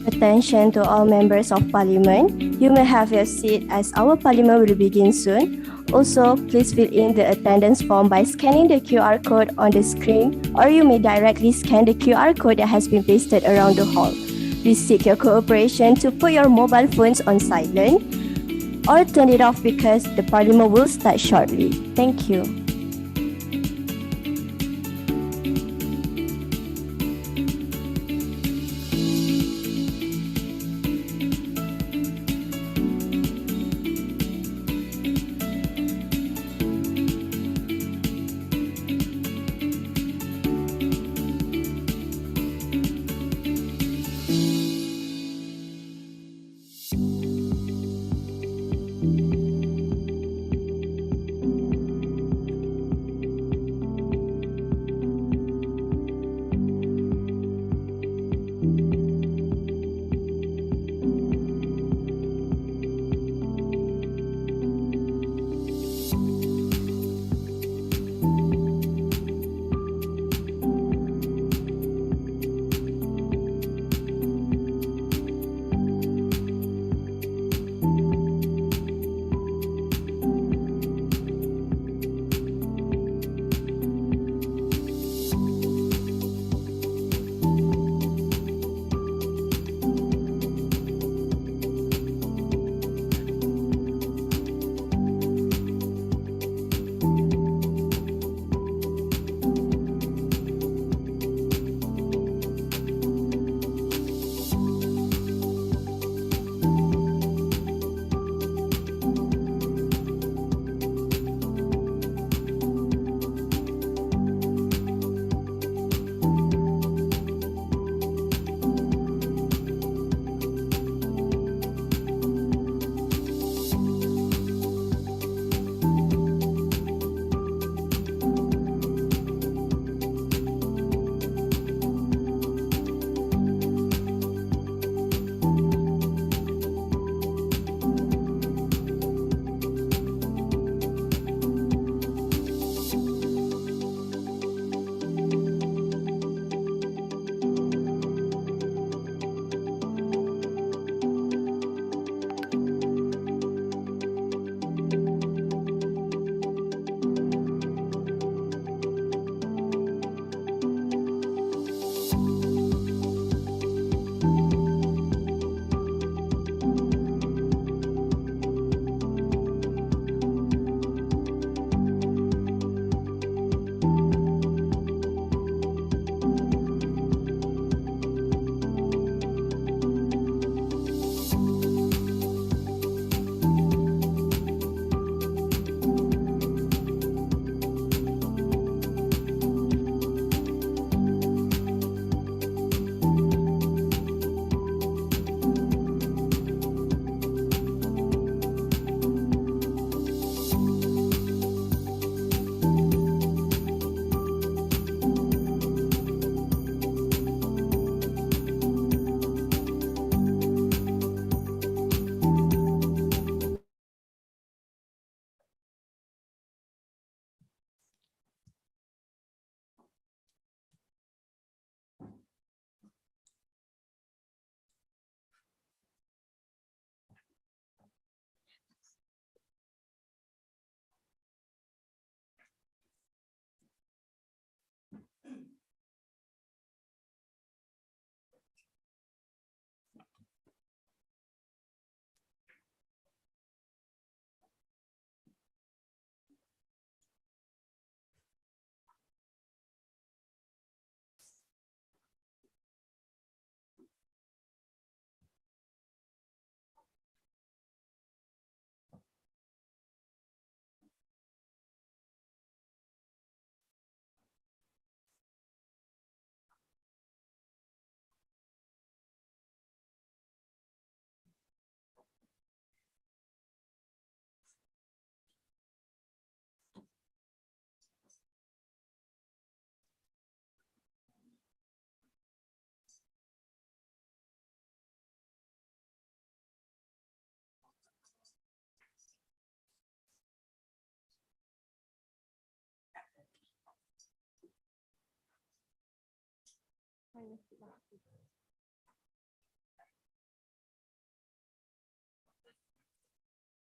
Attention to all members of Parliament. You may have your seat as our Parliament will begin soon. Also, please fill in the attendance form by scanning the QR code on the screen, or you may directly scan the QR code that has been pasted around the hall. We seek your cooperation to put your mobile phones on silent or turn it off because the Parliament will start shortly. Thank you.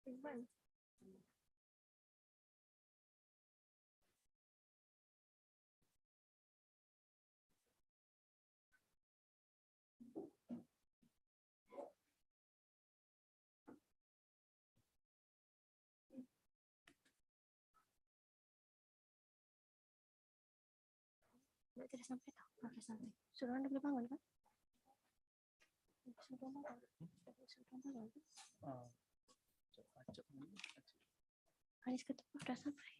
Tidak sampai tak? Oke, sampai. Suruh anda boleh bangun kan? Suruh bangun. Suruh bangun. Haris ketemu sudah sampai.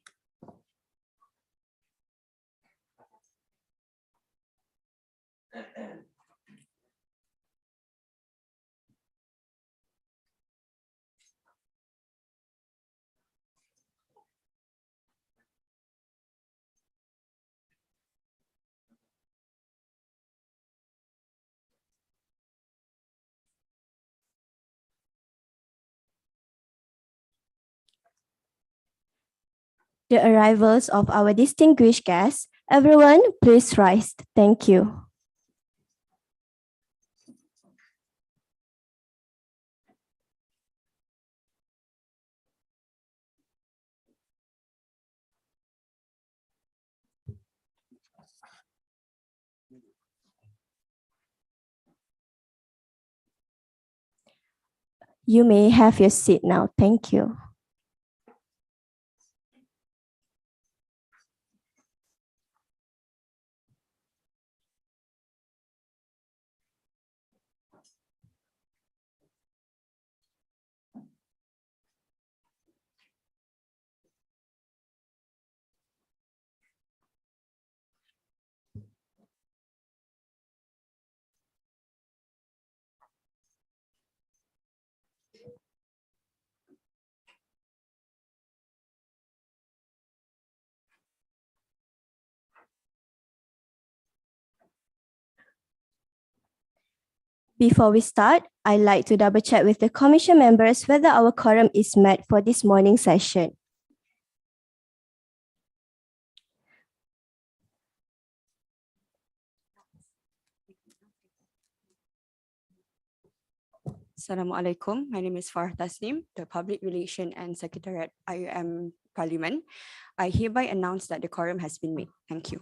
The arrivals of our distinguished guests. Everyone, please rise. Thank you. You may have your seat now. Thank you. Before we start, I'd like to double check with the commission members whether our quorum is met for this morning session. Assalamualaikum. My name is Farah Tasnim, the Public Relation and Secretariat IIUM Parliament. I hereby announce that the quorum has been made. Thank you.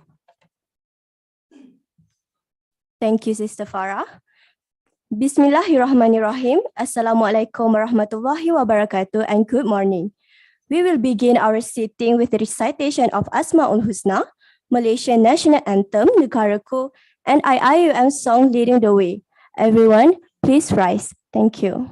Thank you, Sister Farah. Bismillahirrahmanirrahim. Assalamualaikum warahmatullahi wabarakatuh and good morning. We will begin our sitting with the recitation of Asmaul Husna, Malaysian National Anthem, Negaraku, and IIUM song leading the way. Everyone, please rise. Thank you.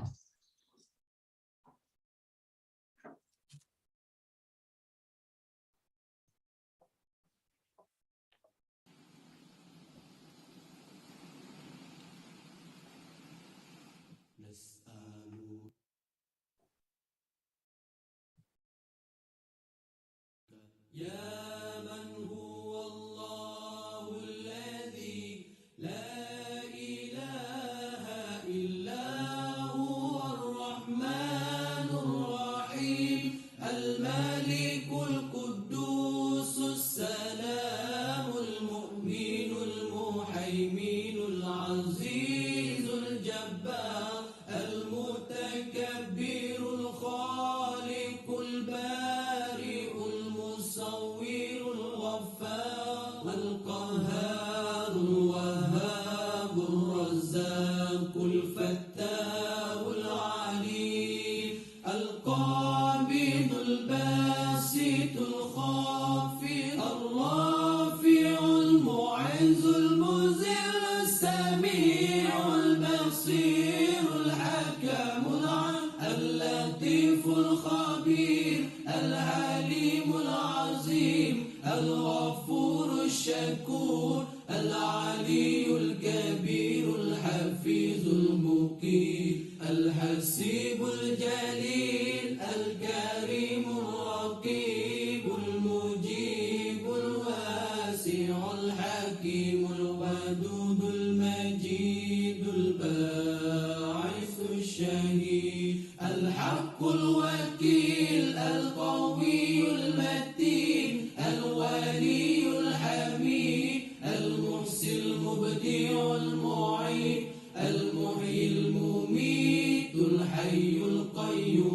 الحي القيوم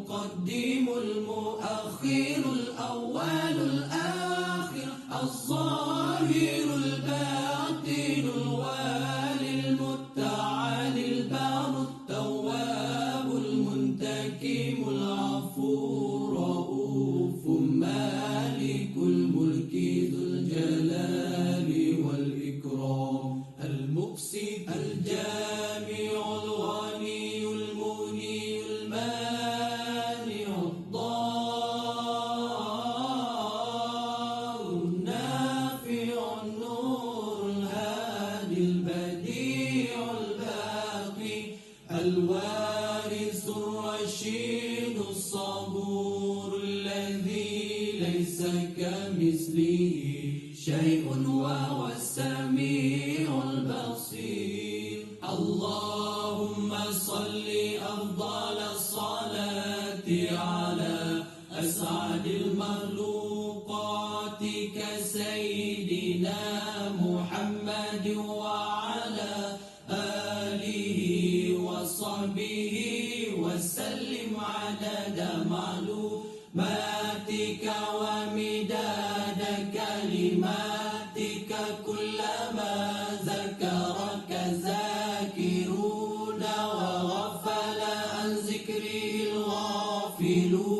المقدم المؤخر الأول الآخر الظاهر الباطن الوالي المتعالي البار التواب المنتقم العفو الرؤوف مالك الملك ذو الجلال والإكرام المقسط الجامع الغني المغني المانع الضار النافع النور الهادي البديع الباقي الوارث الرشيد الصبور الذي ليس كمثله شيء وهو السميع البصير اللهم صل أفضل الصلاة على أسعد المخلوقات كسيدنا محمد وعلى آله وصحبه وسلم عدد معلوماتك ومداد كلماتك كلما ذكرك ذاكرون وغفل عن ذكره الغافلون.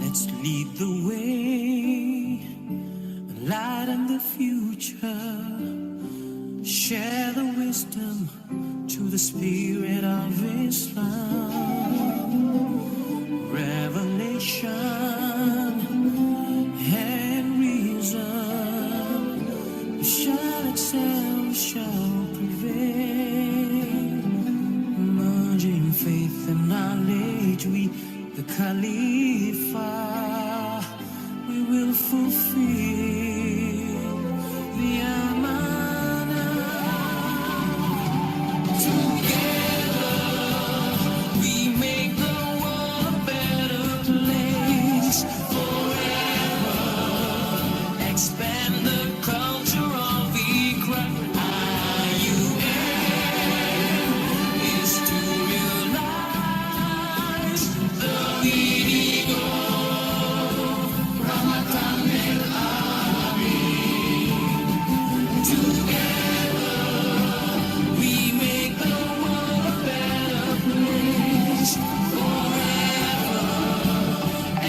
Let's lead the way, lighten the future, share the wisdom to the spirit of Islam. Revelation and reason shall excel, shall prevail. Merging faith and knowledge, we the Khalifa, we will fulfill the amanah. Together we make the world a better place. Forever expand the culture of Iqra. IIUM is to realize the meaning of Ramadan el We make the world a better place forever.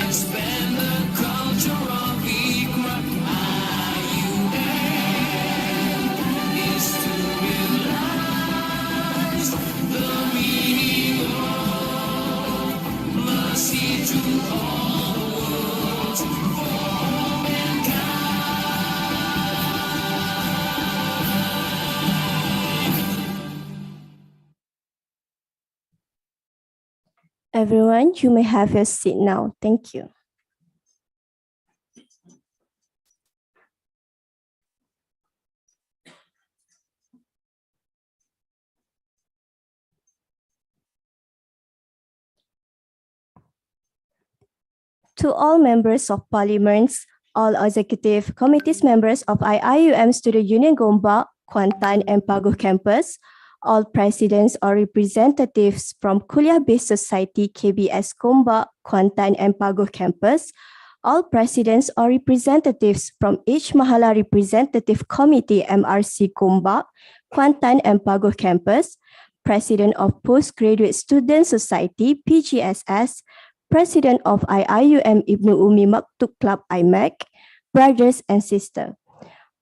Expand the culture of Ikra. IUM is to realize the meaning of mercy to all the world, for mankind. Everyone, you may have your seat now. Thank you. To all members of parliaments, all executive committees members of IIUM Student Union Gombak, Kuantan and Pagoh campus, all presidents or representatives from Kuliah-Based Society KBS Gombak, Kuantan and Pagoh campus, all presidents or representatives from each Mahala Representative Committee MRC Gombak, Kuantan and Pagoh campus, President of Postgraduate Student Society PGSS, President of IIUM Ibnu Umi Maktub Club IMAC, brothers and sisters.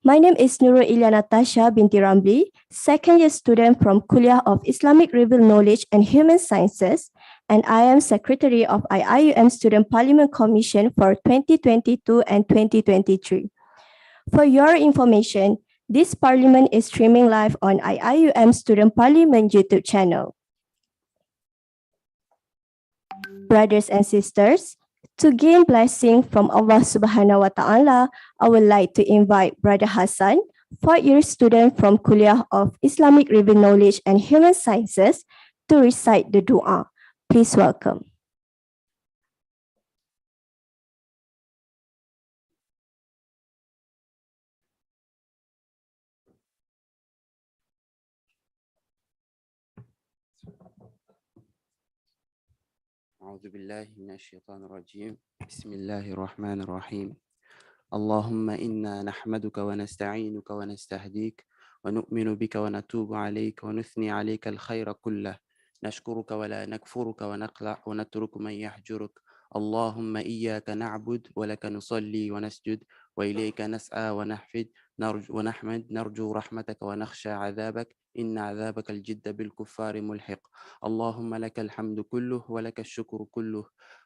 My name is Nurul Ilya Natasha binti Ramli, second year student from Kuliah of Islamic Reveal Knowledge and Human Sciences, and I am Secretary of IIUM Student Parliament Commission for 2022 and 2023. For your information, this parliament is streaming live on IIUM Student Parliament YouTube channel. Brothers and sisters, to gain blessing from Allah Subhanahu wa Ta'ala, I would like to invite Brother Hassan, fourth-year student from Kuliah of Islamic Reveal Knowledge and Human Sciences, to recite the dua. Please welcome. أعوذ بالله من الشيطان الرجيم بسم الله الرحمن الرحيم اللهم إنا نحمدك ونستعينك ونستهديك ونؤمن بك ونتوب عليك ونثني عليك الخير كله نشكرك ولا نكفرك ونقلع ونترك من يحجرك اللهم إياك نعبد ولك نصلي ونسجد وإليك نسعى ونحفد نرجو رحمتك ونخشى عذابك إن عذابك الجد بالكفار ملحق اللهم لك الحمد كله ولك الشكر كله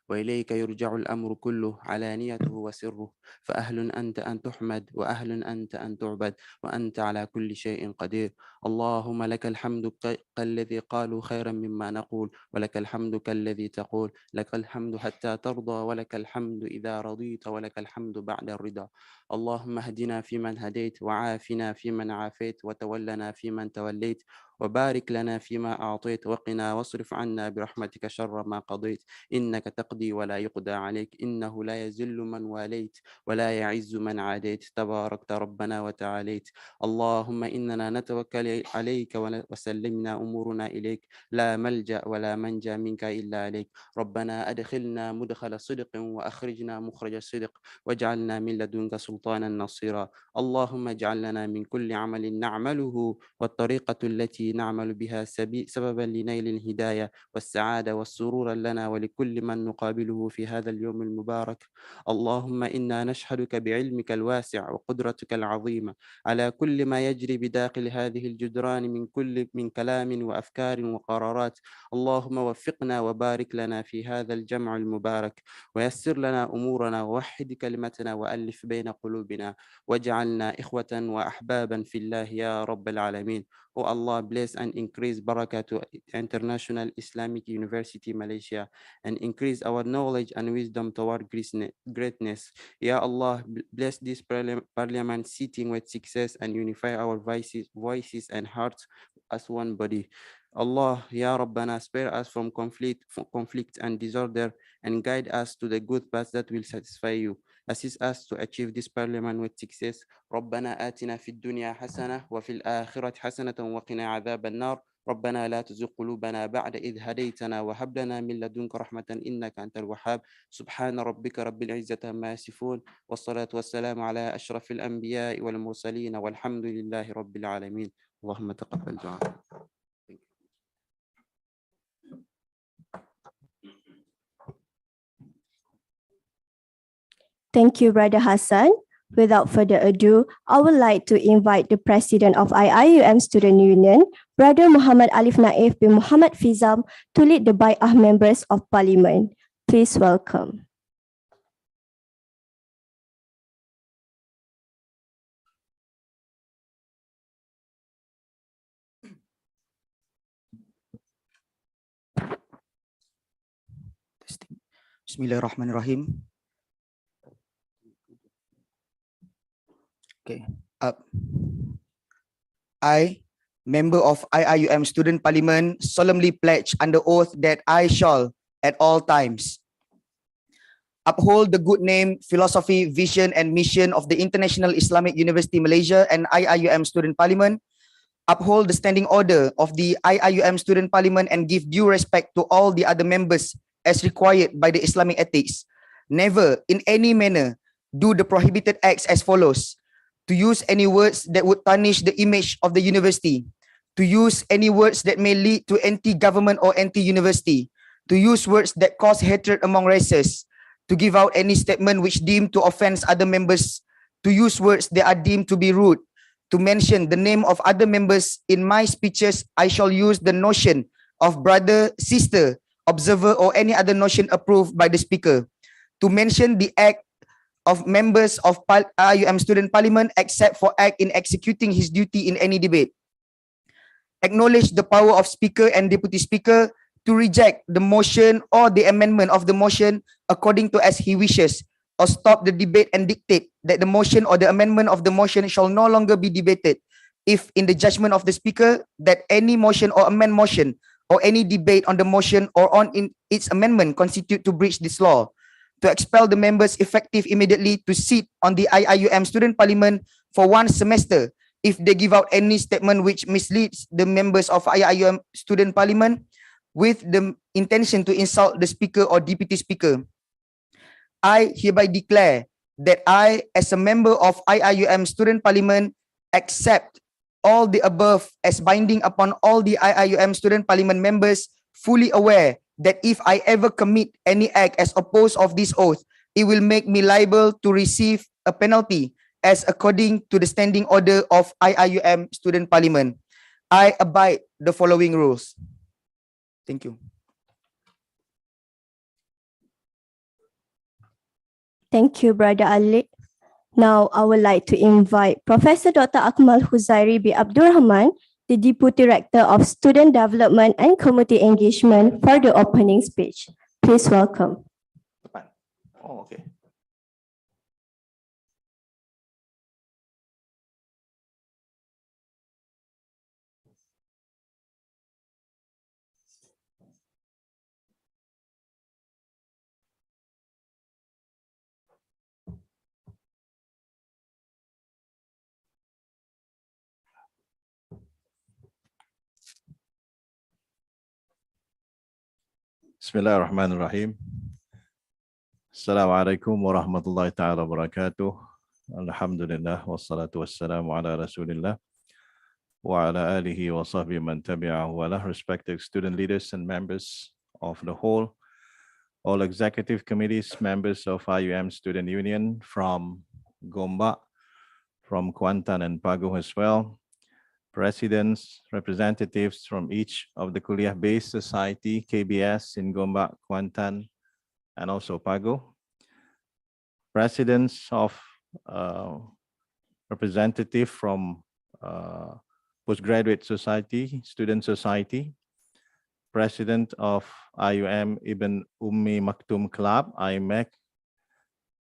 وإليك يرجع الأمر كله علانيته وسره فأهل أنت أن تحمد وأهل أنت أن تعبد وأنت على كل شيء قدير اللهم لك الحمد كالذي قالوا خيرا مما نقول ولك الحمد كالذي تقول لك الحمد حتى ترضى ولك الحمد إذا رضيت ولك الحمد بعد الرضا اللهم اهدنا فيمن هديت وعافنا فيمن عافيت وتولنا فيمن توليت وبارك لنا فيما أعطيت وقنا واصرف عنا برحمتك شر ما قضيت إنك تقضي ولا يقضى عليك إنه لا يذل من واليت ولا يعز من عاديت تباركت ربنا وتعاليت اللهم إننا نتوكل عليك وسلمنا أمورنا إليك لا ملجأ ولا منجا منك إلا عليك ربنا أدخلنا مدخل صدق وأخرجنا مخرج صدق واجعلنا من لدنك سلطانا نصيرا اللهم اجعل لنا من كل عمل نعمله والطريقة التي نعمل بها سببا لنيل الهداية والسعادة والسرور لنا ولكل من نقابله في هذا اليوم المبارك اللهم إنا نشهدك بعلمك الواسع وقدرتك العظيمة على كل ما يجري بداخل هذه الجدران من كلام وأفكار وقرارات اللهم وفقنا وبارك لنا في هذا الجمع المبارك ويسر لنا أمورنا ووحد كلمتنا وألف بين قلوبنا واجعلنا إخوة وأحبابا في الله يا رب العالمين. Oh Allah, bless and increase barakah to International Islamic University Malaysia and increase our knowledge and wisdom toward greatness. Ya Allah, bless this parliament sitting with success and unify our voices and hearts as one body. Allah, Ya Rabbana, spare us from conflict and disorder and guide us to the good path that will satisfy you. Assist us to achieve this parliament with success. ربنا آتنا في الدنيا حسنة وفي الآخرة حسنة وقنا عذاب النار ربنا لا تزغ قلوبنا بعد إذ هديتنا وهب لنا من لدنك رحمة إنك أنت الوهاب سبحان ربك رب العزة عما يصفون والصلاة والسلام على أشرف الأنبياء والمرسلين والحمد لله رب العالمين اللهم تقبل دعاء. Thank you, Brother Hassan. Without further ado, I would like to invite the President of IIUM Student Union, Brother Muhammad Alif Naif bin Muhammad Fizam, to lead the Bai'ah members of Parliament. Please welcome. Bismillahirrahmanirrahim. Okay. I, member of IIUM Student Parliament, solemnly pledge under oath that I shall, at all times, uphold the good name, philosophy, vision, and mission of the International Islamic University Malaysia and IIUM Student Parliament, uphold the standing order of the IIUM Student Parliament, and give due respect to all the other members as required by the Islamic ethics. Never, in any manner, do the prohibited acts as follows: to use any words that would tarnish the image of the university, to use any words that may lead to anti-government or anti-university, to use words that cause hatred among races, to give out any statement which deemed to offend other members, to use words that are deemed to be rude, to mention the name of other members in my speeches. I shall use the notion of brother, sister, observer, or any other notion approved by the speaker, to mention the act of members of IIUM Student Parliament except for act in executing his duty in any debate, acknowledge the power of speaker and deputy speaker to reject the motion or the amendment of the motion according to as he wishes, or stop the debate and dictate that the motion or the amendment of the motion shall no longer be debated if in the judgment of the speaker that any motion or amend motion or any debate on the motion or on in its amendment constitute to breach this law, to expel the members effective immediately to sit on the IIUM Student Parliament for 1 semester if they give out any statement which misleads the members of IIUM Student Parliament with the intention to insult the speaker or deputy speaker. I hereby declare that I, as a member of IIUM Student Parliament, accept all the above as binding upon all the IIUM Student Parliament members, fully aware that if I ever commit any act as opposed of this oath, it will make me liable to receive a penalty as according to the standing order of IIUM Student Parliament. I abide the following rules. Thank you. Thank you, Brother Ali. Now, I would like to invite Professor Dr. Akmal Huzairi bin Abdul Rahman, the Deputy Rector of Student Development and Community Engagement, for the opening speech. Please welcome. Oh, okay. Bismillahirrahmanirrahim. Assalamualaikum warahmatullahi ta'ala wabarakatuh. Alhamdulillah wassalatu wassalamu ala rasulillah wa ala alihi wa sahbihi man tabi'ahu wa lah. Respected student leaders and members of the whole, all executive committees, members of IIUM Student Union from Gombak, from Kuantan and Pago as well, presidents, representatives from each of the Kuliah-based society, KBS in Gombak, Kuantan, and also Pago, presidents of representative from postgraduate society, student society, president of IIUM Ibn Ummi Maktoum Club, IMEC,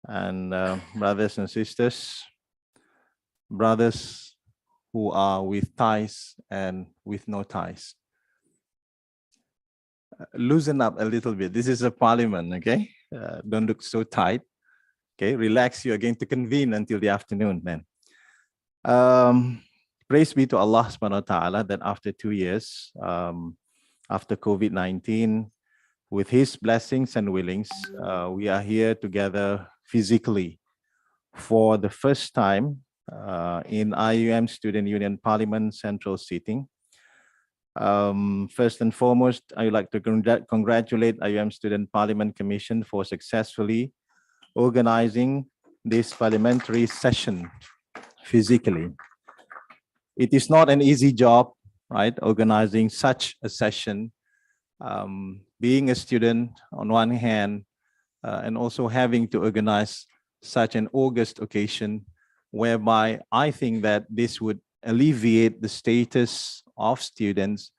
and brothers and sisters, brothers who are with ties and with no ties. Loosen up a little bit. This is a parliament, okay? Don't look so tight. Okay, relax. You are going to convene until the afternoon then. praise be to Allah subhanahu wa ta'ala that after 2 years, after COVID-19, with His blessings and willings, we are here together physically for the first time in IIUM Student Union Parliament Central Seating. First and foremost, I would like to congratulate IIUM Student Parliament Commission for successfully organizing this parliamentary session physically. It is not an easy job, right? Organizing such a session, being a student on one hand, and also having to organize such an august occasion, whereby I think that this would alleviate the status of students,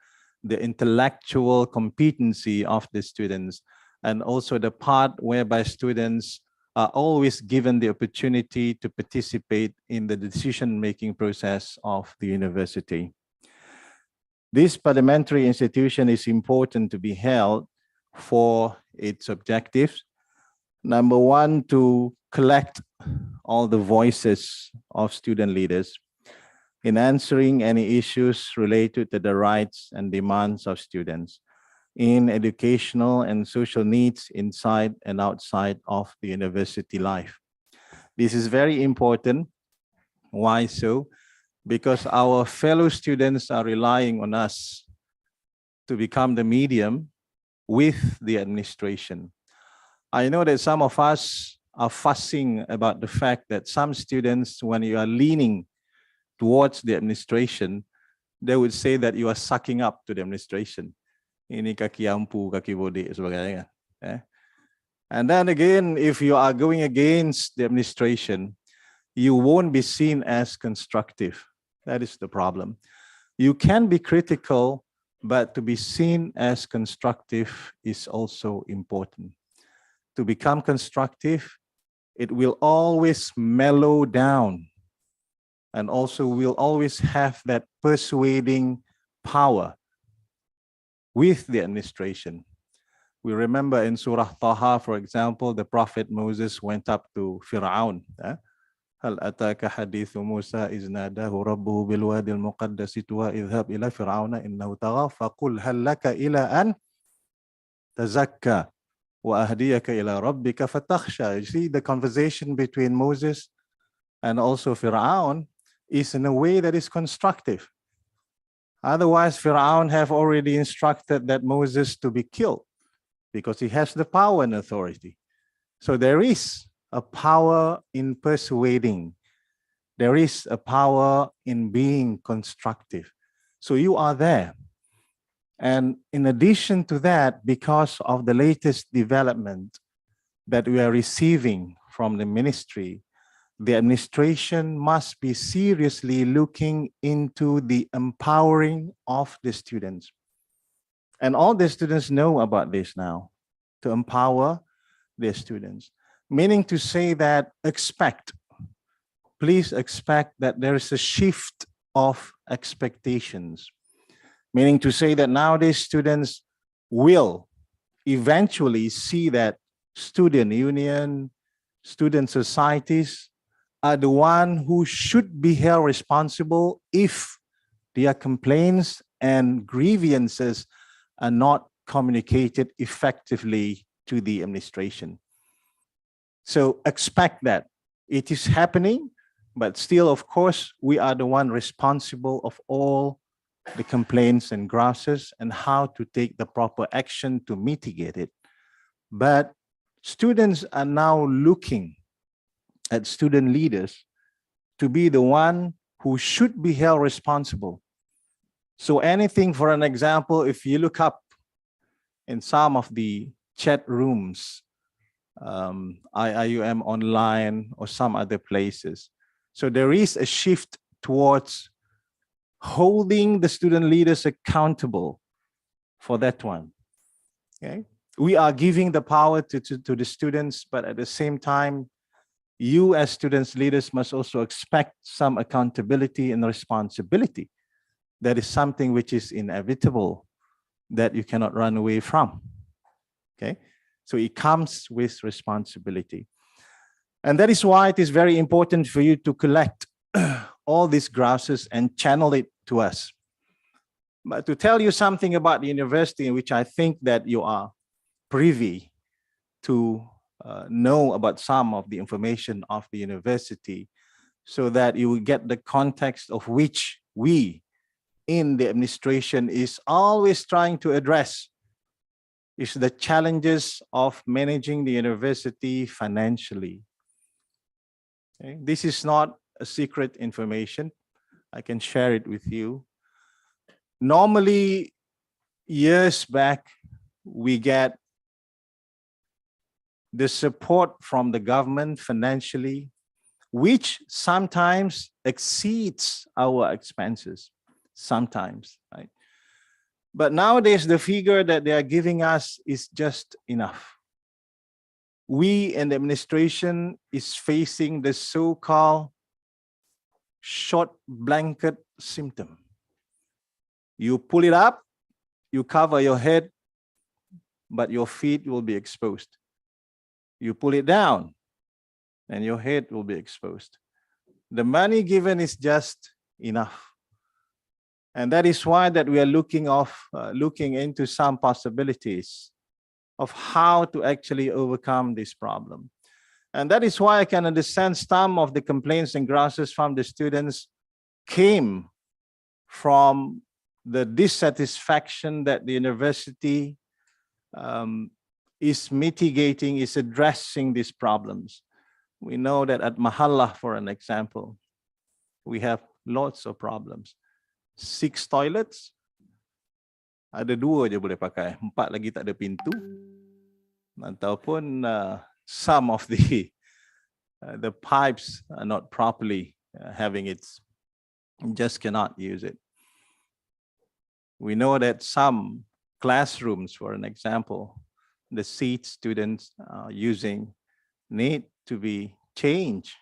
the intellectual competency of the students, and also the part whereby students are always given the opportunity to participate in the decision-making process of the university. This parliamentary institution is important to be held for its objectives. Number one, to collect all the voices of student leaders in answering any issues related to the rights and demands of students in educational and social needs inside and outside of the university life. This is very important. Why so? Because our fellow students are relying on us to become the medium with the administration. I know that some of us are fussing about the fact that some students, when you are leaning towards the administration, they would say that you are sucking up to the administration. Ini kaki ampu, kaki bodek, sebagainya. And then again, if you are going against the administration, you won't be seen as constructive. That is the problem. You can be critical, but to be seen as constructive is also important. To become constructive, it will always mellow down, and also will always have that persuading power with the administration. We remember in Surah Taha, for example, the Prophet Moses went up to Fir'aun. هل أتاك حديث موسى إذ ناداه ربه بالوادي المقدس طوى اذهب إلى فرعون إنه طغى فقل هل لك إلى أن تزكى وأهديك إلى ربك فتخشى. You see, the conversation between Moses and also Fir'aun is in a way that is constructive. Otherwise, Fir'aun have already instructed that Moses to be killed because he has the power and authority. So there is a power in persuading. There is a power in being constructive. So you are there. And in addition to that, because of the latest development that we are receiving from the ministry, the administration must be seriously looking into the empowering of the students. And all the students know about this now, to empower their students. Meaning to say that please expect that there is a shift of expectations. Meaning to say that nowadays students will eventually see that student union, student societies are the one who should be held responsible if their complaints and grievances are not communicated effectively to the administration. So expect that. It is happening, but still, of course, we are the one responsible of all the complaints and grievances and how to take the proper action to mitigate it. But students are now looking at student leaders to be the one who should be held responsible. So anything, for an example, if you look up in some of the chat rooms, IIUM online or some other places. So there is a shift towards holding the student leaders accountable for that one. Okay, we are giving the power to the students, but at the same time, you as students leaders must also expect some accountability and responsibility. That is something which is inevitable, that you cannot run away from. Okay, so it comes with responsibility. And that is why it is very important for you to collect all these grasses and channel it to us. But to tell you something about the university, which I think that you are privy to know about some of the information of the university, so that you will get the context of which we in the administration is always trying to address, is the challenges of managing the university financially. Okay? This is not a secret information. I can share it with you. Normally, years back, we get the support from the government financially, which sometimes exceeds our expenses, sometimes, right? But nowadays, the figure that they are giving us is just enough. We in the administration is facing the so-called short blanket symptom. You pull it up, you cover your head, but your feet will be exposed. You pull it down, and your head will be exposed. The money given is just enough. And that is why that we are looking into some possibilities of how to actually overcome this problem. And that is why I can understand some of the complaints and grasses from the students came from the dissatisfaction that the university is mitigating, is addressing these problems. We know that at Mahalla, for an example, we have lots of problems. 6 toilets, ada 2 je boleh pakai, 4 lagi tak ada pintu. Ataupun some of the pipes are not properly having its, just cannot use it. We know that some classrooms, for an example, the seats students are using need to be changed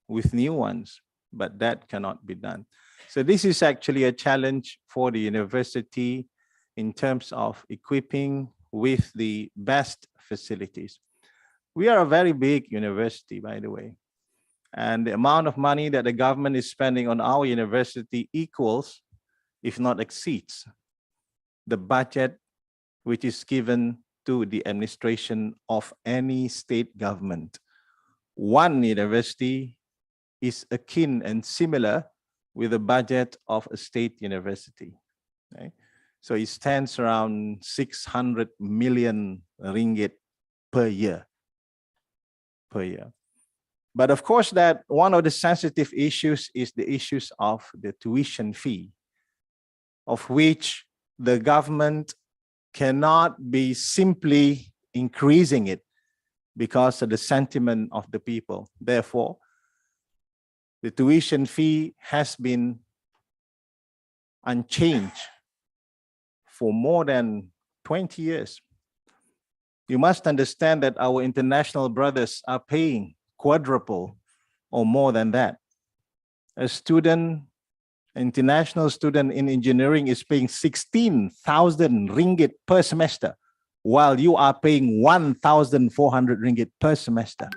with new ones, but that cannot be done. So this is actually a challenge for the university in terms of equipping with the best facilities. We are a very big university, by the way, and the amount of money that the government is spending on our university equals, if not exceeds, the budget which is given to the administration of any state government. One university is akin and similar with the budget of a state university. Okay? So it stands around 600 million ringgit per year. But of course, that one of the sensitive issues is the issues of the tuition fee, of which the government cannot be simply increasing it because of the sentiment of the people. Therefore, the tuition fee has been unchanged for more than 20 years. You must understand that our international brothers are paying quadruple or more than that. A student, international student in engineering is paying 16,000 ringgit per semester, while you are paying 1,400 ringgit per semester.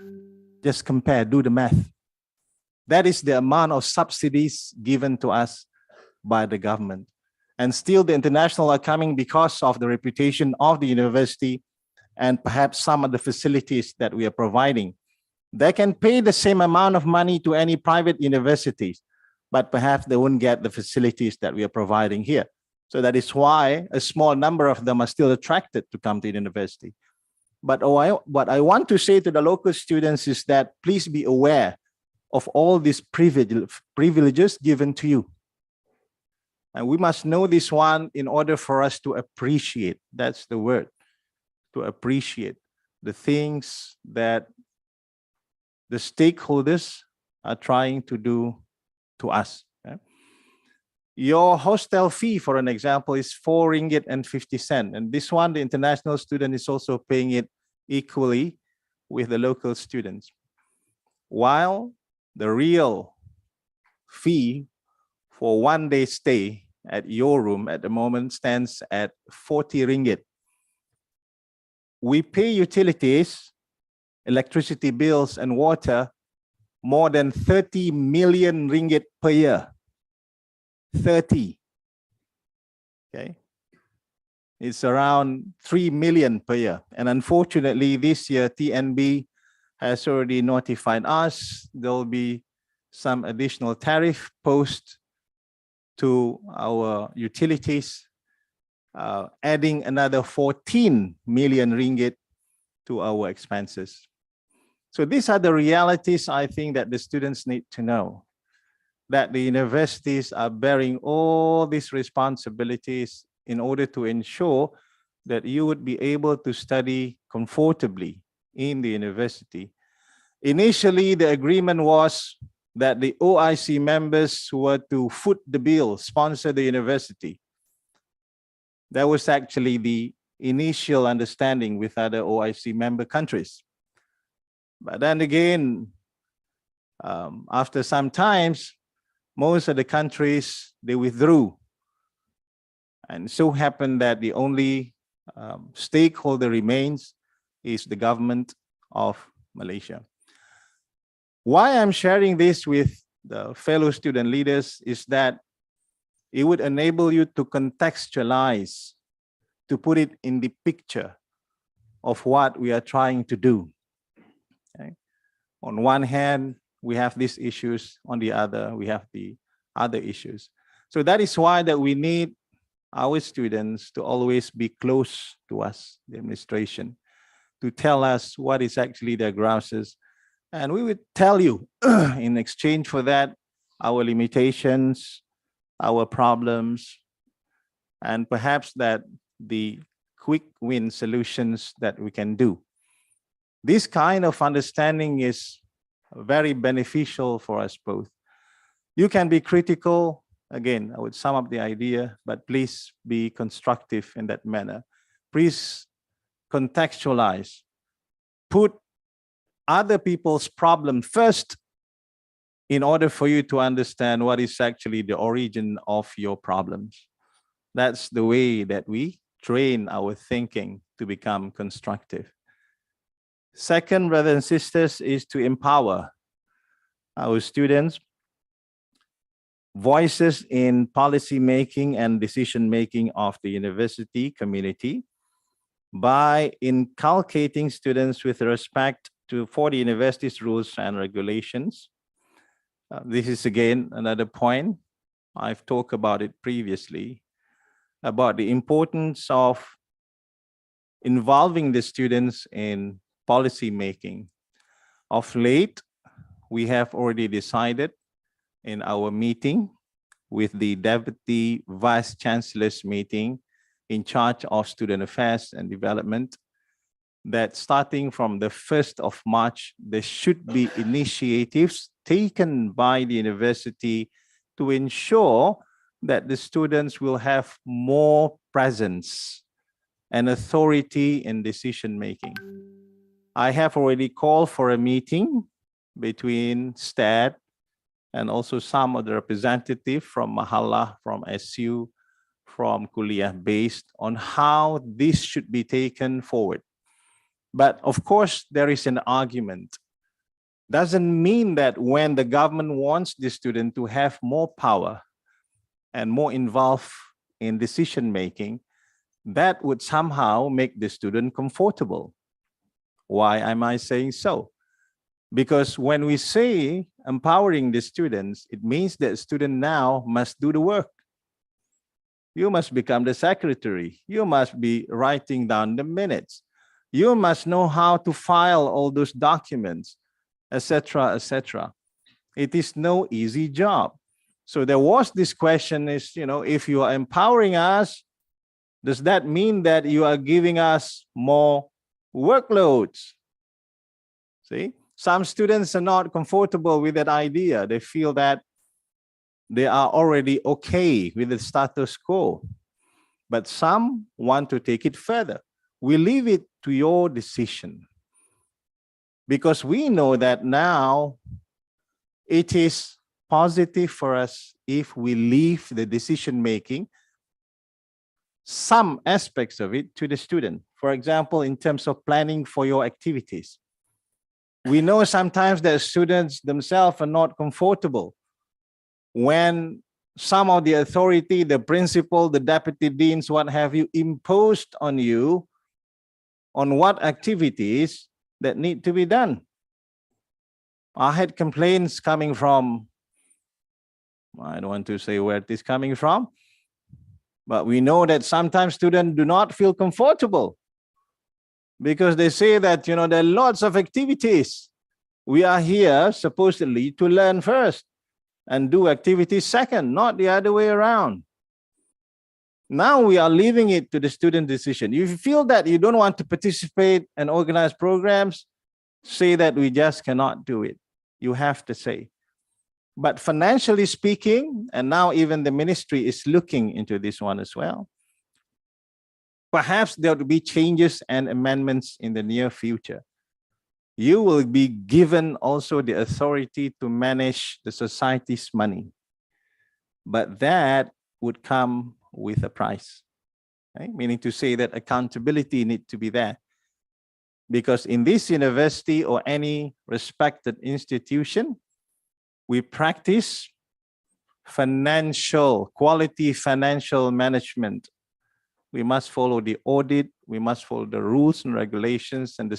Just compare, do the math. That is the amount of subsidies given to us by the government. And still the international are coming because of the reputation of the university and perhaps some of the facilities that we are providing. They can pay the same amount of money to any private universities, but perhaps they won't get the facilities that we are providing here. So that is why a small number of them are still attracted to come to the university. But what I want to say to the local students is that please be aware of all these privileges given to you. And we must know this one in order for us to appreciate, that's the word, to appreciate the things that the stakeholders are trying to do to us. Okay? Your hostel fee, for an example, is 4 ringgit and 50 cents. And this one, the international student is also paying it equally with the local students. While the real fee for 1 day stay at your room at the moment stands at 40 ringgit. We pay utilities, electricity bills and water more than 30 million ringgit per year. 30. Okay. It's around 3 million per year. And unfortunately, this year, TNB has already notified us there will be some additional tariff post to our utilities, adding another 14 million ringgit to our expenses. So these are the realities I think that the students need to know, that the universities are bearing all these responsibilities in order to ensure that you would be able to study comfortably in the university. Initially, the agreement was that the OIC members were to foot the bill, sponsor the university. That was actually the initial understanding with other OIC member countries. But then again, after some times, most of the countries, they withdrew. And so happened that the only stakeholder remains is the government of Malaysia. Why I'm sharing this with the fellow student leaders is that it would enable you to contextualize, to put it in the picture of what we are trying to do. Okay? On one hand, we have these issues, on the other, we have the other issues. So that is why that we need our students to always be close to us, the administration, to tell us what is actually their grouses. And we would tell you in exchange for that, our limitations, our problems, and perhaps that the quick win solutions that we can do. This kind of understanding is very beneficial for us both. You can be critical. Again, I would sum up the idea, but please be constructive in that manner. Please contextualize. Put other people's problem first in order for you to understand what is actually the origin of your problems. That's the way that we train our thinking to become constructive. Second, brothers and sisters, is to empower our students. Voices in policy making and decision making of the university community by inculcating students with respect for the university's rules and regulations. This is again another point. I've talked about it previously, about the importance of involving the students in policy making. Of late, we have already decided in our meeting with the Deputy Vice Chancellor's meeting in charge of student affairs and development, that starting from the 1st of March, there should be initiatives taken by the university to ensure that the students will have more presence and authority in decision making. I have already called for a meeting between STAD and also some of the representatives from Mahalla, from SU, from Kuliah, based on how this should be taken forward. But of course, there is an argument. Doesn't mean that when the government wants the student to have more power and more involved in decision making, that would somehow make the student comfortable. Why am I saying so? Because when we say empowering the students, it means that the student now must do the work. You must become the secretary. You must be writing down the minutes. You must know how to file all those documents, etc., etc. It is no easy job. So there was this question is, if you are empowering us, does that mean that you are giving us more workloads? See? Some students are not comfortable with that idea. They feel that they are already okay with the status quo. But some want to take it further. We leave it to your decision. Because we know that now it is positive for us if we leave the decision making, some aspects of it, to the student. For example, in terms of planning for your activities. We know sometimes that students themselves are not comfortable when some of the authority, the principal, the deputy deans, what have you, imposed on you on what activities that need to be done. I had complaints coming from, I don't want to say where it is coming from, but we know that sometimes students do not feel comfortable because they say that, there are lots of activities. We are here supposedly to learn first and do activities second, not the other way around. Now we are leaving it to the student decision. If you feel that you don't want to participate and organize programs, say that we just cannot do it. You have to say. But financially speaking, and now even the ministry is looking into this one as well, perhaps there will be changes and amendments in the near future. You will be given also the authority to manage the society's money. But that would come with a price, right? Meaning to say that accountability needs to be there. Because in this university or any respected institution, we practice quality financial management. We must follow the audit, we must follow the rules and regulations, and the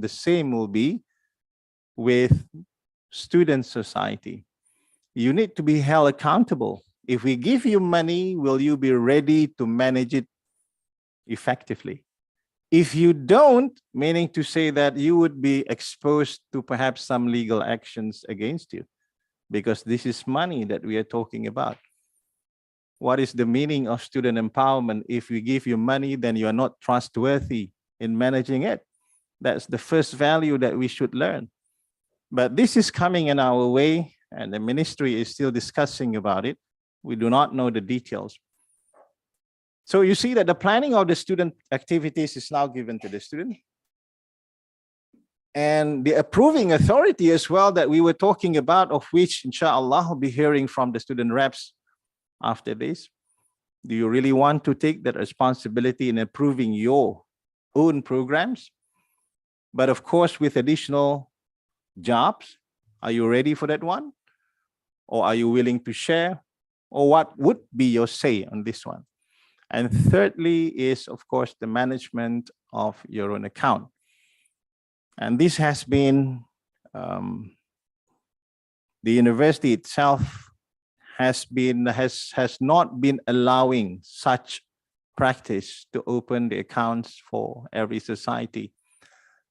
same will be with student society. You need to be held accountable. If we give you money, will you be ready to manage it effectively? If you don't, meaning to say that you would be exposed to perhaps some legal actions against you, because this is money that we are talking about. What is the meaning of student empowerment? If we give you money, then you are not trustworthy in managing it. That's the first value that we should learn. But this is coming in our way, and the ministry is still discussing about it. We do not know the details. So you see that the planning of the student activities is now given to the student. And the approving authority as well that we were talking about, of which, inshallah, will be hearing from the student reps after this. Do you really want to take that responsibility in approving your own programs? But of course, with additional jobs, are you ready for that one? Or are you willing to share? Or what would be your say on this one? And thirdly is, of course, the management of your own account. And this has been, the university itself has not been allowing such practice to open the accounts for every society,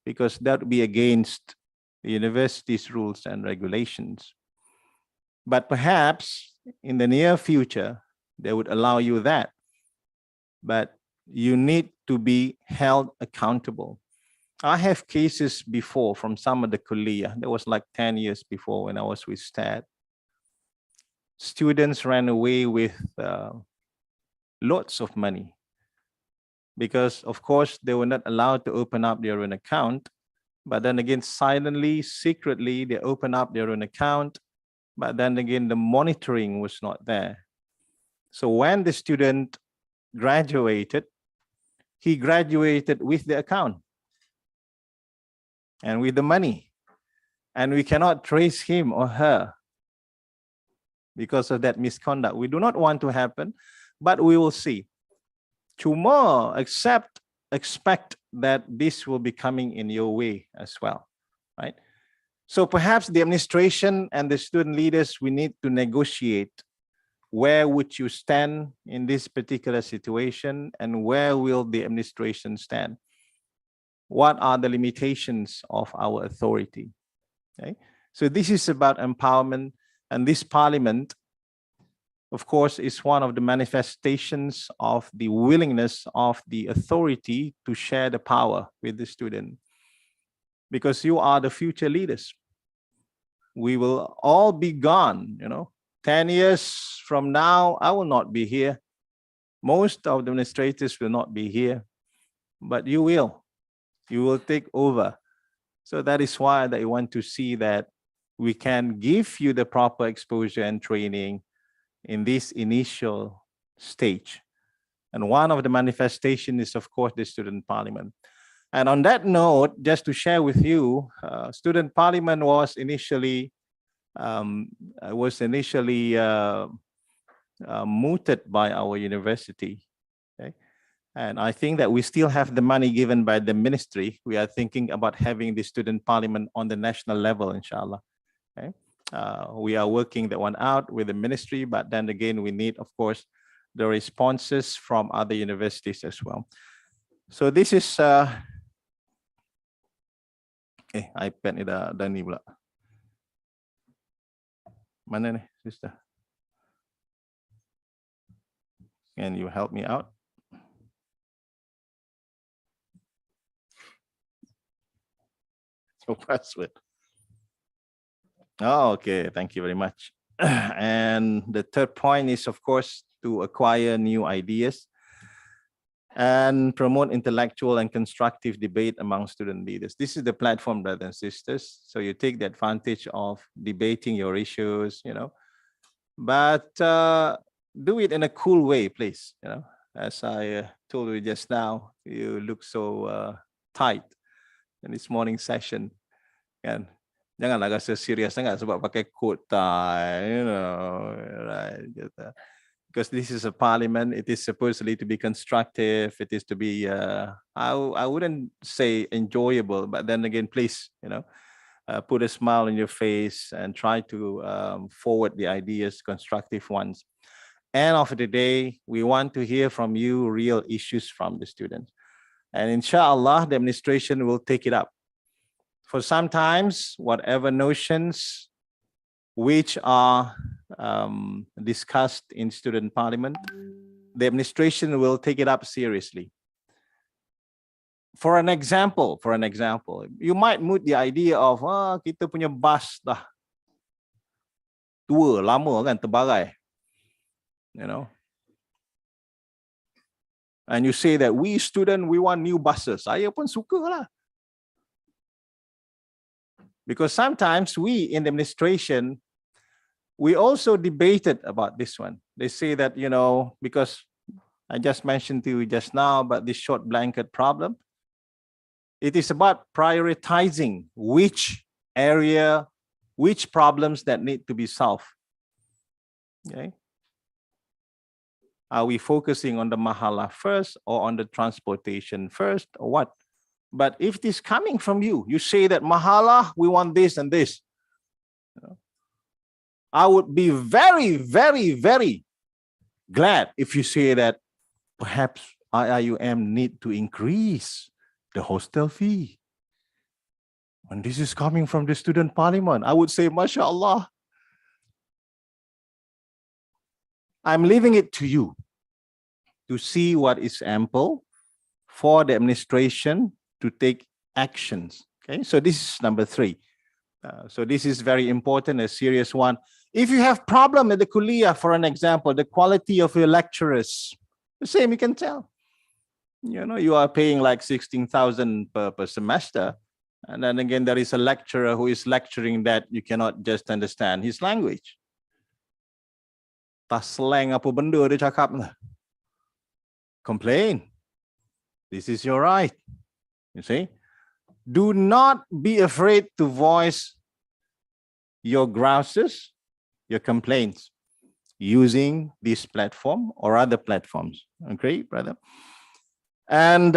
because that would be against the university's rules and regulations. But perhaps in the near future, they would allow you that. But you need to be held accountable. I have cases before from some of the kulliyah. That was like 10 years before when I was with STAD. Students ran away with lots of money because, of course, they were not allowed to open up their own account. But then again, silently, secretly, they open up their own account. But then again, the monitoring was not there. So when the student graduated, he graduated with the account and with the money. And we cannot trace him or her because of that misconduct. We do not want to happen, but we will see. Tomorrow, expect that this will be coming in your way as well, right? So perhaps the administration and the student leaders, we need to negotiate. Where would you stand in this particular situation, and where will the administration stand? What are the limitations of our authority? Okay? So this is about empowerment, and this parliament, of course, is one of the manifestations of the willingness of the authority to share the power with the student, because you are the future leaders. We will all be gone, 10 years from now, I will not be here. Most of the administrators will not be here, but you will. You will take over. So that is why I want to see that we can give you the proper exposure and training in this initial stage. And one of the manifestations is, of course, the student parliament. And on that note, just to share with you, student parliament was initially mooted by our university. Okay? And I think that we still have the money given by the ministry. We are thinking about having the student parliament on the national level, inshallah. Okay? We are working that one out with the ministry, but then again, we need, of course, the responses from other universities as well. So this is, iPad ni dah ni pula. Mana ni, sister? Can you help me out? So password. Oh, okay, thank you very much. And the third point is, of course, to acquire new ideas and promote intellectual and constructive debate among student leaders. This is the platform, brothers and sisters. So you take the advantage of debating your issues, but do it in a cool way, please. As I told you just now, you look so tight in this morning session. And janganlah rasa serius sangat sebab pakai coat tie, right? Because this is a parliament, it is supposedly to be constructive, it is to be, I wouldn't say enjoyable, but then again, please, put a smile on your face and try to forward the ideas, constructive ones. End of the day, we want to hear from you real issues from the students. And inshallah, the administration will take it up. For sometimes, whatever notions which are discussed in student parliament, the administration will take it up seriously. For an example, you might mood the idea of, kita punya bus dah tua, lama kan, terbagai, And you say that we student, we want new buses. Saya pun suka lah. Because sometimes we in the administration, we also debated about this one. They say that, because I just mentioned to you just now about this short blanket problem, it is about prioritizing which area, which problems that need to be solved. Okay. Are we focusing on the mahala first or on the transportation first or what? But if it is coming from you, you say that mahala, we want this and this. I would be very, very, very glad if you say that perhaps IIUM need to increase the hostel fee. When this is coming from the student parliament, I would say, MashaAllah. I'm leaving it to you to see what is ample for the administration to take actions. Okay, so this is number 3. So this is very important, a serious one. If you have problem at the kuliah, for an example, the quality of your lecturers, the same you can tell. You are paying like 16,000 per semester. And then again, there is a lecturer who is lecturing that you cannot just understand his language. Tak slang apa benda dia cakap. Complain. This is your right. You see? Do not be afraid to voice your grouses, your complaints, using this platform or other platforms. Okay, brother? And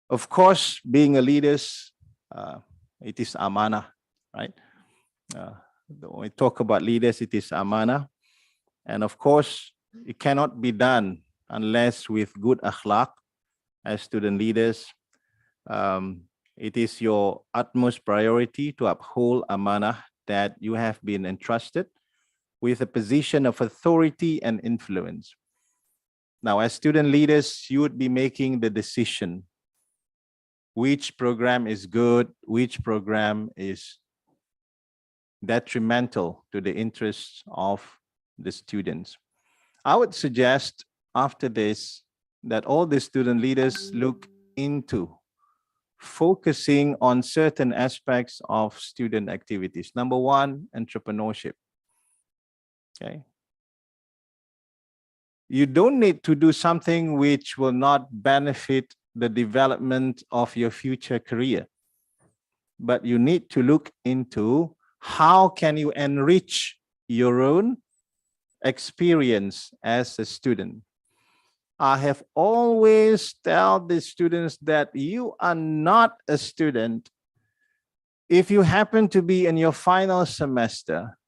of course, being a leader, it is amanah, right? When we talk about leaders, it is amanah. And of course, it cannot be done unless with good akhlaq as student leaders. It is your utmost priority to uphold amanah that you have been entrusted with a position of authority and influence. Now, as student leaders, you would be making the decision which program is good, which program is detrimental to the interests of the students. I would suggest after this that all the student leaders look into focusing on certain aspects of student activities. Number 1, entrepreneurship. Okay. You don't need to do something which will not benefit the development of your future career, but you need to look into how can you enrich your own experience as a student. I have always told the students that you are not a student if you happen to be in your final semester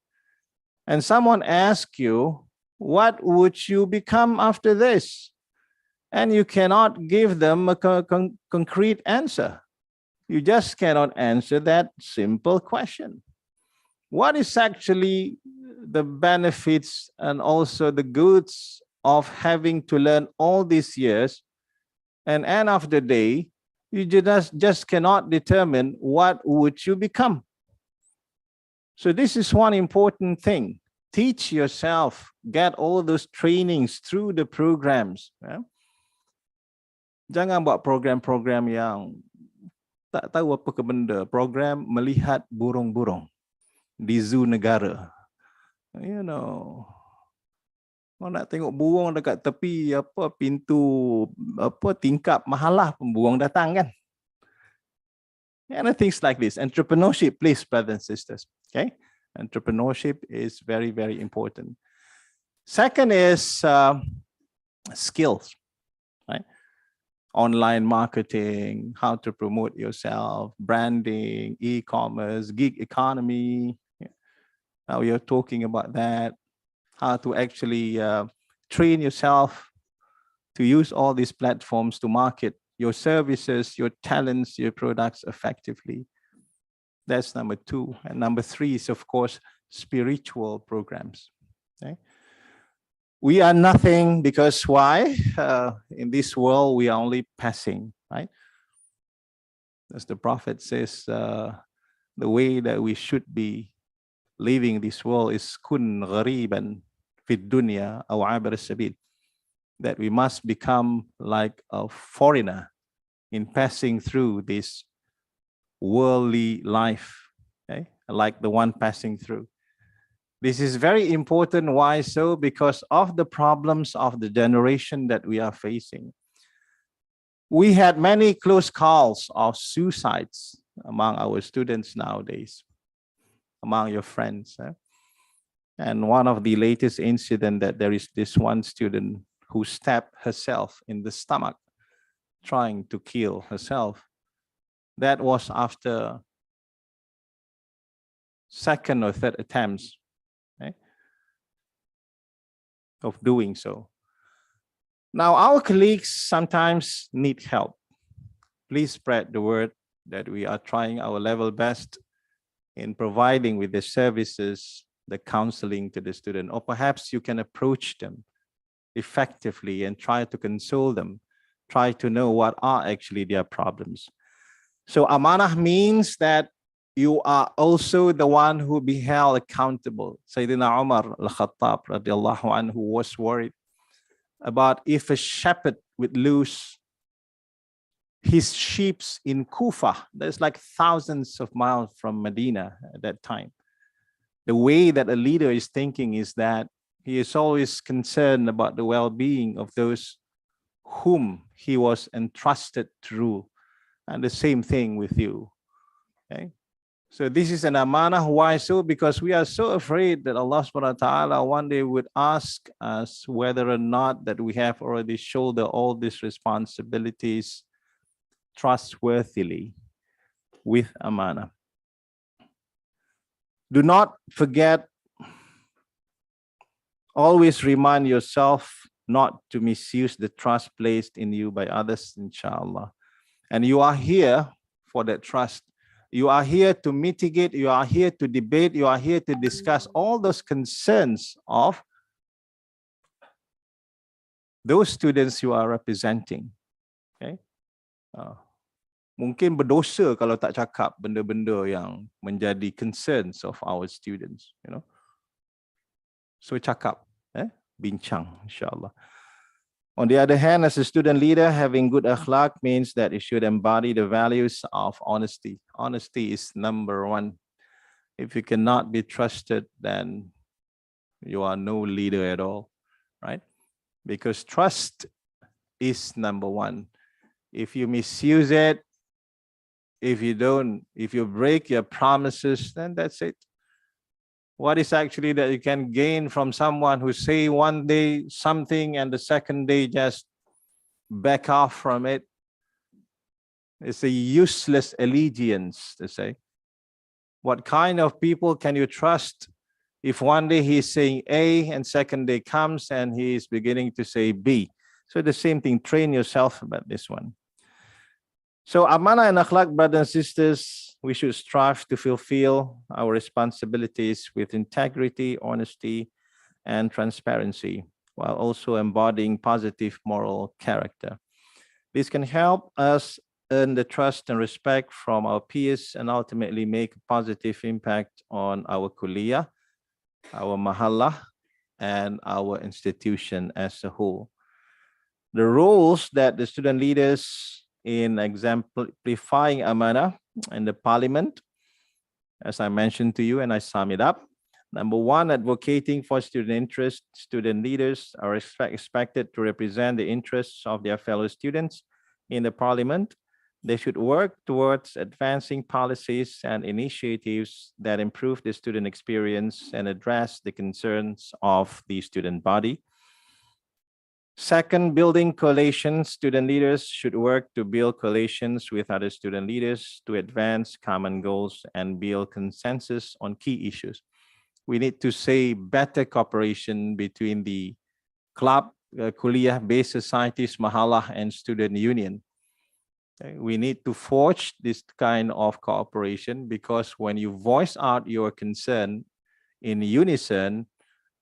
and someone asks you, what would you become after this? And you cannot give them a concrete answer. You just cannot answer that simple question. What is actually the benefits and also the goods of having to learn all these years, and end of the day, you just cannot determine what would you become. So this is one important thing. Teach yourself, get all those trainings through the programs. Ya. Jangan buat program-program yang tak tahu apa ke benda. Program melihat burung-burung di zoo negara. You know, kalau nak tengok burung dekat tepi apa pintu apa tingkap mahalah pun burung datang kan. And things like this. Entrepreneurship, please, brothers and sisters. Okay, entrepreneurship is very, very important. Second is skills, right? Online marketing, how to promote yourself, branding, e-commerce, gig economy. Now we are talking about that, how to actually train yourself to use all these platforms to market your services, your talents, your products effectively. That's number two. And number three is, of course, spiritual programs. Okay? We are nothing because why? In this world, we are only passing, right? As the Prophet says, the way that we should be living this world is kun ghariban fid dunya aw abir sabil, that we must become like a foreigner in passing through this worldly life, okay? Like the one passing through. This is very important. Why so? Because of the problems of the generation that we are facing. We had many close calls of suicides among our students nowadays, among your friends. And one of the latest incident that there is this one student who stabbed herself in the stomach, trying to kill herself. That was after second or third attempts, okay, of doing so. Now, our colleagues sometimes need help. Please spread the word that we are trying our level best in providing with the services, the counseling to the student, or perhaps you can approach them effectively and try to console them, try to know what are actually their problems. So amanah means that you are also the one who be held accountable. Sayyidina Umar al-Khattab radiallahu anhu was worried about if a shepherd would lose his sheep in Kufa. That's like thousands of miles from Medina at that time. The way that a leader is thinking is that he is always concerned about the well-being of those whom he was entrusted to rule. And the same thing with you. Okay? So this is an amanah. Why so? Because we are so afraid that Allah subhanahu wa ta'ala one day would ask us whether or not that we have already shouldered all these responsibilities trustworthily with amanah. Do not forget, always remind yourself not to misuse the trust placed in you by others, inshallah. And you are here for that trust. You are here to mitigate, you are here to debate, you are here to discuss all those concerns of those students you are representing. Okay? Mungkin berdosa kalau tak cakap benda-benda yang menjadi concerns of our students, you know. So cakap, bincang, inshallah. On the other hand, as a student leader, having good akhlaq means that you should embody the values of honesty. Honesty is number one. If you cannot be trusted, then you are no leader at all, right? Because trust is number one. If you misuse it, if you break your promises, then that's it. What is actually that you can gain from someone who say one day something and the second day just back off from it? It's a useless allegiance, to say. What kind of people can you trust if one day he's saying A and second day comes and he is beginning to say B? So the same thing, train yourself about this one. So amanah and akhlaq, brothers and sisters, we should strive to fulfill our responsibilities with integrity, honesty, and transparency, while also embodying positive moral character. This can help us earn the trust and respect from our peers and ultimately make a positive impact on our kulliyah, our mahalla, and our institution as a whole. The roles that the student leaders in exemplifying amanah in the parliament, as I mentioned to you and I sum it up. Number one, advocating for student interests. Student leaders are expected to represent the interests of their fellow students in the parliament. They should work towards advancing policies and initiatives that improve the student experience and address the concerns of the student body. Second, building coalitions. Student leaders should work to build coalitions with other student leaders to advance common goals and build consensus on key issues. We need to say better cooperation between the club, kuliah-based societies, mahalah, and student union. We need to forge this kind of cooperation because when you voice out your concern in unison,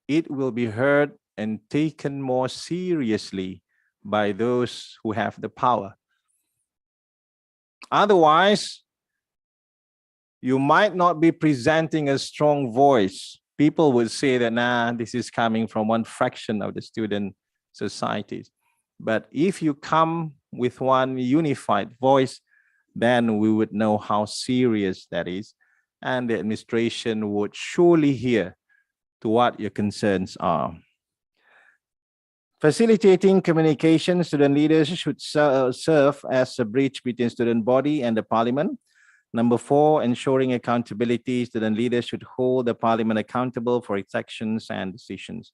it will be heard and taken more seriously by those who have the power. Otherwise, you might not be presenting a strong voice. People would say that, nah, this is coming from one fraction of the student societies. But if you come with one unified voice, then we would know how serious that is. And the administration would surely hear to what your concerns are. Facilitating communication, student leaders should serve as a bridge between student body and the parliament. Number four, ensuring accountability. Student leaders should hold the parliament accountable for its actions and decisions.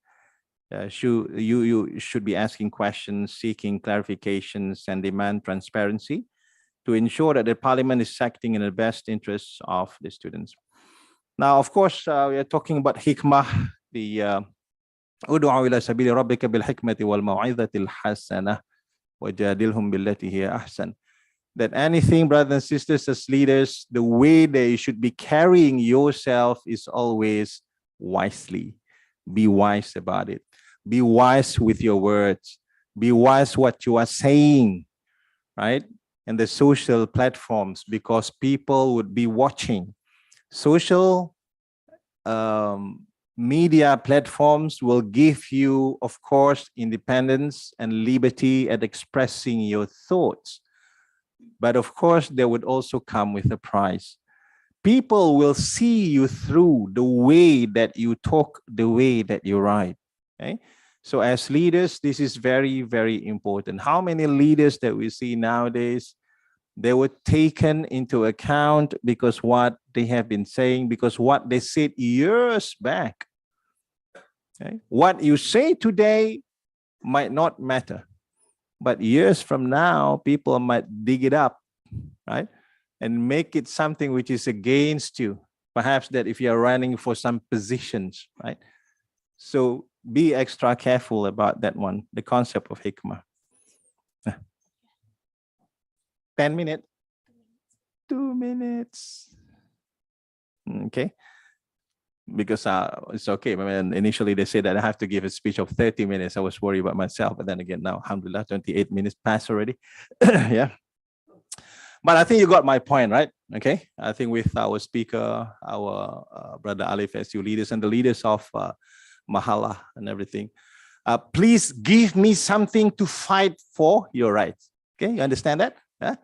You should be asking questions, seeking clarifications, and demand transparency to ensure that the parliament is acting in the best interests of the students. Now, of course, we are talking about hikmah, the ud'u ila sabili rabbika bil hikmati wal mau'izatil hasanah wajadilhum billati hiya ahsan. That anything, brothers and sisters, as leaders, the way they should be carrying yourself is always wisely. Be wise about it. Be wise with your words. Be wise what you are saying, right? And the social platforms, because people would be watching. Social media platforms will give you, of course, independence and liberty at expressing your thoughts. But of course, they would also come with a price. People will see you through the way that you talk, the way that you write. Okay? So as leaders, this is very, very important. How many leaders that we see nowadays, they were taken into account because what they have been saying, because what they said years back. Okay? What you say today might not matter, but years from now, people might dig it up, right? And make it something which is against you. Perhaps that if you're running for some positions, right? So be extra careful about that one, the concept of hikmah. 10 minutes. 2 minutes. Okay. Because it's okay. I mean, initially they said that I have to give a speech of 30 minutes. I was worried about myself, but then again, now, alhamdulillah, 28 minutes passed already. Yeah. But I think you got my point, right? Okay. I think with our speaker, our brother Alif, SU leaders, and the leaders of Mahala and everything, please give me something to fight for your rights. Okay. You understand that? Yeah?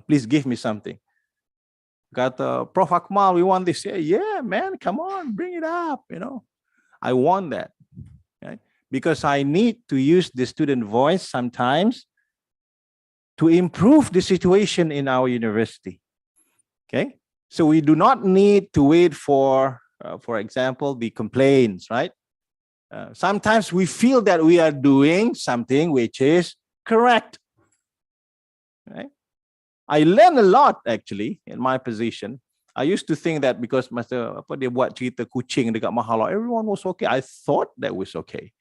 Please give me something. Got Prof. Akmal, we want this. Yeah, man, come on, bring it up. You know, I want that. Okay? Because I need to use the student voice sometimes to improve the situation in our university. Okay, so we do not need to wait for example, the complaints, right? Sometimes we feel that we are doing something which is correct. Right? I learned a lot actually in my position. I used to think that because masa apa dia buat cerita kucing dekat Mahala, everyone was okay. I thought that was okay.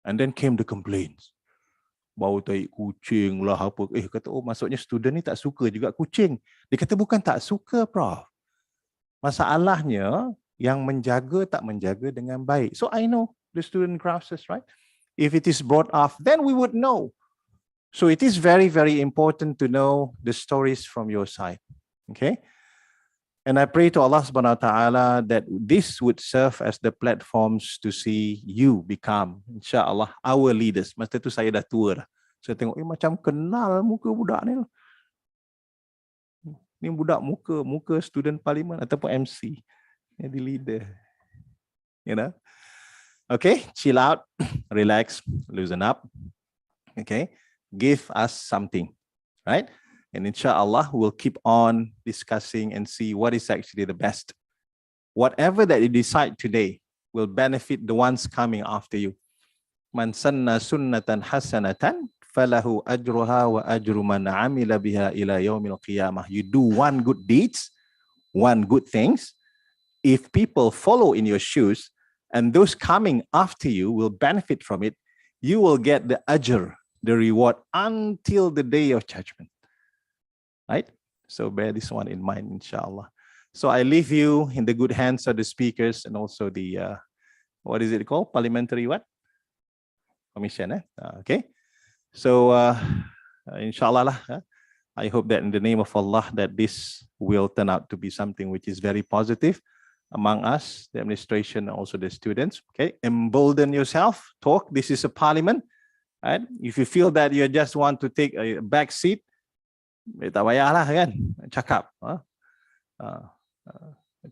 And then came the complaints. Bau tai kucing lah apa. Kata, oh maksudnya student ni tak suka juga kucing. Dia kata bukan tak suka, Prof. Masalahnya yang menjaga tak menjaga dengan baik. So I know the student process, right? If it is brought up, then we would know. So it is very, very important to know the stories from your side. Okay? And I pray to Allah subhanahu wa ta'ala that this would serve as the platforms to see you become, insyaAllah, our leaders. Masa tu saya dah tua dah. Saya tengok, macam kenal muka budak ni. Ni budak muka student parlimen ataupun MC. Jadi leader. You know? Okay, chill out, relax, loosen up. Okay, give us something, right? And inshallah, we'll keep on discussing and see what is actually the best. Whatever that you decide today will benefit the ones coming after you. Man sanna sunnatan hasanatan falahu ajruha wa ajru man amila biha ila yaumil qiyamah. You do one good deeds, one good things. If people follow in your shoes and those coming after you will benefit from it, you will get the ajr, the reward until the day of judgment. Right? So bear this one in mind, inshallah. So I leave you in the good hands of the speakers and also the, what is it called? Parliamentary what? Commission, okay. So inshallah lah, I hope that in the name of Allah that this will turn out to be something which is very positive among us, the administration, and also the students. Okay, embolden yourself, talk. This is a parliament. Right? If you feel that you just want to take a back seat, tak payahlah kan, cakap,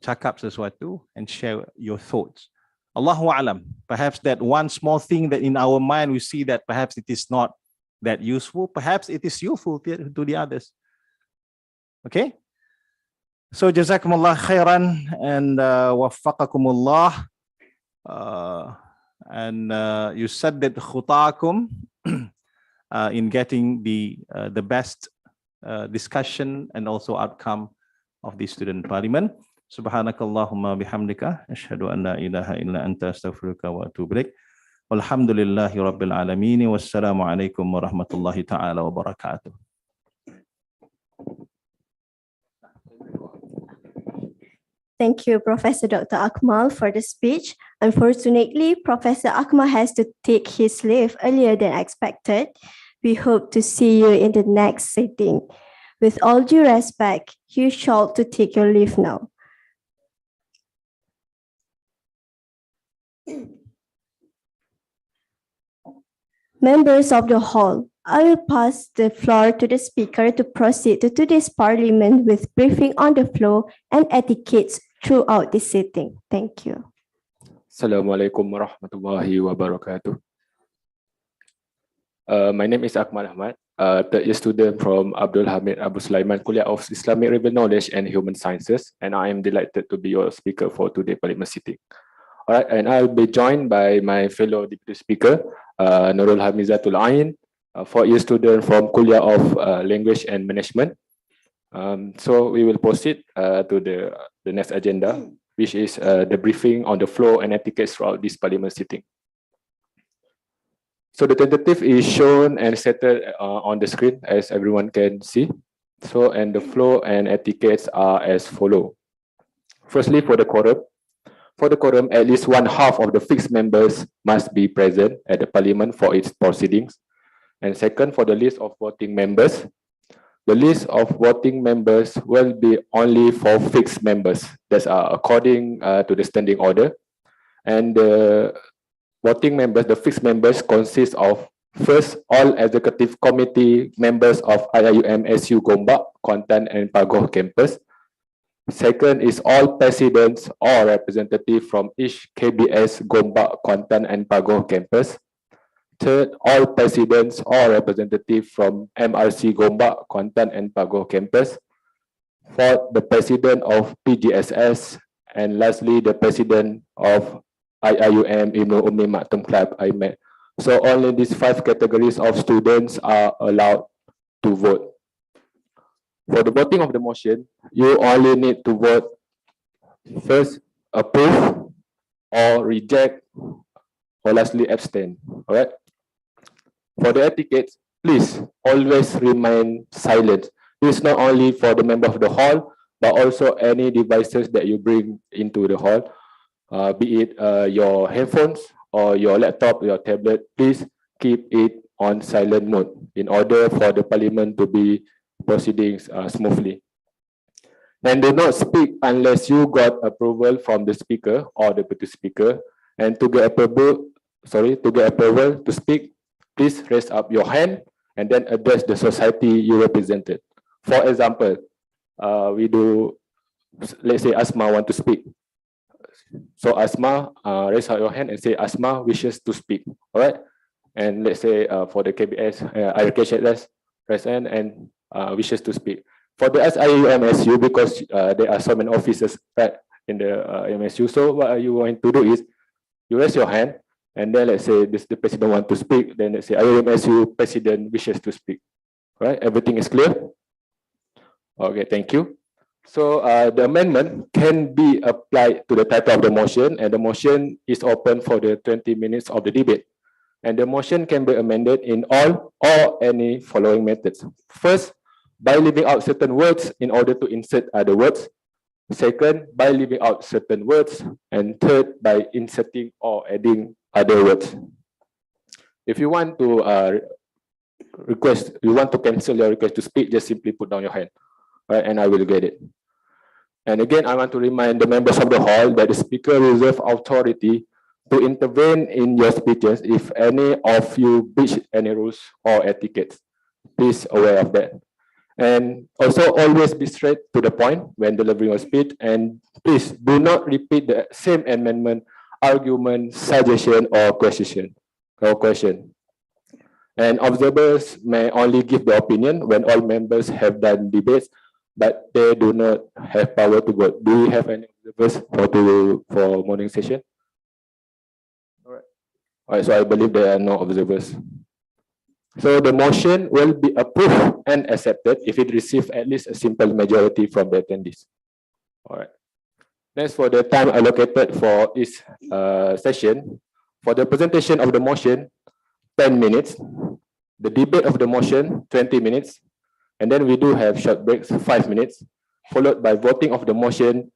cakap sesuatu and share your thoughts. Allahu a'lam. Perhaps that one small thing that in our mind we see that perhaps it is not that useful, perhaps it is useful to the others. Okay. So jazakumullah khairan and waffaqakumullah and you said that khutakum in getting the best discussion and also outcome of the student parliament. Subhanakallahumma bihamdika asyhadu an la ilaha illa anta astaghfiruka wa atubu ilaik. Walhamdulillahi rabbil alamin. Wassalamu alaikum warahmatullahi ta'ala wabarakatuh. Thank you, Professor Dr. Akmal, for the speech. Unfortunately, Professor Akmal has to take his leave earlier than expected. We hope to see you in the next sitting. With all due respect, you shall to take your leave now. Members of the hall, I will pass the floor to the speaker to proceed to today's parliament with briefing on the flow and etiquettes throughout the sitting. Thank you. Assalamualaikum warahmatullahi wabarakatuh. My name is Akmal Ahmad, third year student from Abdul Hamid Abu Sulaiman Kuliah of Islamic River Knowledge and Human Sciences, and I am delighted to be your speaker for today's parliament sitting. All right, and I'll be joined by my fellow deputy speaker, Nurul Hamizatul Ain, a fourth-year student from Kuliah of Language and Management. So we will proceed to the next agenda, which is the briefing on the flow and etiquette throughout this parliament sitting. So the tentative is shown and settled on the screen, as everyone can see. So, and the flow and etiquettes are as follow. Firstly, for the quorum. For the quorum, at least one half of the fixed members must be present at the parliament for its proceedings. And second, for the list of voting members, the list of voting members will be only for fixed members. That's according to the standing order. And the voting members, the fixed members, consist of first, all executive committee members of IIUM SU Gombak, Kuantan and Pagoh campus. Second is all presidents or representatives from each KBS Gombak, Kuantan and Pagoh campus. third, all presidents or representatives from MRC Gombak, Kuantan, and Pagoh campus. Fourth, the president of PGSS, and lastly, the president of IIUM Ibnu Ummi Maktum Club, IMAC. So only these 5 categories of students are allowed to vote. For the voting of the motion, you only need to vote first, approve, or reject, or lastly, abstain. All right. For the etiquette, please always remain silent. This is not only for the member of the hall, but also any devices that you bring into the hall, be it your headphones or your laptop, your tablet. Please keep it on silent mode in order for the parliament to be proceeding smoothly. And do not speak unless you got approval from the speaker or the deputy speaker. And to get approval to speak, please raise up your hand and then address the society you represented. For example, let's say Asma want to speak. So Asma, raise up your hand and say Asma wishes to speak. All right. And let's say for the KBS, Revocation, raise hand and wishes to speak. For the IIUM because there are so many officers right in the MSU. So what you want to do is you raise your hand, and then let's say the president want to speak. Then let's say IIUM president wishes to speak. All right, everything is clear. Okay, thank you. So the amendment can be applied to the title of the motion, and the motion is open for the 20 minutes of the debate. And the motion can be amended in all or any following methods. First, by leaving out certain words in order to insert other words. Second, by leaving out certain words. And third, by inserting or adding other words. If you want to cancel your request to speak, just simply put down your hand, right, and I will get it. And again, I want to remind the members of the hall that the speaker reserves authority to intervene in your speeches if any of you breach any rules or etiquettes. Please aware of that. And also always be straight to the point when delivering your speech, and please do not repeat the same amendment, argument, suggestion, or question. And observers may only give their opinion when all members have done debates, but they do not have power to vote. Do we have any observers for morning session? All right, so I believe there are no observers. So the motion will be approved and accepted if it receives at least a simple majority from the attendees. All right. Next, for the time allocated for this session, for the presentation of the motion, 10 minutes. The debate of the motion, 20 minutes. And then we do have short breaks, 5 minutes, followed by voting of the motion,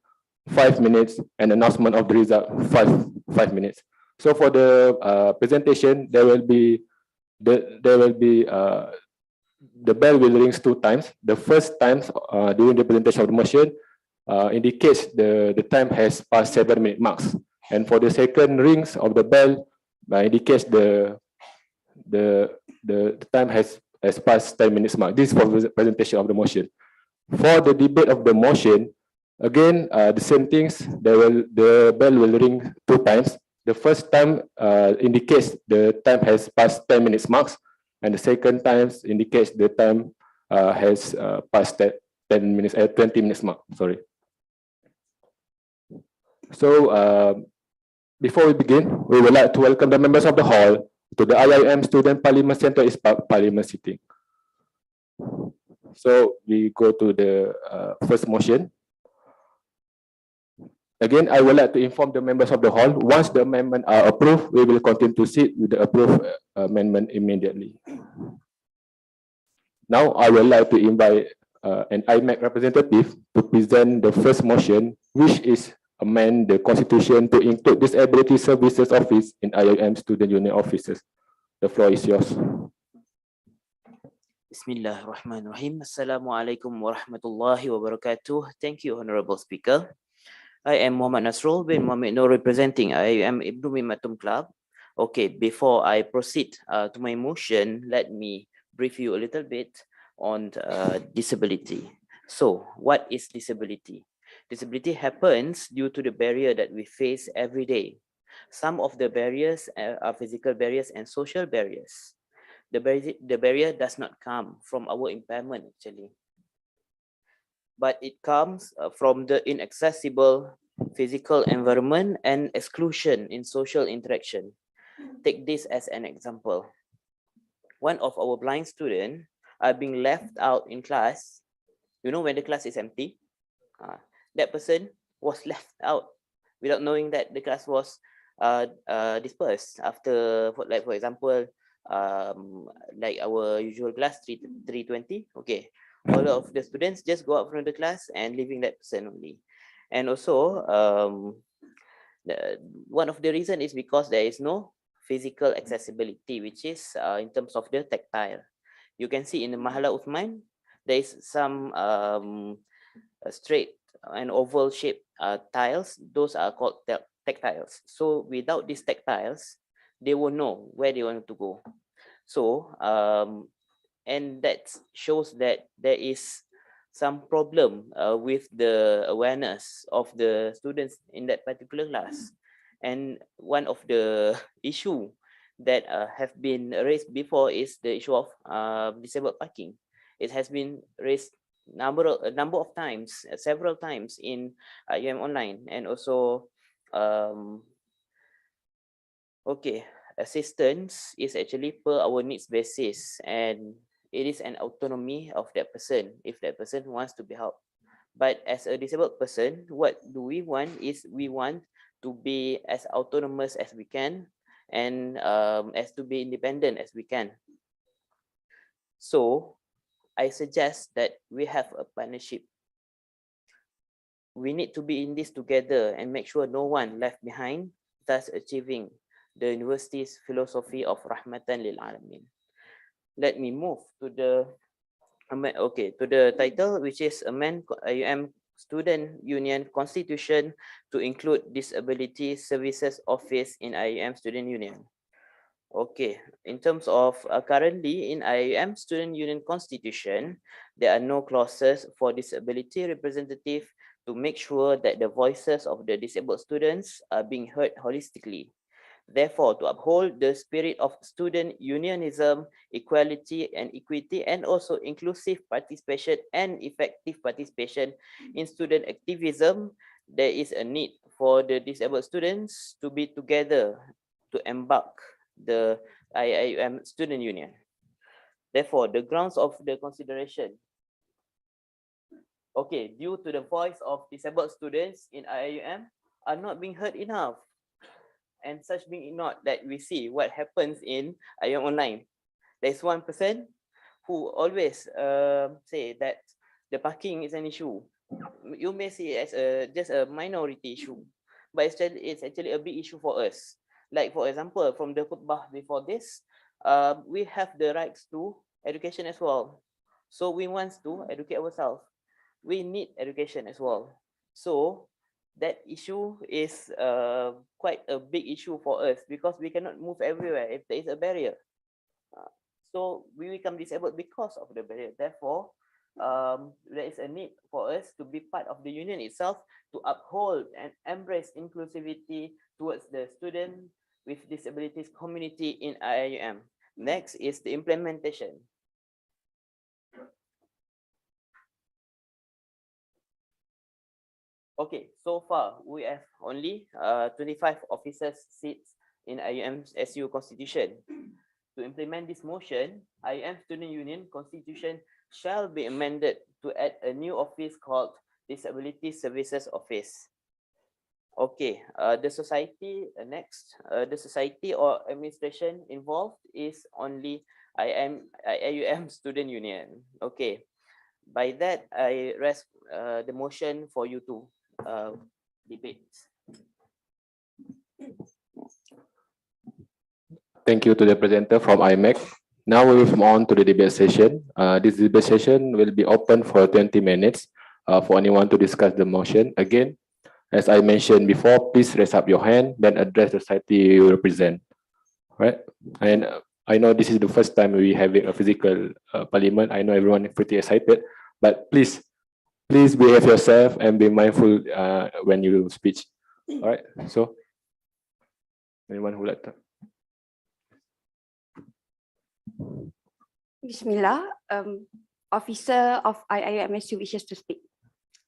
5 minutes, and announcement of the result, 5 minutes. So for the presentation, the bell will ring 2 times. The first time during the presentation of the motion indicates the time has passed 7-minute marks, and for the second rings of the bell indicates the time has passed 10 minutes mark. This is for the presentation of the motion. For the debate of the motion, again the same things. The bell will ring 2 times. The first time indicates the time has passed 10 minutes marks, and the second time indicates the time has passed 20 minutes mark. Sorry. So before we begin, we would like to welcome the members of the hall to the IIUM Student Parliament Center is Parliament sitting. So we go to the first motion. Again, I would like to inform the members of the hall, once the amendment are approved, we will continue to sit with the approved amendment immediately. Now, I would like to invite an IMAC representative to present the first motion, which is amend the constitution to include Disability Services Office in IIUM Student Union offices. The floor is yours. Bismillahirrahmanirrahim. Assalamualaikum warahmatullahi wabarakatuh. Thank you, Honorable Speaker. I am Muhammad Nasrul bin Muhammad Noor, representing IIUM Ibnu Ummi Maktum Club. Okay, before I proceed to my motion, let me brief you a little bit on disability. So, what is disability? Disability happens due to the barrier that we face every day. Some of the barriers are physical barriers and social barriers. The barrier does not come from our impairment actually, but it comes from the inaccessible physical environment and exclusion in social interaction. Take this as an example. One of our blind students are being left out in class. You know, when the class is empty, that person was left out without knowing that the class was dispersed after, for example, like our usual class 320. Okay, all of the students just go out from the class and leaving that person only. And also, one of the reason is because there is no physical accessibility, which is in terms of the tactile. You can see in the Mahala Uthman, there is some straight and oval shaped tiles. Those are called tactiles. So without these tactiles, they will know where they want to go. So and that shows that there is some problem with the awareness of the students in that particular class. And one of the issue that have been raised before is the issue of disabled parking. It has been raised a number of times, several times in IIUM Online, and also okay, assistance is actually per our needs basis, and it is an autonomy of that person if that person wants to be helped. But as a disabled person, what do we want is we want to be as autonomous as we can, and as to be independent as we can. So I suggest that we have a partnership. We need to be in this together and make sure no one left behind, thus achieving the university's philosophy of Rahmatan lil Alamin. Let me move to the title, which is amend IIUM Student Union Constitution to include Disability Services Office in IIUM Student Union. Okay, in terms of currently in IIUM Student Union Constitution, there are no clauses for disability representative to make sure that the voices of the disabled students are being heard holistically. Therefore, to uphold the spirit of student unionism, equality and equity, and also inclusive participation and effective participation in student activism, there is a need for the disabled students to be together to embark the IIUM Student Union. Therefore, the grounds of the consideration. Okay, due to the voice of disabled students in IIUM are not being heard enough, and such being ignored, that we see what happens in IIUM Online. There's one person who always say that the parking is an issue. You may see it as just a minority issue, but it's actually a big issue for us. Like for example, from the khutbah before this, we have the rights to education as well. So we want to educate ourselves. We need education as well. So that issue is quite a big issue for us because we cannot move everywhere if there is a barrier. So we become disabled because of the barrier. Therefore, there is a need for us to be part of the union itself to uphold and embrace inclusivity towards the student with disabilities community in IIUM. Next is the implementation. Okay, so far we have only 25 officers seats in IIUM SU Constitution. To implement this motion, IIUM Student Union Constitution shall be amended to add a new office called Disability Services Office. Okay, the society the society or administration involved is only IIUM Student Union. Okay, by that I rest the motion for you to debate. Thank you to the presenter from IMEC. Now we will move on to the debate session. This debate session will be open for 20 minutes for anyone to discuss the motion. Again, as I mentioned before, please raise up your hand, then address the society you represent. Right? And I know this is the first time we having a physical parliament. I know everyone is pretty excited, but please behave yourself and be mindful when you speak. All right. So Anyone who would like to? Bismillah, officer of IIUMS who wishes to speak.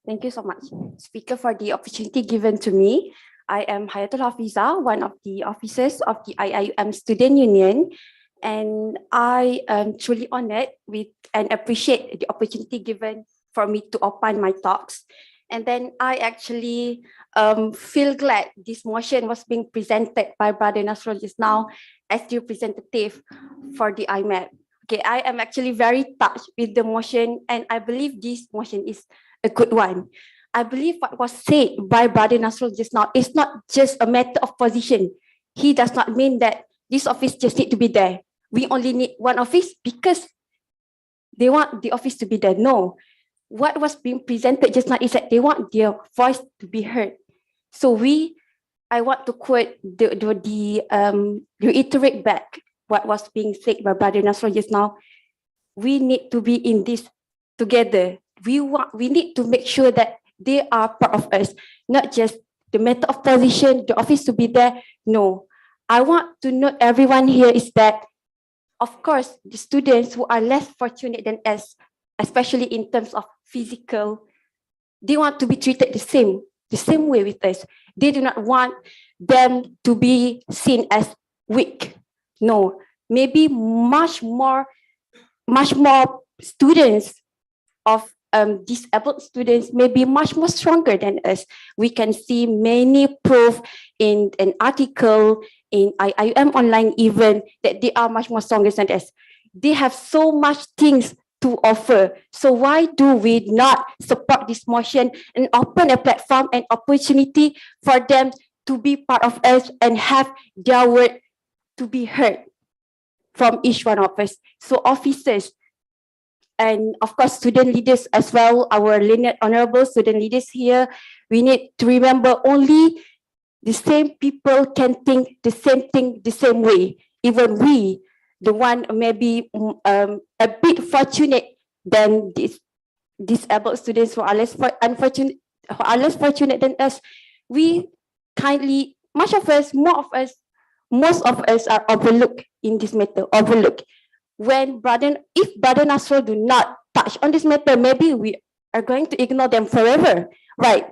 Thank you so much, Speaker, for the opportunity given to me. I am Hayatul Hafiza, one of the officers of the IIUM Student Union, and I am truly honored with and appreciate the opportunity given for me to open my talks. And then I actually feel glad this motion was being presented by Brother Nasrul just now as the representative for the IMAP. Okay, I am actually very touched with the motion, and I believe this motion is a good one. I believe what was said by Brother Nasrul just now is not just a matter of position. He does not mean that this office just need to be there. We only need one office because they want the office to be there. No, what was being presented just now is that they want their voice to be heard. So I want to quote reiterate back what was being said by Brother Nasrul just now. We need to be in this together. We need to make sure that they are part of us, not just the matter of position, the office to be there. No, I want to note everyone here is that, of course, the students who are less fortunate than us, especially in terms of physical, they want to be treated the same way with us. They do not want them to be seen as weak. No, maybe much more students of disabled students may be much more stronger than us. We can see many proof in an article in IIUM online even that they are much more stronger than us. They have so much things to offer. So why do we not support this motion and open a platform and opportunity for them to be part of us and have their word to be heard from each one of us? So officers, and of course student leaders as well, our linear honorable student leaders here, we need to remember only the same people can think the same thing the same way. Even we, the one maybe a bit fortunate than these disabled students who are less fortunate than us, we kindly, most of us are overlooked in this matter, overlooked. If Brother Nasrul do not touch on this matter, maybe we are going to ignore them forever, right?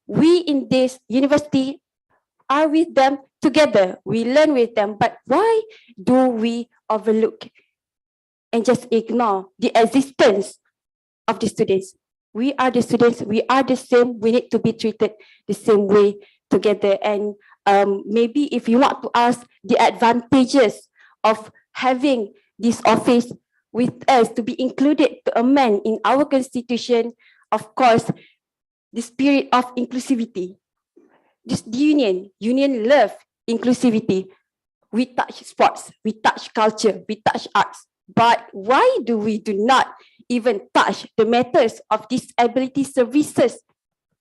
We in this university are with them together. We learn with them, but why do we overlook and just ignore the existence of the students? We are the students, we are the same, we need to be treated the same way together. And maybe if you want to ask the advantages of having this office with us to be included to amend in our constitution, of course, the spirit of inclusivity. This union love inclusivity. We touch sports, we touch culture, we touch arts. But why do we do not even touch the matters of disability services?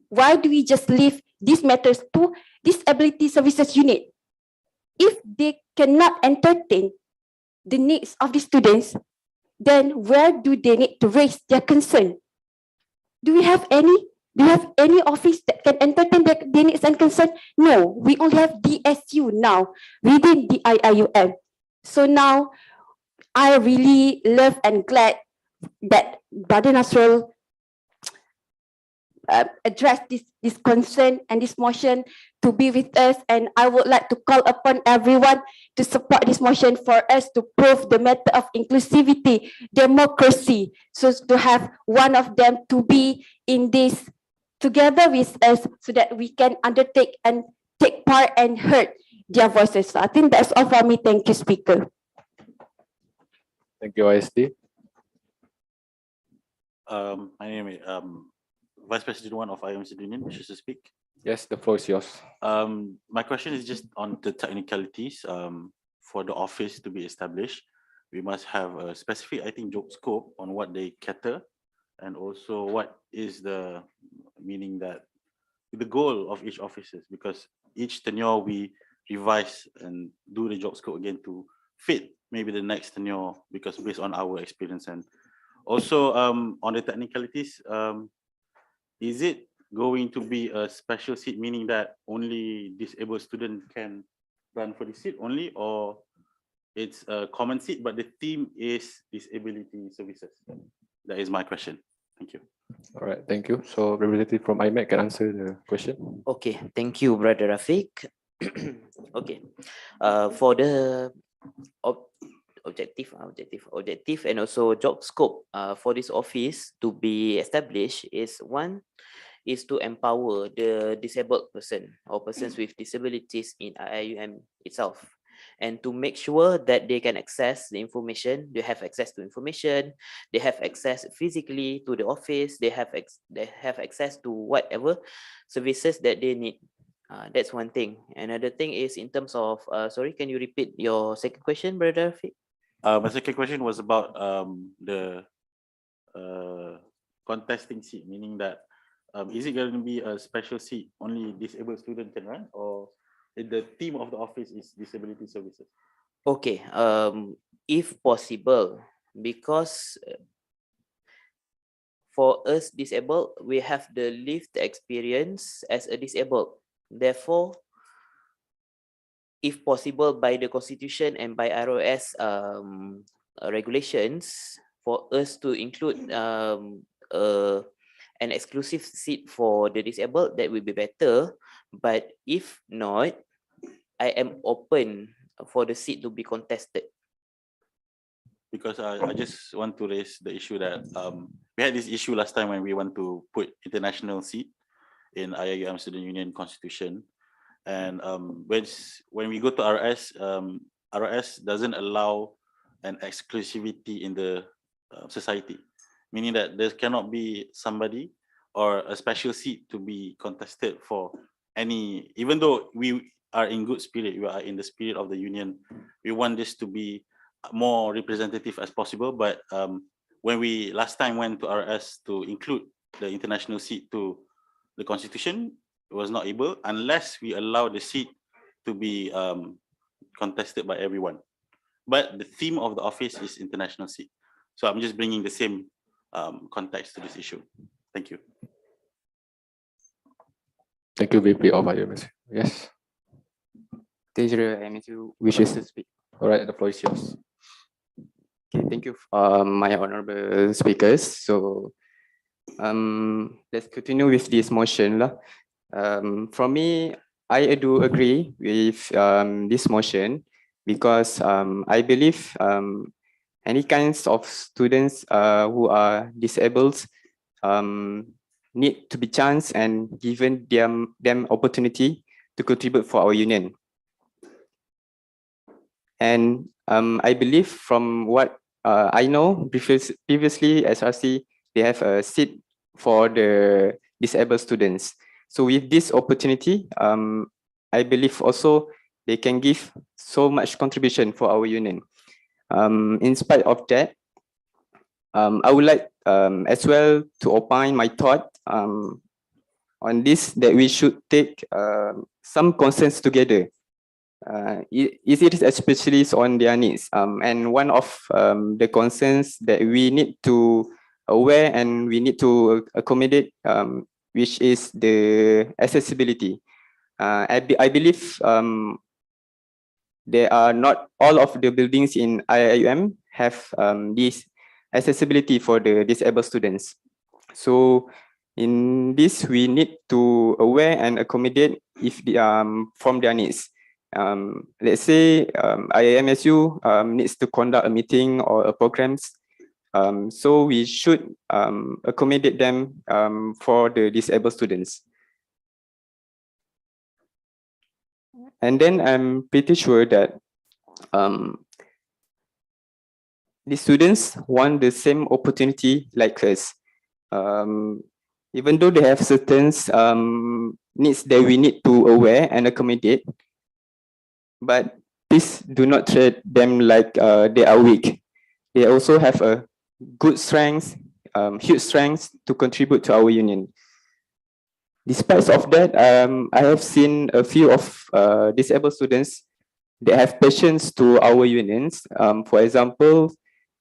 Why do we just leave these matters to disability services unit? If they cannot entertain the needs of the students, then where do they need to raise their concern? Do we have any office that can entertain their needs and concern? No, we only have DSU now within the IIUM. So now I really love and glad that Brother Nasrul address this concern and this motion to be with us, and I would like to call upon everyone to support this motion for us to prove the matter of inclusivity, democracy, so to have one of them to be in this together with us so that we can undertake and take part and heard their voices. So I think that's all for me. Thank you, Speaker. Thank you, ISD. My name is Vice President 1 of IIUM Student Union, wishes to speak. Yes, the floor is yours. My question is just on the technicalities. For the office to be established, we must have a specific, I think, job scope on what they cater, and also what is the meaning that the goal of each offices, because each tenure we revise and do the job scope again to fit maybe the next tenure, because based on our experience. And also on the technicalities, is it going to be a special seat, meaning that only disabled student can run for the seat only, or it's a common seat, but the theme is disability services? That is my question. Thank you. All right, thank you. So representative from IMEC can answer the question. Okay, thank you, Brother Rafiq. Okay, for the ob- objective and also job scope for this office to be established is one is to empower the disabled person or persons with disabilities in IIUM itself, and to make sure that they can access the information, they have access to information, they have access physically to the office, they have access to whatever services that they need. That's one thing. Another thing is in terms of, sorry, can you repeat your second question, Brother Rafiq? My second question was about the contesting seat, meaning that is it going to be a special seat only disabled student can run, or the theme of the office is disability services? Okay, if possible, because for us disabled, we have the lived experience as a disabled. Therefore, if possible by the constitution and by ROS regulations, for us to include an exclusive seat for the disabled, that will be better. But if not, I am open for the seat to be contested. Because I just want to raise the issue that we had this issue last time when we want to put international seat in IIUM Student Union Constitution, and when we go to RS, RS doesn't allow an exclusivity in the society, meaning that there cannot be somebody or a special seat to be contested for any, even though we are in good spirit, we are in the spirit of the union, we want this to be more representative as possible. But when we last time went to RS to include the international seat to the constitution, it was not able unless we allow the seat to be contested by everyone. But the theme of the office is international seat. So I'm just bringing the same context to this issue. Thank you. Thank you, VP of IMS. Yes. Teacher MSU wishes to speak. All right, the floor is yours. Okay, thank you, my honorable speakers. So, let's continue with this motion lah. From me, I do agree with this motion because I believe any kinds of students who are disabled need to be chance and given them opportunity to contribute for our union. And I believe from what I know previously SRC, they have a seat for the disabled students. So with this opportunity, I believe also they can give so much contribution for our union. In spite of that, I would like as well to opine my thought on this, that we should take some concerns together. It is especially on their needs. And one of the concerns that we need to aware and we need to accommodate, which is the accessibility. I believe there are not all of the buildings in IIUM have this accessibility for the disabled students. So in this, we need to aware and accommodate if they, from their needs. Let's say IIMSU needs to conduct a meeting or a programs. So we should accommodate them for the disabled students. And then I'm pretty sure that the students want the same opportunity like us. Even though they have certain needs that we need to aware and accommodate, but please do not treat them like they are weak. They also have a good strength, huge strength to contribute to our union. Despite of that, I have seen a few of disabled students that have passions to our unions. For example,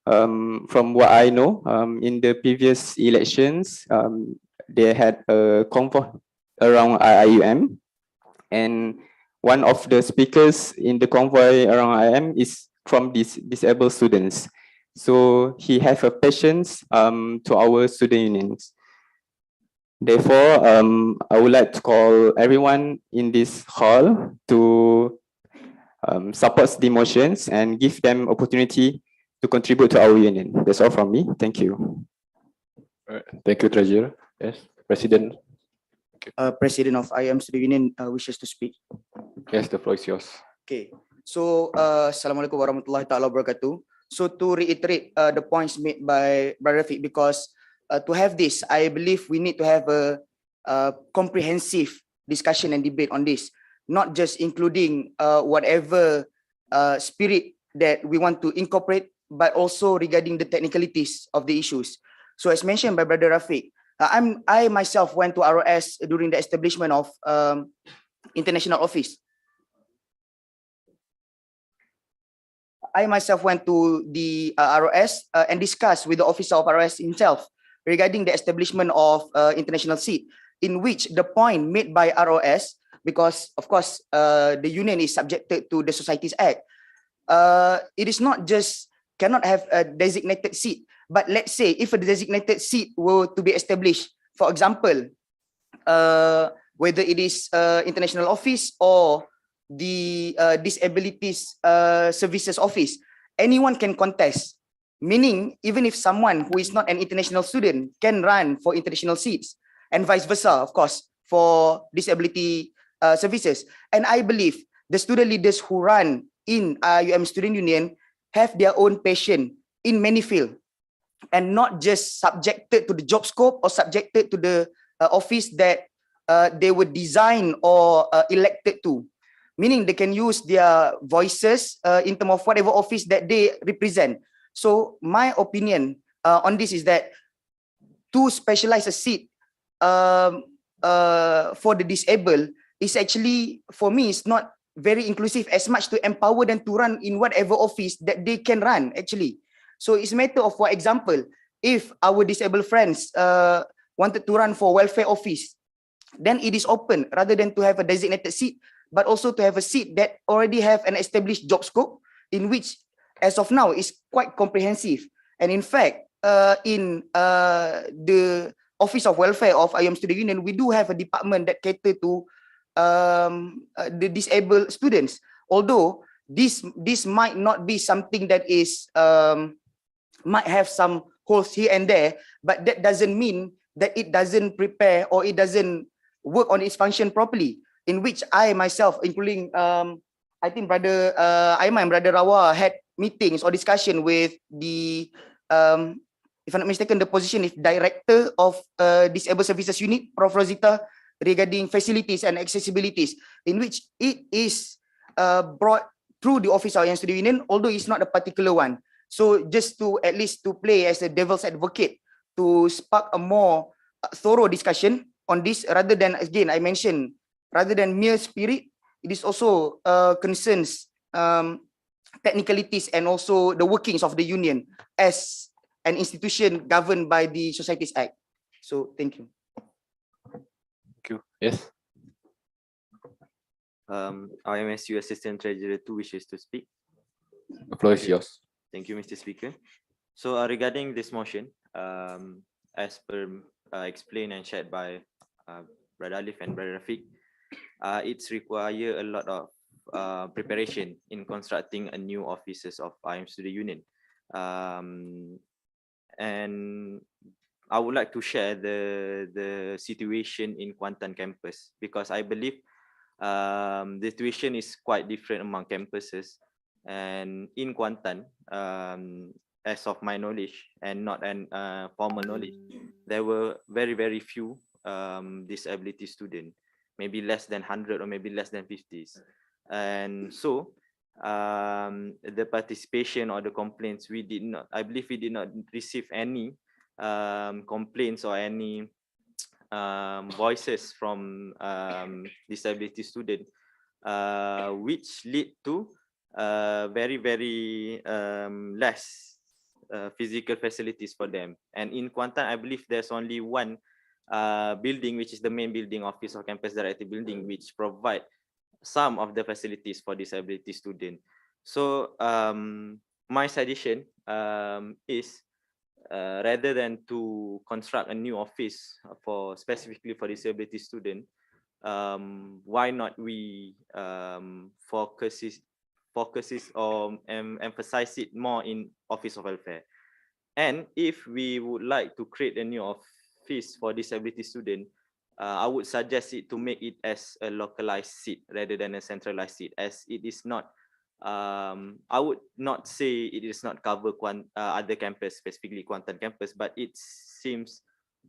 from what I know, in the previous elections, they had a convoy around IIUM, and one of the speakers in the convoy around IIM is from these disabled students. So he have a patience to our student unions. Therefore, I would like to call everyone in this hall to support the motions and give them opportunity to contribute to our union. That's all from me. Thank you. Thank you, Treasurer. Yes, President. President of IIM Student Union wishes to speak. Yes, the floor is yours. Okay, so Assalamualaikum warahmatullahi taala wabarakatuh. So to reiterate the points made by Brother Rafiq, because to have this, I believe we need to have a comprehensive discussion and debate on this, not just including whatever spirit that we want to incorporate, but also regarding the technicalities of the issues. So as mentioned by Brother Rafiq, I myself went to ROS during the establishment of international office. I myself went to the ROS and discussed with the officer of ROS himself regarding the establishment of international seat, in which the point made by ROS, because of course the union is subjected to the Societies Act, it is not just cannot have a designated seat, but let's say if a designated seat were to be established, for example, whether it is international office or the disabilities services office, anyone can contest, meaning even if someone who is not an international student can run for international seats, and vice versa, of course, for disability services. And I believe the student leaders who run in IIUM Student Union have their own passion in many fields, and not just subjected to the job scope or subjected to the office that they were designed or elected to, meaning they can use their voices in terms of whatever office that they represent. So my opinion on this is that to specialize a seat for the disabled is actually, for me, it's not very inclusive as much to empower them to run in whatever office that they can run actually. So it's a matter of, for example, if our disabled friends wanted to run for welfare office, then it is open rather than to have a designated seat, but also to have a seat that already have an established job scope, in which as of now is quite comprehensive. And in fact, in the Office of Welfare of IIUM Student Union, we do have a department that cater to the disabled students. Although this might not be something that is might have some holes here and there, but that doesn't mean that it doesn't prepare or it doesn't work on its function properly. In which I myself, including I think Brother Aiman, Brother Rawa, had meetings or discussion with the if I'm not mistaken, the position is Director of Disabled Services Unit, Prof. Rosita, regarding facilities and accessibilities, in which it is brought through the Office of IIUM Student Union, although it's not a particular one. So just to at least to play as a devil's advocate, to spark a more thorough discussion on this, rather than, again, I mentioned, rather than mere spirit, it is also concerns technicalities and also the workings of the union as an institution governed by the Societies Act. So thank you. Thank you. Yes. IMSU Assistant Treasurer 2 wishes to speak. The floor is yours. Thank you, Mr. Speaker. So regarding this motion, as per explained and shared by Brother Alif and Brother Rafiq, it's require a lot of preparation in constructing a new offices of IIUM Student Union. And I would like to share the situation in Kuantan campus, because I believe the situation is quite different among campuses. And in Kuantan, as of my knowledge and not an formal knowledge, there were very few disability students, maybe less than 100 or maybe less than 50s. And so the participation or the complaints, I believe we did not receive any complaints or any voices from disability students, which lead to very less physical facilities for them. And in Kuantan, I believe there's only one building, which is the main building, Office of Campus Director building, which provide some of the facilities for disability student. So my suggestion is rather than to construct a new office for specifically for disability student, why not we focuses or emphasize it more in office of welfare. And if we would like to create a new office for disability student, I would suggest it to make it as a localized seat rather than a centralized seat, as it is not. I would not say it is not cover other campus, specifically Kuantan campus, but it seems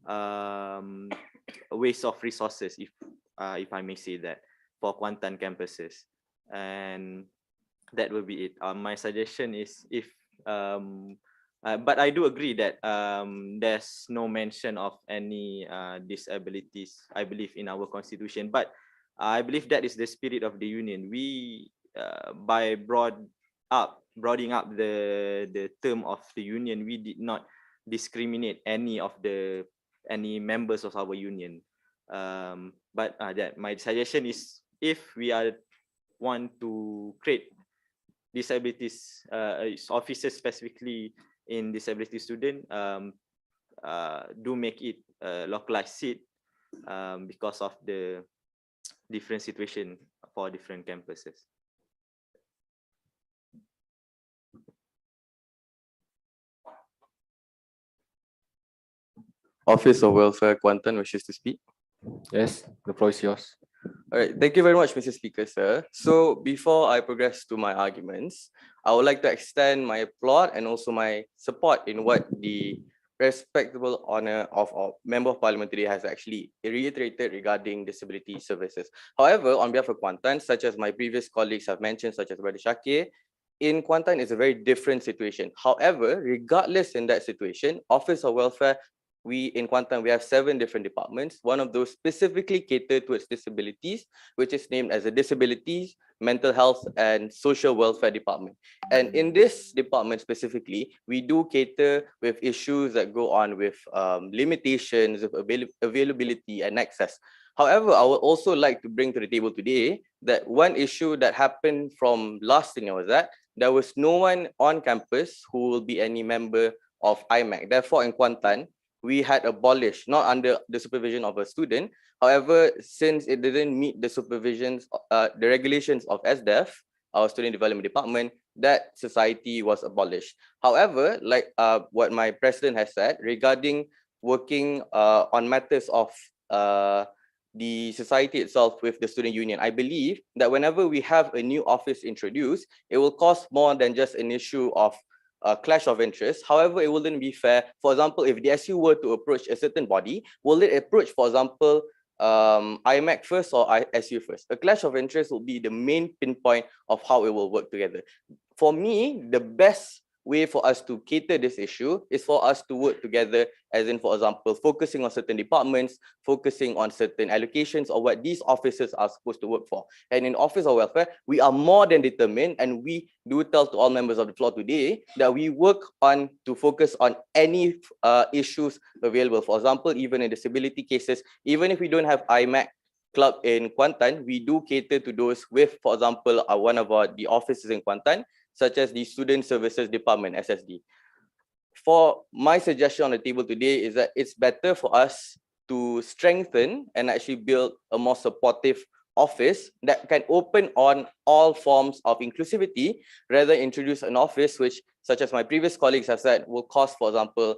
a waste of resources, if I may say that, for Kuantan campuses. And that will be it. My suggestion is but I do agree that there's no mention of any disabilities, I believe, in our constitution. But I believe that is the spirit of the union. We, by broadening up the term of the union, we did not discriminate any members of our union. But that my suggestion is, if we want to create disabilities officers specifically in disability student, do make it localized seat because of the different situation for different campuses. Office of Welfare Kuantan wishes to speak. Yes, the floor is yours. All right, thank you very much, Mr. Speaker, sir. So before I progress to my arguments, I would like to extend my applaud and also my support in what the respectable honor of our Member of Parliamentary has actually reiterated regarding disability services. However, on behalf of Kuantan, such as my previous colleagues have mentioned, such as Brother Shakir, in Kuantan is a very different situation. However, regardless in that situation, Office of Welfare, we in Kuantan, we have 7 different departments. One of those specifically catered towards disabilities, which is named as the Disabilities, Mental Health and Social Welfare Department. And in this department specifically, we do cater with issues that go on with limitations of availability and access. However, I would also like to bring to the table today that one issue that happened from last year was that there was no one on campus who will be any member of IMAC. Therefore, in Kuantan, we had abolished, not under the supervision of a student. However, since it didn't meet the the regulations of SDEF, our Student Development Department, that society was abolished. However, like what my president has said regarding working on matters of the society itself with the student union, I believe that whenever we have a new office introduced, it will cost more than just an issue of a clash of interest. However, it wouldn't be fair. For example, if the SU were to approach a certain body, will it approach, for example, IMAC first or SU first? A clash of interest will be the main pinpoint of how it will work together. For me, the best way for us to cater this issue is for us to work together, as in, for example, focusing on certain departments, focusing on certain allocations or what these officers are supposed to work for. And in Office of Welfare, we are more than determined, and we do tell to all members of the floor today that we work on to focus on any issues available. For example, even in disability cases, even if we don't have IMAC club in Kuantan, we do cater to those with, for example, one of the offices in Kuantan, such as the Student Services Department, SSD. For my suggestion on the table today is that it's better for us to strengthen and actually build a more supportive office that can open on all forms of inclusivity, rather introduce an office which, such as my previous colleagues have said, will cause, for example,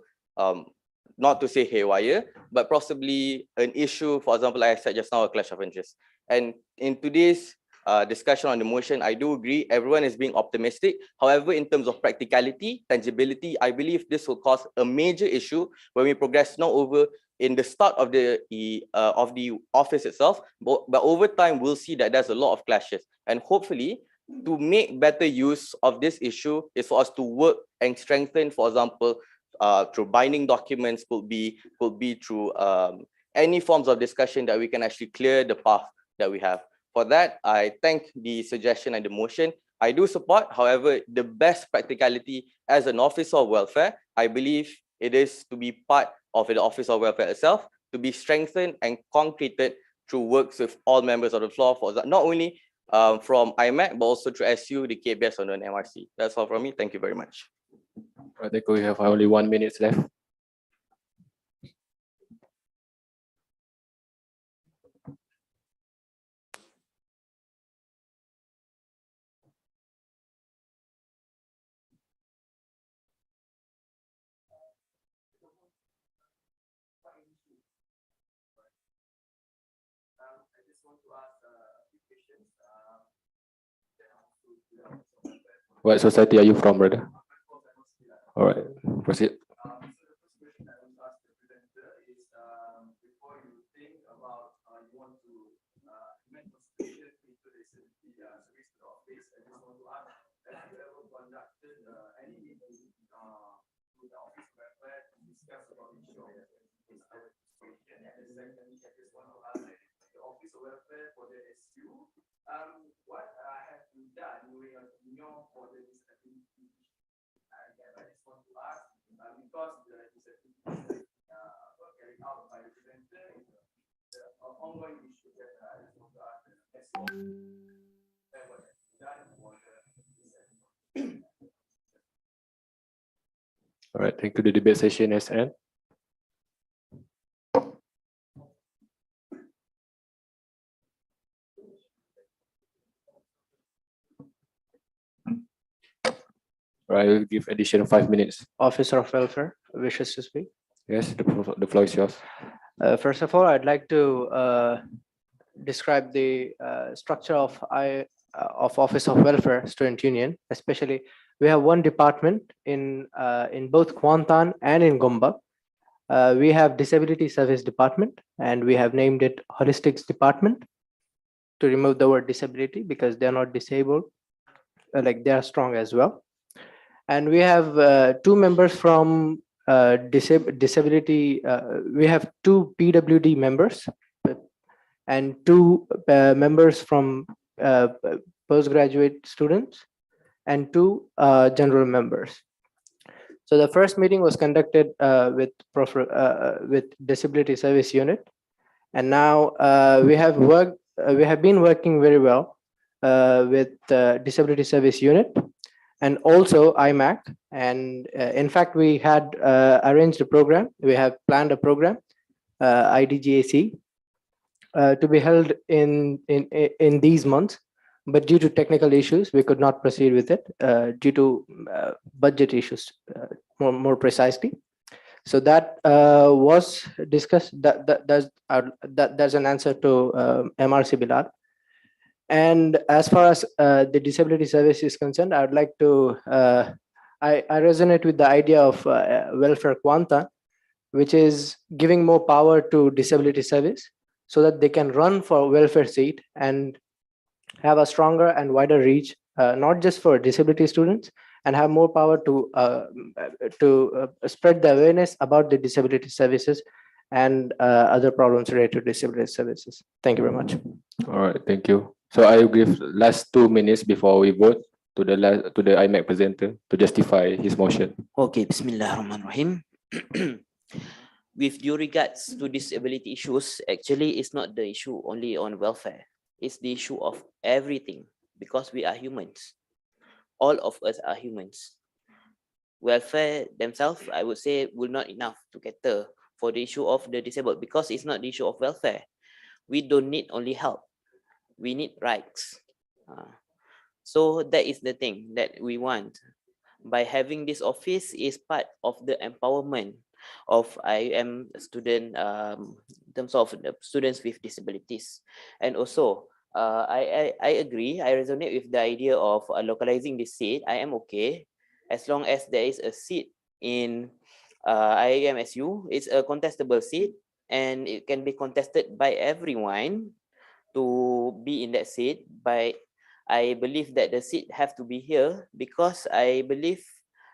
not to say haywire, but possibly an issue, for example, like I said just now, a clash of interest. And in today's discussion on the motion, I do agree everyone is being optimistic. However, in terms of practicality, tangibility, I believe this will cause a major issue when we progress not over in the start of the office itself, but over time we'll see that there's a lot of clashes. And hopefully, to make better use of this issue is for us to work and strengthen, for example, through binding documents, could be through any forms of discussion that we can actually clear the path that we have. For that, I thank the suggestion and the motion. I do support, however, the best practicality as an officer of welfare, I believe it is to be part of the Office of Welfare itself, to be strengthened and concreted through works with all members of the floor, for not only from IMAC, but also through SU, the KBS, and then MRC. That's all from me. Thank you very much. I think we have only 1 minute left. What society are you from, brother? All right, proceed. All right, thank you. The debate session has ended. All right, we'll give additional 5 minutes. Officer of Welfare wishes to speak. Yes, the floor is yours. First of all, I'd like to describe the structure of Office of Welfare Student Union. Especially, we have one department in both Kuantan and in Gombak. We have Disability Service Department, and we have named it Holistics Department to remove the word disability because they're not disabled, like they are strong as well. And we have 2 members from disability. We have 2 PWD members and 2 members from postgraduate students and 2 general members. So the first meeting was conducted with Disability Service Unit, and now we have been working very well with Disability Service Unit and also IMAC. And in fact, we had arranged a program. We have planned a program, IDGAC, to be held in these months. But due to technical issues, we could not proceed with it due to budget issues, more precisely. So that was discussed. That's an answer to MRC Bilal. And as far as the disability service is concerned, I would like to, I resonate with the idea of welfare quanta, which is giving more power to disability service so that they can run for welfare seat and have a stronger and wider reach, not just for disability students, and have more power to spread the awareness about the disability services and other problems related to disability services. Thank you very much. All right, thank you. So I will give last 2 minutes before we vote to the IMAC presenter to justify his motion. Okay, Bismillahirrahmanirrahim. With due regards to disability issues, actually it's not the issue only on welfare. It's the issue of everything because we are humans. All of us are humans. Welfare themselves, I would say, will not enough to cater for the issue of the disabled because it's not the issue of welfare. We don't need only help. We need rights. So that is the thing that we want. By having this office is part of the empowerment of IIUM student in terms of the students with disabilities. And also, I agree, I resonate with the idea of localizing the seat. I am okay as long as there is a seat in IIMSU. It's a contestable seat and it can be contested by everyone to be in that seat. But I believe that the seat have to be here because I believe,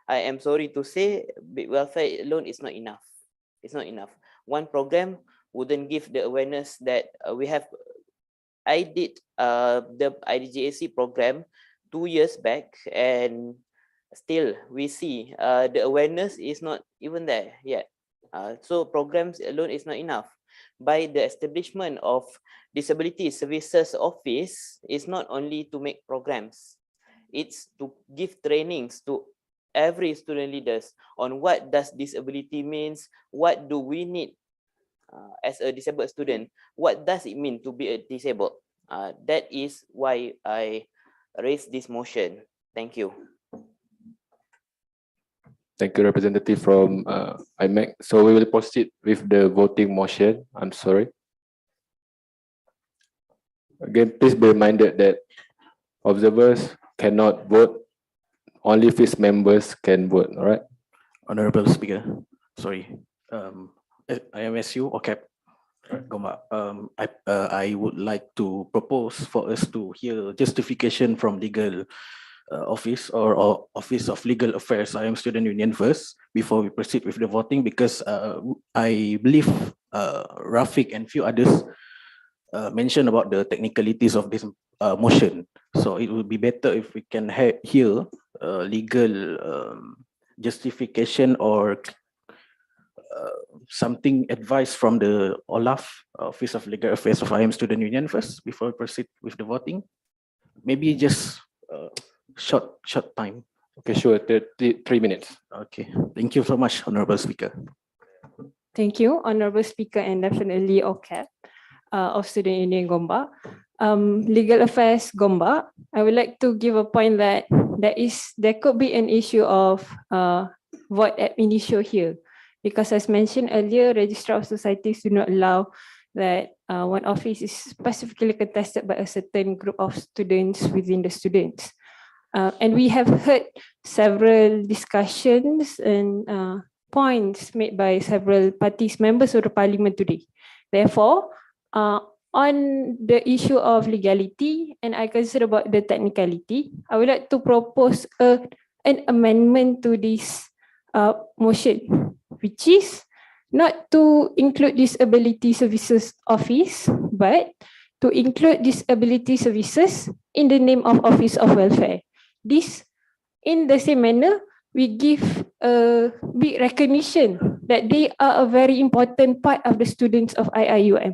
I am sorry to say, welfare alone is not enough. It's not enough. One program wouldn't give the awareness that we have. I did the IDGAC program 2 years back, and still we see the awareness is not even there yet. So programs alone is not enough. by the establishment of Disability Services Office is not only to make programs, it's to give trainings to every student leaders on what does disability means, what do we need as a disabled student, what does it mean to be a disabled. That is why I raised this motion. Thank you. Thank you, representative from IMEC. So we will proceed with the voting motion. I'm sorry. Again, please be reminded that observers cannot vote. Only FIS members can vote. All right. Honorable Speaker, sorry. IMSU or CAP, Goma. I would like to propose for us to hear justification from legal office or Office of Legal Affairs, IIUM Student Union first before we proceed with the voting, because I believe Rafiq and few others mentioned about the technicalities of this motion. So it would be better if we can hear legal justification or something advice from the OLAF, Office of Legal Affairs of IIUM Student Union first before we proceed with the voting. Maybe just short time. Okay, sure. 3 minutes. Okay, thank you so much, Honorable Speaker. Thank you, Honorable Speaker, and definitely OCAP of Student Union Gombak. Legal Affairs Gombak, I would like to give a point that there could be an issue of void ab initio here, because as mentioned earlier, Registrar of Societies do not allow that one office is specifically contested by a certain group of students within the students. And we have heard several discussions and points made by several parties, members of the parliament today. Therefore, on the issue of legality, and I consider about the technicality, I would like to propose an amendment to this motion, which is not to include Disability Services Office, but to include Disability Services in the name of Office of Welfare. This, in the same manner, we give a big recognition that they are a very important part of the students of IIUM.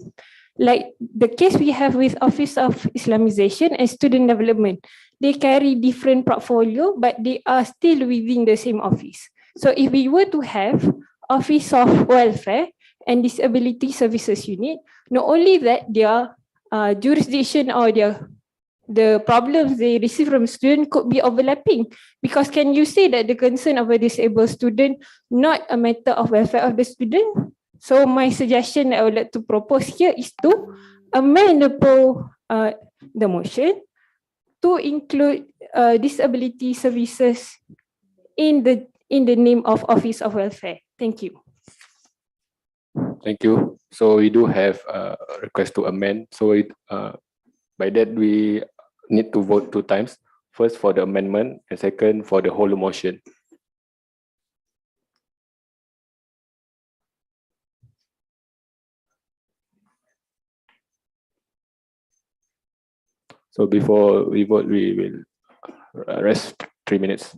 Like the case we have with Office of Islamization and Student Development, they carry different portfolio, but they are still within the same office. So if we were to have Office of Welfare and Disability Services Unit, not only that their jurisdiction or the problems they receive from students could be overlapping, because can you say that the concern of a disabled student not a matter of welfare of the student? So my suggestion that I would like to propose here is to amend the motion to include disability services in the name of Office of Welfare. Thank you. Thank you. So we do have a request to amend. So by that we need to vote 2 times. First for the amendment and second for the whole motion. So before we vote, we will rest 3 minutes.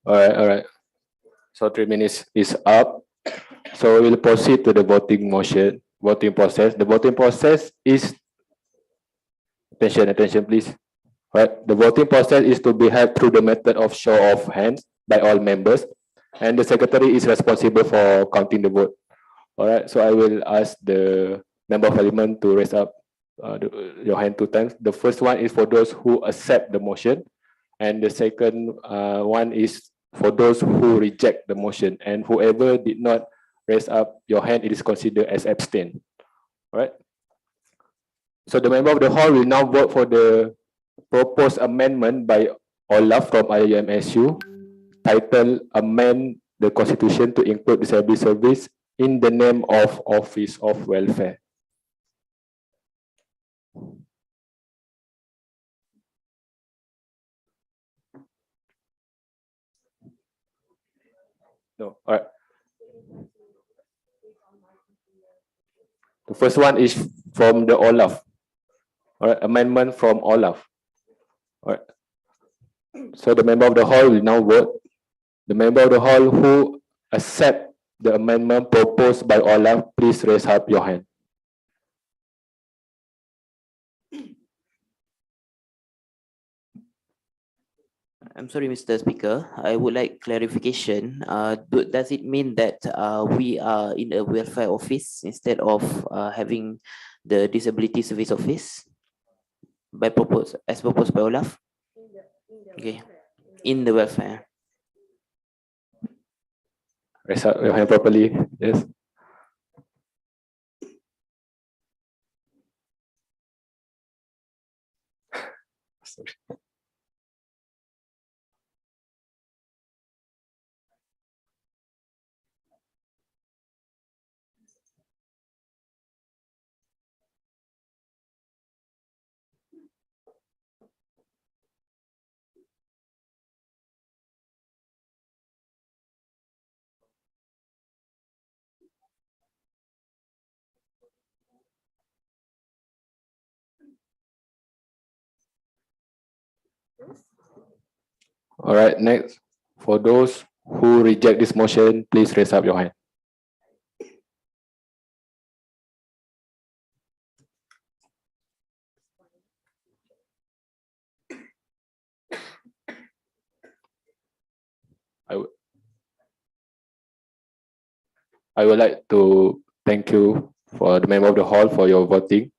All right. So 3 minutes is up. So we'll proceed to the voting process. The voting process is, attention please. Right. The voting process is to be held through the method of show of hands by all members, and the secretary is responsible for counting the vote. All right. So I will ask the member of parliament to raise up your hand 2 times. The first one is for those who accept the motion, and the second one is for those who reject the motion. And whoever did not raise up your hand, it is considered as abstain. All right. So the member of the hall will now vote for the proposed amendment by Olaf from IIUM titled Amend the Constitution to include disability service in the name of Office of Welfare. No, all right. The first one is from the Olaf. All right, amendment from Olaf. All right. So the member of the hall will now vote. The member of the hall who accept the amendment proposed by Olaf, please raise up your hand. I'm sorry, Mr. Speaker. I would like clarification. Does it mean that we are in a welfare office instead of having the disability service office as proposed by Olaf? Okay, in the welfare. Raise up your hand properly. Yes. Sorry. All right, next, for those who reject this motion, please raise up your hand. I would like to thank you for the member of the hall for your voting.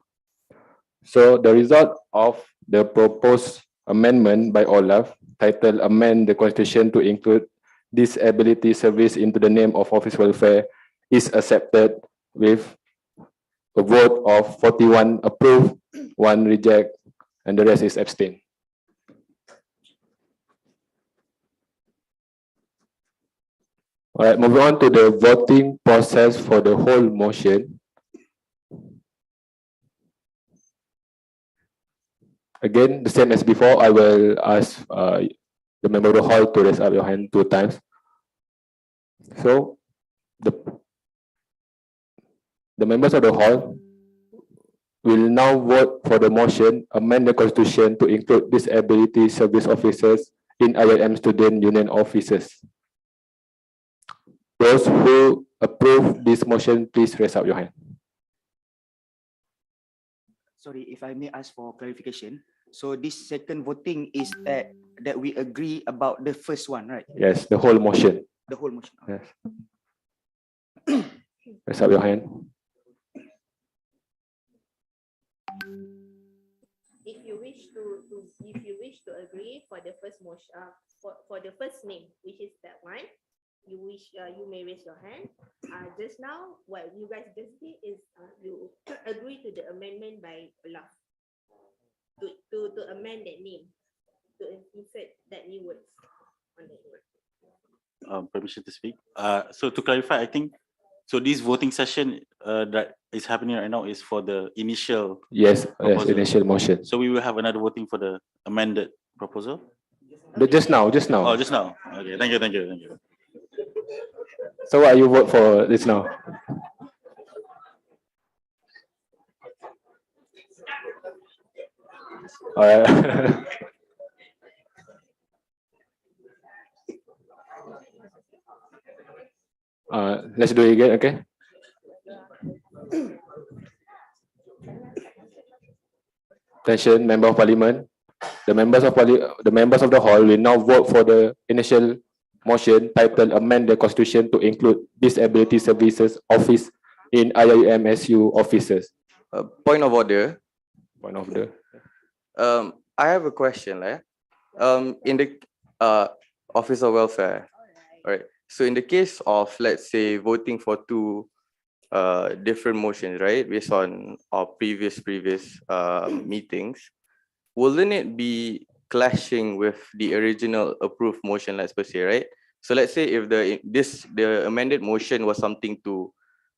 So the result of the proposed amendment by Olaf titled Amend the Constitution to include disability service into the name of Office Welfare is accepted with a vote of 41 approve, 1 reject, and the rest is abstain. All right, moving on to the voting process for the whole motion. Again, the same as before, I will ask the member of the hall to raise up your hand 2 times. So, the members of the hall will now vote for the motion, amend the constitution to include disability service officers in IIM student union offices. Those who approve this motion, please raise up your hand. Sorry, if I may ask for clarification. So this second voting is that we agree about the first one, right? Yes, the whole motion. The whole motion. Yes. Raise up your hand. If you wish to agree for the first motion, for the first name, which is that one, you may raise your hand. Just now, what you guys just did is you agree to the amendment by Olaf to amend that name, to insert that new words on that word. Permission to speak. So to clarify, I think so. This voting session that is happening right now is for the initial. Yes, proposal. initial motion. So we will have another voting for the amended proposal. Just now. Oh, just now. Okay, thank you. So what you vote for this now? All right. Let's do it again, okay? Attention, Member of Parliament. The members of the hall will now vote for the initial motion titled amend the constitution to include disability services office in IIUM offices. Point of order. Point of order. I have a question. In the Office of Welfare, right? So in the case of, let's say, voting for two different motions, right, based on our previous meetings, wouldn't it be clashing with the original approved motion, let's per se, right? So let's say if the amended motion was something to,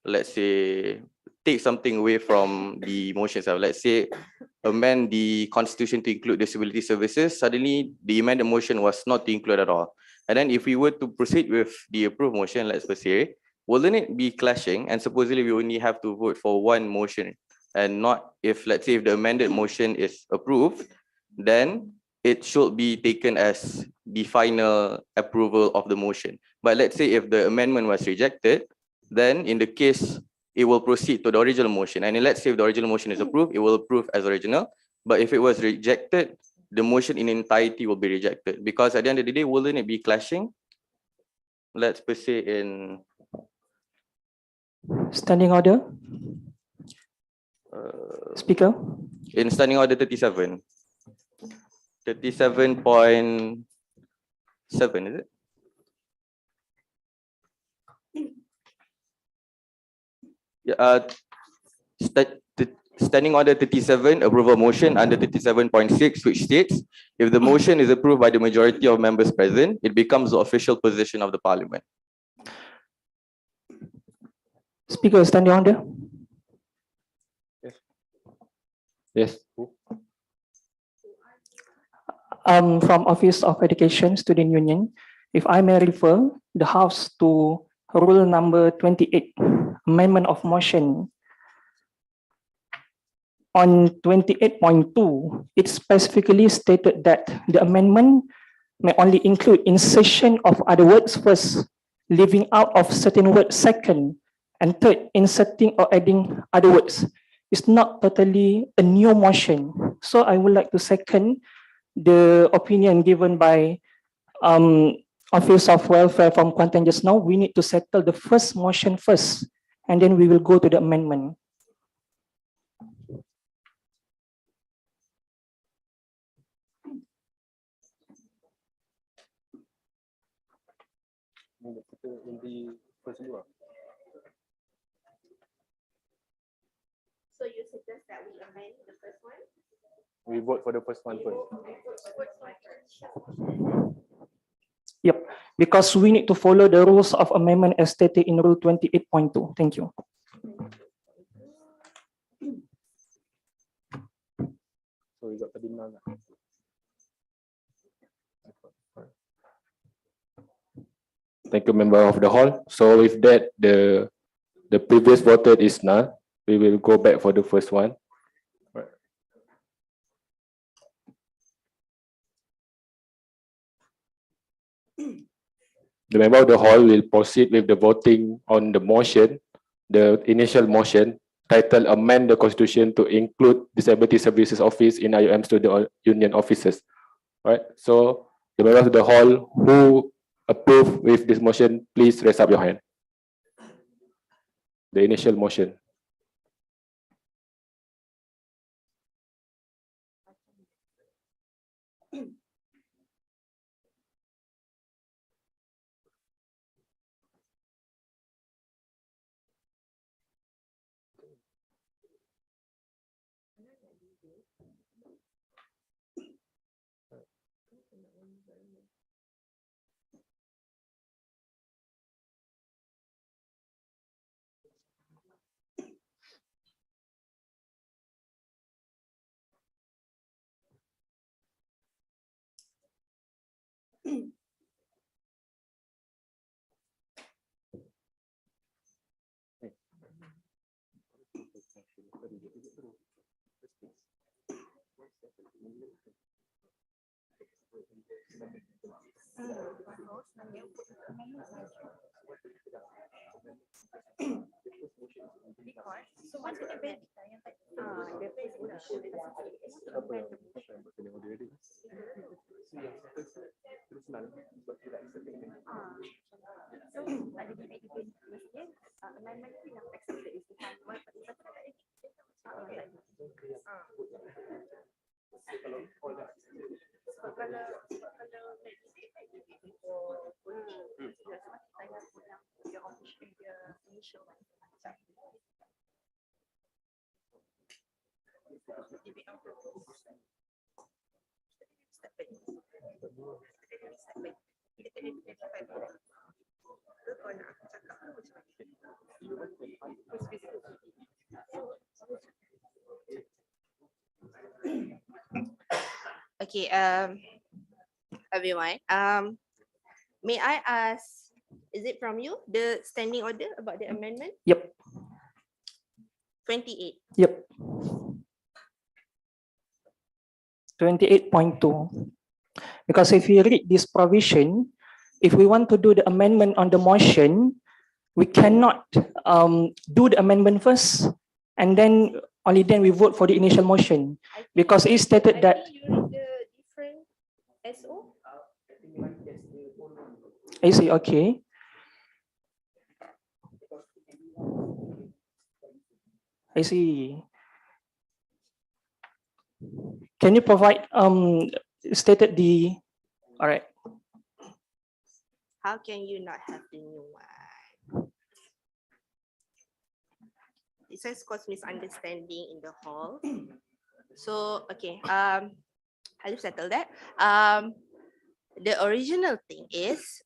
let's say, take something away from the motion itself. Let's say amend the constitution to include disability services. Suddenly, the amended motion was not to include at all. And then if we were to proceed with the approved motion, let's per se, wouldn't it be clashing? And supposedly we only have to vote for one motion, and not if, let's say, if the amended motion is approved, then it should be taken as the final approval of the motion. But let's say if the amendment was rejected, then in the case, it will proceed to the original motion. And let's say if the original motion is approved, it will approve as original. But if it was rejected, the motion in entirety will be rejected. Because at the end of the day, wouldn't it be clashing? Let's per se in Standing order. Speaker. In standing order 37. 37.7, is it? Yeah, standing order 37, approval motion under 37.6, which states, if the motion is approved by the majority of members present, it becomes the official position of the Parliament. Speaker, standing order. Yes. From Office of Education Student Union, if I may refer the House to Rule number 28, Amendment of Motion. On 28.2, it specifically stated that the amendment may only include insertion of other words first, leaving out of certain words second, and third, inserting or adding other words. It's not totally a new motion. So I would like to second the opinion given by Office of Welfare from Kuantan just now. We need to settle the first motion first, and then we will go to the amendment. So you suggest that we amend the first one? We vote for the first one first. Yep, because we need to follow the rules of amendment as stated in Rule 28.2. Thank you. So we got 39. Thank you, member of the hall. So with that, the previous voted is null. We will go back for the first one. The member of the hall will proceed with the voting on the motion, the initial motion, titled amend the constitution to include disability services office in IIUM student union offices. Right. So the members of the hall who approve with this motion, please raise up your hand. The initial motion. Okay, everyone. May I ask, is it from you, the standing order about the amendment? Yep. 28. Yep. 28.2. Because if you read this provision, if we want to do the amendment on the motion, we cannot do the amendment first and then only then we vote for the initial motion, because it stated that. You read the different SO? I see, okay. I see. Can you provide stated the, all right. How can you not have the new one? It says cause misunderstanding in the hall. So, okay, I'll settle that. The original thing is,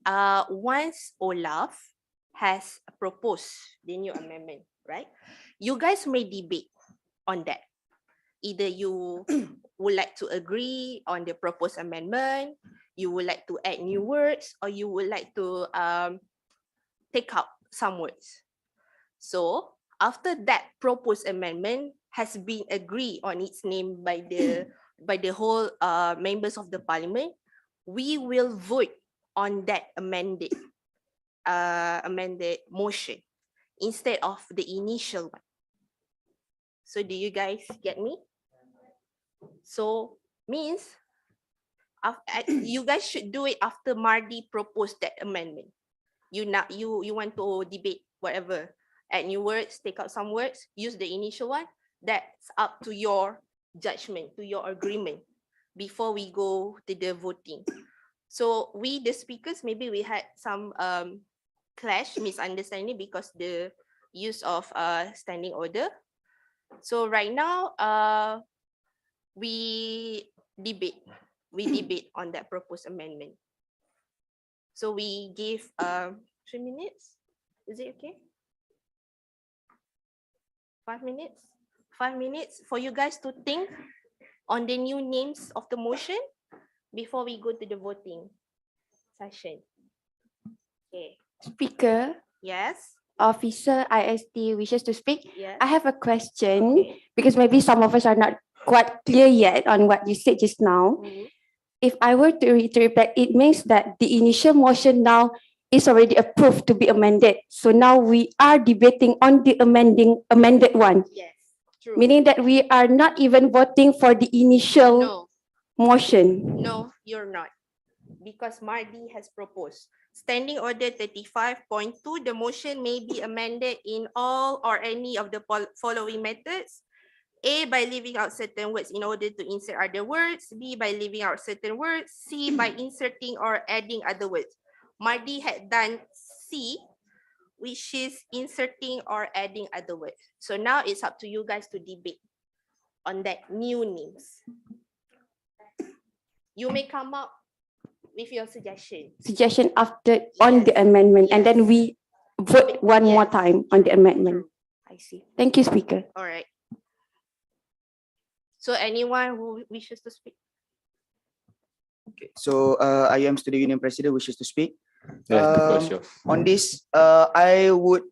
once Olaf has proposed the new amendment, right? You guys may debate on that. Either you would like to agree on the proposed amendment, you would like to add new words, or you would like to take out some words. So after that proposed amendment has been agreed on its name by the whole members of the parliament, we will vote on that amended motion instead of the initial one. So do you guys get me? So means you guys should do it after Mardi proposed that amendment. You want to debate whatever, add new words, take out some words, use the initial one. That's up to your judgment, to your agreement before we go to the voting. So we, the speakers, maybe we had some clash, misunderstanding because the use of standing order. So right now, we debate on that proposed amendment. So we give 3 minutes. Is it okay? 5 minutes? 5 minutes for you guys to think on the new names of the motion before we go to the voting session. Okay. Speaker, Yes. Officer IST wishes to speak. Yes. I have a question because maybe some of us are not quite clear yet on what you said just now. If I were to reiterate back, it means that the initial motion now is already approved to be amended. So now we are debating on the amended one. Yes, true. Meaning that we are not even voting for the initial motion. No, you're not. Because Mardi has proposed. Standing Order 35.2, the motion may be amended in all or any of the following methods. A, by leaving out certain words in order to insert other words. B, by leaving out certain words. C, by inserting or adding other words. Mardi had done C, which is inserting or adding other words. So now it's up to you guys to debate on that new names. You may come up with your suggestion. Suggestion after on the amendment, and then we vote one more time on the amendment. I see. Thank you, Speaker. All right. So anyone who wishes to speak? Okay. So IIUM Student Union President wishes to speak. Yes, the floor is yours. On this, I would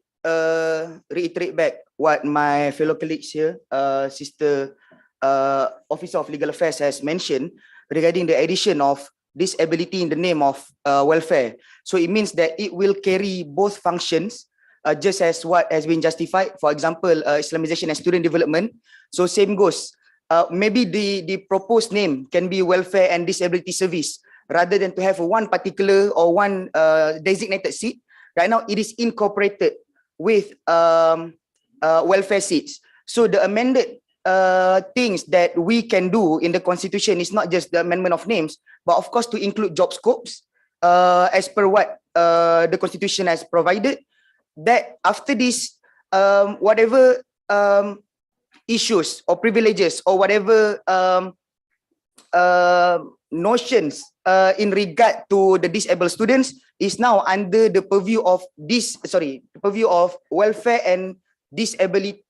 reiterate back what my fellow colleagues here, Sister Officer of Legal Affairs has mentioned regarding the addition of disability in the name of welfare. So it means that it will carry both functions, just as what has been justified. For example, Islamization and student development. So same goes. Maybe the proposed name can be welfare and disability service, rather than to have one particular or one designated seat. Right now, it is incorporated with welfare seats. So the amended things that we can do in the constitution is not just the amendment of names, but of course to include job scopes as per what the constitution has provided. That after this, whatever issues or privileges or whatever notions in regard to the disabled students is now under the purview of welfare and disability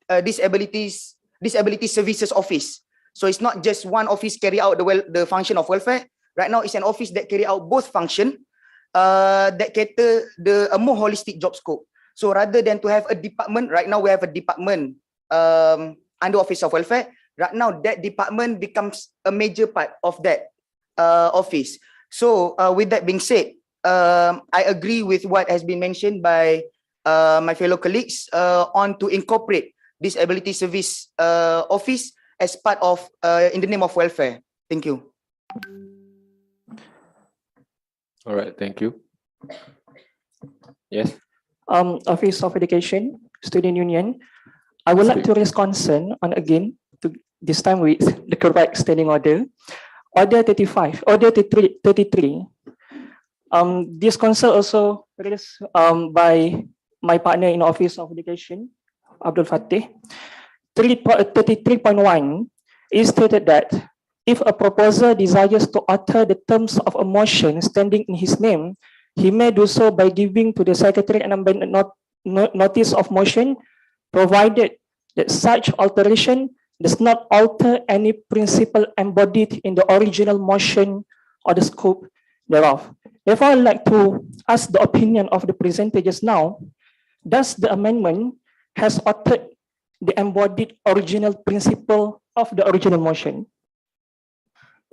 services office. So it's not just one office carry out the function of welfare. Right now, it's an office that carry out both function that cater a more holistic job scope. So rather than to have a department, right now we have a department under Office of Welfare. Right now, that department becomes a major part of that office. So with that being said, I agree with what has been mentioned by my fellow colleagues on to incorporate disability service office as part of in the name of welfare. Thank you. All right, thank you. Yes. Office of Education, Student Union. I would like to raise concern on again, this time with the correct standing order. Order 35, Order 33. This concern also raised by my partner in Office of Education, Abdul Fatih. 33.1 is stated that if a proposer desires to alter the terms of a motion standing in his name, he may do so by giving to the secretary an amendment notice of motion, provided that such alteration does not alter any principle embodied in the original motion or the scope thereof. Therefore, I'd like to ask the opinion of the presenter just now. Does the amendment has altered the embodied original principle of the original motion?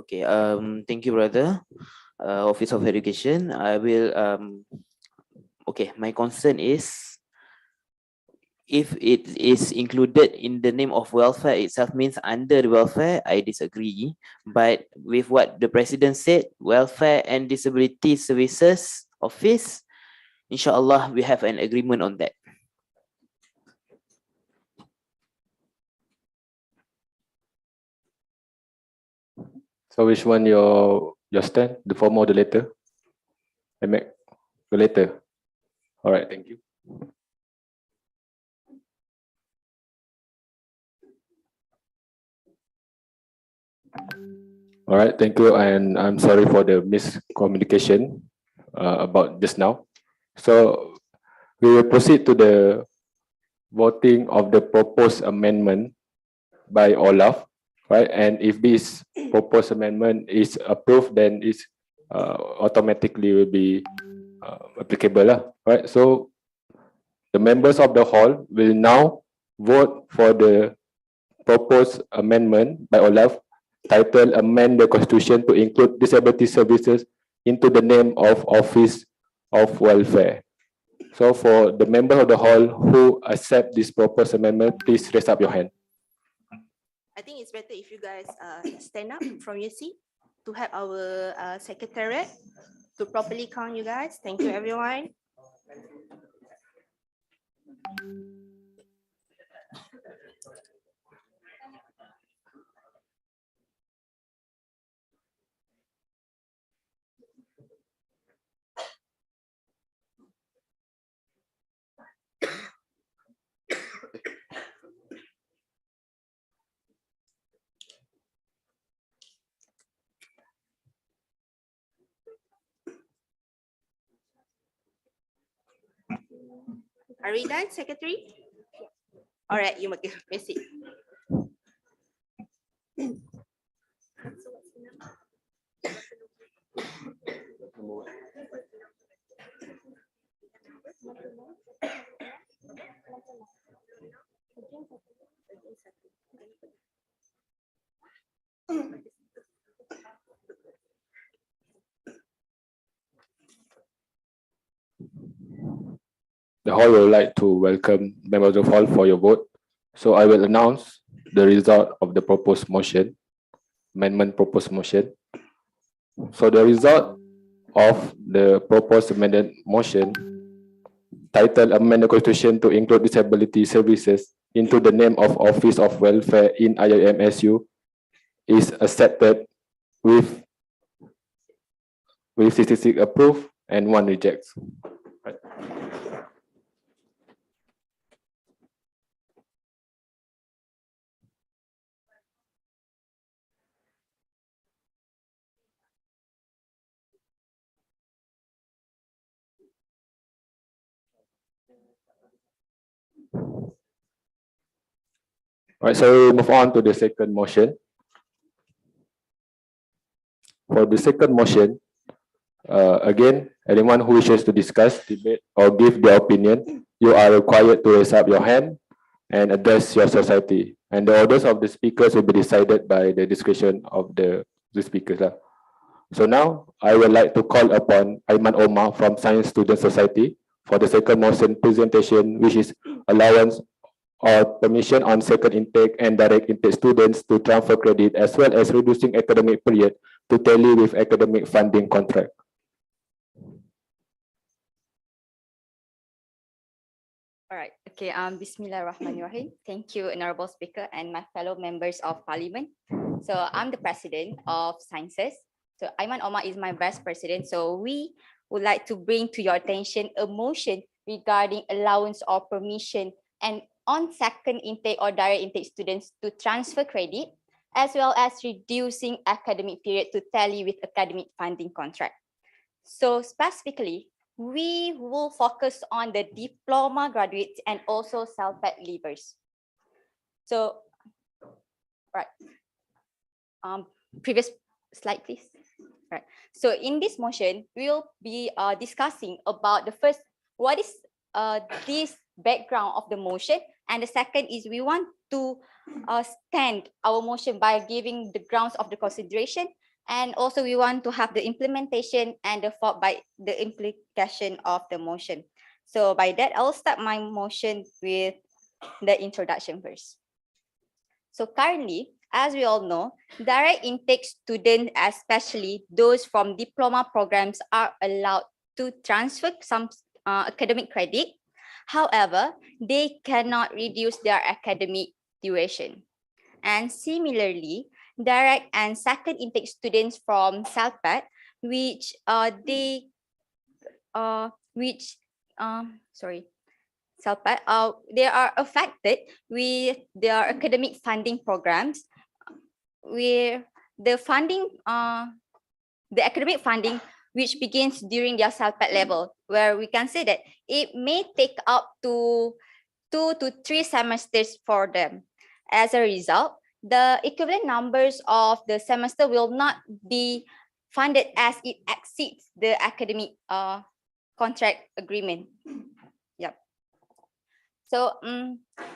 Okay, thank you, brother. Office of Education. I will okay, my concern is if it is included in the name of welfare itself means under the welfare, I disagree. But with what the president said, welfare and disability services office, inshallah, we have an agreement on that. So which one your stand? The former or the latter? I make the latter. All right, thank you. All right, thank you, and I'm sorry for the miscommunication about just now. So we will proceed to the voting of the proposed amendment by Olaf, right? And if this proposed amendment is approved, then it's automatically will be applicable, right? So the members of the hall will now vote for the proposed amendment by Olaf titled amend the constitution to include disability services into the name of Office of Welfare. So for the member of the hall who accept this proposed amendment, please raise up your hand. I think it's better if you guys stand up from your seat to have our secretariat to properly count you guys. Thank you, everyone. Are we done, Secretary? All right, you may sit. the hall would like to welcome members of the hall for your vote. So I will announce the result of the proposed motion, amendment proposed motion. So the result of the proposed amended motion, titled amend the constitution to include disability services into the name of Office of Welfare in IIMSU, is accepted with 66 approved and 1 rejects. Right. Right, so we move on to the second motion. For the second motion, again, anyone who wishes to discuss, debate, or give their opinion, you are required to raise up your hand and address your society. And the orders of the speakers will be decided by the discretion of the speakers. So now, I would like to call upon Aiman Omar from Science Student Society for the second motion presentation, which is allowance or permission on second intake and direct intake students to transfer credit, as well as reducing academic period to tally with academic funding contract. All right. Okay. Bismillahirrahmanirrahim. Thank you, Honorable Speaker, and my fellow members of Parliament. So I'm the President of Sciences. So Aiman Omar is my Vice President. So we would like to bring to your attention a motion regarding allowance or permission and on second intake or direct intake students to transfer credit, as well as reducing academic period to tally with academic funding contract. So specifically, we will focus on the diploma graduates and also self-paid leavers. So, right. Previous slide, please. Right. So in this motion, we will be discussing about the first, what is this background of the motion, and the second is we want to stand our motion by giving the grounds of the consideration, and also we want to have the implementation and the by the implication of the motion. So by that, I'll start my motion with the introduction first. So currently, as we all know, direct intake students, especially those from diploma programs, are allowed to transfer some academic credit. However, they cannot reduce their academic duration. And similarly, direct and second intake students from self-paid, which they are affected with their academic funding programs, where the funding, the academic funding, which begins during their self-paid level, where we can say that it may take up to 2 to 3 semesters for them. As a result, the equivalent numbers of the semester will not be funded as it exceeds the academic contract agreement. Yep. So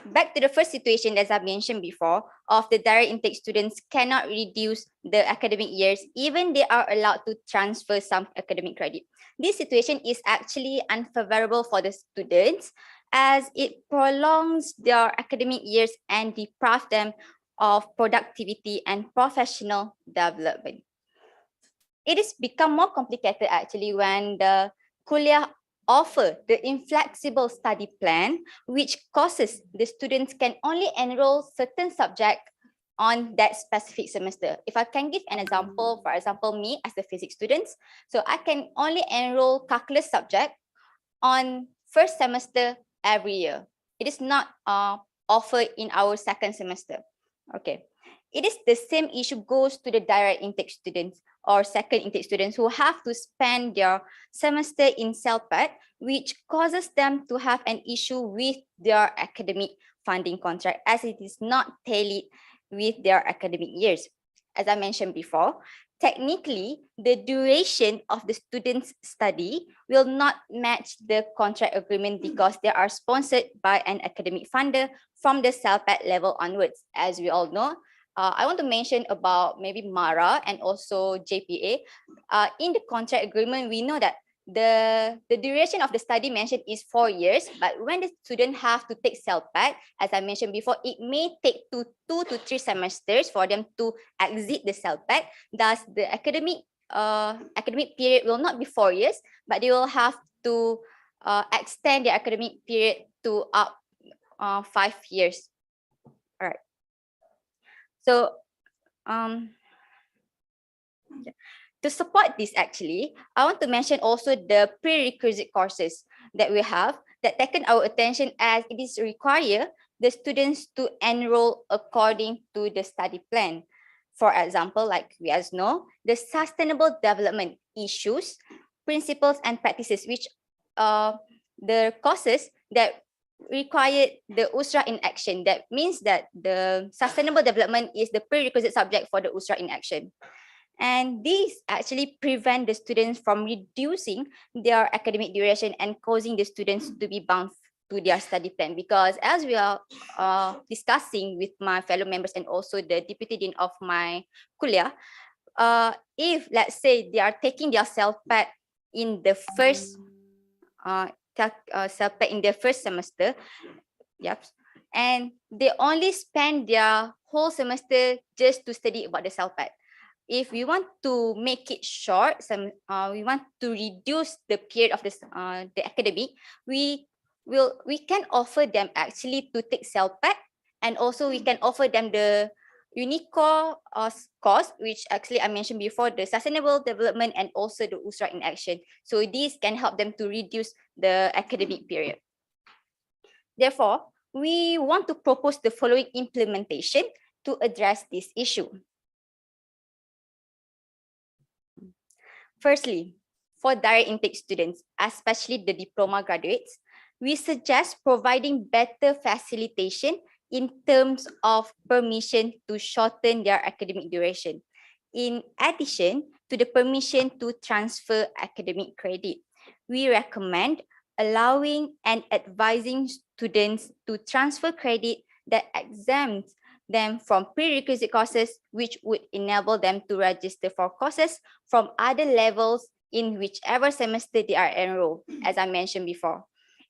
back to the first situation, as I mentioned before, of the direct intake students cannot reduce the academic years, even they are allowed to transfer some academic credit. This situation is actually unfavorable for the students, as it prolongs their academic years and deprives them of productivity and professional development. It is become more complicated actually when the kuliah offer the inflexible study plan, which causes the students can only enroll certain subject on that specific semester. If I can give an example, for example, me as a physics student, so I can only enroll calculus subject on first semester every year. It is not offered in our second semester. Okay. It is the same issue goes to the direct intake students or second intake students who have to spend their semester in self-paid, which causes them to have an issue with their academic funding contract, as it is not tallied with their academic years. As I mentioned before, technically, the duration of the student's study will not match the contract agreement because they are sponsored by an academic funder from the self-paid level onwards. As we all know, I want to mention about maybe MARA and also JPA. In the contract agreement, we know that the duration of the study mentioned is 4 years, but when the student have to take CELPAT, as I mentioned before, it may take 2 to 3 semesters for them to exit the CELPAT. Thus, the academic period will not be 4 years, but they will have to extend their academic period to up 5 years. All right. So, to support this, actually, I want to mention also the prerequisite courses that we have that taken our attention, as it is require the students to enroll according to the study plan. For example, like we as know, the sustainable development issues, principles and practices, which are the courses that required the USRA in action. That means that the sustainable development is the prerequisite subject for the USRA in action. And these actually prevent the students from reducing their academic duration and causing the students to be bound to their study plan. Because as we are discussing with my fellow members and also the deputy dean of my kuliah, if let's say they are taking their CELPAT in the first CELPAT in their first semester, yep, and they only spend their whole semester just to study about the CELPAT. If we want to make it short, we want to reduce the period of the academic, we can offer them actually to take CELPAT, and also we can offer them the UNICO course, which actually I mentioned before, the sustainable development and also the USRA in action. So these can help them to reduce the academic period. Therefore, we want to propose the following implementation to address this issue. Firstly, for direct intake students, especially the diploma graduates, we suggest providing better facilitation in terms of permission to shorten their academic duration, in addition to the permission to transfer academic credit. We recommend allowing and advising students to transfer credit that exempts them from prerequisite courses, which would enable them to register for courses from other levels in whichever semester they are enrolled, as I mentioned before.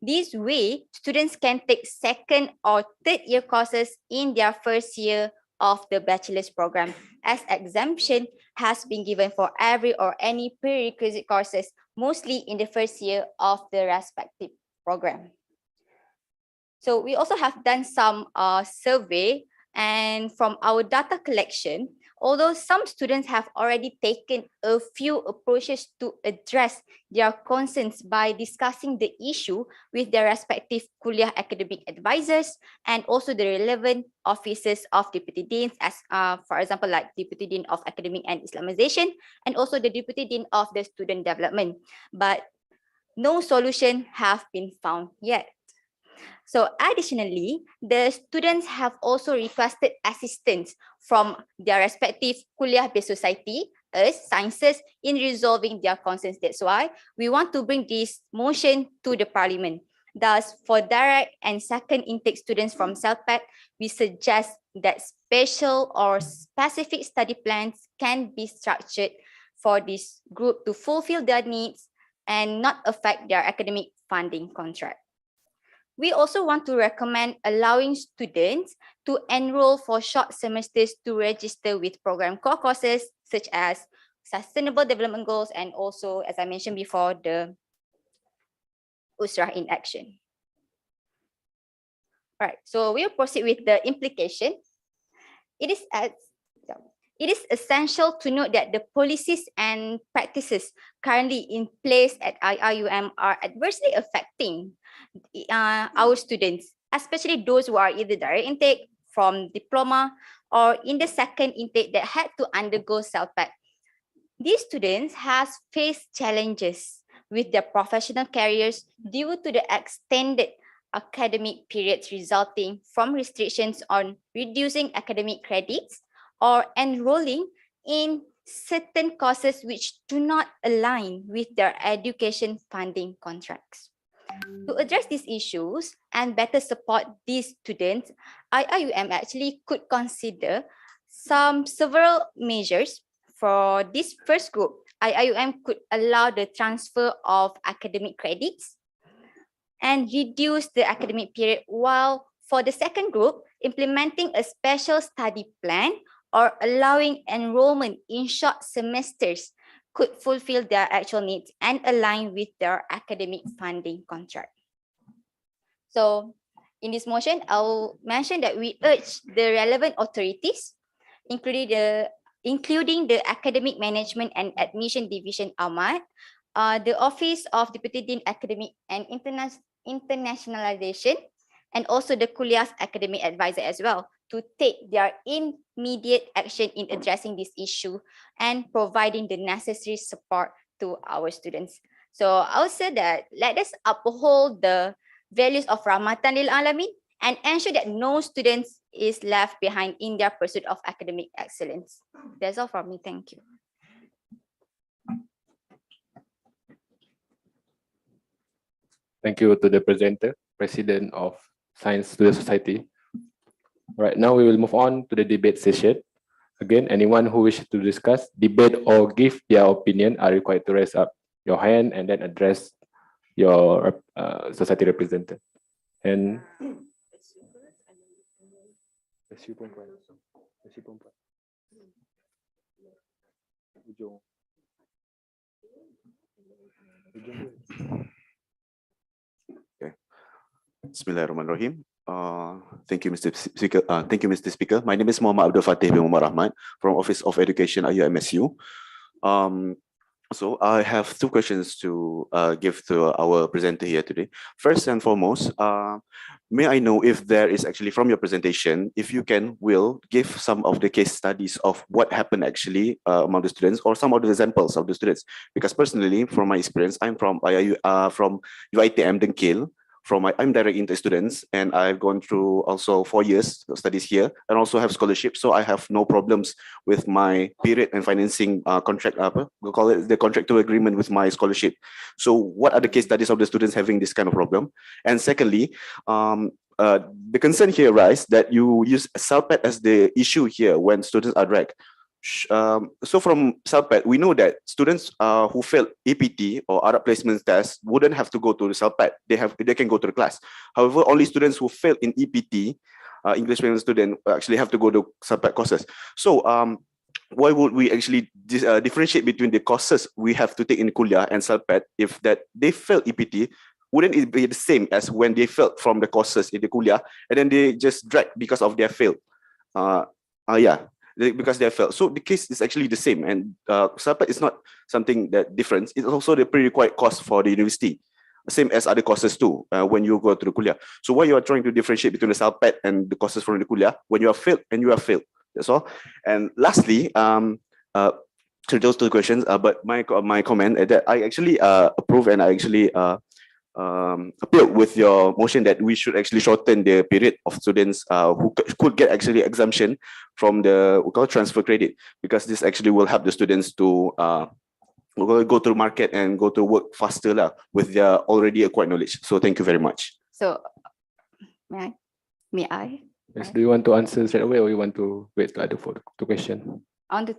This way, students can take second or third year courses in their first year of the bachelor's program, as exemption has been given for every or any prerequisite courses, mostly in the first year of the respective program. So we also have done some survey, and from our data collection, although some students have already taken a few approaches to address their concerns by discussing the issue with their respective kuliah academic advisors and also the relevant offices of deputy deans, as for example, like deputy dean of academic and Islamization, and also the deputy dean of the student development. But no solution have been found yet. So additionally, the students have also requested assistance from their respective kuliah-based society, sciences, in resolving their concerns. That's why we want to bring this motion to the parliament. Thus, for direct and second intake students from CELPAT, we suggest that special or specific study plans can be structured for this group to fulfill their needs and not affect their academic funding contract. We also want to recommend allowing students to enroll for short semesters to register with program core courses such as Sustainable Development Goals and also, as I mentioned before, the USRA in action. All right, so we'll proceed with the implication. It is essential to note that the policies and practices currently in place at IIUM are adversely affecting our students, especially those who are either direct intake from diploma or in the second intake that had to undergo CELPAT. These students have faced challenges with their professional careers due to the extended academic periods resulting from restrictions on reducing academic credits or enrolling in certain courses which do not align with their education funding contracts. To address these issues and better support these students, IIUM actually could consider several measures for this first group. IIUM could allow the transfer of academic credits and reduce the academic period, while for the second group, implementing a special study plan or allowing enrollment in short semesters could fulfill their actual needs and align with their academic funding contract. So in this motion, I'll mention that we urge the relevant authorities, including the Academic Management and Admission Division AMAD, the Office of Deputy Dean Academic and Internationalization, and also the Kuliah's Academic Advisor as well, to take their immediate action in addressing this issue and providing the necessary support to our students. So I would say that let us uphold the values of Rahmatan lil Alamin and ensure that no students is left behind in their pursuit of academic excellence. That's all from me. Thank you. Thank you to the presenter, President of Science Student Society. Right now, we will move on to the debate session. Again, anyone who wishes to discuss, debate, or give their opinion are required to raise up your hand and then address your society representative. And Okay. Bismillahirrahmanirrahim. Thank you, Mr. Speaker. Thank you, Mr. Speaker. My name is Muhammad Abdul Fatih bin Muhammad Rahman from Office of Education, IUMSU. So I have two questions to give to our presenter here today. First and foremost, may I know if there is actually from your presentation, if you will give some of the case studies of what happened actually among the students, or some of the examples of the students? Because personally, from my experience, I'm from UITM Dengkil. I'm direct into students, and I've gone through also 4 years of studies here, and also have scholarship. So I have no problems with my period and financing contract. We'll call it the contractual agreement with my scholarship. So what are the case studies of the students having this kind of problem? And secondly, the concern here arises that you use SALPET as the issue here when students are dragged. So from SALPET, we know that students who failed APT or Arab placement test wouldn't have to go to the SALPET. They can go to the class. However, only students who failed in EPT, English Medium student, actually have to go to SALPET courses. So why would we actually differentiate between the courses we have to take in Kuliah and SALPET if that they failed EPT? Wouldn't it be the same as when they failed from the courses in the Kuliah and then they just dragged because of their fail? Because they failed. So the case is actually the same, and SALPET is not something that different. It's also the pre-required course for the university, same as other courses too, when you go to the Kuliah. So why you are trying to differentiate between the SALPET and the courses from the Kuliah when you are failed and you are failed? That's all. And lastly, to those two questions, but my comment is that I actually approve and I actually appeal with your motion that we should actually shorten the period of students who could get actually exemption from the transfer credit, because this actually will help the students to go to the market and go to work faster with their already acquired knowledge. So thank you very much. So may I? Yes, do you want to answer straight away or you want to wait for the question? I want to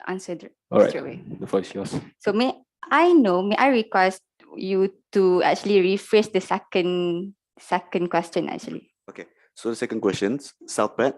answer All right, straight away. the floor is yours. So may I request you to actually rephrase the second question actually. Okay, so the second question, SALPET,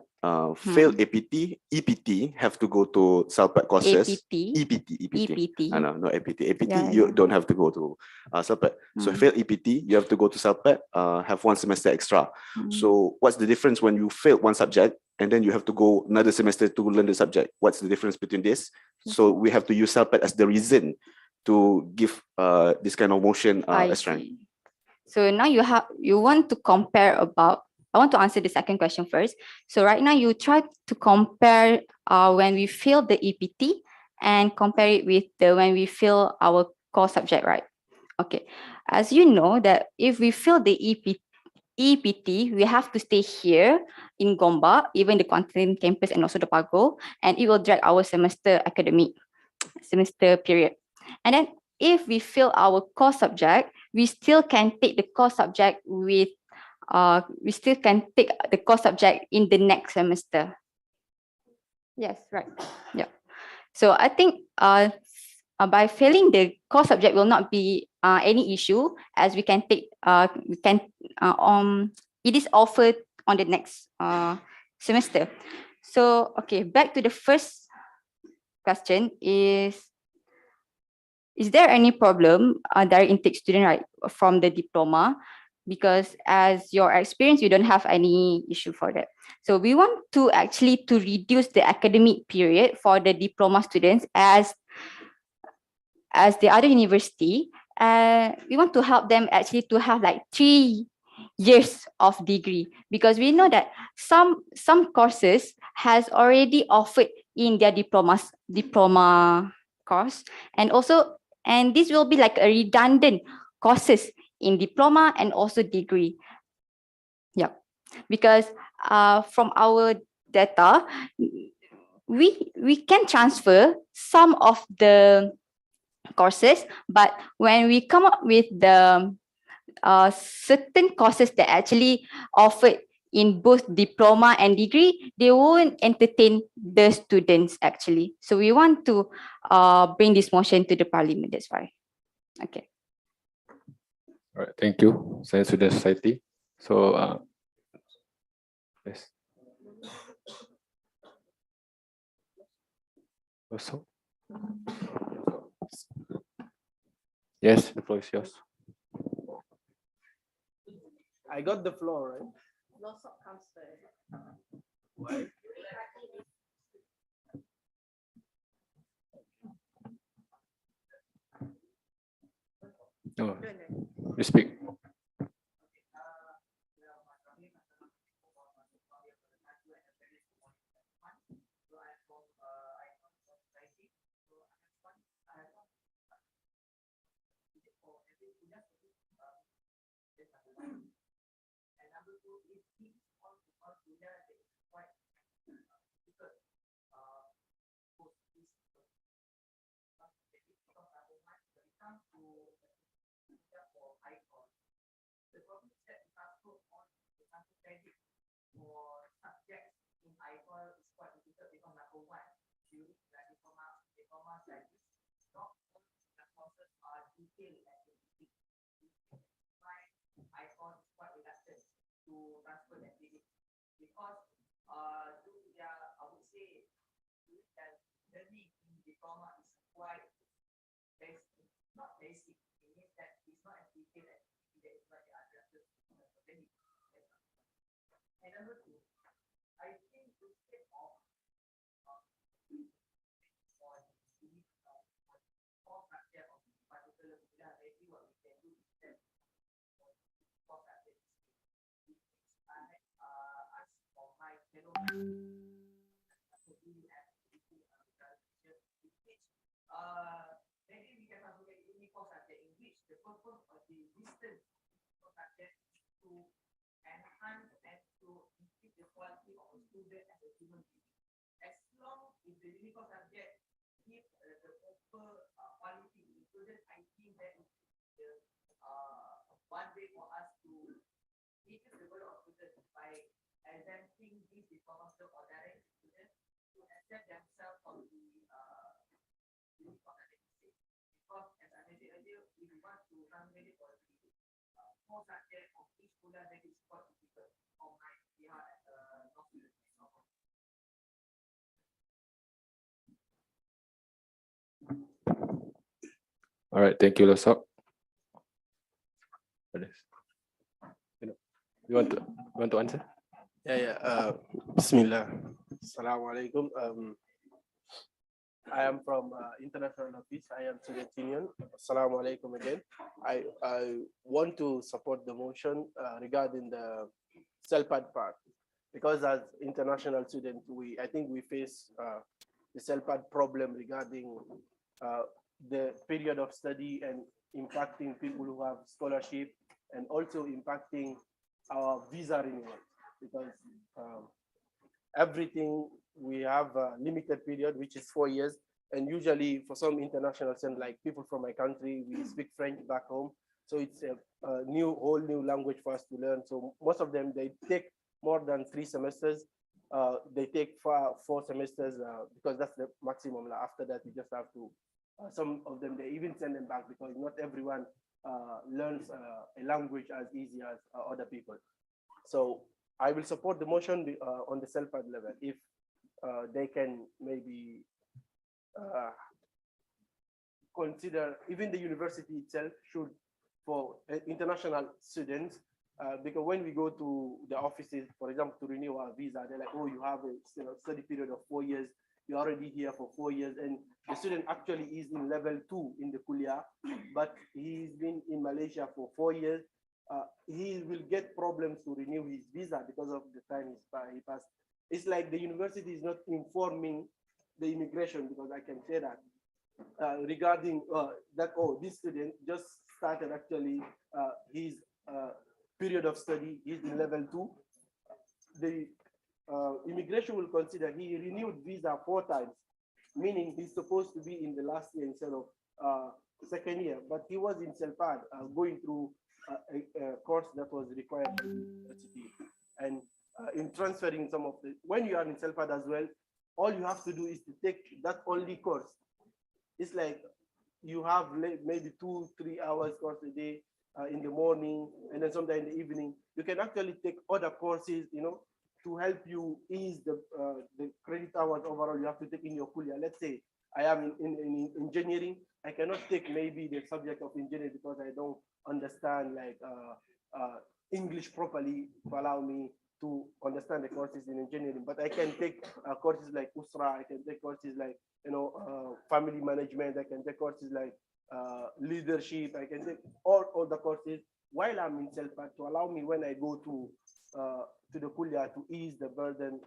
failed APT, EPT have to go to SALPET courses. EPT. No, not APT. APT, you don't have to go to SALPET. So failed EPT, you have to go to SALPET, have 1 semester extra. So what's the difference when you failed one subject and then you have to go another semester to learn the subject? What's the difference between this? So we have to use SALPET as the reason to give this kind of motion a strength. So now you want to compare about. I want to answer the second question first. So right now you try to compare when we fail the EPT and compare it with when we fail our core subject, right? Okay. As you know that if we fail the EPT, we have to stay here in Gombak, even the continent campus and also the Pago, and it will drag our semester period. And then if we fail our core subject, we still can take the core subject in the next semester. Yes, right. Yeah. So I think by failing the core subject will not be any issue, as we can take it is offered on the next semester. So okay, back to the first question is there any problem direct intake student, right, from the diploma? Because as your experience, you don't have any issue for that. So we want to actually to reduce the academic period for the diploma students as the other university. We want to help them actually to have like 3 years of degree, because we know that some courses has already offered in their diploma course, and this will be like a redundant courses in diploma and also degree. Yeah, because from our data, we can transfer some of the courses, but when we come up with the certain courses that actually offered in both diploma and degree, they won't entertain the students actually. So we want to bring this motion to the parliament. That's why. Okay. All right, thank you, Science Student Society. So, yes. Also, yes, the floor is yours. I got the floor, right? Losok comes first. Why? No, you speak. All right, thank you, Losok. You want to answer? Yeah. Bismillah. Assalamualaikum. I am from International Office. I am Student Union. Assalamualaikum again. I want to support the motion regarding the CELPAD part, because as international students, I think we face the CELPAD problem regarding the period of study and impacting people who have scholarship, and also impacting our visa renewal, because everything we have a limited period, which is 4 years. And usually for some international students, like people from my country, we speak French back home. So it's a whole new language for us to learn. So most of them, they take more than 3 semesters. They take 4 semesters because that's the maximum. After that, you just have to Some of them, they even send them back because not everyone learns a language as easy as other people. So I will support the motion on the self-fund level if they can maybe consider, even the university itself should, for international students, because when we go to the offices, for example, to renew our visa, they're like, oh, you have a study period of 4 years. You're already here for 4 years. And the student actually is in level 2 in the Kuliah, but he's been in Malaysia for 4 years. He will get problems to renew his visa because of the time he passed. It's like the university is not informing the immigration, because I can say that regarding that, oh, this student just started actually his period of study, he's in level 2. The immigration will consider he renewed visa 4 times, meaning he's supposed to be in the last year instead of second year, but he was in Selpad going through a course that was required by the university. And in transferring some of the, when you are in Selpad as well, all you have to do is to take that only course. It's like you have maybe 2-3 hours course a day in the morning, and then sometime in the evening. You can actually take other courses, you know, to help you ease the credit hours overall you have to take in your Kuliah. Let's say I am in engineering. I cannot take maybe the subject of engineering because I don't understand like English properly to allow me to understand the courses in engineering. But I can take courses like Usra. I can take courses like, you know, family management. I can take courses like leadership. I can take all the courses while I'm in Selpa to allow me when I go to the Kuliah to ease the burden,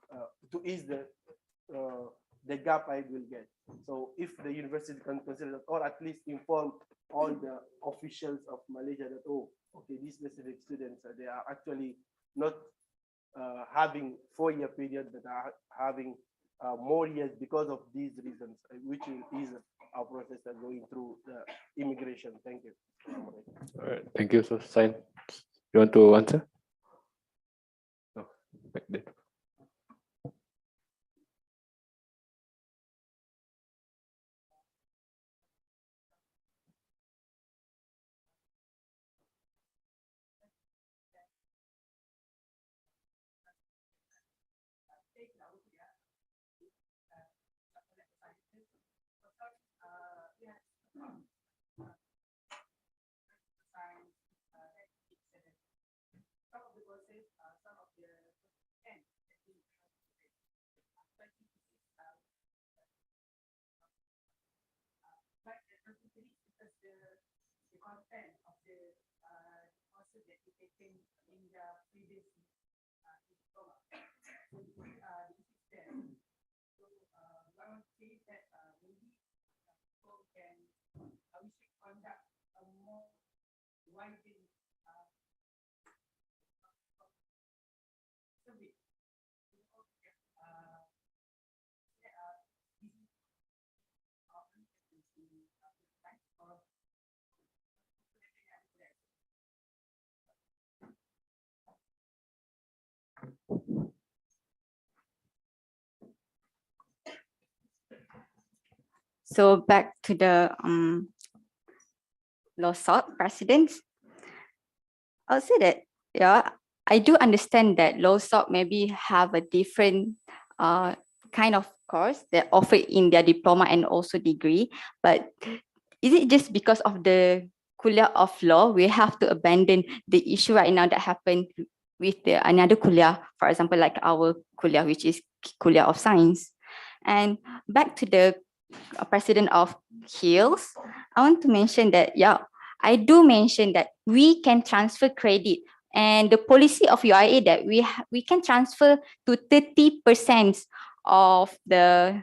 to ease the gap I will get. So if the university can consider that, or at least inform all the officials of Malaysia that, oh, okay, these specific students, they are actually not having 4-year period, but are having more years because of these reasons, which is our process of going through the immigration. Thank you. All right, thank you. So, Sign, you want to answer? No, back there. content of the courses that you taken in the previous diploma. So this is there. So I want to say that maybe people can, we should conduct a more widely survey. So back to the LOSOC precedents. I'll say that, yeah, I do understand that LOSOC maybe have a different kind of course that offered in their diploma and also degree, but is it just because of the kuliah of law, we have to abandon the issue right now that happened with the another kuliah, for example, like our kuliah, which is kuliah of science? And back to the president of HILS, I want to mention that, yeah, I do mention that we can transfer credit, and the policy of UIA that we can transfer to 30% of the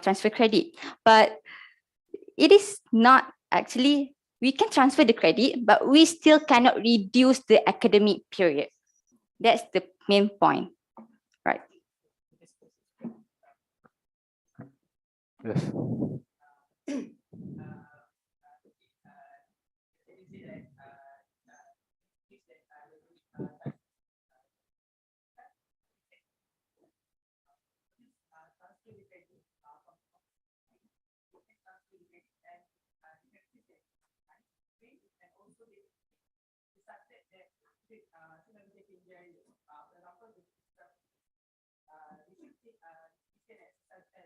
transfer credit, but it is not actually, we can transfer the credit, but we still cannot reduce the academic period. That's the main point, right? Yes. screen, and also the subject that student taking there. For example, the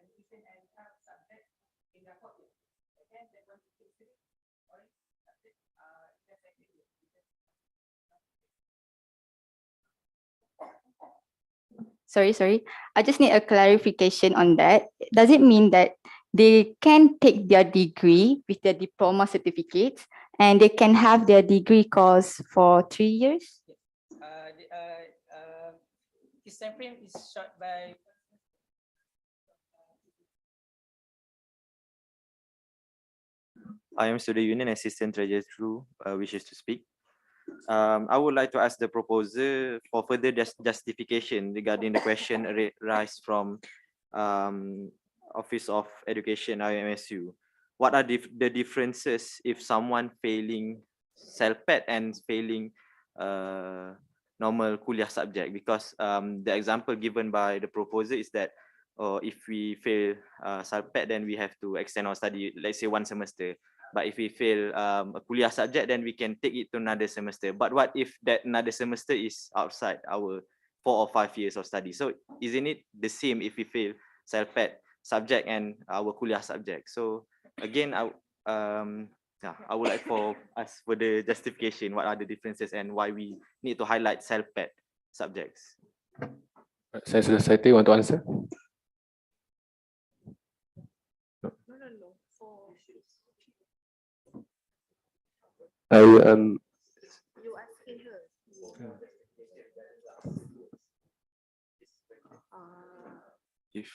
revision and health subject in the fourth year. Again, they're going to consider or subject in the second year. Sorry. I just need a clarification on that. Does it mean that they can take their degree with their diploma certificates and they can have their degree course for 3 years? His time frame is short by I am Student Union Assistant Treasurer True, wishes to speak. I would like to ask the proposer for further justification regarding the question raised from Office of Education IIMSU. What are the differences if someone failing CELPET and failing normal kuliah subject? Because the example given by the proposer is that if we fail CELPET, then we have to extend our study, let's say 1 semester. But if we fail a kuliah subject, then we can take it to another semester. But what if that another semester is outside our 4 or 5 years of study? So isn't it the same if we fail CELPET subject and our kuliah subject? So again, I would like for us for the justification. What are the differences and why we need to highlight CELPET subjects? Science Society want to answer? No. For You asking her. If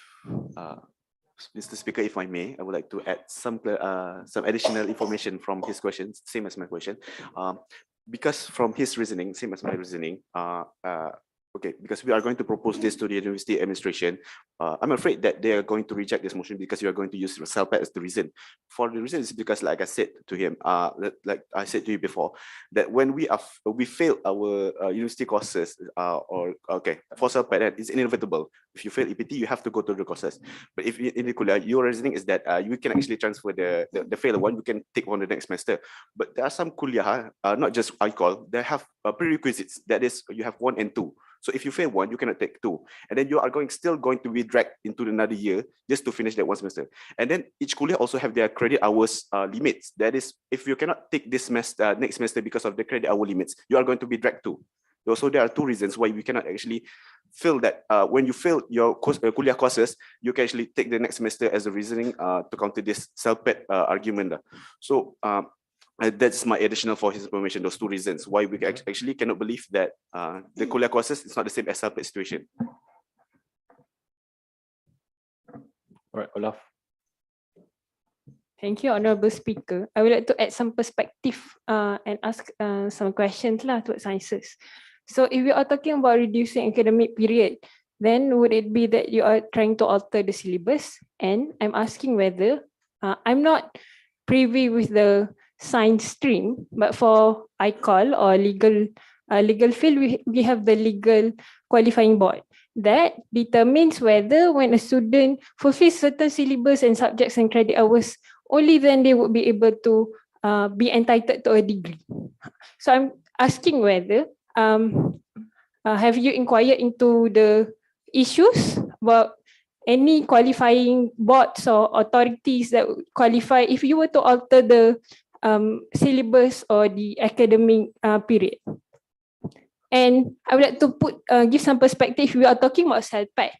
Mr. Speaker, if I may, I would like to add some additional information from his questions, same as my question. Because from his reasoning, same as my reasoning, okay, because we are going to propose this to the university administration, I'm afraid that they are going to reject this motion because you are going to use CELPET as the reason. For the reason is because, like I said to him, like I said to you before, that when we fail our university courses, for CELPET, it's inevitable. If you fail EPT, you have to go to the courses. But if in the kuliah, your reasoning is that you can actually transfer the failed one, you can take on the next semester. But there are some kuliah, not just ICOL, they have prerequisites. That is, you have 1 and 2. So if you fail 1, you cannot take 2. And then you are still going to be dragged into another year just to finish that 1 semester. And then each kuliah also have their credit hours limits. That is, if you cannot take this semester, next semester because of the credit hour limits, you are going to be dragged too. So there are 2 reasons why we cannot actually feel that when you fail your kuliah courses, you can actually take the next semester as a reasoning to counter this CELPET argument. So that's my additional for his information, those 2 reasons why we actually cannot believe that the kuliah courses is not the same as CELPET situation. All right, Olaf. Thank you, Honourable Speaker. I would like to add some perspective and ask some questions towards sciences. So if we are talking about reducing academic period, then would it be that you are trying to alter the syllabus? And I'm asking whether, I'm not privy with the science stream, but for ICOL or legal field, we have the legal qualifying board that determines whether when a student fulfills certain syllabus and subjects and credit hours, only then they would be able to be entitled to a degree. So I'm asking whether, have you inquired into the issues about any qualifying boards or authorities that would qualify if you were to alter the syllabus or the academic period? And I would like to give some perspective. We are talking about CELPET.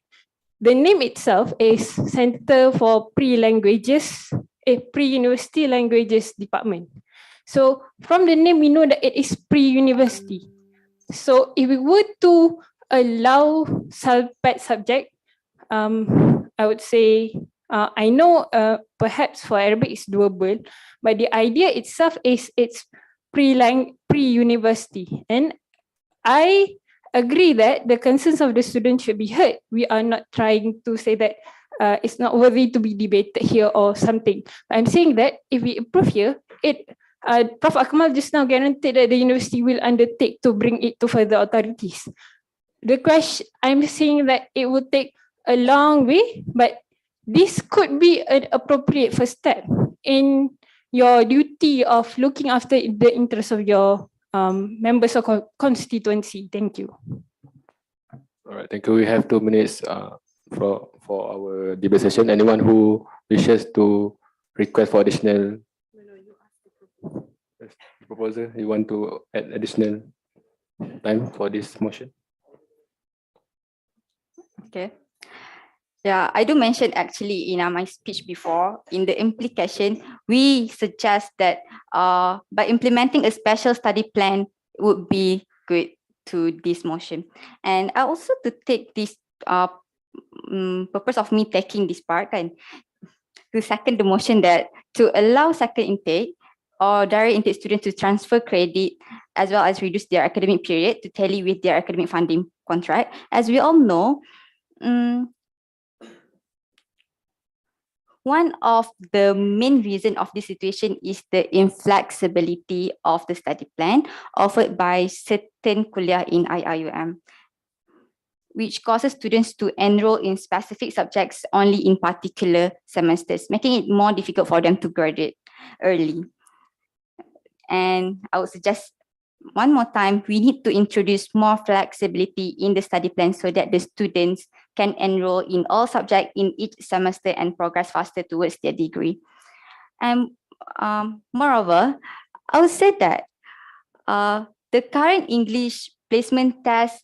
The name itself is Center for Pre-Languages, Pre-University Languages Department. So from the name, we know that it is pre-university. So if we were to allow CELPET subject, I would say, I know perhaps for Arabic it's doable, but the idea itself is it's pre-university. And I agree that the concerns of the students should be heard. We are not trying to say that it's not worthy to be debated here or something. But I'm saying that if we approve here, Prof. Akmal just now guaranteed that the university will undertake to bring it to further authorities. The question, I'm saying that it will take a long way, but this could be an appropriate first step in your duty of looking after the interests of your members of constituency. Thank you. All right, thank you. We have 2 minutes for our debate session. Anyone who wishes to request for additional proposal, you want to add additional time for this motion? Okay. Yeah, I do mention actually in my speech before, in the implication, we suggest that by implementing a special study plan would be good to this motion. And I also to take this purpose of me taking this part and to second the motion that to allow second intake or direct intake students to transfer credit as well as reduce their academic period to tally with their academic funding contract. As we all know, one of the main reason of this situation is the inflexibility of the study plan offered by certain kuliah in IIUM, which causes students to enroll in specific subjects only in particular semesters, making it more difficult for them to graduate early. And I would suggest one more time, we need to introduce more flexibility in the study plan so that the students can enroll in all subjects in each semester and progress faster towards their degree. And moreover, I would say that the current English placement test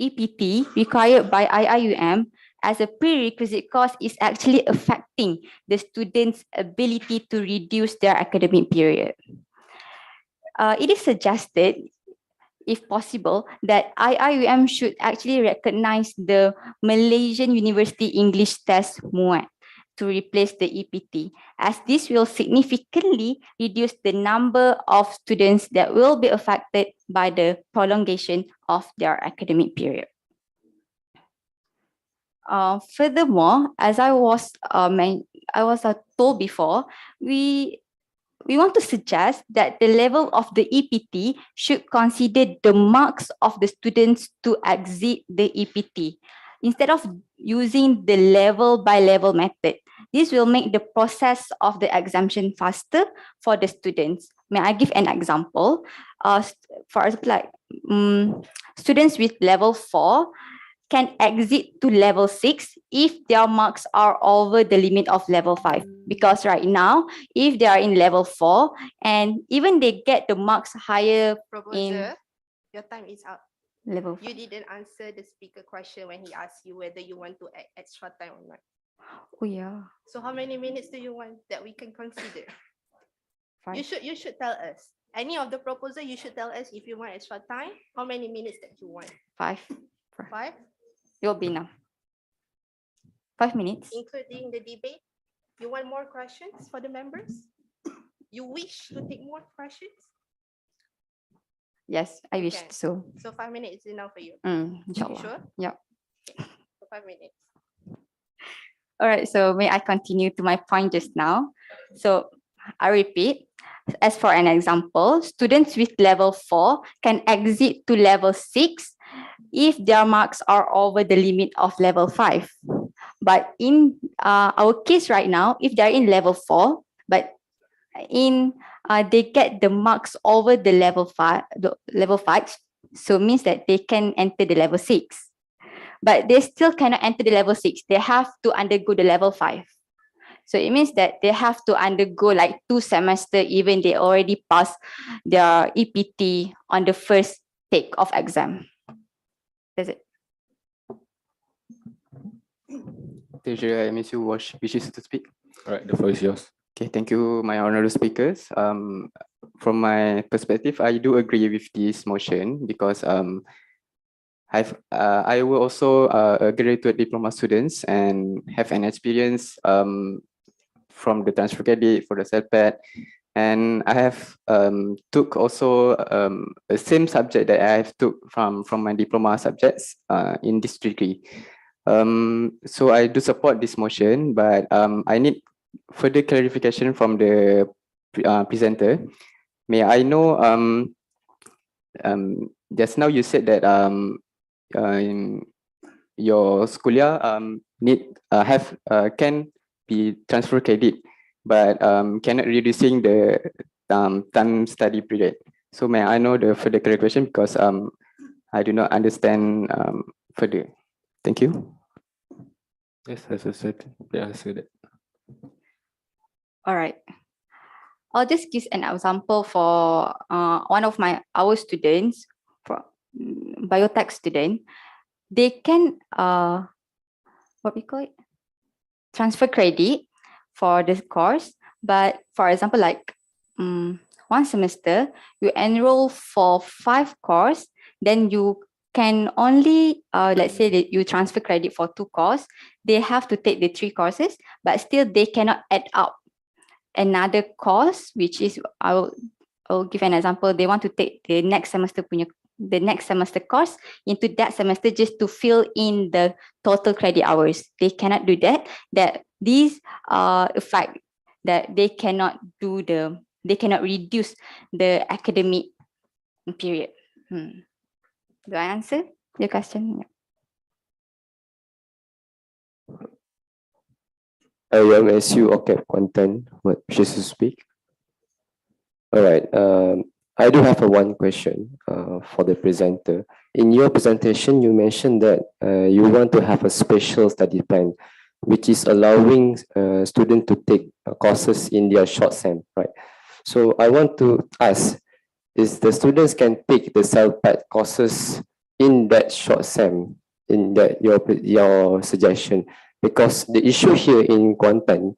EPT required by IIUM as a prerequisite course is actually affecting the students' ability to reduce their academic period. It is suggested, if possible, that IIUM should actually recognize the Malaysian University English Test MUAT to replace the EPT, as this will significantly reduce the number of students that will be affected by the prolongation of their academic period. Furthermore, as I was told before, we want to suggest that the level of the EPT should consider the marks of the students to exit the EPT instead of using the level by level method. This will make the process of the exemption faster for the students. May I give an example? For example, students with level 4 can exit to level 6 if their marks are over the limit of level 5. Because right now, if they are in level 4 and even they get the marks higher in Proposer, your time is up. level 5. You didn't answer the speaker question when he asked you whether you want to add extra time or not. Oh yeah. So how many minutes do you want that we can consider? 5. You should tell us. Any of the proposal, you should tell us if you want extra time, how many minutes that you want. 5. 5, It will be enough. 5 minutes. including the debate. You want more questions for the members? You wish to take more questions? Yes, I wish Can. so. So 5 minutes is enough for you. You Inshallah. sure? Yeah. So 5 minutes. All right, so may I continue to my point just now? So I repeat, as for an example, students with level 4 can exit to level 6 if their marks are over the limit of level 5. But in our case right now, if they're in level 4, but they get the marks over the level 5, so means that they can enter the level 6. But they still cannot enter the level 6. They have to undergo the level 5. So it means that they have to undergo like 2 semesters even they already passed their EPT on the first take of exam. That's it. Treasurer MSU wishes to speak. All right, the floor is yours. Okay, thank you, my honorable speakers. From my perspective, I do agree with this motion because I will also a graduate diploma students and have an experience from the transfer credit for the CELPAT, and I have took also the same subject that I have took from my diploma subjects in this degree. So I do support this motion, but I need further clarification from the presenter. May I know just now you said that in your schoolia need have can be transfer credit but cannot reducing the time study period. So may I know the further clarification because I do not understand further. Thank you. Yes, as I said, the answer that. All right. I'll just give an example for one of our students, for biotech student. They can what we call it, transfer credit for this course. But for example, like one semester, you enroll for 5 course, then you can only let's say that you transfer credit for 2 course. They have to take the 3 courses, but still they cannot add up another course, which is I'll give an example. They want to take the next semester course into that semester just to fill in the total credit hours. They cannot do that. That these effect that they cannot reduce the academic period. Do I answer your question? IIMSU OCAP content, what wishes to speak? All right, I do have one question for the presenter. In your presentation, you mentioned that you want to have a special study plan, which is allowing students to take courses in their short sem, right? So I want to ask, is the students can take the self-pad courses in that short sem, in that your suggestion? Because the issue here in Kuantan,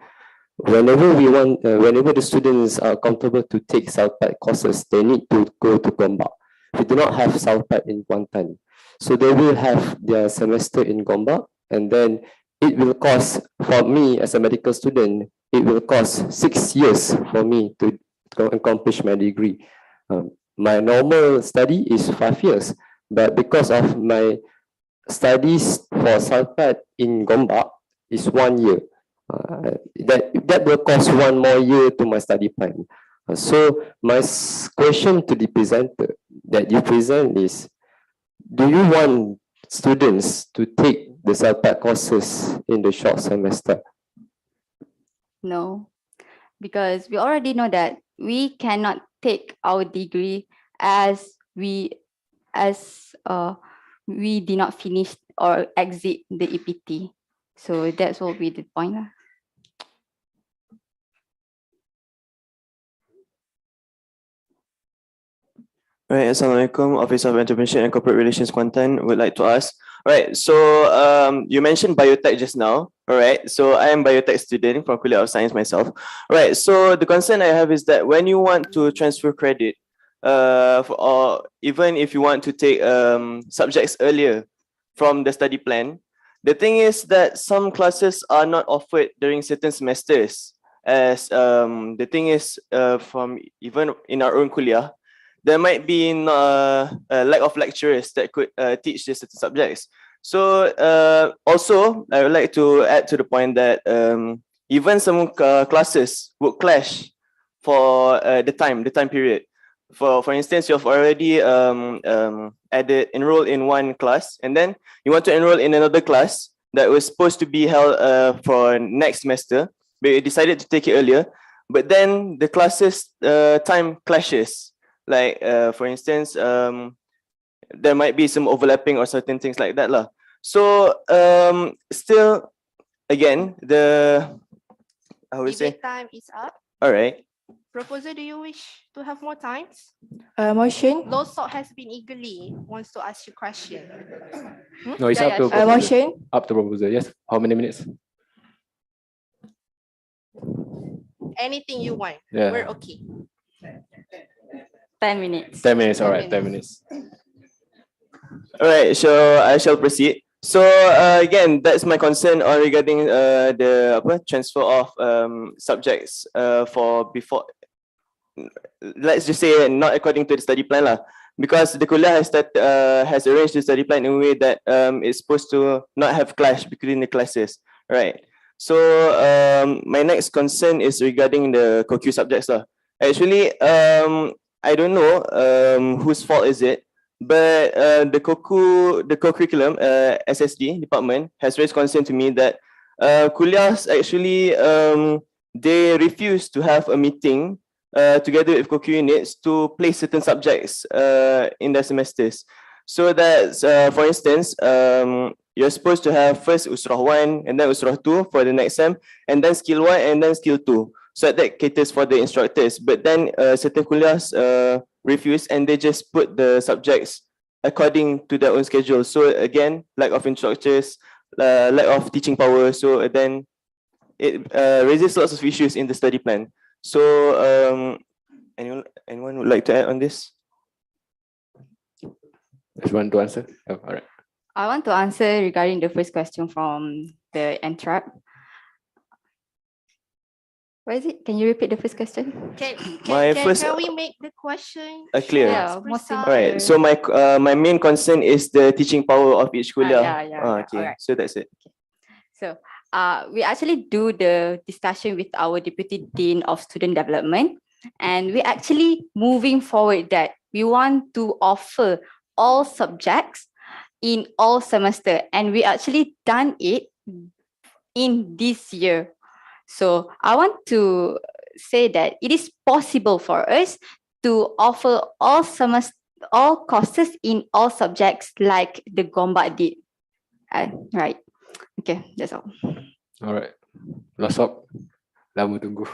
whenever the students are comfortable to take self-pad courses, they need to go to Gombak. We do not have self-pad in Kuantan. So they will have their semester in Gombak, and then it will cost, for me as a medical student, it will cost 6 years for me to accomplish my degree. My normal study is 5 years, but because of my studies for self-pad in Gombak is 1 year. That will cost 1 more year to my study plan. So my question to the presenter that you present is, do you want students to take the self-pad courses in the short semester? No, because we already know that we cannot take our degree as we did not finish or exit the EPT. So that's what will be the point. Right, Assalamualaikum, Office of Entrepreneurship and Corporate Relations Kuantan would like to ask. Right, so you mentioned biotech just now. All right, so I am biotech student from College of Science myself. All right, so the concern I have is that when you want to transfer credit, or even if you want to take subjects earlier from the study plan, the thing is that some classes are not offered during certain semesters. As the thing is, from even in our own kuliah, there might be a lack of lecturers that could teach these certain subjects. So also, I would like to add to the point that even some classes would clash for the time period. For instance, you've already enrolled in one class, and then you want to enroll in another class that was supposed to be held for next semester, but you decided to take it earlier. But then the classes time clashes. Like for instance, there might be some overlapping or certain things like that lah. So still, again, I would say. Debate time is up. All right. Proposer, do you wish to have more times? Motion. Losok has been eagerly wants to ask you question. No, it's up to sure. Motion. Up to proposal. Yes. How many minutes? Anything you want. Yeah. We're okay. 10 minutes. 10 minutes. All right. 10 minutes. All right, so I shall proceed. So again, that's my concern on regarding the transfer of subjects for before. Let's just say not according to the study plan lah, because the kuliah has arranged the study plan in a way that it's supposed to not have clash between the classes, right? So my next concern is regarding the co-Q subjects lah. Actually, I don't know whose fault is it, but the co-curriculum SSD department has raised concern to me that kuliahs actually they refuse to have a meeting together with co-cu units to place certain subjects in their semesters. So that's, for instance, you're supposed to have first Usrah 1 and then Usrah 2 for the next sem, and then Skill 1 and then Skill 2. So that caters for the instructors. But then certain kuliahs refuse and they just put the subjects according to their own schedule. So again, lack of instructors, lack of teaching power. So then it raises lots of issues in the study plan. So anyone would like to add on this? Just want to answer? Oh, all right. I want to answer regarding the first question from the entrap. What is it? Can you repeat the first question? Can we make the question clear? Yeah, more All right. So my main concern is the teaching power of each kuliah. Okay. Alright. So that's it. So we actually do the discussion with our Deputy Dean of Student Development, and we actually moving forward that we want to offer all subjects in all semester, and we actually done it in this year. So I want to say that it is possible for us to offer all semester, all courses in all subjects like the Gombak did. Right. Okay, that's all. All right. Losop, lama tunggu.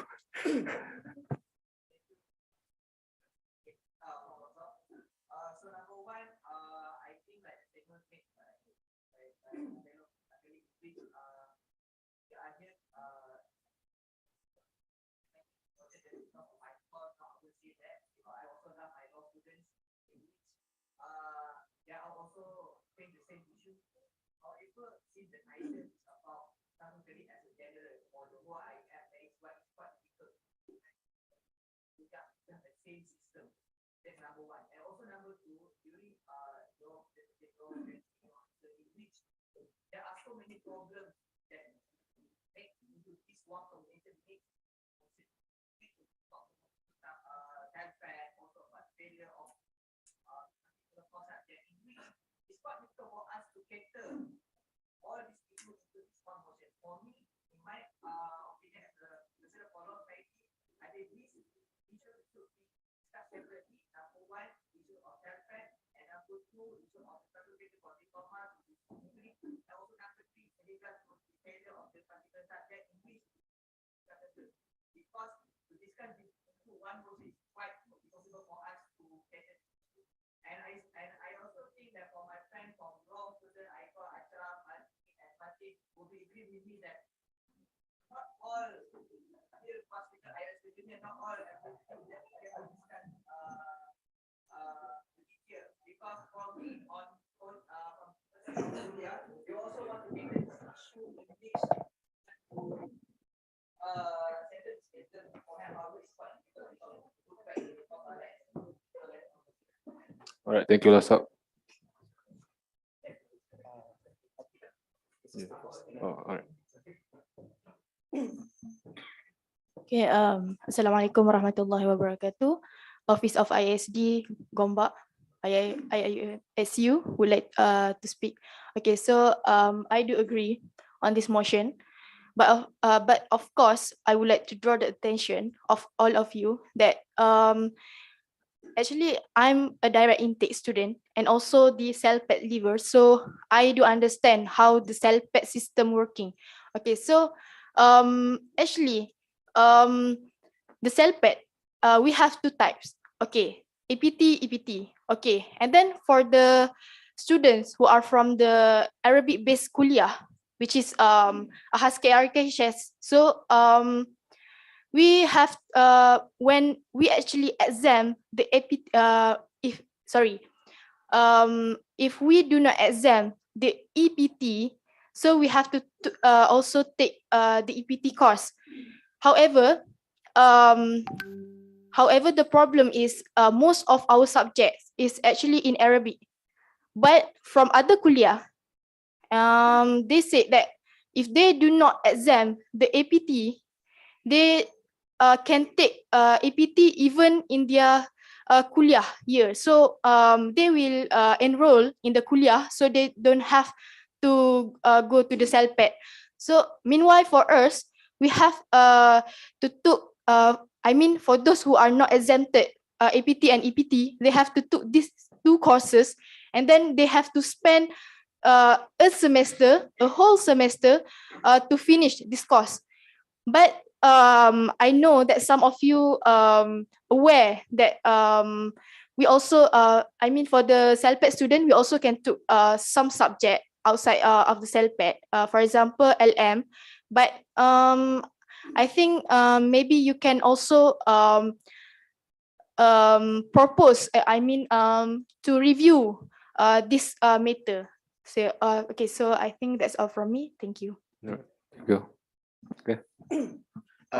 All right, thank you, Losop. Oh, all right. Okay, Assalamualaikum warahmatullahi wabarakatuh. Office of ISD Gombak, IIUM would like to speak. Okay, so I do agree on this motion, but of course I would like to draw the attention of all of you that actually I'm a direct intake student and also the CELPET leaver, so I do understand how the CELPET system working. Okay, so actually the CELPET we have two types. Okay, EPT. Okay, and then for the students who are from the Arabic based kuliah, which is Haske RKHS, so we have when we actually exam the if we do not exam the EPT, so we have to also take the EPT course. However, the problem is most of our subjects is actually in Arabic, but from other kuliah, they said that if they do not exam the APT, they can take APT even in their kuliah year. So they will enroll in the kuliah, so they don't have to go to the CELPET. So meanwhile for us, we have to took I mean for those who are not exempted, APT and EPT, they have to took these two courses, and then they have to spend a whole semester to finish this course. But I know that some of you aware that we also I mean for the CELPET student, we also can took some subject outside of the CELPET, for example LM. But I think maybe you can also propose I mean to review this matter. So okay, so I think that's all from me. Thank you. Thank you. Okay.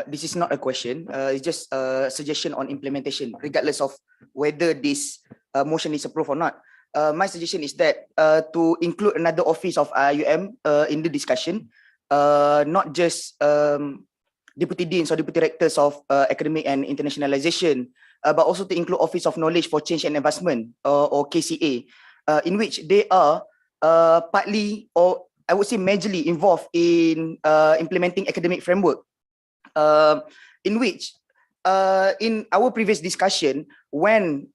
This is not a question. It's just a suggestion on implementation, regardless of whether this motion is approved or not. My suggestion is that to include another office of IIUM in the discussion, not just deputy deans or deputy rectors of academic and internationalization, but also to include Office of Knowledge for Change and Advancement or KCA, in which they are partly or I would say majorly involved in implementing academic framework, in which in our previous discussion, when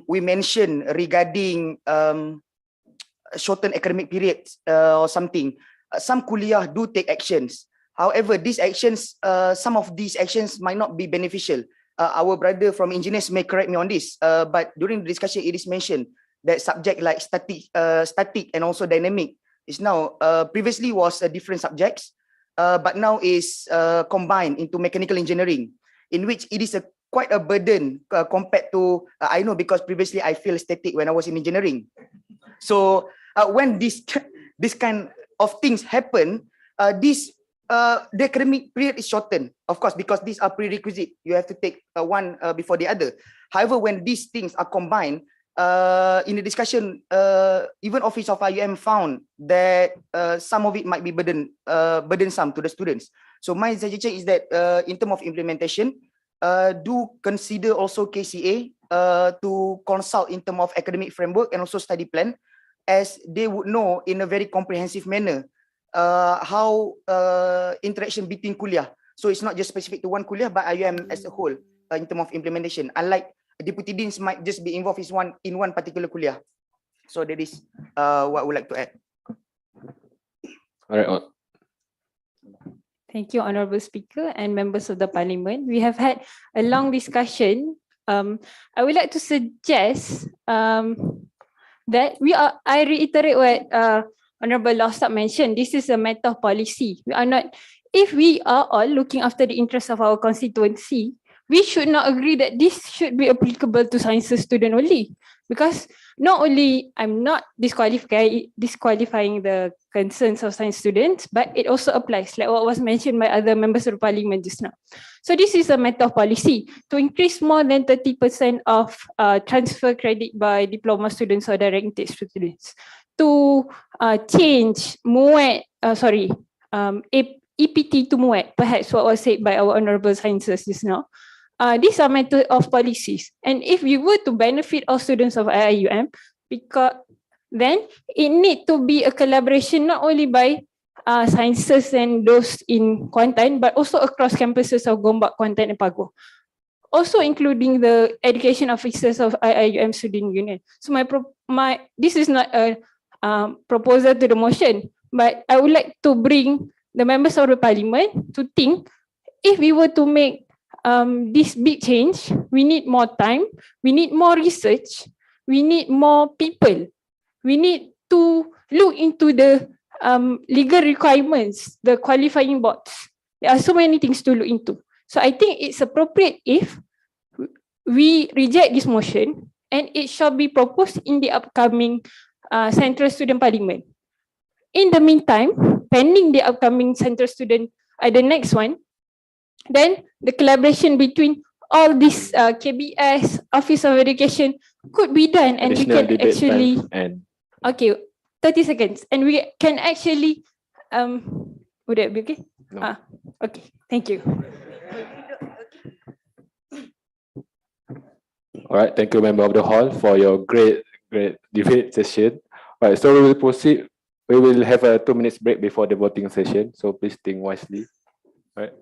we mentioned regarding shortened academic periods or something, some kuliah do take actions. However, these actions, some of these actions might not be beneficial. Our brother from engineers may correct me on this, but during the discussion, it is mentioned that subject like static and also dynamic is now previously was different subjects, but now is combined into mechanical engineering, in which it is quite a burden compared to I know because previously I feel static when I was in engineering. So when this kind of things happen, the academic period is shortened, of course, because these are prerequisite. You have to take one before the other. However, when these things are combined, in the discussion, even Office of IUM found that some of it might be burdensome to the students. So my suggestion is that in terms of implementation, do consider also KCA to consult in terms of academic framework and also study plan, as they would know in a very comprehensive manner how interaction between kuliah. So it's not just specific to one kuliah, but IUM as a whole in terms of implementation. Unlike deputy deans might just be involved in one particular kuliah. So that is what I would like to add. All right. Thank you, Honourable Speaker and members of the Parliament. We have had a long discussion. I would like to suggest that I reiterate what Honourable Lawstop mentioned. This is a matter of policy. We are not, if we are all looking after the interests of our constituency, we should not agree that this should be applicable to sciences student only. Because not only I'm not disqualifying the concerns of science students, but it also applies, like what was mentioned by other members of the Parliament just now. So this is a matter of policy to increase more than 30% of transfer credit by diploma students or direct intake students, to change EPT to MUET, perhaps what was said by our Honourable Sciences just now. These are matter of policies, and if we were to benefit all students of IIUM, because then it need to be a collaboration not only by sciences and those in Kuantan, but also across campuses of Gombak, Kuantan and Pagoh, also including the education officers of IIUM Student Union. So this is not a proposal to the motion, but I would like to bring the members of the Parliament to think, if we were to make this big change, we need more time, we need more research, we need more people, we need to look into the legal requirements, the qualifying boards. There are so many things to look into. So I think it's appropriate if we reject this motion and it shall be proposed in the upcoming Central Student Parliament. In the meantime, pending the upcoming Central Student, the next one, then the collaboration between all these KBS, Office of Education could be done, and we can actually, okay, 30 seconds, and we can actually, would that be okay? No. Okay, thank you. All right, thank you, member of the hall, for your great debate session. All right, so we will proceed. We will have a 2 minutes break before the voting session, so please think wisely. Right.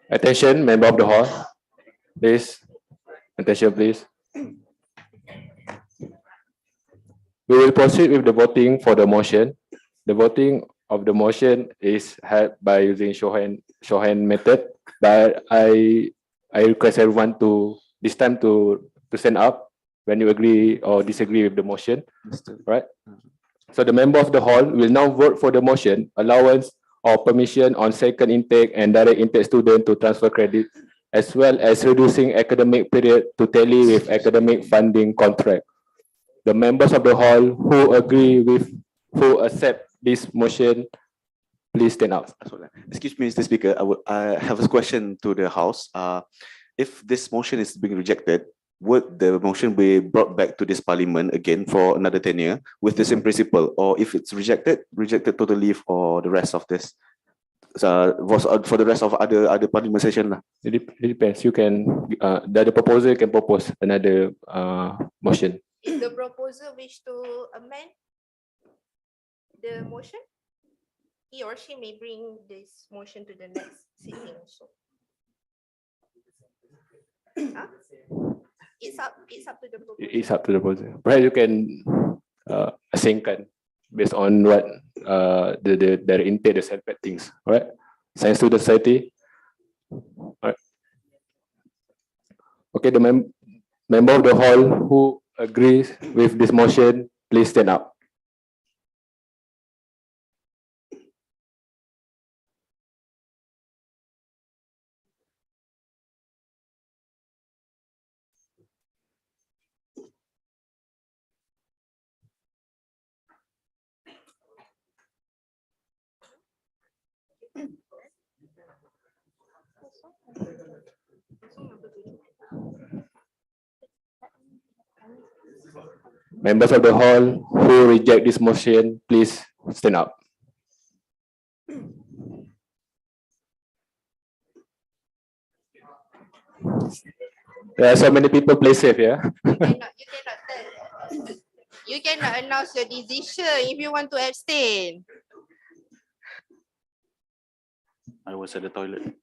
Attention, member of the hall. Please. Attention, please. We will proceed with the voting for the motion. The voting of the motion is held by using show hand method, but I request everyone to this time to stand up when you agree or disagree with the motion. Right? So the member of the hall will now vote for the motion, allowance or permission on second intake and direct intake student to transfer credit, as well as reducing academic period to tally with academic funding contract. The members of the hall who accept this motion, please stand up. Excuse me, Mr. Speaker. I have a question to the House. If this motion is being rejected, would the motion be brought back to this Parliament again for another tenure with the same principle, or if it's rejected totally for the rest of this? For the rest of other Parliament session lah. It depends. You can the proposer can propose another motion. If the proposer wish to amend the motion, he or she may bring this motion to the next sitting also. Huh? It's up to the proposer. It's up to the proposer. Perhaps you can asingkan based on what the intake, the self things. Alright. Science Student Society. Alright. Okay, the member of the hall who agrees with this motion, please stand up. Members of the hall who reject this motion, please stand up. There are so many people, play safe, yeah? You cannot announce your decision if you want to abstain. I was at the toilet.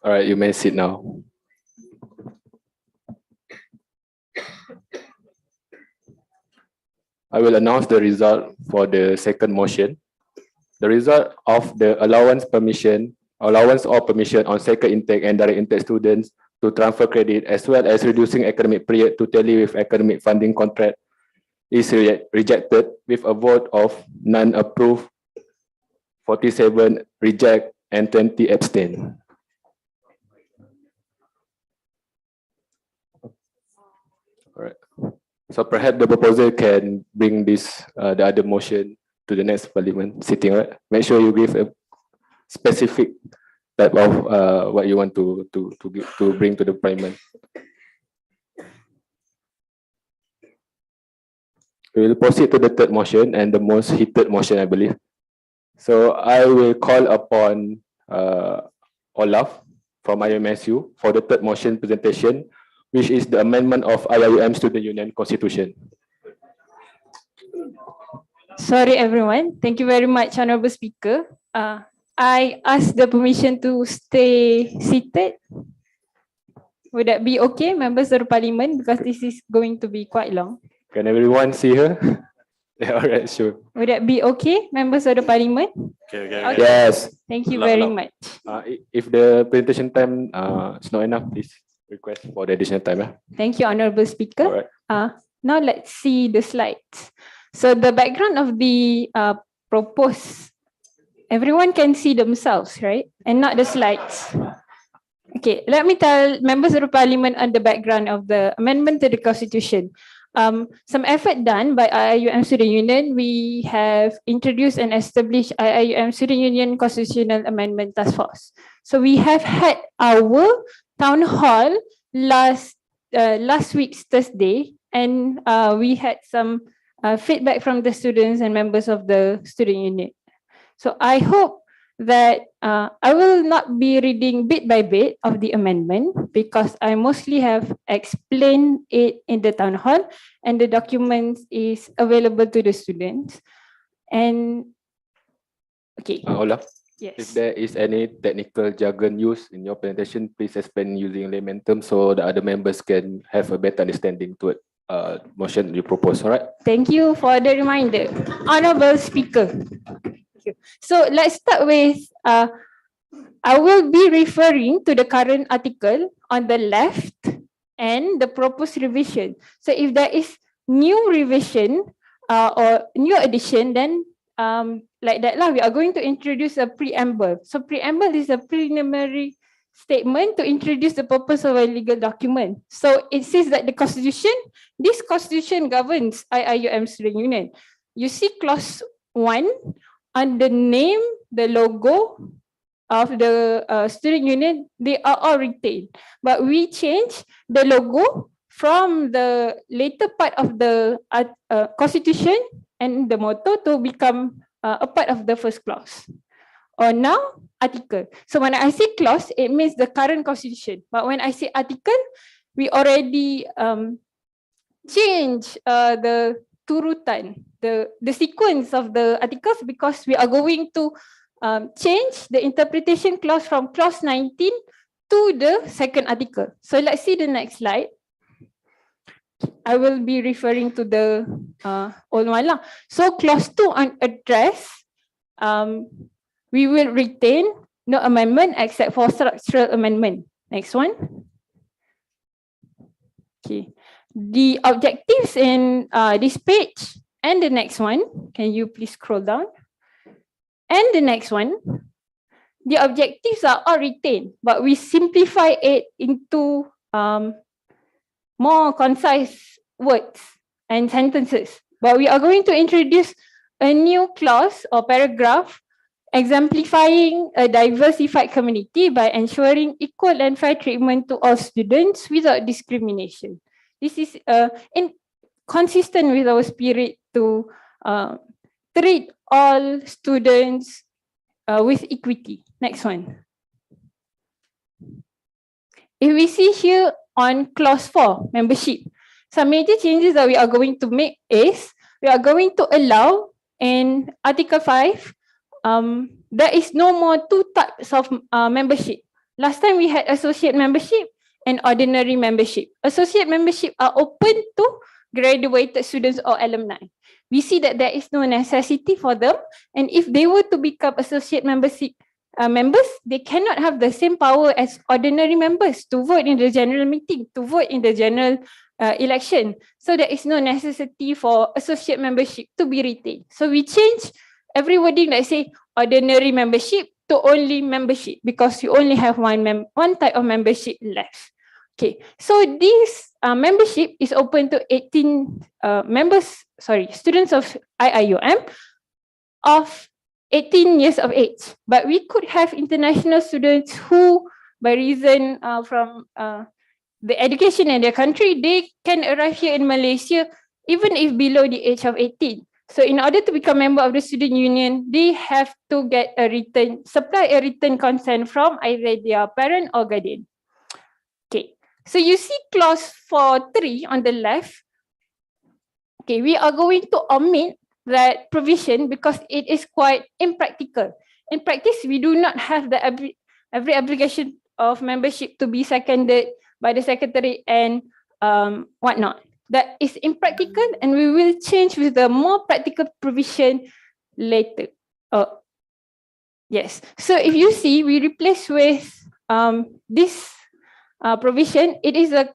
All right, you may sit now. I will announce the result for the second motion. The result of the allowance or permission on second intake and direct intake students to transfer credit as well as reducing academic period to tally with academic funding contract is rejected with a vote of none approved, 47 reject and 20 abstain. All right. So perhaps the proposer can bring this the other motion to the next parliament sitting, right? Make sure you give a specific type of what you want to bring to the parliament. We will proceed to the third motion and the most heated motion, I believe. So I will call upon Olaf from IMSU for the third motion presentation, which is the amendment of IIUM Student Union Constitution. Sorry, everyone. Thank you very much, Honorable Speaker. I ask the permission to stay seated. Would that be okay, members of the parliament? Because this is going to be quite long. Can everyone see her? Yeah, all right, sure. Would that be okay, members of the parliament? Okay. Yes. Thank you very much. If the presentation time is not enough, please request for the additional time. Thank you, Honorable Speaker. All right. Now let's see the slides. So the background of the proposed, everyone can see themselves, right? And not the slides. Okay, let me tell members of the parliament on the background of the amendment to the constitution. Some effort done by IIUM Student Union. We have introduced and established IIUM Student Union Constitutional Amendment Task Force. So we have had our town hall last week's Thursday, and we had some feedback from the students and members of the student union. So I hope that I will not be reading bit by bit of the amendment because I mostly have explained it in the town hall and the documents is available to the students. And okay. Olaf, yes. If there is any technical jargon used in your presentation, please explain using layman terms so the other members can have a better understanding to it. Motion you propose, all right? Thank you for the reminder, Honorable Speaker. So let's start with, I will be referring to the current article on the left and the proposed revision. So if there is new revision or new addition, then like that lah. We are going to introduce a preamble. So preamble is a preliminary statement to introduce the purpose of a legal document. So it says that this constitution governs IIUM Student Union. You see clause 1 on the name, the logo of the student union, they are all retained. But we change the logo from the later part of the constitution and the motto to become a part of the first clause. Or now, article. So when I say clause, it means the current constitution. But when I say article, we already change the turutan, the sequence of the articles, because we are going to change the interpretation clause from clause 19 to the second article. So let's see the next slide. I will be referring to the old one lah. So clause 2 on address, we will retain no amendment except for structural amendment. Next one. Okay. The objectives in this page and the next one, can you please scroll down? And the next one, the objectives are all retained, but we simplify it into more concise words and sentences. But we are going to introduce a new clause or paragraph exemplifying a diversified community by ensuring equal and fair treatment to all students without discrimination. This is consistent with our spirit to treat all students with equity. Next one. If we see here on clause 4, membership, some major changes that we are going to make is we are going to allow in Article 5, there is no more two types of membership. Last time we had associate membership and ordinary membership. Associate membership are open to graduated students or alumni. We see that there is no necessity for them, and if they were to become associate membership members, they cannot have the same power as ordinary members to vote in the general meeting, to vote in the general election. So there is no necessity for associate membership to be retained. So we change every wording that say ordinary membership to only membership, because you only have one type of membership left. Okay, so this membership is open to 18 students of IIUM of 18 years of age. But we could have international students who, by reason from the education in their country, they can arrive here in Malaysia even if below the age of 18. So in order to become member of the student union, they have to get supply a written consent from either their parent or guardian. Okay, so you see clause 4.3 on the left. Okay, we are going to omit that provision because it is quite impractical. In practice, we do not have the every application of membership to be seconded by the secretary and whatnot. That is impractical, and we will change with the more practical provision later. Yes, so if you see, we replace with this provision. It is a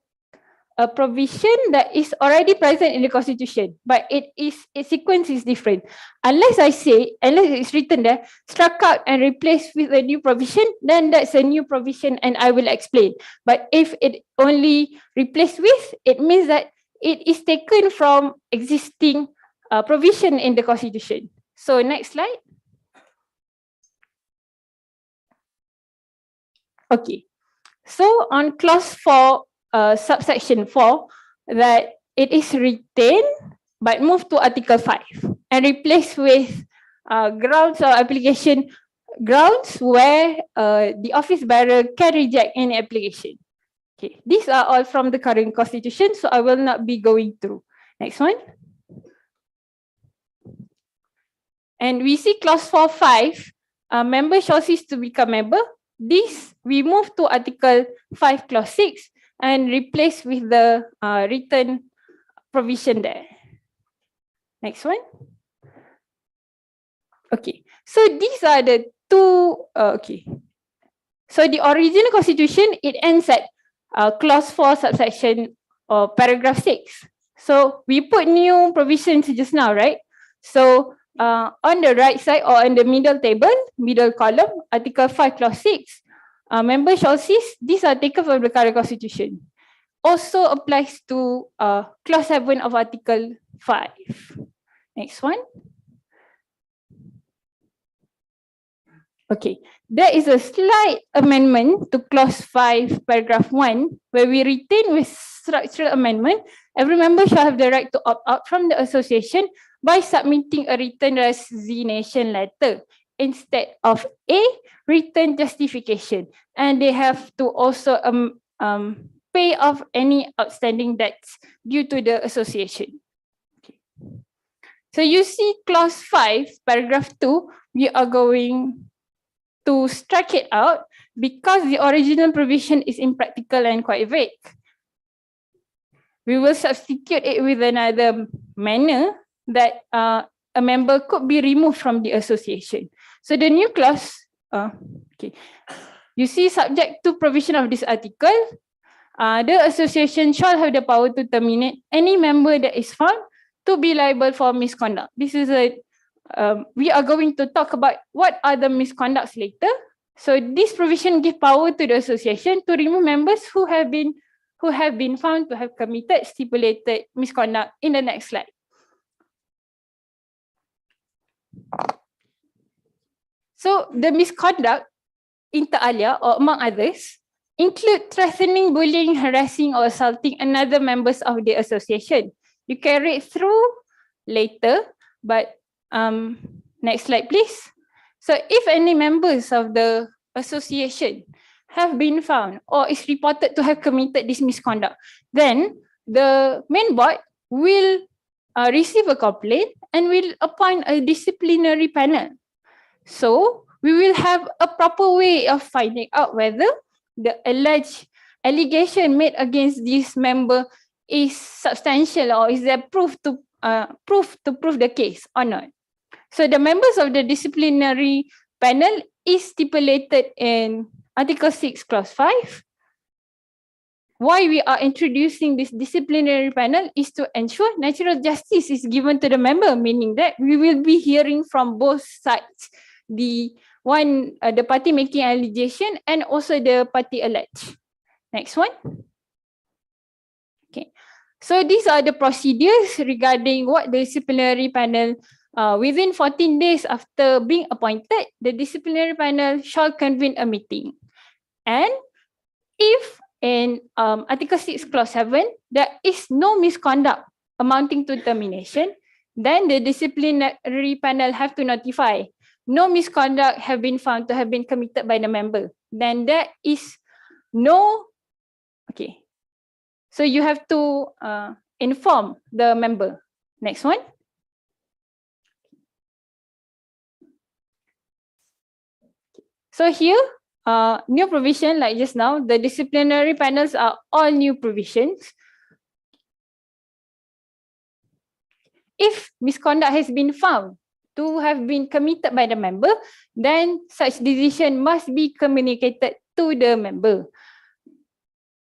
provision that is already present in the constitution, but its sequence is different. Unless it's written there, struck out and replaced with a new provision, then that's a new provision and I will explain. But if it only replaced with, it means that it is taken from existing provision in the constitution. So next slide. Okay, so on clause 4, subsection 4, that it is retained but moved to Article 5 and replaced with grounds or application grounds where the office bearer can reject any application. Okay, these are all from the current constitution, so I will not be going through. Next one. And we see clause 4.5, member shall cease to become member. This we move to Article 5, clause 6 and replace with the written provision there. Next one. Okay, so these are the two, okay. So the original constitution, it ends at clause 4, subsection or paragraph 6. So we put new provisions just now, right? So On the right side or in the middle table, middle column, Article 5, Clause 6, members shall cease. These are taken from the current constitution. Also applies to Clause 7 of Article 5. Next one. Okay, there is a slight amendment to Clause 5, Paragraph 1, where we retain with structural amendment, every member shall have the right to opt out from the association by submitting a written resignation letter instead of a written justification. And they have to also pay off any outstanding debts due to the association. Okay. So you see Clause 5, Paragraph 2, we are going to strike it out because the original provision is impractical and quite vague. We will substitute it with another manner that a member could be removed from the association. So the new clause, okay, you see, subject to provision of this article, the association shall have the power to terminate any member that is found to be liable for misconduct. This is a we are going to talk about what are the misconducts later. So this provision gives power to the association to remove members who have been found to have committed stipulated misconduct in the next slide. So the misconduct inter alia or among others include threatening, bullying, harassing or assaulting another members of the association. You can read through later, but next slide, please. So if any members of the association have been found or is reported to have committed this misconduct, then the main board will receive a complaint and will appoint a disciplinary panel. So we will have a proper way of finding out whether the alleged allegation made against this member is substantial or is there proof to prove the case or not. So the members of the disciplinary panel is stipulated in Article 6, Clause 5. Why we are introducing this disciplinary panel is to ensure natural justice is given to the member, meaning that we will be hearing from both sides, the party making allegation and also the party alleged. Next one. Okay. So these are the procedures regarding what the disciplinary panel, within 14 days after being appointed, the disciplinary panel shall convene a meeting. And if in Article 6, Clause 7, there is no misconduct amounting to termination, then the disciplinary panel have to notify no misconduct have been found to have been committed by the member. Then there is no, okay. So you have to inform the member. Next one. So here, new provision like just now, the disciplinary panels are all new provisions. If misconduct has been found to have been committed by the member, then such decision must be communicated to the member.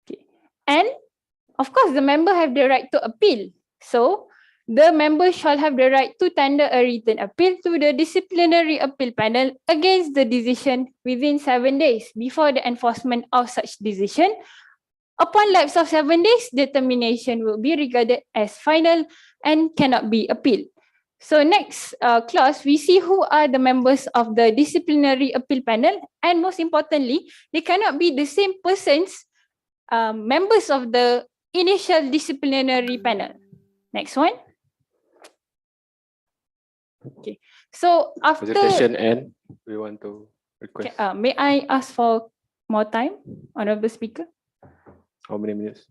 Okay. And of course, the member have the right to appeal. So the member shall have the right to tender a written appeal to the disciplinary appeal panel against the decision within 7 days before the enforcement of such decision. Upon lapse of 7 days, the termination will be regarded as final and cannot be appealed. So next clause, we see who are the members of the disciplinary appeal panel, and most importantly, they cannot be the same persons, members of the initial disciplinary panel. Next one. Okay. So after presentation end, we want to request. Okay, may I ask for more time, Honorable Speaker? How many minutes?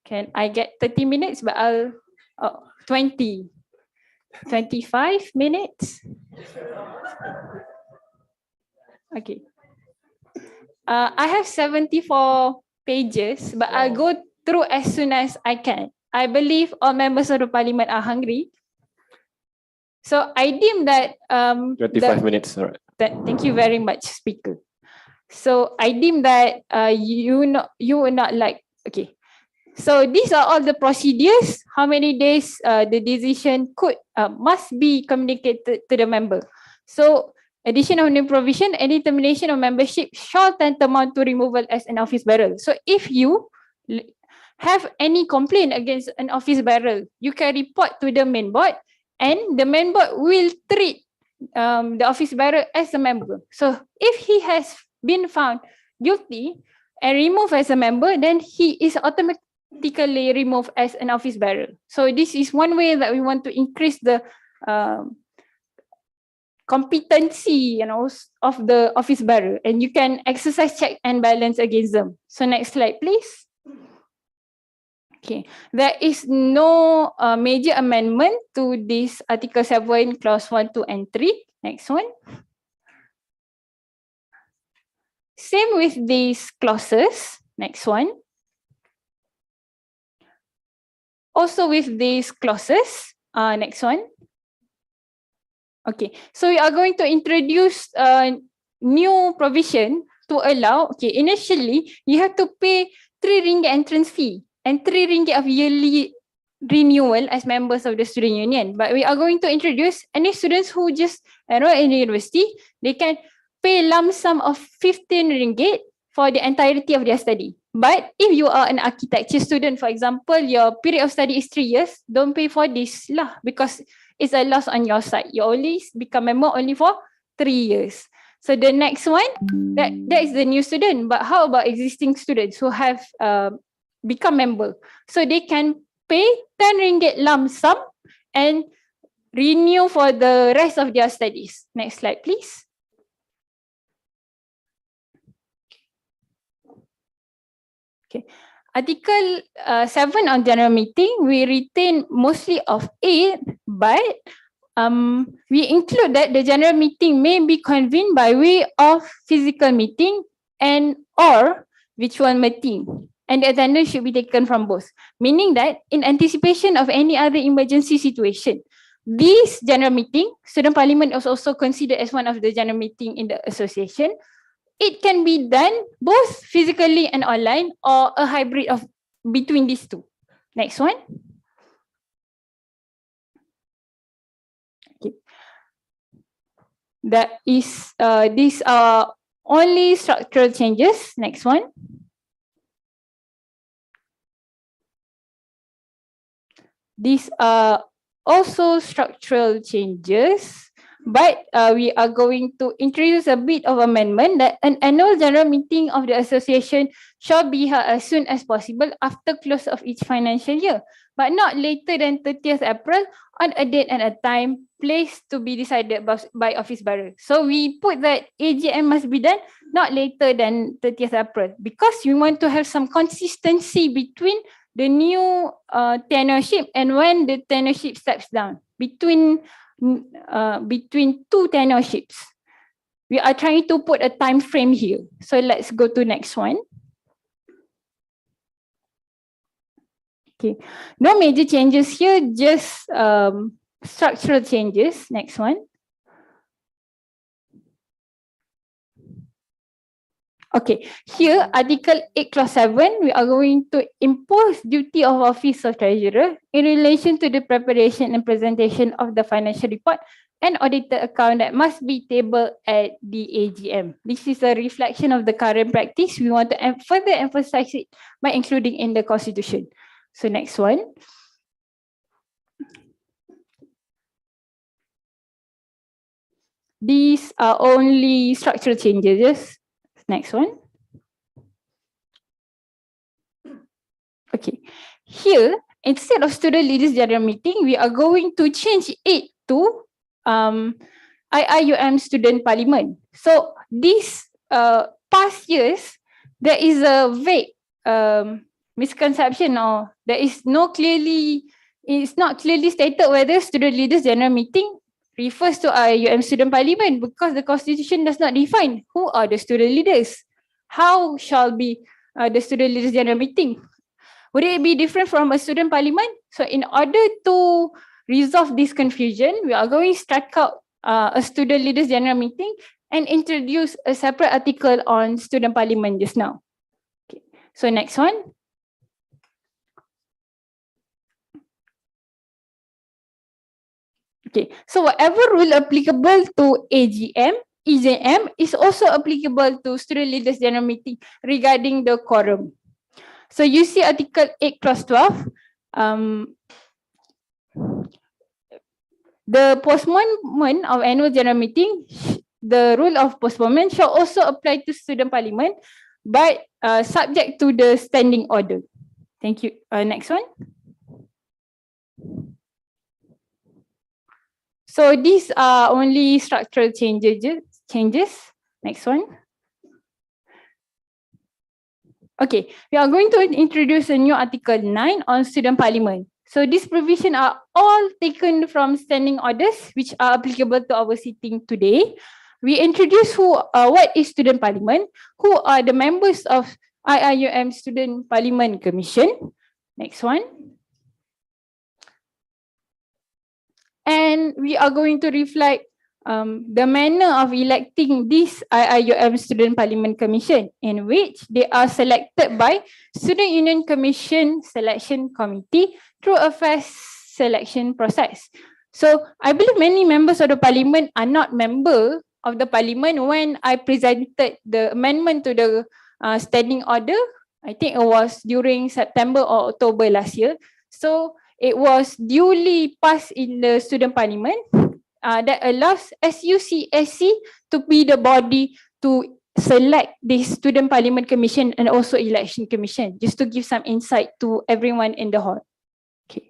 Can I get 30 minutes? But I'll 25 minutes. Okay. I have 74 pages, but I'll go through as soon as I can. I believe all members of the parliament are hungry. So I deem that 25 minutes, all right. Thank you very much, Speaker. So I deem that you will not like, okay. So these are all the procedures, how many days the decision must be communicated to the member. So addition of new provision, any termination of membership shall tantamount to removal as an office bearer. So if you have any complaint against an office bearer, you can report to the main board and the main board will treat the office bearer as a member. So if he has been found guilty and removed as a member, then he is automatically removed as an office bearer. So this is one way that we want to increase the competency of the office bearer, and you can exercise check and balance against them. So next slide, please. Okay, there is no major amendment to this Article 7, Clause 1, 2, and 3. Next one. Same with these clauses. Next one. Also with these clauses. Next one. Okay, so we are going to introduce a new provision to allow, okay, initially you have to pay 3 ringgit entrance fee and 3 ringgit of yearly renewal as members of the student union. But we are going to introduce any students who just enroll in the university, they can pay lump sum of 15 ringgit for the entirety of their study. But if you are an architecture student, for example, your period of study is 3 years, don't pay for this lah, because it's a loss on your side. You only become member only for 3 years. So the next one, that is the new student. But how about existing students who have become member? So they can pay 10 ringgit lump sum and renew for the rest of their studies. Next slide, please. Okay. Article 7 on general meeting, we retain mostly of 8, but we include that the general meeting may be convened by way of physical meeting and or virtual meeting, and the attendance should be taken from both. Meaning that in anticipation of any other emergency situation, this general meeting, student parliament is also considered as one of the general meeting in the association. It can be done both physically and online or a hybrid of between these two. Next one. Okay. That is, these are only structural changes. Next one. These are also structural changes, but we are going to introduce a bit of amendment that an annual general meeting of the association shall be held as soon as possible after close of each financial year, but not later than 30th April on a date and a time, place to be decided by office bearer. So we put that AGM must be done not later than 30th April because we want to have some consistency between the new tenureship and when the tenureship steps down between two tenureships. We are trying to put a time frame here. So let's go to next one. Okay, no major changes here, just structural changes. Next one. Okay, here Article 8 Clause 7, we are going to impose duty of Office of Treasurer in relation to the preparation and presentation of the financial report and audited account that must be tabled at the AGM. This is a reflection of the current practice. We want to further emphasize it by including in the Constitution. So next one. These are only structural changes. Yes. Next one. Okay, here instead of student leaders general meeting, we are going to change it to IIUM student parliament. So these past years, there is a vague misconception or there is no clearly, it's not clearly stated whether student leaders general meeting refers to IIUM student parliament because the constitution does not define who are the student leaders. How shall be the student leaders general meeting? Would it be different from a student parliament? So in order to resolve this confusion, we are going to strike out a student leaders general meeting and introduce a separate article on student parliament just now. Okay. So next one. Okay, so whatever rule applicable to AGM, EJM is also applicable to student leaders general meeting regarding the quorum. So you see Article 8 Clause 12, the postponement of annual general meeting, the rule of postponement shall also apply to student parliament, but subject to the standing order. Thank you. Next one. So these are only structural changes. Next one. Okay, we are going to introduce a new Article 9 on student parliament. So these provisions are all taken from standing orders which are applicable to our sitting today. We introduce what is student parliament, who are the members of IIUM Student Parliament Commission. Next one. And we are going to reflect the manner of electing this IIUM Student Parliament Commission, in which they are selected by Student Union Commission Selection Committee through a fast selection process. So I believe many members of the parliament are not member of the parliament when I presented the amendment to the standing order. I think it was during September or October last year. So it was duly passed in the student parliament that allows SUCSC to be the body to select the student parliament commission and also election commission, just to give some insight to everyone in the hall. Okay.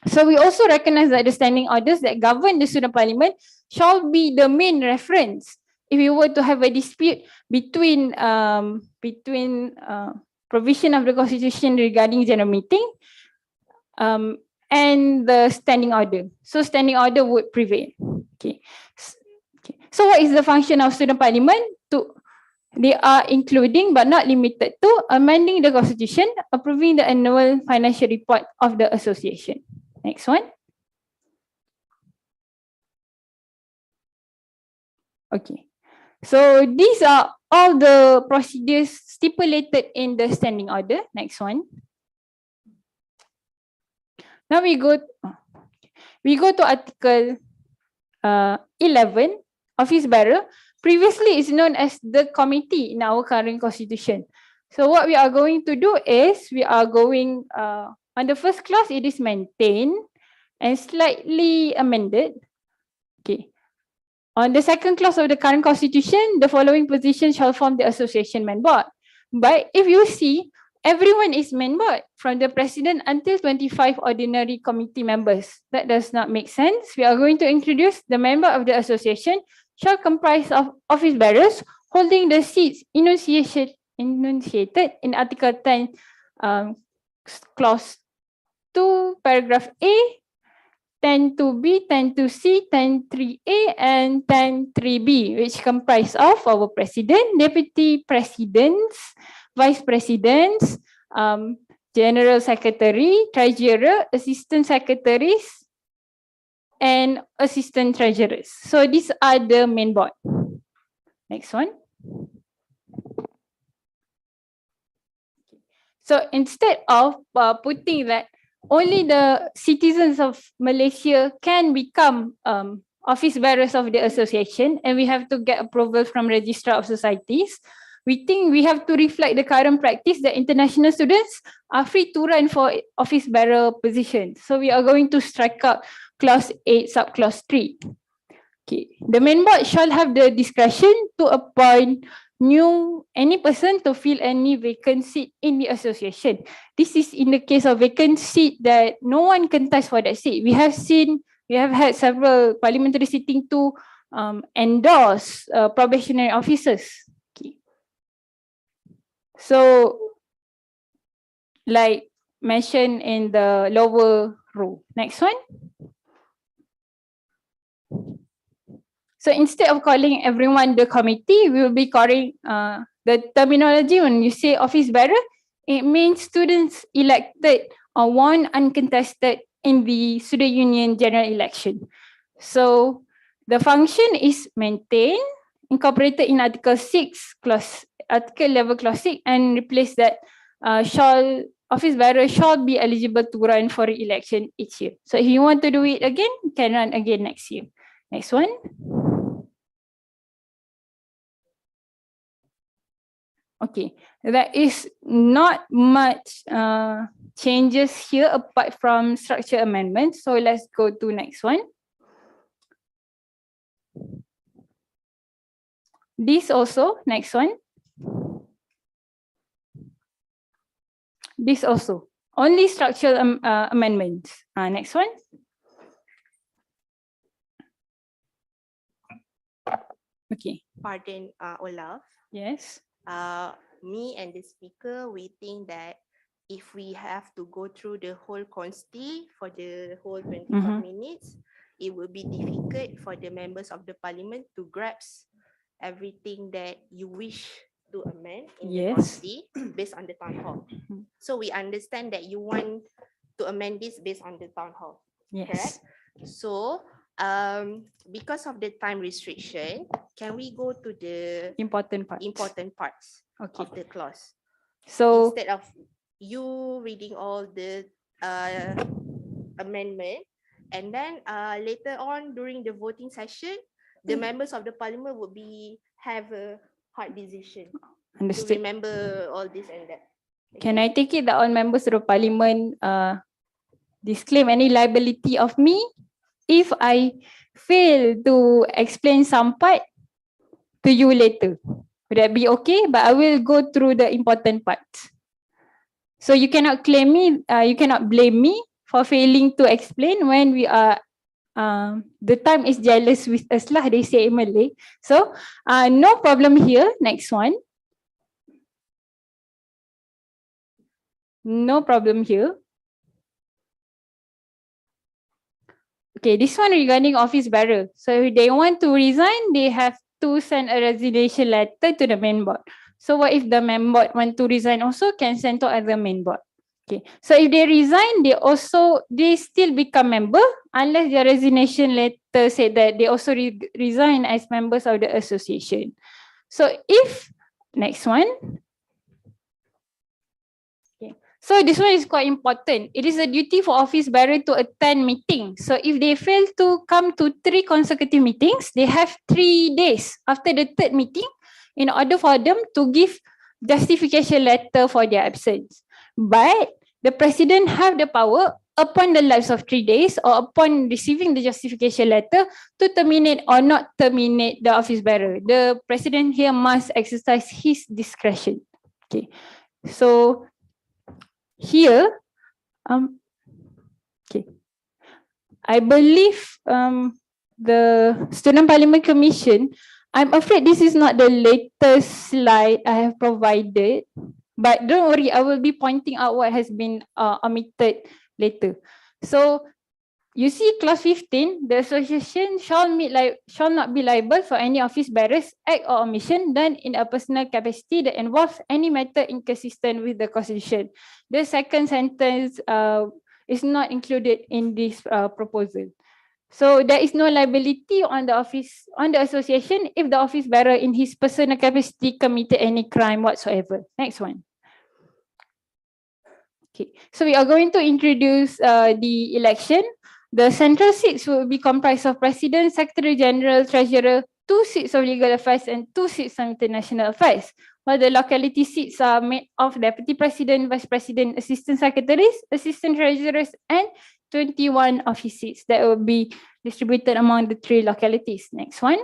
So we also recognize that the standing orders that govern the student parliament shall be the main reference if we were to have a dispute between provision of the constitution regarding general meeting and the standing order. So standing order would prevail. Okay. So what is the function of student parliament? They are including but not limited to amending the constitution, approving the annual financial report of the association. Next one. Okay. So these are all the procedures stipulated in the standing order. Next one. Now we go to Article 11, office bearer. Previously it's known as the committee in our current constitution. So what we are going to do is we are going on the first clause, it is maintained and slightly amended. Okay. On the second clause of the current constitution, the following positions shall form the association main board. But if you see, everyone is main board, from the president until 25 ordinary committee members. That does not make sense. We are going to introduce the member of the association shall comprise of office bearers holding the seats enunciated in Article 10, Clause 2, Paragraph A, 10.2b, 10.2c, 10.3a, and 10.3b, which comprise of our president, deputy presidents, vice presidents, general secretary, treasurer, assistant secretaries, and assistant treasurers. So these are the main board. Next one. So instead of putting that only the citizens of Malaysia can become office bearers of the association and we have to get approval from Registrar of Societies, we think we have to reflect the current practice that international students are free to run for office bearer positions. So we are going to strike out Clause 8, Subclause 3. Okay. The main board shall have the discretion to appoint any person to fill any vacant seat in the association. This is in the case of vacant seat that no one contests for that seat. We have had several parliamentary sitting to endorse probationary officers. Okay. So, like mentioned in the lower row. Next one. So instead of calling everyone the committee, we will be calling the terminology when you say office bearer, it means students elected or won uncontested in the student union general election. So the function is maintained, incorporated in Article 6, Article 11, Clause 6, and replace that shall office bearer shall be eligible to run for re-election each year. So if you want to do it again, you can run again next year. Next one. Okay, there is not much changes here apart from structure amendments. So let's go to next one. This also, next one. This also, only structural amendments. Next one. Okay. Pardon, Olaf. Yes. Me and the speaker, we think that if we have to go through the whole consti for the whole 25 minutes, it will be difficult for the members of the parliament to grasp everything that you wish to amend in the consti based on the town hall. So we understand that you want to amend this based on the town hall. Yes. Correct? So because of the time restriction, can we go to the important parts of the clause? So instead of you reading all the amendment, and then later on during the voting session, the members of the parliament would have a hard decision Understood. to remember all this and that. Can I take it that all members of the parliament disclaim any liability of me if I fail to explain some part to you later? Would that be okay? But I will go through the important parts. So you cannot claim me, you cannot blame me for failing to explain when we are, the time is jealous with us lah, they say in Malay. So no problem here. Next one. No problem here. Okay, this one regarding office bearer. So if they want to resign, they have to send a resignation letter to the main board. So what if the main board want to resign also, can send to other main board. Okay, so if they resign, they still become member unless their resignation letter said that they also resign as members of the association. So if, next one. So this one is quite important. It is a duty for office bearer to attend meetings. So if they fail to come to 3 consecutive meetings, they have 3 days after the 3rd meeting in order for them to give justification letter for their absence. But the president have the power upon the lapse of 3 days or upon receiving the justification letter to terminate or not terminate the office bearer. The president here must exercise his discretion. Okay, so here, okay, I believe the Student Parliament Commission, I'm afraid this is not the latest slide I have provided, but don't worry, I will be pointing out what has been omitted later. So you see clause 15, the association shall not be liable for any office bearer's act or omission done in a personal capacity that involves any matter inconsistent with the constitution. The second sentence is not included in this proposal. So there is no liability on the association if the office bearer in his personal capacity committed any crime whatsoever. Next one. Okay, so we are going to introduce the election. The central seats will be comprised of President, Secretary General, Treasurer, 2 seats of Legal Affairs and 2 seats of International Affairs, while the locality seats are made of Deputy President, Vice President, Assistant Secretaries, Assistant Treasurers and 21 office seats that will be distributed among the 3 localities. Next one.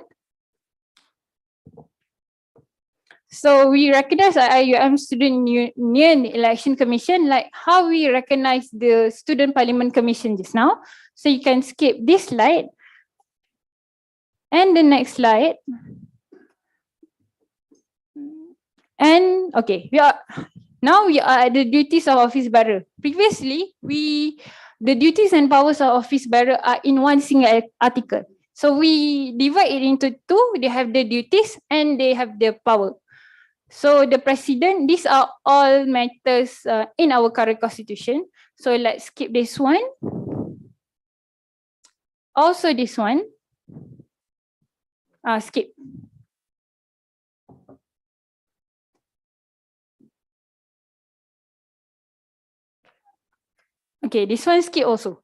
So we recognize IIUM Student Union Election Commission like how we recognize the Student Parliament Commission just now. So you can skip this slide and the next slide. And okay, now we are at the duties of office bearer. Previously, the duties and powers of office bearer are in one single article. So we divide it into 2. They have the duties and they have the power. So the president, these are all matters in our current constitution. So let's skip this one. Also this one. Skip. Okay, this one skip also.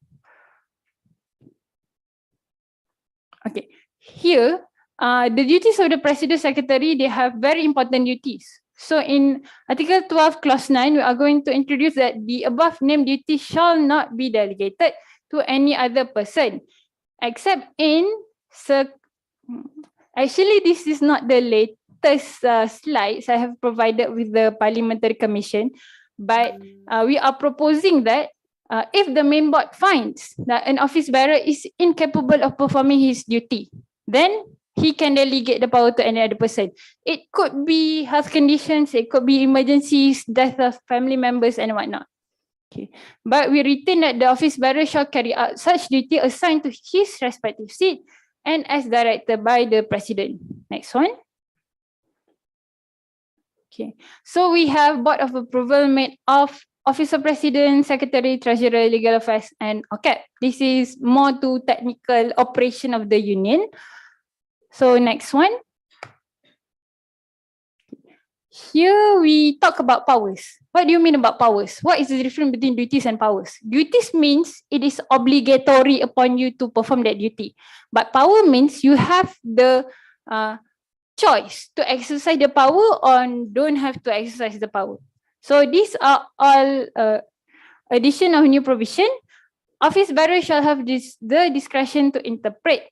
Okay, here, the duties of the President Secretary, they have very important duties. So in Article 12, Clause 9, we are going to introduce that the above named duties shall not be delegated to any other person, except in, actually this is not the latest slides I have provided with the Parliamentary Commission, but we are proposing that if the main board finds that an office bearer is incapable of performing his duty, then he can delegate the power to any other person. It could be health conditions, it could be emergencies, death of family members and whatnot. Okay. But we retain that the office bearer shall carry out such duty assigned to his respective seat and as directed by the President. Next one. Okay. So we have Board of Approval made of Office of President, Secretary, Treasurer, Legal Affairs, and OCAP. This is more to technical operation of the union. So next one. Here we talk about powers. What do you mean about powers? What is the difference between duties and powers? Duties means it is obligatory upon you to perform that duty. But power means you have the choice to exercise the power or don't have to exercise the power. So these are all addition of new provision. Office bearer shall have the discretion to interpret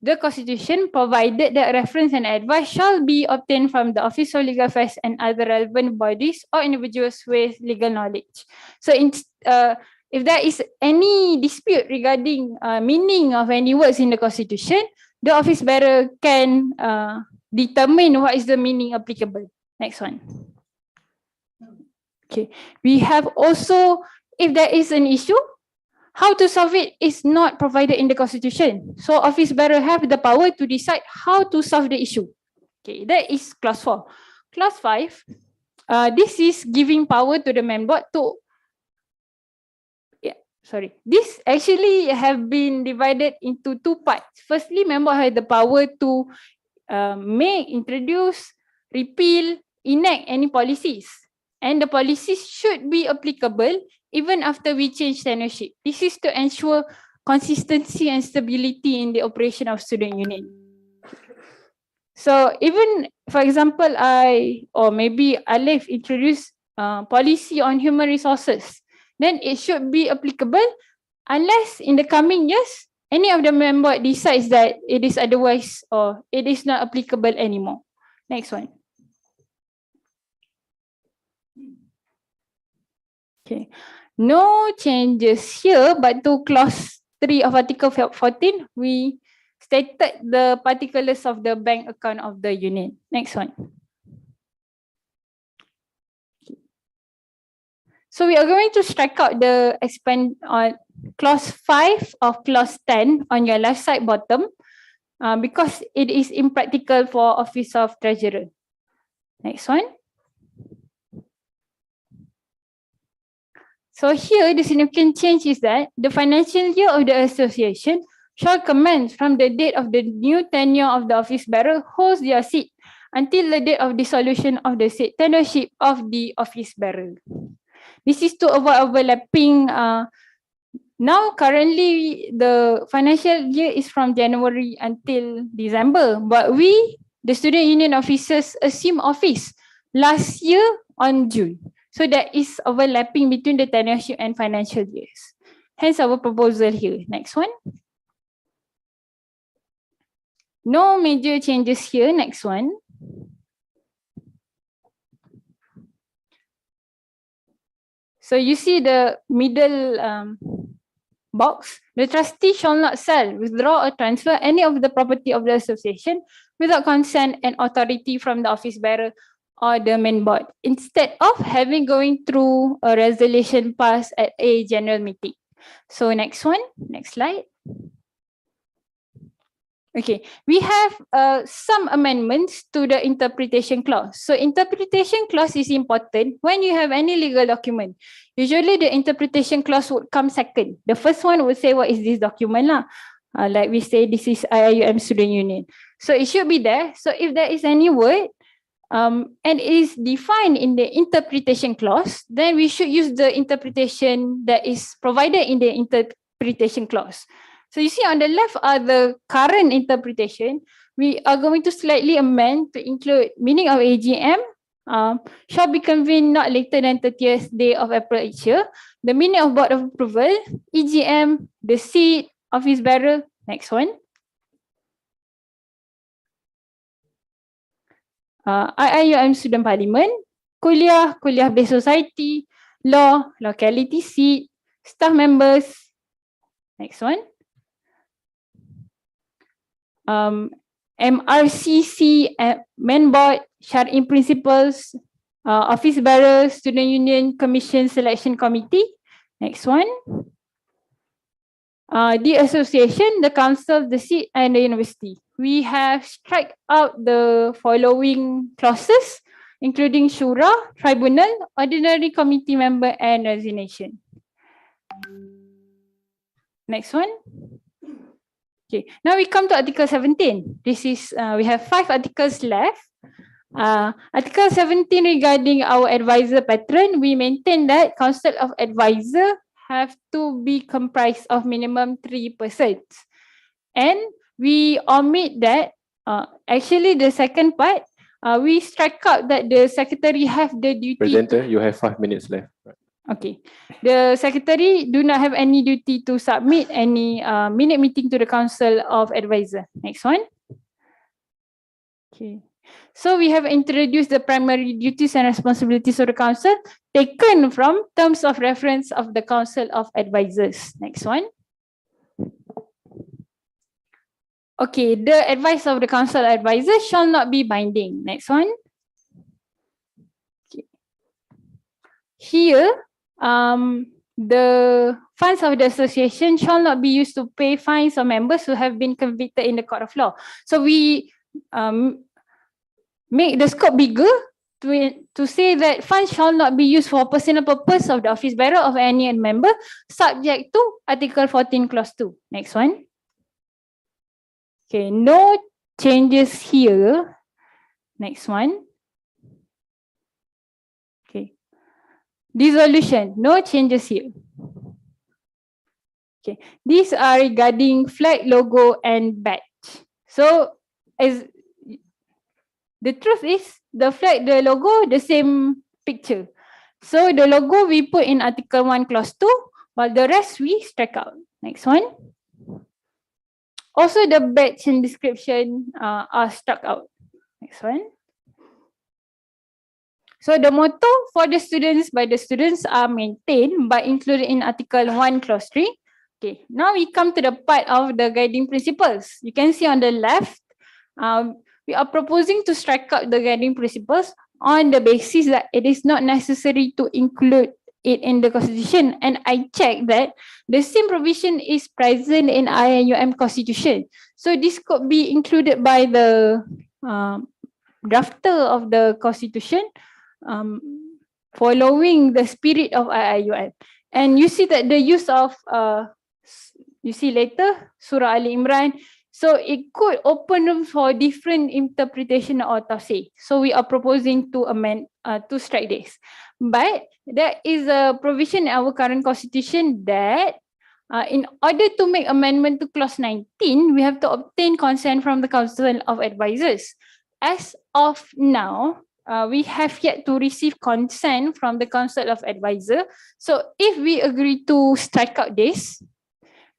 the Constitution, provided that reference and advice shall be obtained from the Office of Legal Affairs and other relevant bodies or individuals with legal knowledge. So if there is any dispute regarding meaning of any words in the Constitution, the office bearer can determine what is the meaning applicable. Next one. Okay, we have also, if there is an issue, how to solve it is not provided in the Constitution. So office bearer have the power to decide how to solve the issue. Okay, that is clause 4. Clause 5, this is giving power to the main board to, this actually have been divided into two parts. Firstly, member have the power to make, introduce, repeal, enact any policies. And the policies should be applicable even after we change tenureship. This is to ensure consistency and stability in the operation of student union. So even, for example, or maybe Alif introduce policy on human resources, then it should be applicable unless in the coming years, any of the member decides that it is otherwise or it is not applicable anymore. Next one. Okay, no changes here, but to clause 3 of Article 14, we stated the particulars of the bank account of the union. Next one. So we are going to strike out the expand on clause 5 of clause 10 on your left side bottom because it is impractical for Office of Treasurer. Next one. So here, the significant change is that the financial year of the association shall commence from the date of the new tenure of the office bearer holds their seat until the date of dissolution of the said tenureship of the office bearer. This is to avoid overlapping. Now, currently, the financial year is from January until December, but we, the student union officers, assume office last year on June. So there is overlapping between the tenureship and financial years. Hence our proposal here. Next one. No major changes here. Next one. So you see the middle box. The trustee shall not sell, withdraw or transfer any of the property of the association without consent and authority from the office bearer or the main board, instead of having going through a resolution passed at a general meeting. So next one, next slide. Okay, we have some amendments to the interpretation clause. So interpretation clause is important when you have any legal document. Usually the interpretation clause would come second. The first one would say, what is this document lah? Like we say, this is IIUM Student Union. So it should be there. So if there is any word, and is defined in the interpretation clause, then we should use the interpretation that is provided in the interpretation clause. So you see on the left are the current interpretation. We are going to slightly amend to include meaning of AGM shall be convened not later than 30th day of April each year. The meaning of board of approval, EGM, the seat, office bearer. Next one. IIUM student parliament, kuliah, kuliah-based society, law, locality seat, staff members. Next one. MRCC, main board, Syar'i principles, office bearer, student union commission selection committee. Next one. The association, the council, the seat, and the university. We have struck out the following clauses, including shura, tribunal, ordinary committee member, and resignation. Next one. Okay, now we come to Article 17. This is, we have 5 articles left. Article 17 regarding our advisor pattern, we maintain that Council of Advisor have to be comprised of minimum 3 persons. And we omit that, actually the second part, we strike out that the secretary have the duty. Presenter, you have 5 minutes left. Okay. The secretary do not have any duty to submit any minute meeting to the Council of Advisor. Next one. Okay. So we have introduced the primary duties and responsibilities of the Council taken from terms of reference of the Council of Advisors. Next one. Okay, the advice of the Council of Advisors shall not be binding. Next one. Okay. Here, the funds of the association shall not be used to pay fines of members who have been convicted in the court of law. So we make the scope bigger to say that funds shall not be used for personal purpose of the office bearer of any member subject to Article 14 Clause 2. Next one. Okay, no changes here. Next one. Okay. Dissolution, no changes here. Okay, these are regarding flag, logo, and badge. So, as the truth is, the flag, the logo, the same picture. So the logo we put in Article 1 Clause 2, while the rest we strike out. Next one. Also the badge and description are struck out. Next one. So the motto for the students by the students are maintained but included in Article 1 Clause 3. Okay, now we come to the part of the guiding principles. You can see on the left, we are proposing to strike out the guiding principles on the basis that it is not necessary to include it in the constitution. And I checked that the same provision is present in IIUM constitution. So this could be included by the drafter of the constitution following the spirit of IIUM. And you see that the use of, you see later, Surah Ali Imran, so it could open room for different interpretation or tafsir. So we are proposing to amend, to strike this. But there is a provision in our current constitution that in order to make amendment to clause 19, we have to obtain consent from the Council of Advisors. As of now, we have yet to receive consent from the Council of Advisors. So if we agree to strike out this,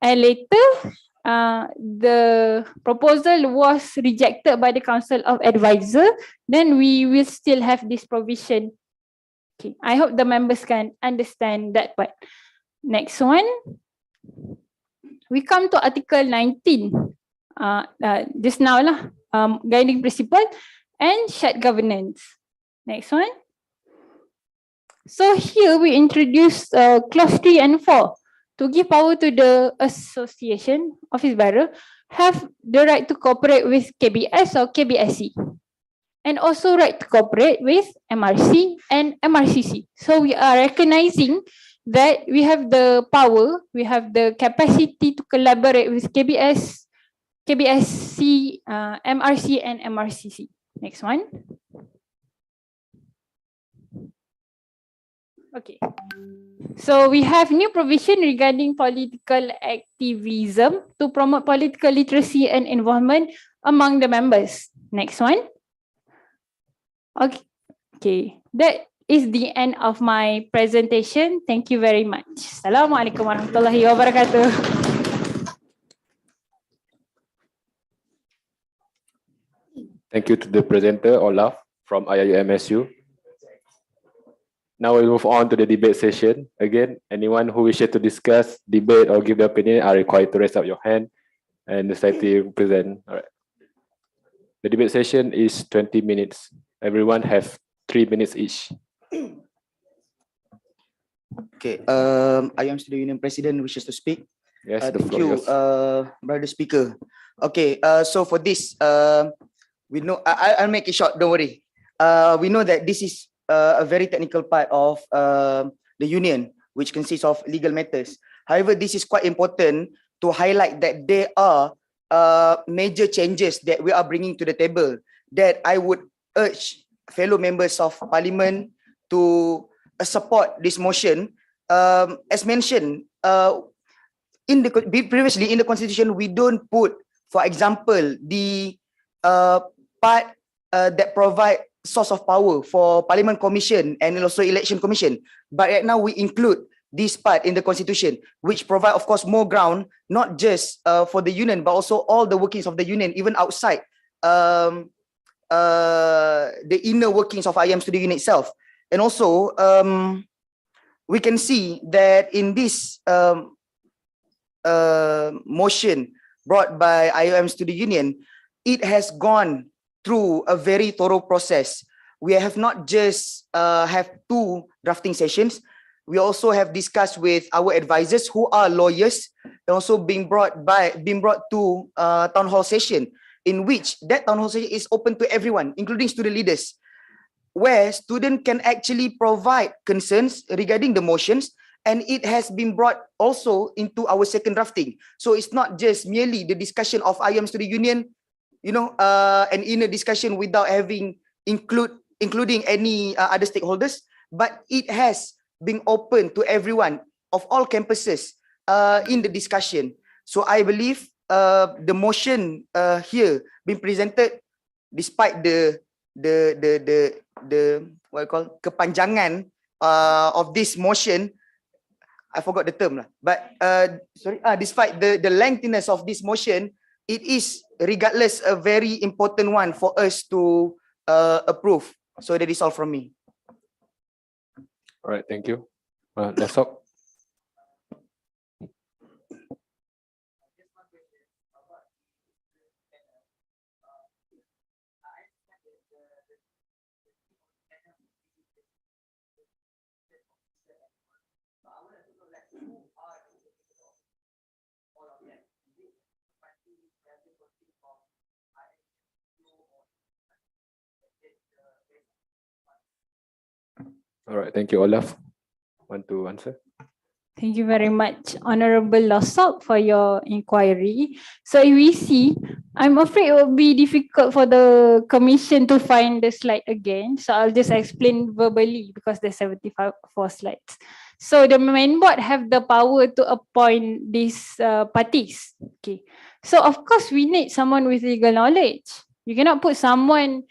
and later, the proposal was rejected by the Council of Advisors, then we will still have this provision. Okay, I hope the members can understand that part. Next one. We come to Article 19. Just now lah, guiding principle and shared governance. Next one. So here we introduce clause 3 and 4. To give power to the association, office bearer, have the right to cooperate with KBS or KBSC. And also right to cooperate with MRC and MRCC. So we are recognizing that we have the power, we have the capacity to collaborate with KBS, KBSC, MRC and MRCC. Next one. Okay. So we have new provision regarding political activism to promote political literacy and involvement among the members. Next one. Okay. Okay. That is the end of my presentation. Thank you very much. Assalamualaikum warahmatullahi wabarakatuh. Thank you to the presenter, Olaf, from IIUMSU. Now we'll move on to the debate session. Again, anyone who wishes to discuss, debate, or give their opinion are required to raise up your hand and decide to present. All right. The debate session is 20 minutes. Everyone have 3 minutes each. Okay, IIUM Student Union President wishes to speak. Yes, the thank floor you, is yours. brother speaker. Okay, so for this, we know, I'll make it short, don't worry. We know that this is a very technical part of the union, which consists of legal matters. However, this is quite important to highlight that there are major changes that we are bringing to the table that I would urge fellow members of parliament to support this motion. As mentioned, previously in the constitution, we don't put, for example, the part that provide source of power for Parliament Commission and also Election Commission. But right now we include this part in the constitution, which provide, of course, more ground, not just for the union, but also all the workings of the union, even outside the inner workings of IIM Student Union itself. And also, we can see that in this motion brought by IIM Student Union, it has gone through a very thorough process. We have not just have 2 drafting sessions. We also have discussed with our advisors who are lawyers, and also being brought to town hall session, in which that town hall session is open to everyone, including student leaders, where students can actually provide concerns regarding the motions, and it has been brought also into our second drafting. So it's not just merely the discussion of IIM Student Union, you know, an inner discussion without having including any other stakeholders, but it has been open to everyone of all campuses in the discussion. So I believe the motion here being presented, despite the what I call kepanjangan of this motion, I forgot the term lah. But despite the lengthiness of this motion, it is regardless a very important one for us to approve. So that is all from me. All right, thank you. Let's talk. All right, thank you, Olaf. Want to answer? Thank you very much, Honorable Losok, for your inquiry. So if we see, I'm afraid it will be difficult for the commission to find the slide again. So I'll just explain verbally because there's 74 slides. So the main board have the power to appoint these parties. Okay. So of course we need someone with legal knowledge. You cannot put someone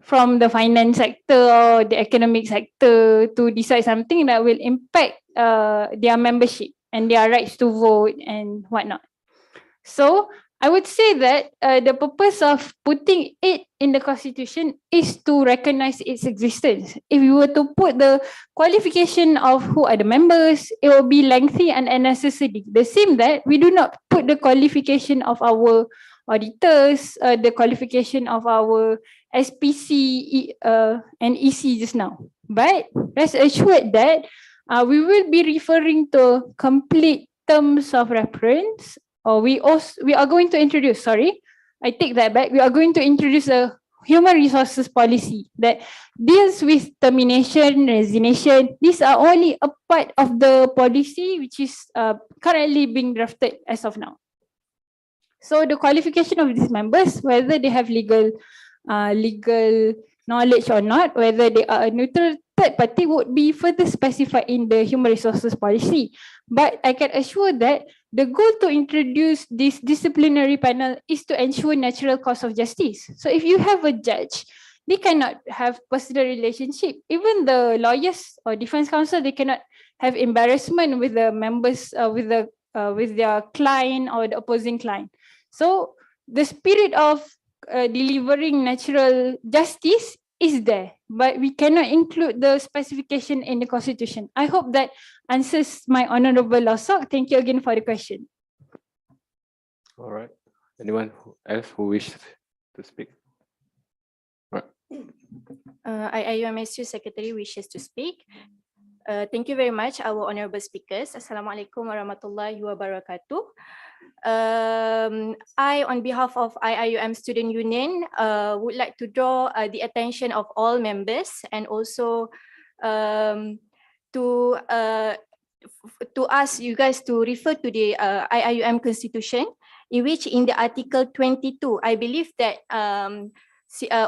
from the finance sector or the economic sector to decide something that will impact their membership and their rights to vote and whatnot. So I would say that the purpose of putting it in the constitution is to recognize its existence. If you were to put the qualification of who are the members, it will be lengthy and unnecessary. The same that we do not put the qualification of our auditors, the qualification of our SPC and EC just now. But rest assured that we will be referring to complete terms of reference, or we are going to introduce, I take that back. We are going to introduce a human resources policy that deals with termination, resignation. These are only a part of the policy which is currently being drafted as of now. So the qualification of these members, whether they have legal knowledge or not, whether they are a neutral third party would be further specified in the human resources policy. But I can assure that the goal to introduce this disciplinary panel is to ensure natural course of justice. So if you have a judge, they cannot have personal relationship. Even the lawyers or defense counsel, they cannot have embarrassment with the members, with their client or the opposing client. So the spirit of delivering natural justice is there, but we cannot include the specification in the constitution. I hope that answers my honorable Losok. Thank you again for the question. All right. Anyone else who wishes to speak? IIUMSU Secretary wishes to speak. Thank you very much, our honorable speakers. Assalamualaikum warahmatullahi wabarakatuh. I, on behalf of IIUM Student Union, would like to draw the attention of all members and also to ask you guys to refer to the IIUM Constitution, in which in the Article 22, I believe that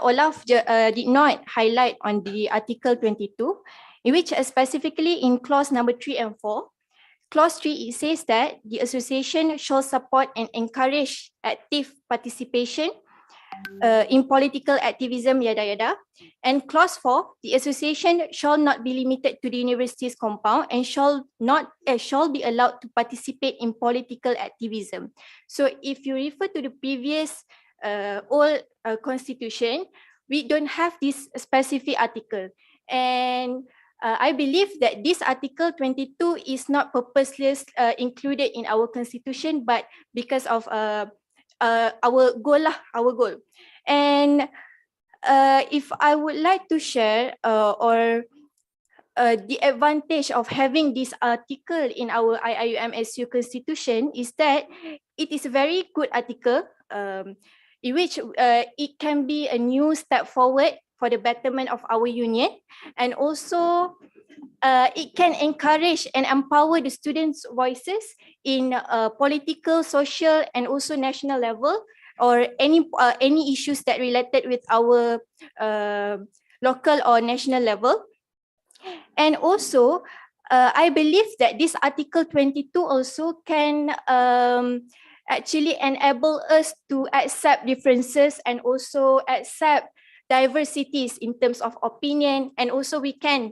Olaf did not highlight on the Article 22, in which specifically in clause number 3 and 4, clause 3, it says that the association shall support and encourage active participation in political activism, yada yada. And clause 4, the association shall not be limited to the university's compound and shall be allowed to participate in political activism. So if you refer to the previous old constitution, we don't have this specific article. And I believe that this Article 22 is not purposely included in our constitution, but because of our goal. And if I would like to share the advantage of having this article in our IIUMSU constitution is that it is a very good article in which it can be a new step forward for the betterment of our union, and also it can encourage and empower the students' voices in political, social, and also national level, or any issues that related with our local or national level. And also, I believe that this Article 22 also can actually enable us to accept differences and also accept diversities in terms of opinion, and also we can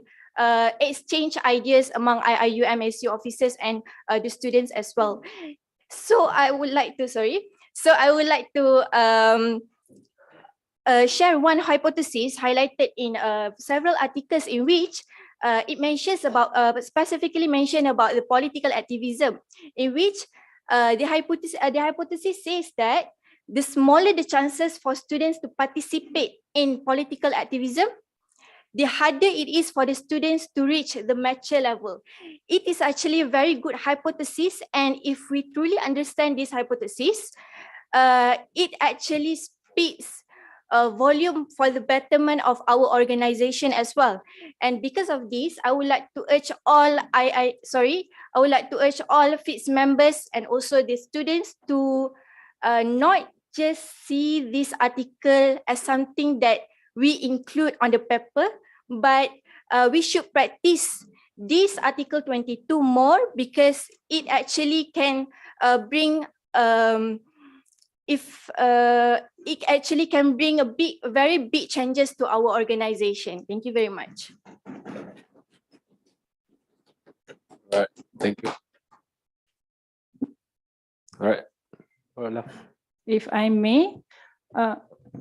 exchange ideas among IIUMSU officers and the students as well. So I would like to share one hypothesis highlighted in several articles, in which it mentions about specifically mention about the political activism, in which the hypothesis says that the smaller the chances for students to participate in political activism, the harder it is for the students to reach the mature level. It is actually a very good hypothesis, and if we truly understand this hypothesis, it actually speaks a volume for the betterment of our organization as well. And because of this, I would like to urge all FITS members and also the students to not just see this article as something that we include on the paper, but we should practice this Article 22 more, because it actually can bring very big changes to our organization. Thank you very much. All right, thank you. All right. Olaf. If I may,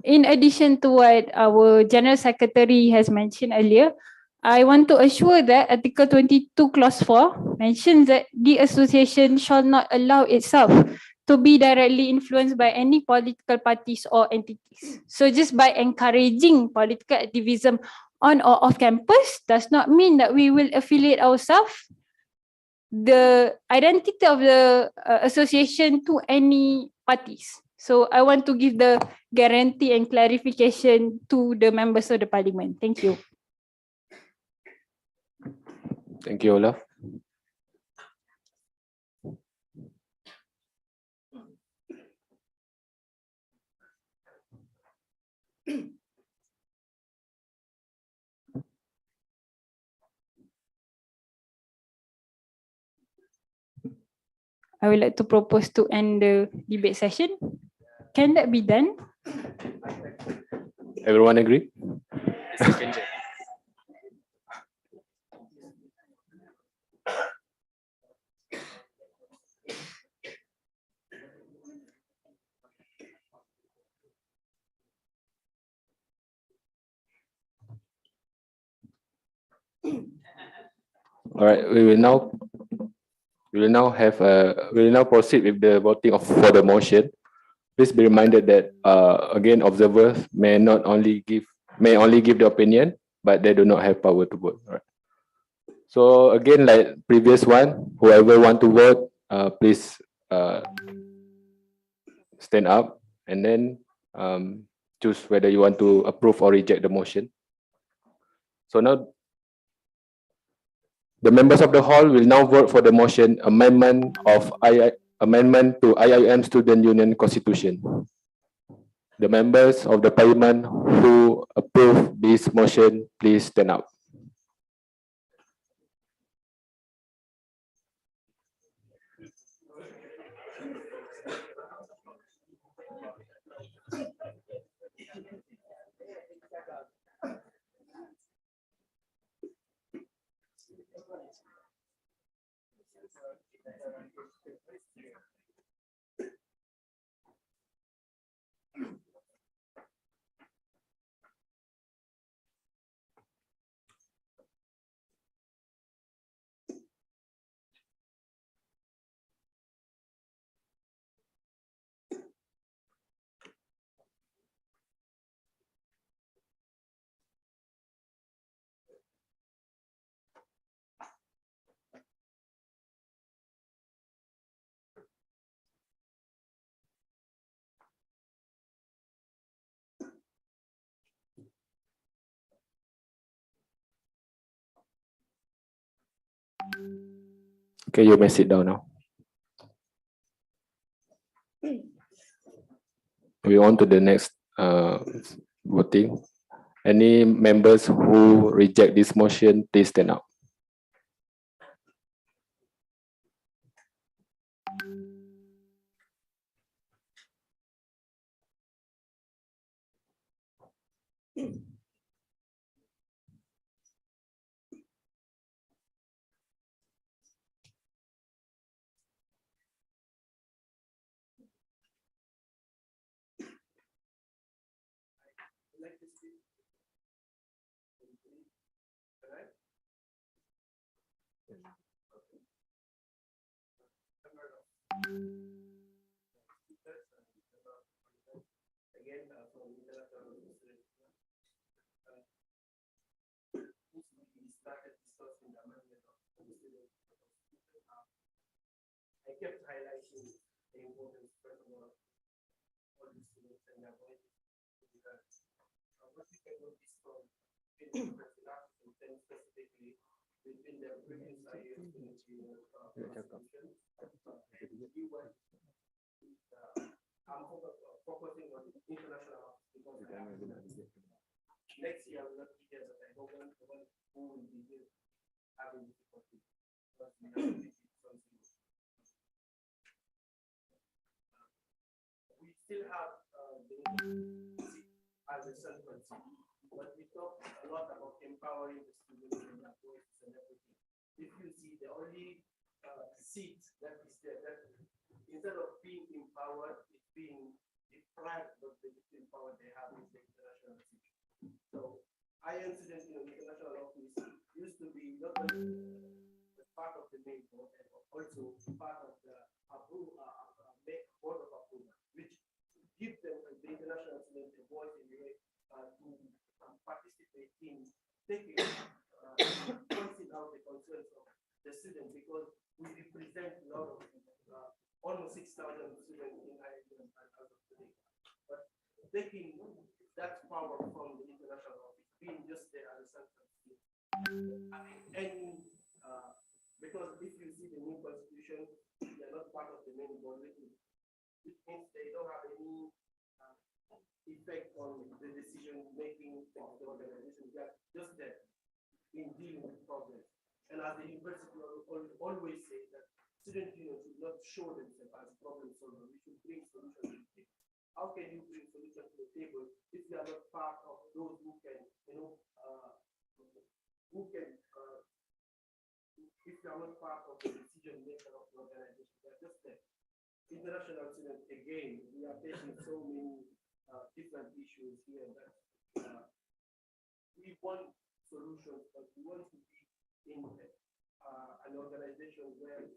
in addition to what our General Secretary has mentioned earlier, I want to assure that Article 22 Clause 4 mentions that the association shall not allow itself to be directly influenced by any political parties or entities. So just by encouraging political activism on or off campus does not mean that we will affiliate ourselves, the identity of the association, to any parties. So I want to give the guarantee and clarification to the members of the parliament. Thank you. Thank you, Olaf. I would like to propose to end the debate session. Can that be done? Everyone agree? All right, we will now proceed with the voting for the motion. Please be reminded that again, observers may only give the opinion, but they do not have power to vote. All right. So again, like previous one, whoever want to vote, please stand up and then choose whether you want to approve or reject the motion. So now, the members of the hall will now vote for the motion amendment to IIUM Student Union Constitution. The members of the parliament who approve this motion, please stand up. Okay, you may sit down now. We on to the next voting. Any members who reject this motion, please stand up. I kept highlighting the importance first of all the students and their voices because what we can notice from and specifically within the previous IIUM constitution, I'm focusing on international because next year I will not be here, but I don't want the one who will be here having difficulty because we have we still have as a central, but we talk a lot about empowering the students and their voices and everything. If you see the only seat that is there, that instead of being empowered, it's being deprived of the little power they have in the international seat. So IIUM students in the international office used to be not only part of the main board, and also part of the board of approval, which give them the international students a voice in the way to participate in taking voicing out the concerns of the students, because we represent a lot of almost 6,000 students in IIUM as of today. But taking that power from the international office, being just there as a central state, any because if you see the new constitution, they are not part of the main board, which means they don't have any effect on the decision making of the organization. They are just there in dealing with problems. And as the university always say that student union should not show themselves as problem solver. We should bring solutions to the table. How can you bring solutions to the table if you are not part of those who can, if you are not part of the decision maker of the organization? They are just there. International students, again, we are facing so many different issues here that we want solutions, but we want to be in an organization where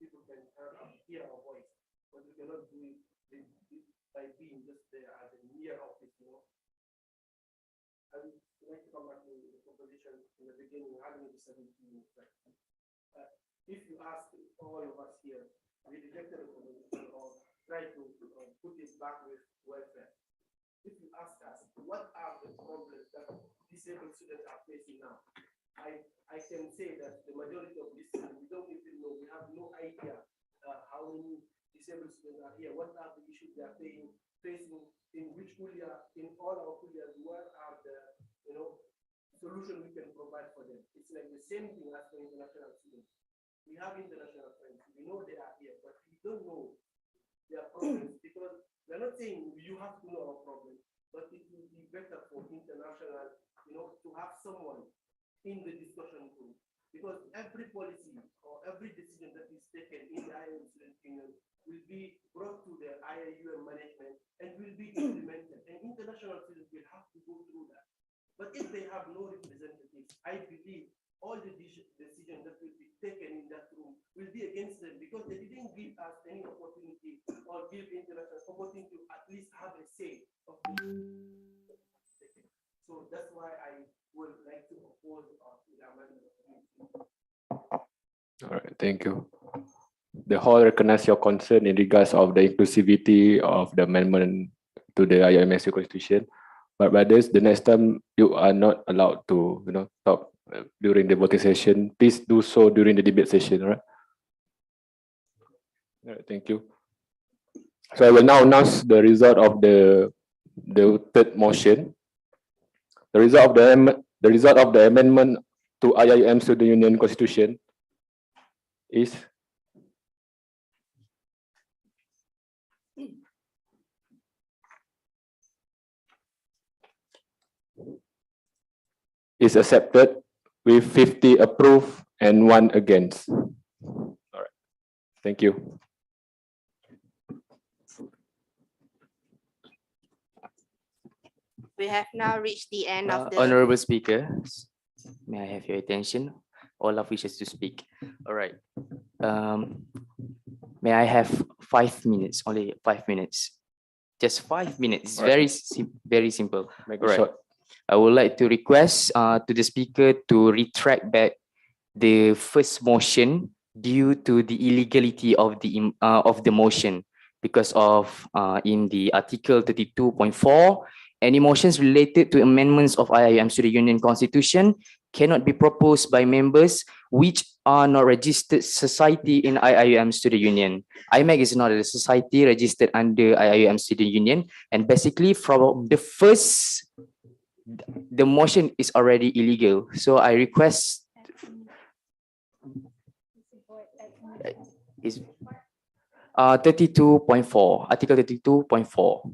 people can hear our voice, but we cannot do it by being just there as a mere office, I would like to come back to the proposition in the beginning, having the 17 minutes. If you ask all of us here, we rejected the proposition or try to put it back with welfare. If you ask us, what are the problems that disabled students are facing now? I can say that the majority of these students, we don't even know, we have no idea how many disabled students are here, what are the issues they are facing, in which kulia, in all our kulias, what are the solutions we can provide for them. It's like the same thing as for international students. We have international friends, we know they are here, but we don't know their problems because we're not saying you have to know our problems, but it will be better for international, to have someone in the discussion room, because every policy or every decision that is taken in the IIUM Student Union will be brought to the IIUM management and will be implemented, and international students will have to go through that. But if they have no representatives, I believe all the decisions that will be taken in that room will be against them because they didn't give us any opportunity or give international opportunity to at least have a say of the. So that's why I would like to oppose the amendment. All right, thank you. The hall recognize your concern in regards of the inclusivity of the amendment to the IIMSU Constitution, but by this, the next time you are not allowed to, talk during the voting session. Please do so during the debate session, right? All right, thank you. So I will now announce the result of the third motion. The result of the amendment to IIUM Student Union Constitution is accepted with 50 approve and 1 against. All right, thank you. We have now reached the end of the Honorable Speaker, may I have your attention? All of wishes to speak. All right. May I have 5 minutes? Only 5 minutes. Just 5 minutes. All right. Very simple. Make it All right. short. I would like to request to the speaker to retract back the first motion due to the illegality of the motion because of in the Article 32.4. Any motions related to amendments of IIUM Student Union Constitution cannot be proposed by members which are not registered society in IIUM Student Union. IMEC is not a society registered under IIUM Student Union, and basically from the first, the motion is already illegal. So I request is 32.4, Article 32.4.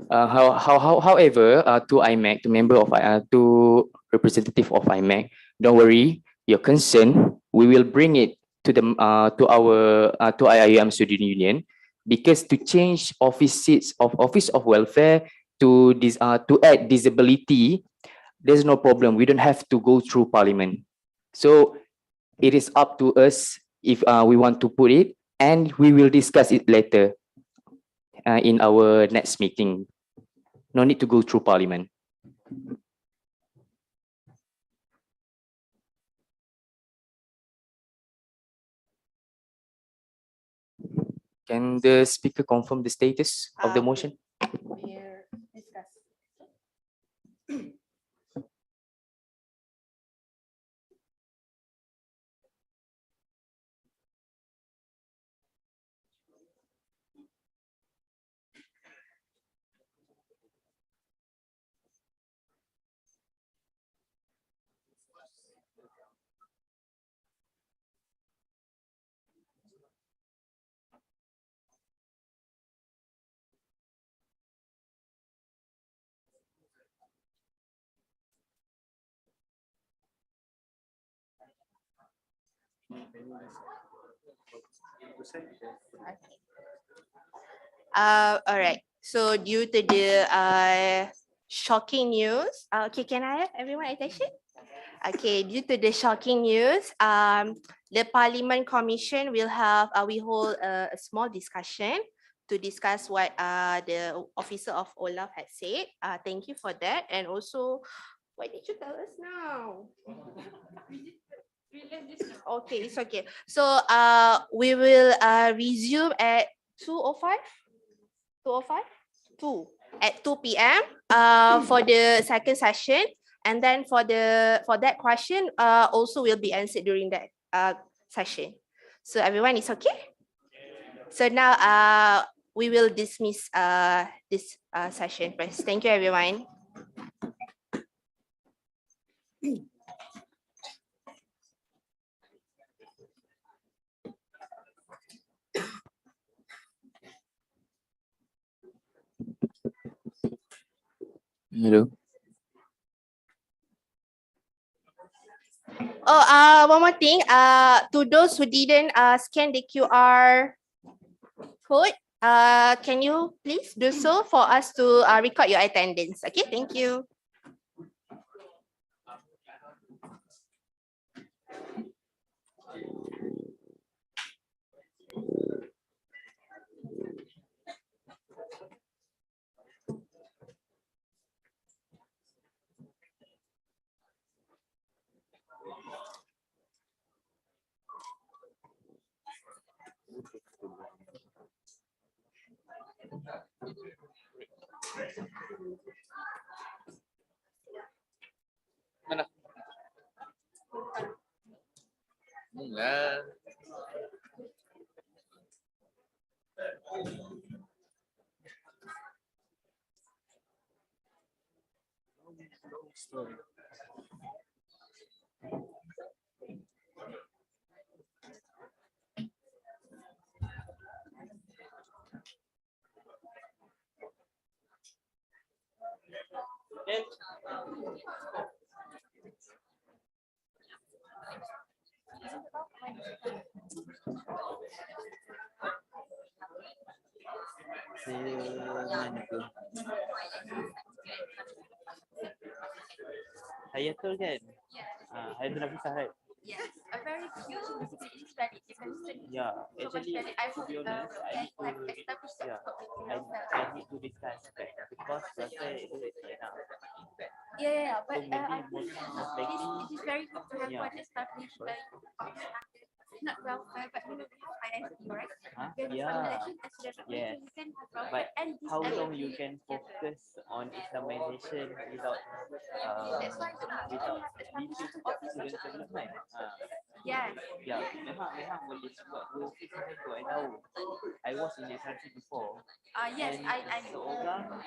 However, to IMEC, to member of to representative of IMEC, don't worry, your concern, we will bring it to the to our to IIUM Student Union, because to change office seats of Office of Welfare to this to add disability, there's no problem. We don't have to go through Parliament. So it is up to us if we want to put it, and we will discuss it later in our next meeting. No need to go through Parliament. Can the speaker confirm the status of the motion? we're discussing. All right. So due to the shocking news, okay, can I have everyone attention? Okay, due to the shocking news, the Parliament Commission will have we hold a small discussion to discuss what the officer of Olaf had said. Thank you for that, and also, what did you tell us now? Okay, it's okay. So we will resume at 2:05. 2:05? 2 at 2 p.m. For the second session, and then for that question also will be answered during that session. So everyone is okay? So now we will dismiss this session first. Thank you, everyone. Hello. Oh, one more thing. To those who didn't scan the QR code, can you please do so for us to record your attendance? Okay, thank you. Mana? Enggak. Mana tu? Hayatul kan? Hayatul Nafisah, right? Yes, a very huge speech that you can study. Yeah, So much actually, credit. I to hope be honest, I can need to, establish that yeah, topic I need to discuss that because last time it was enough. Yeah, So but maybe I most think likely, it is very good to have yeah. one established like not welfare, but we have IIT, right? Huh? Then Yeah. formulation as well as Yes. we can have welfare But and this how long IIT you can together. focus on Islamization without That's why without have established teaching two offices. student development? Yes. Ya, memang boleh sebab dua office tu I tahu. I was in that country before. Yes, And I know. seorang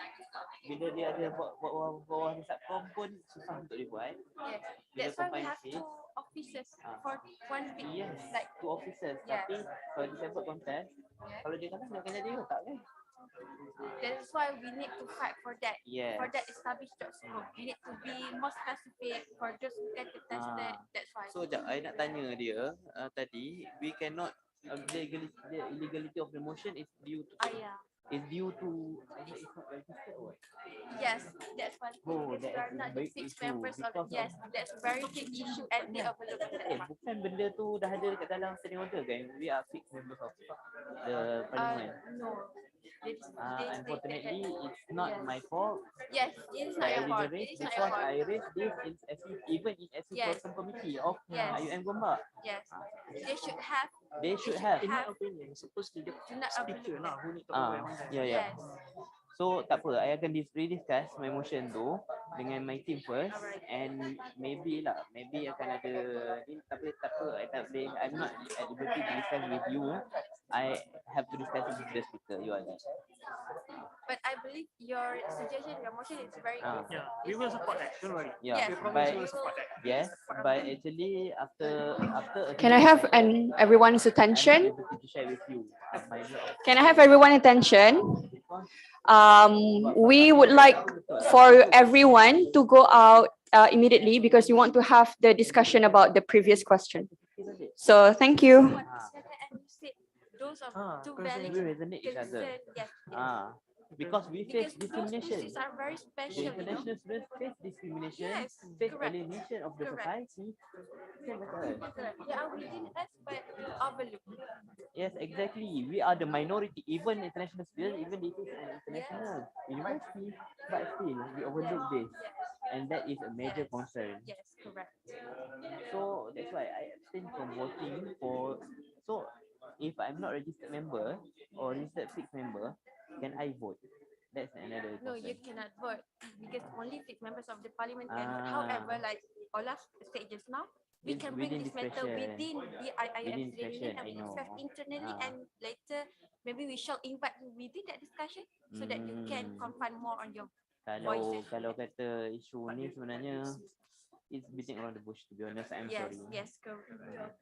bila dia ada bawah dia subcom pun susah untuk dibuat. Yes. Bila That's why we combine have case, two offices for one week. yes, Like two officers. yes. Tapi kalau dia dapat contest, kalau dia kata dia akan jadi ke tak kan? That's why we need to fight for that. Yes. For that established job scope. We need to be more specific for those who get the tested. That's why. So jap, I nak tanya dia tadi, we cannot the illegality of the motion is due to Yeah. is due to it's not registered or what? Yes, that's one thing. Oh, Because that we are is a not the big 6 issue members of because yes, that's a very big issue and they overlook that. bukan benda tu dah ada dekat dalam standing order kan? We are fixed members of the parliament. No. Unfortunately, it's not my fault. Yes, it is not your fault. It is not your Because fault. I raised this in even in SC Yes. Quorum committee of Yes. IIUM Gombak. Yes. They should have. They should have. In my opinion, supposed to be not speaker overlook lah who need to that. yeah. So tak apa, I akan rediscuss my motion tu dengan my team first and maybe akan ada ni tapi tak apa, I'm not at liberty to discuss with you. I have to discuss with the speaker, you are there. But I believe your suggestion, your motion is very good. Yeah, we will support that. Don't worry. Yeah, we but promise we will support that. yes, but actually after Can I have everyone's attention? to share with you my Can I have everyone's attention? We would like for everyone to go out immediately because we want to have the discussion about the previous question. So thank you. Those are two Because valid we resonate each other. concern. Yes, Because we face because those two discrimination. seats are very The special. international students face discrimination, Yes, face correct. alienation of the Correct. society. Same as us. Correct. They are within us, but overlooked. Yes, exactly. We are the minority. Even international students, even if it's an international university, but still we overlook this, and that is a major concern. Yes, correct. So that's why I abstain from voting for. So if I'm not registered member or registered fixed member, can I vote? That's another No, you concern. cannot vote because only fixed members of the parliament can vote. However, like Olaf said just now, we It's can bring within this matter discretion. within the IIUM Within student union discretion, and I we know. discuss internally Ah. and later maybe we shall invite you within that discussion so that you can confront more on your voices. Kalau kata isu ni sebenarnya it's beating around the bush, to be honest. I'm Yes, sorry. yes, correct.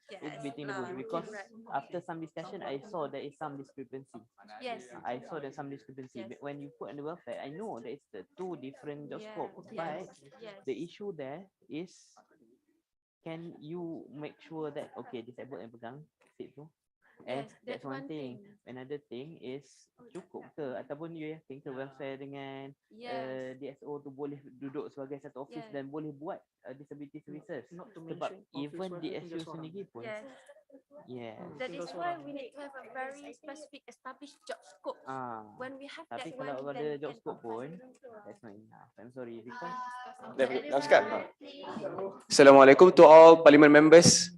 Yes, It's beating the bush because correct. after some discussion, I saw there is some discrepancy. Yes. I saw there's some discrepancy. Yes. But when you put on the welfare, I know that it's the two different job Yes, scope, but yes. the issue there is, can you make sure that okay, disabled yang pegang seat tu? And Yes, that's that's one one thing. thing. Another thing is cukup ke ataupun you yakin ke welfare dengan Yes. DSO tu boleh duduk sebagai satu office Yes. dan boleh buat disability services. Not to Sebab mention even office worker DSU tinggal seorang. sendiri pun Yes. yes. That is why we need to have a very specific established job scope. When we have Tapi that kalau one, ada then job can scope pun apply. that's not enough. I'm sorry because Dah cakap. Assalamualaikum to all parliament members.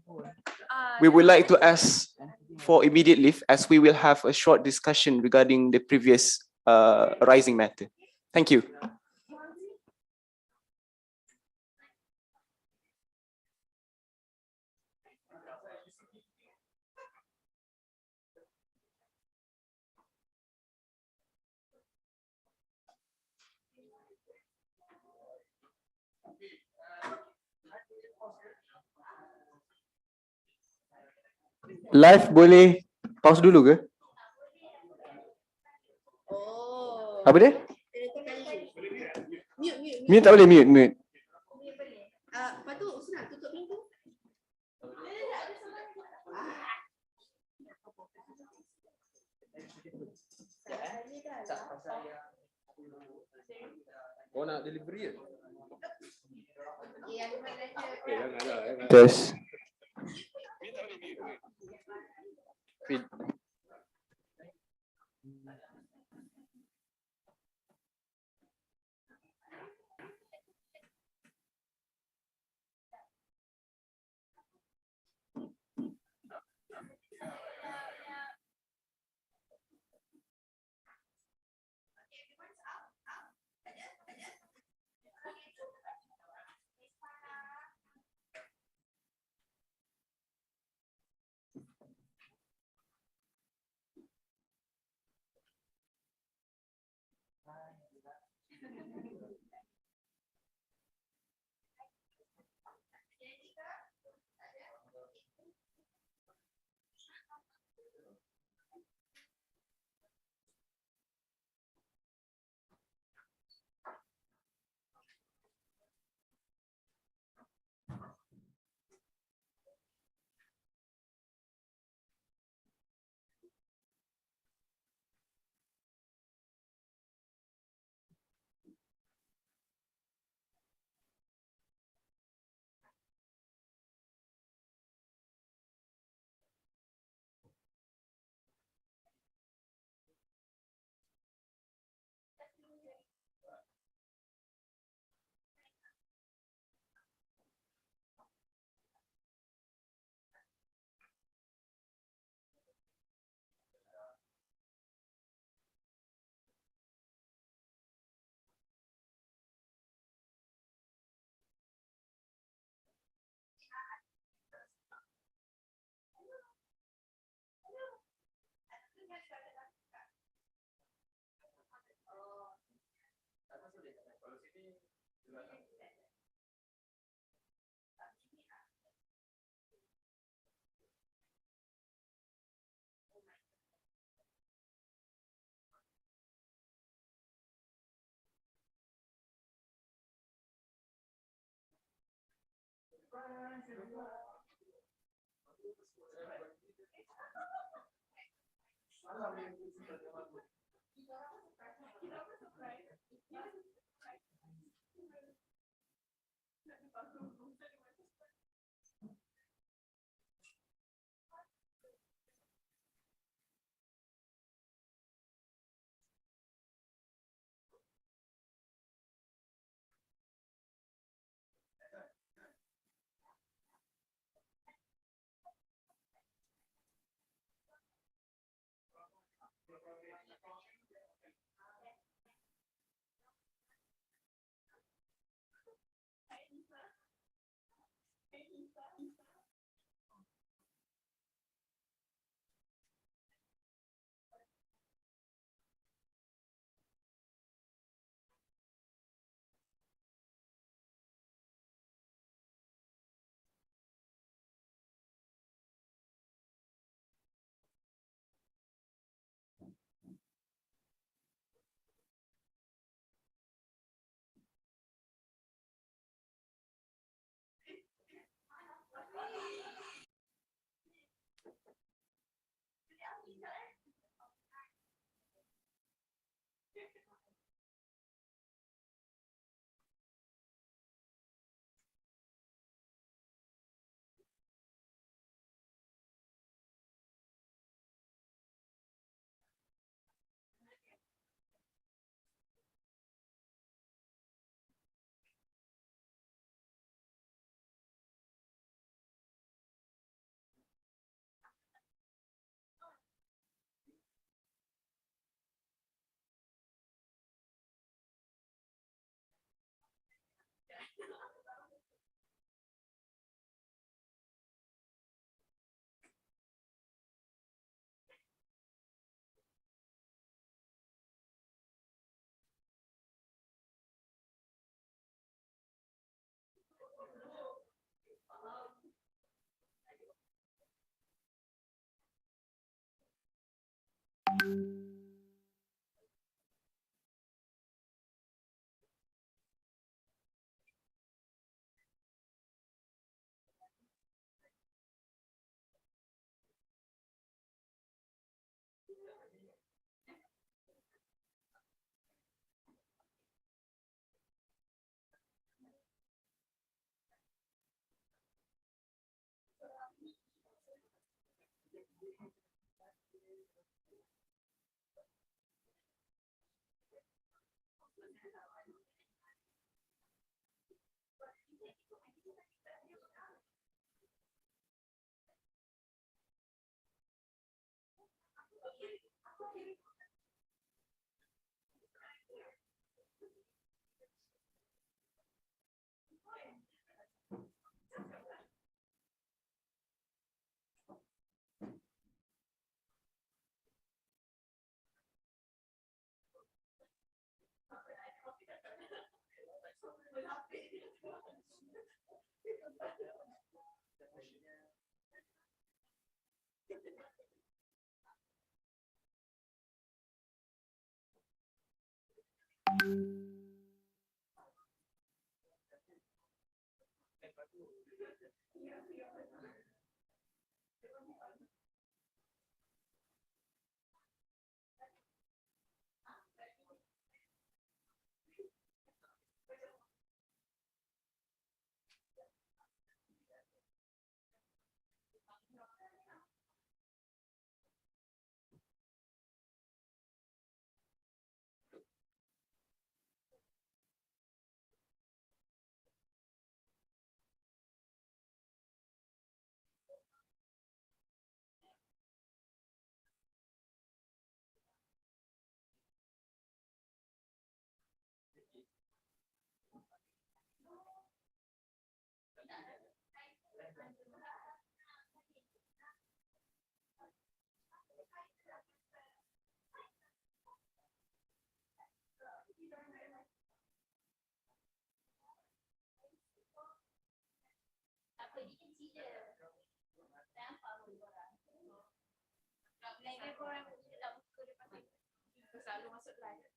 We would like to ask for immediate leave as we will have a short discussion regarding the previous rising matter. Thank you. Live boleh pause dulu ke? Apa dia? Mute tak boleh mute. Lepas tu Usna tutup pintu. Kau nak delivery ke? Test. Selalu masuk live.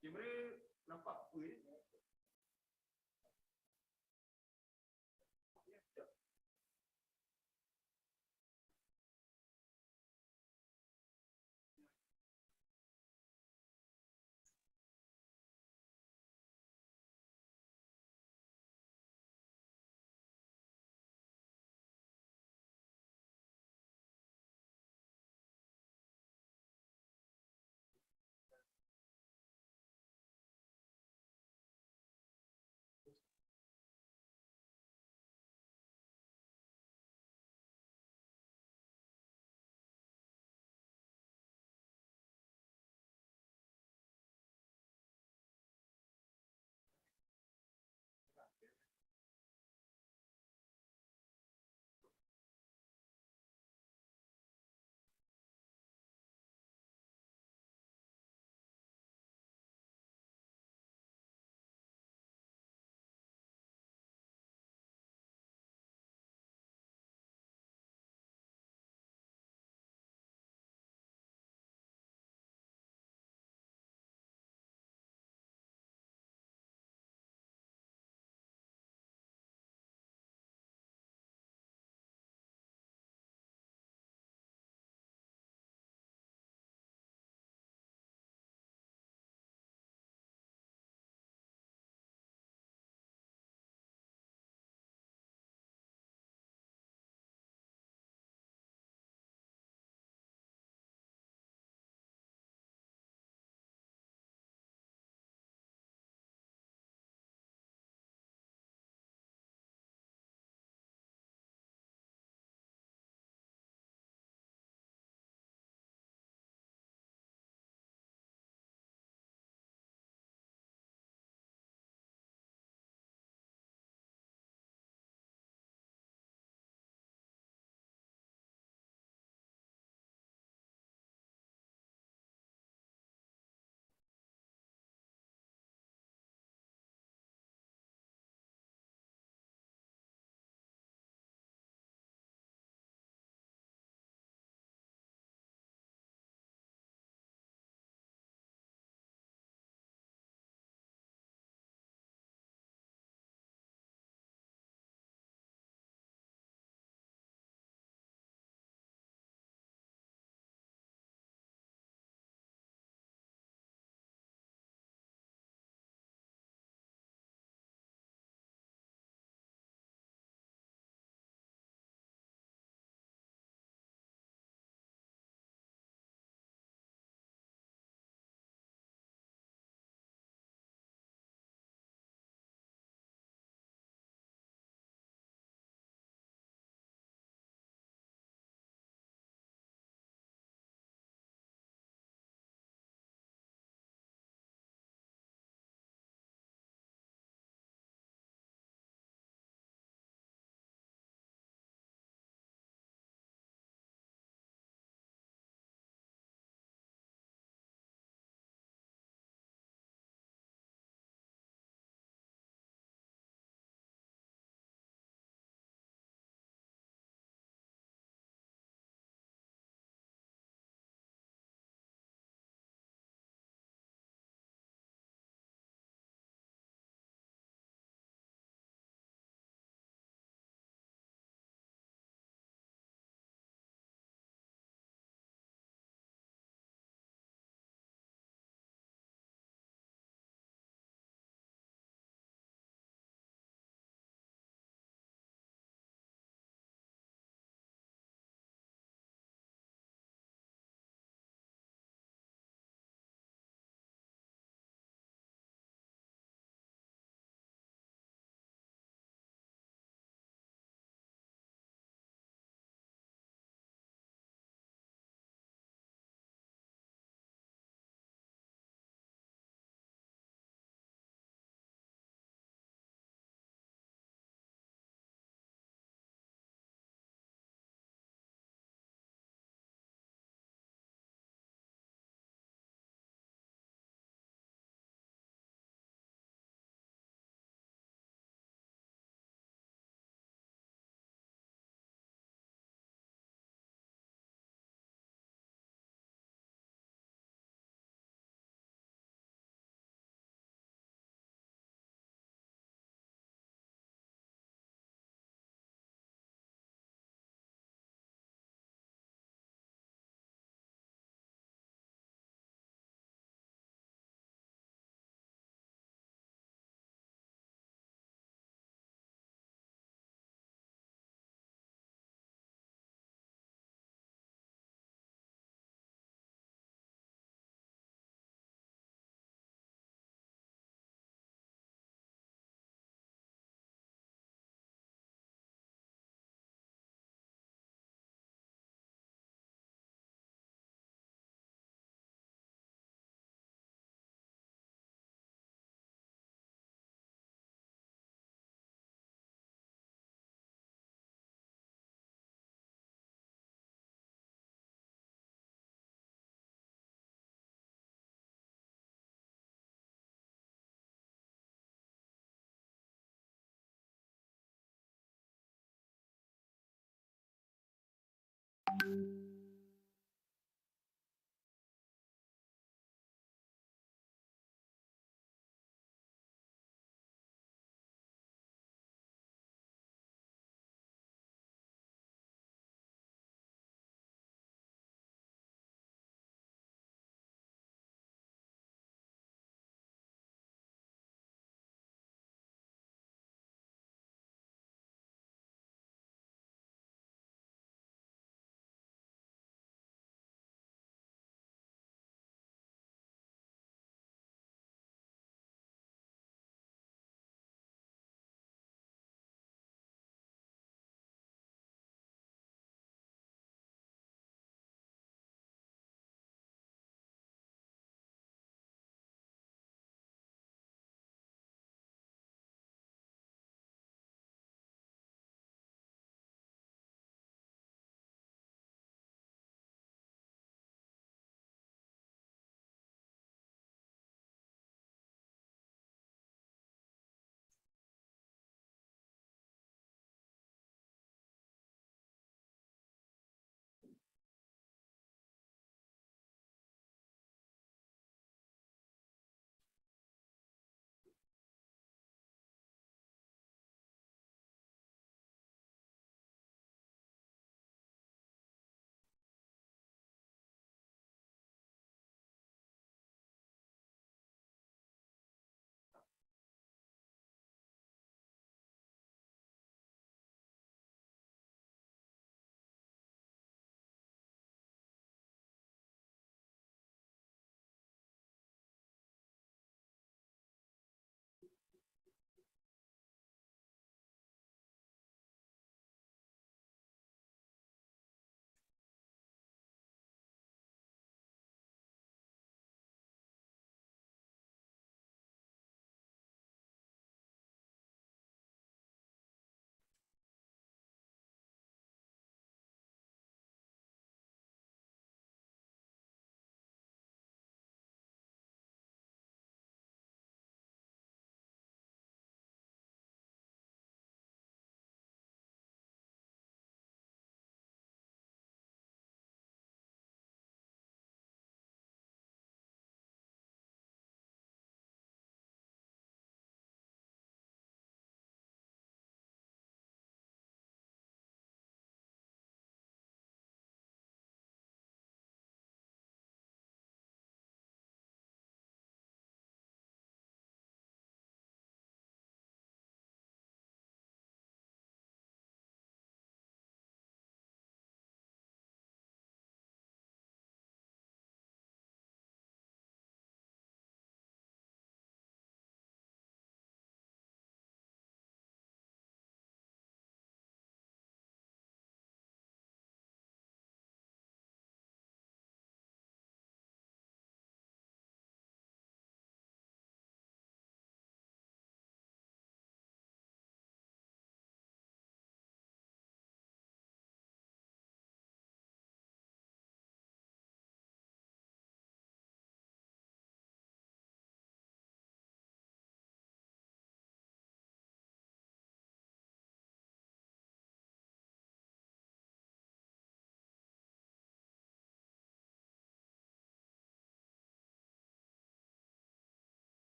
Kamera nampak apa ni?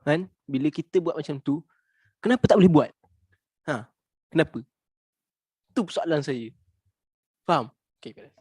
Kan? Bila kita buat macam tu, kenapa tak boleh buat? Kenapa? Itu persoalan saya. Faham? Okay.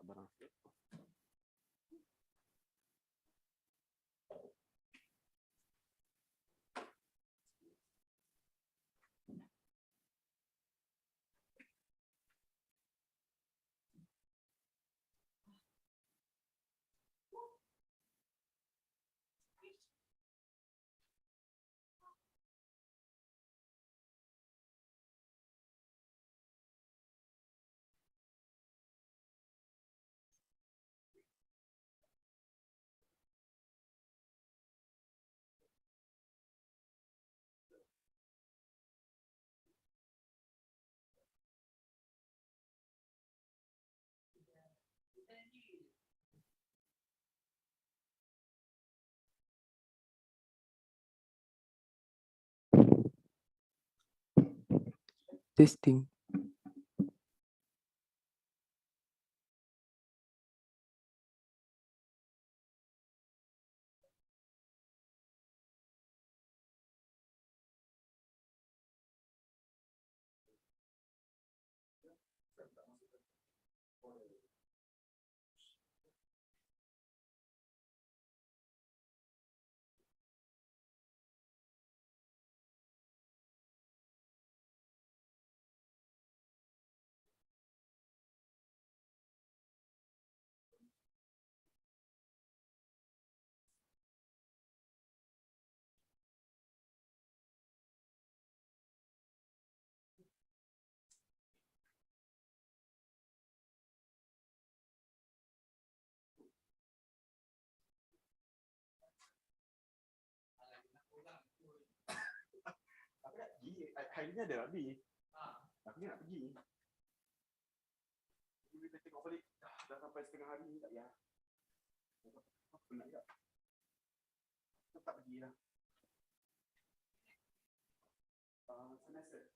barang. Testing. Aku nak pergi, hari ni ada rugby. Aku ni nak pergi. Kita tengok balik, dah sampai setengah hari ni tak payah. Penat juga. Tak pergi lah. Semester.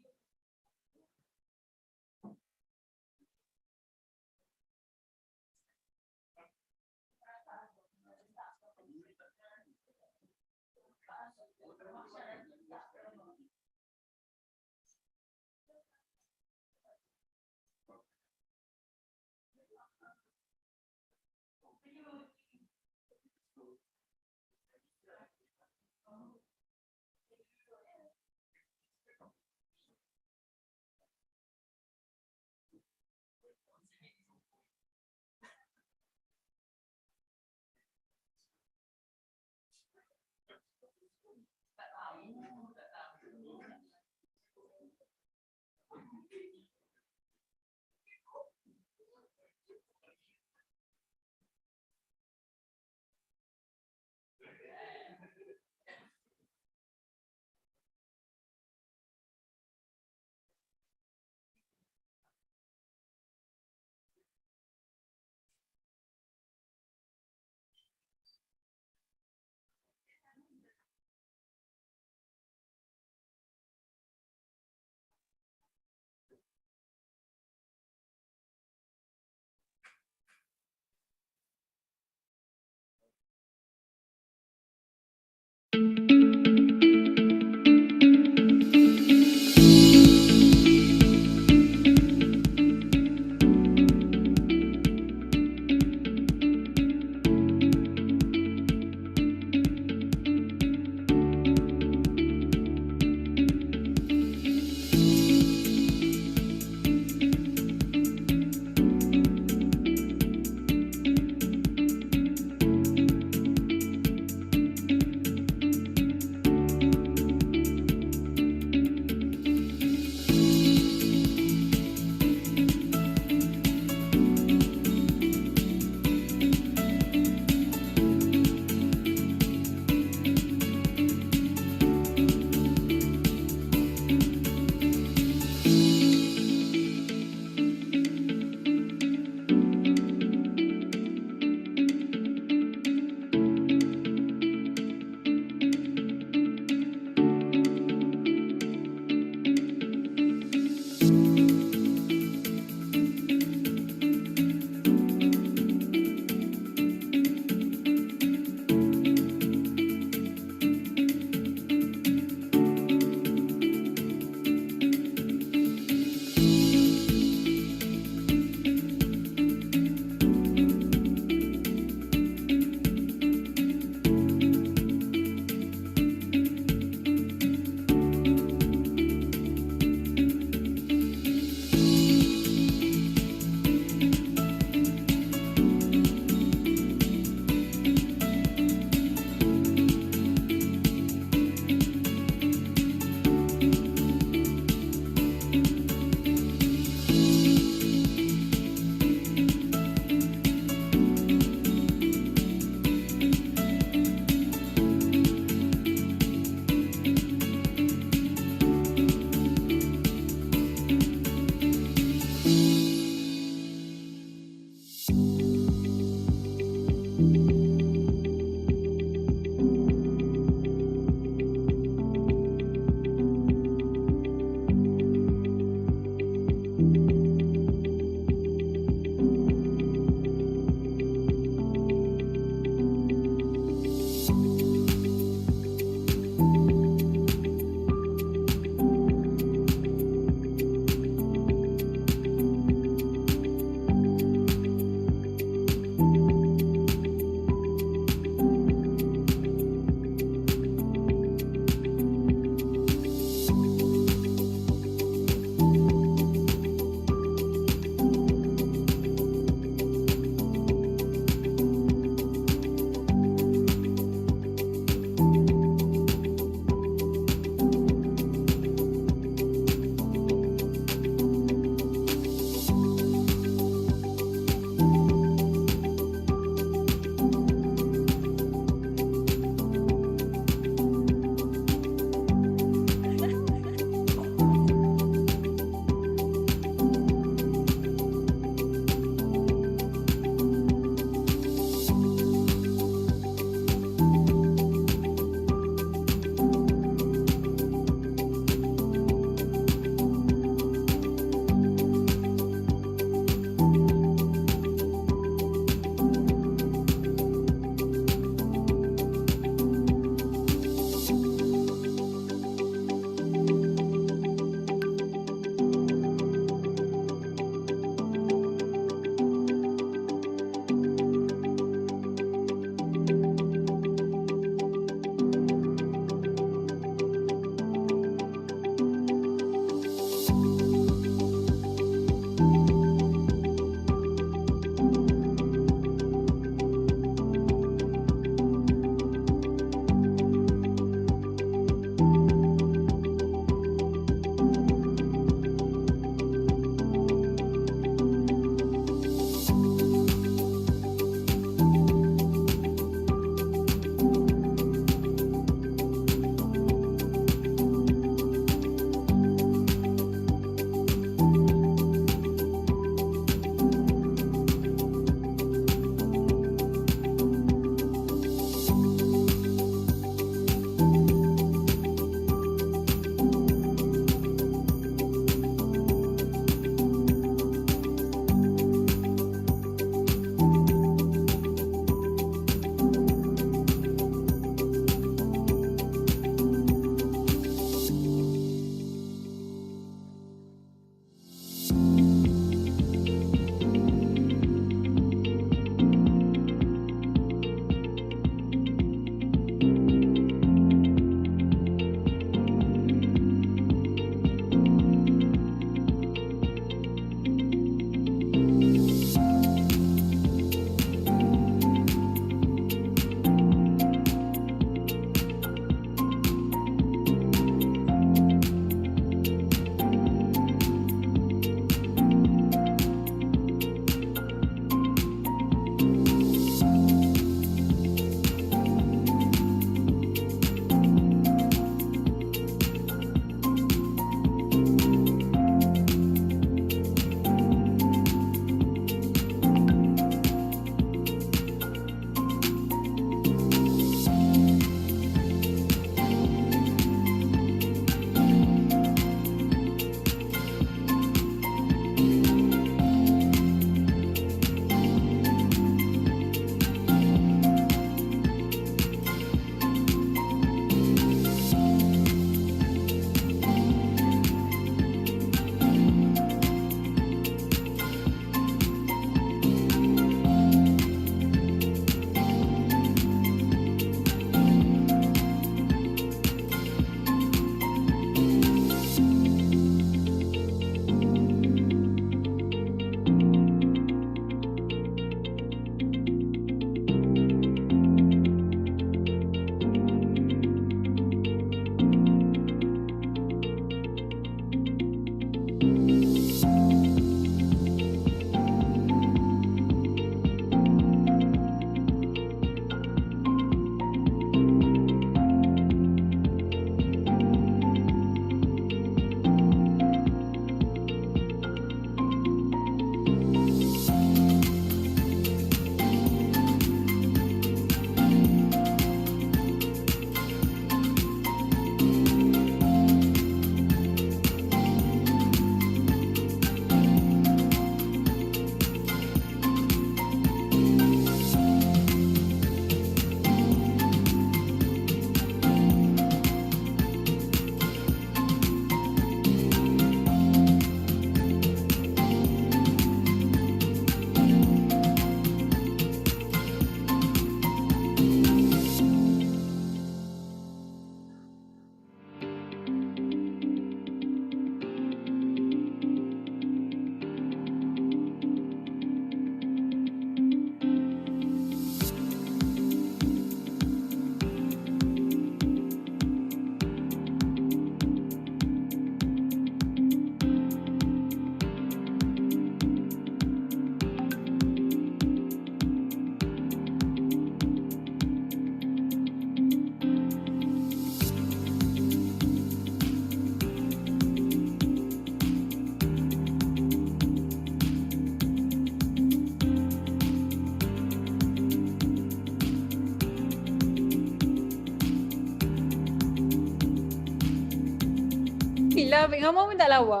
Mesti lah, ambil gambar pun tak lawa.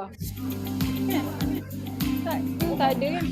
Kan? Tak ada kan?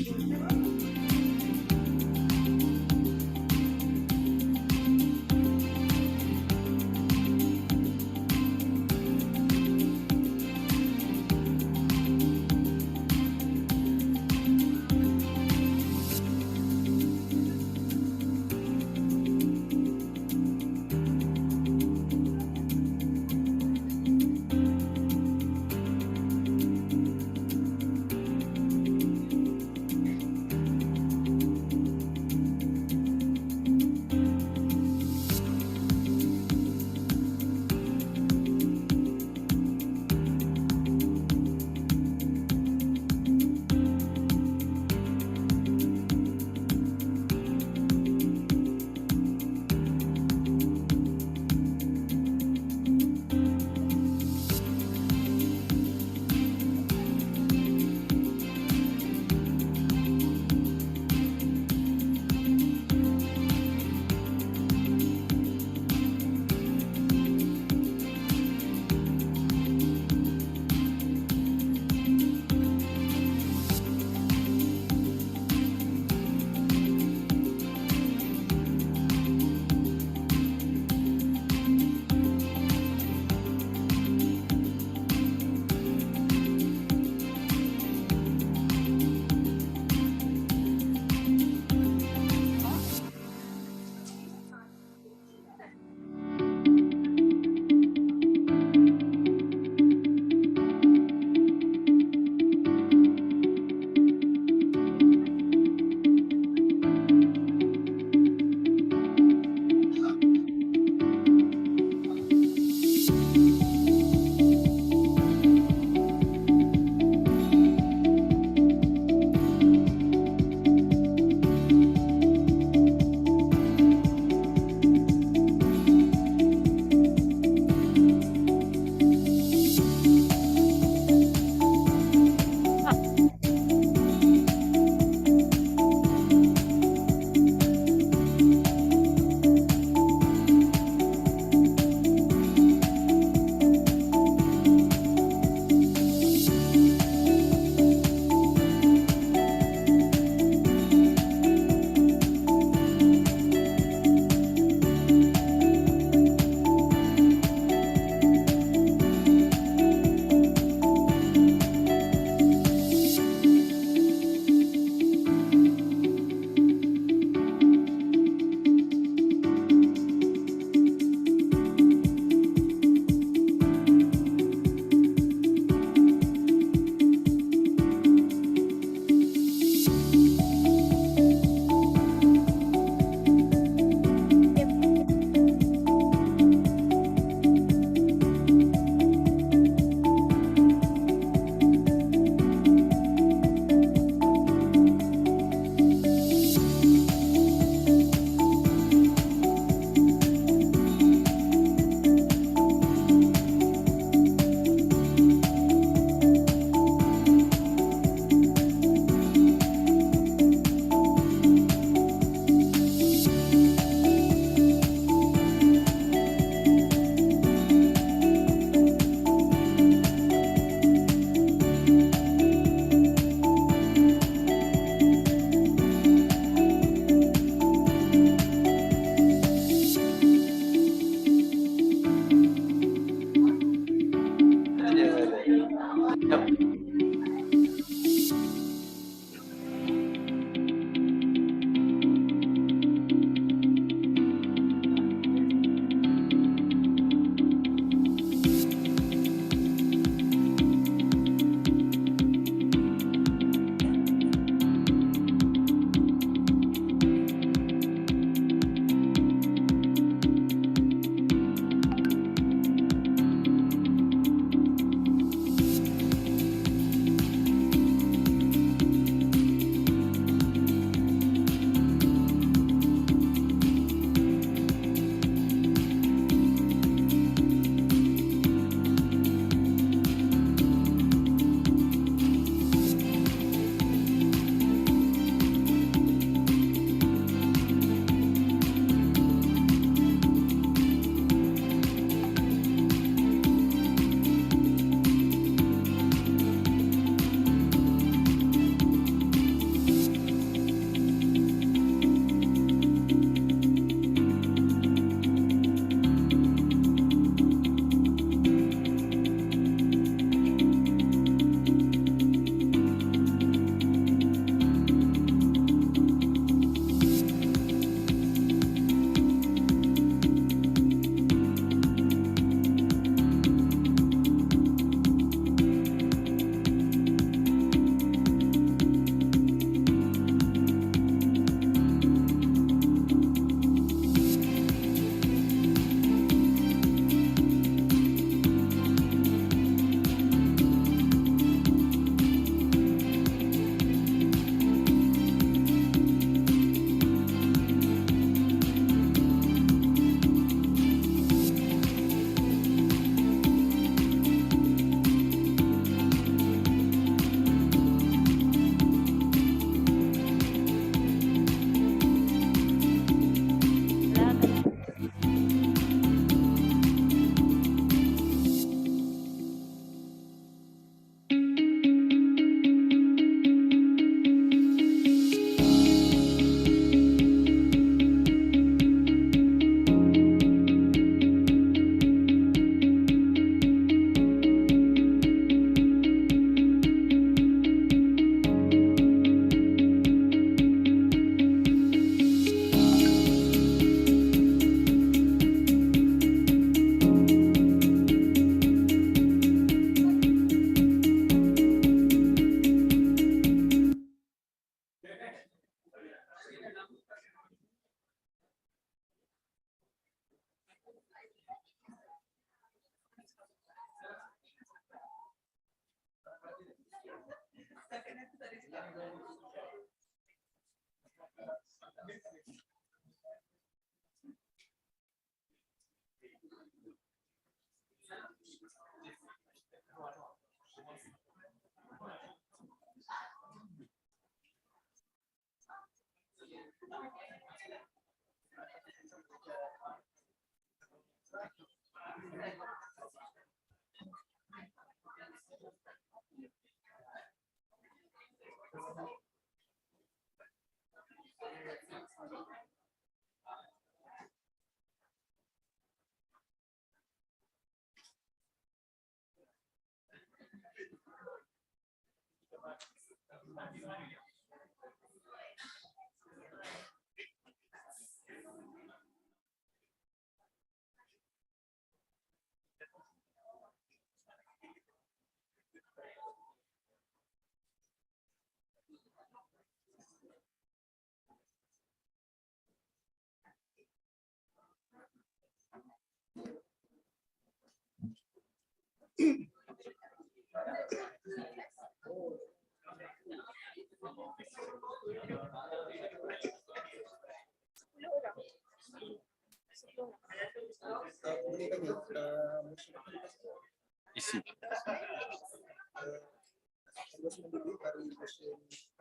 Isi.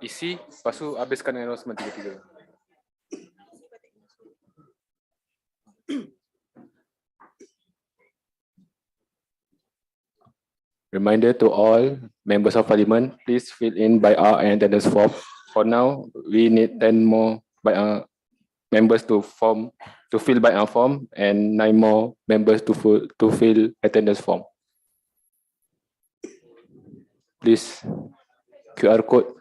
Isi, lepas tu habiskan announcement tiga-tiga. Reminder to all members of parliament, please fill in by our attendance form. For now, we need 10 more by members to fill by our form and 9 more members to fill attendance form. Please, QR code.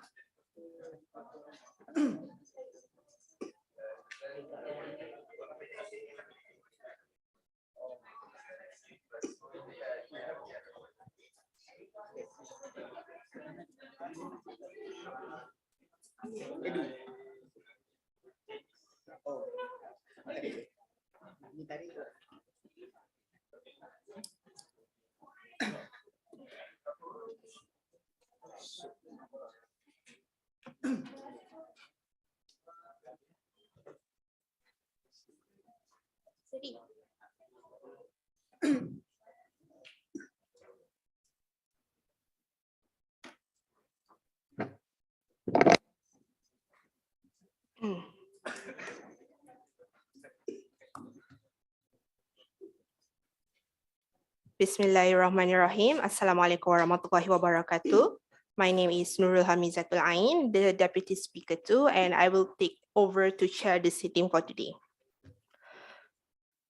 Bismillahirrahmanirrahim. Assalamualaikum warahmatullahi wabarakatuh. My name is Nurul Hamizatul Ain, the Deputy Speaker 2, and I will take over to chair the sitting for today.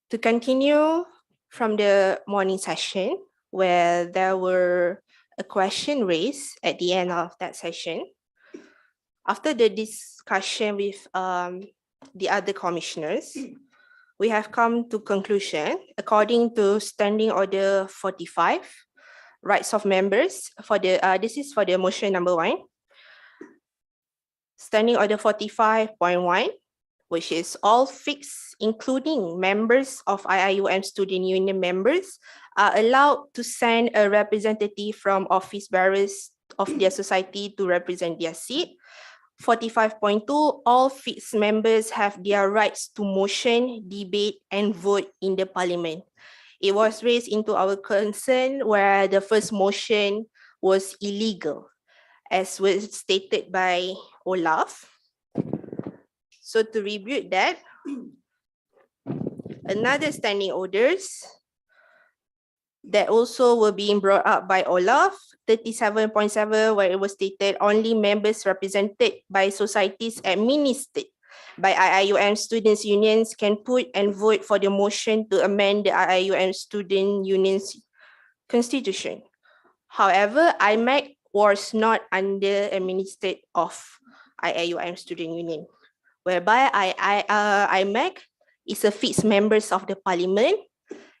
To continue from the morning session, where there were a question raised at the end of that session, after the discussion with the other commissioners, we have come to conclusion according to Standing Order 45, rights of members for the this is for the motion number 1. Standing Order 45.1, which is all fixed, including members of IIUM student union members, are allowed to send a representative from office bearers of their society to represent their seat. 45.2, all fixed members have their rights to motion, debate, and vote in the parliament. It was raised into our concern where the first motion was illegal, as was stated by Olaf. So to rebut that, another standing orders that also were being brought up by Olaf, 37.7, where it was stated only members represented by societies administered by IIUM students unions can put and vote for the motion to amend the IIUM student unions constitution. However, IMAC was not under administered of IIUM student union, whereby IMAC is a fixed members of the parliament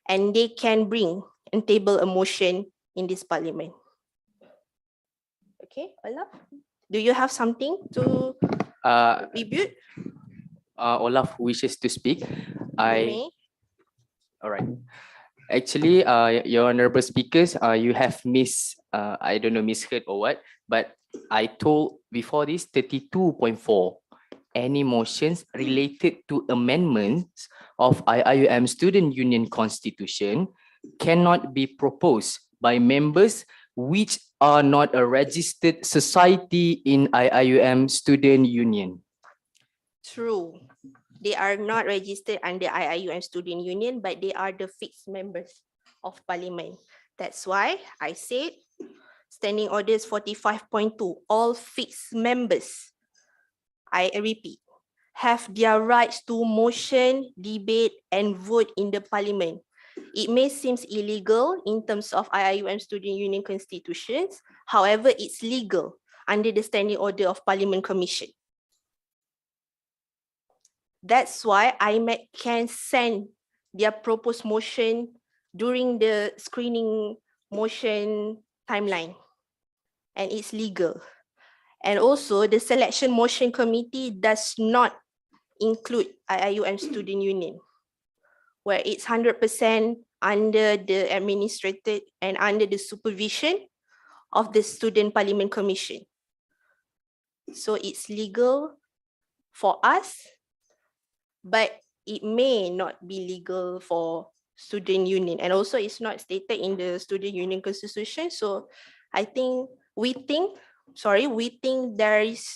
and they can bring and table a motion in this parliament. Okay, Olaf, do you have something to rebut? Olaf wishes to speak. May. All right. Actually, your honorable speakers, you have I don't know, misheard or what, but I told before this 32.4. Any motions related to amendments of IIUM Student Union Constitution cannot be proposed by members which are not a registered society in IIUM Student Union. True. They are not registered under IIUM Student Union, but they are the fixed members of Parliament. That's why I said Standing Orders 45.2, all fixed members, I repeat, have their rights to motion, debate, and vote in the Parliament. It may seem illegal in terms of IIUM Student Union constitutions. However, it's legal under the Standing Order of Parliament Commission. That's why IMEC can send their proposed motion during the screening motion timeline, and it's legal. And also, the selection motion committee does not include IIUM Student Union, where it's 100% under the administrated and under the supervision of the Student Parliament Commission. So it's legal for us, but it may not be legal for student union. And also it's not stated in the student union constitution. So I think we think there is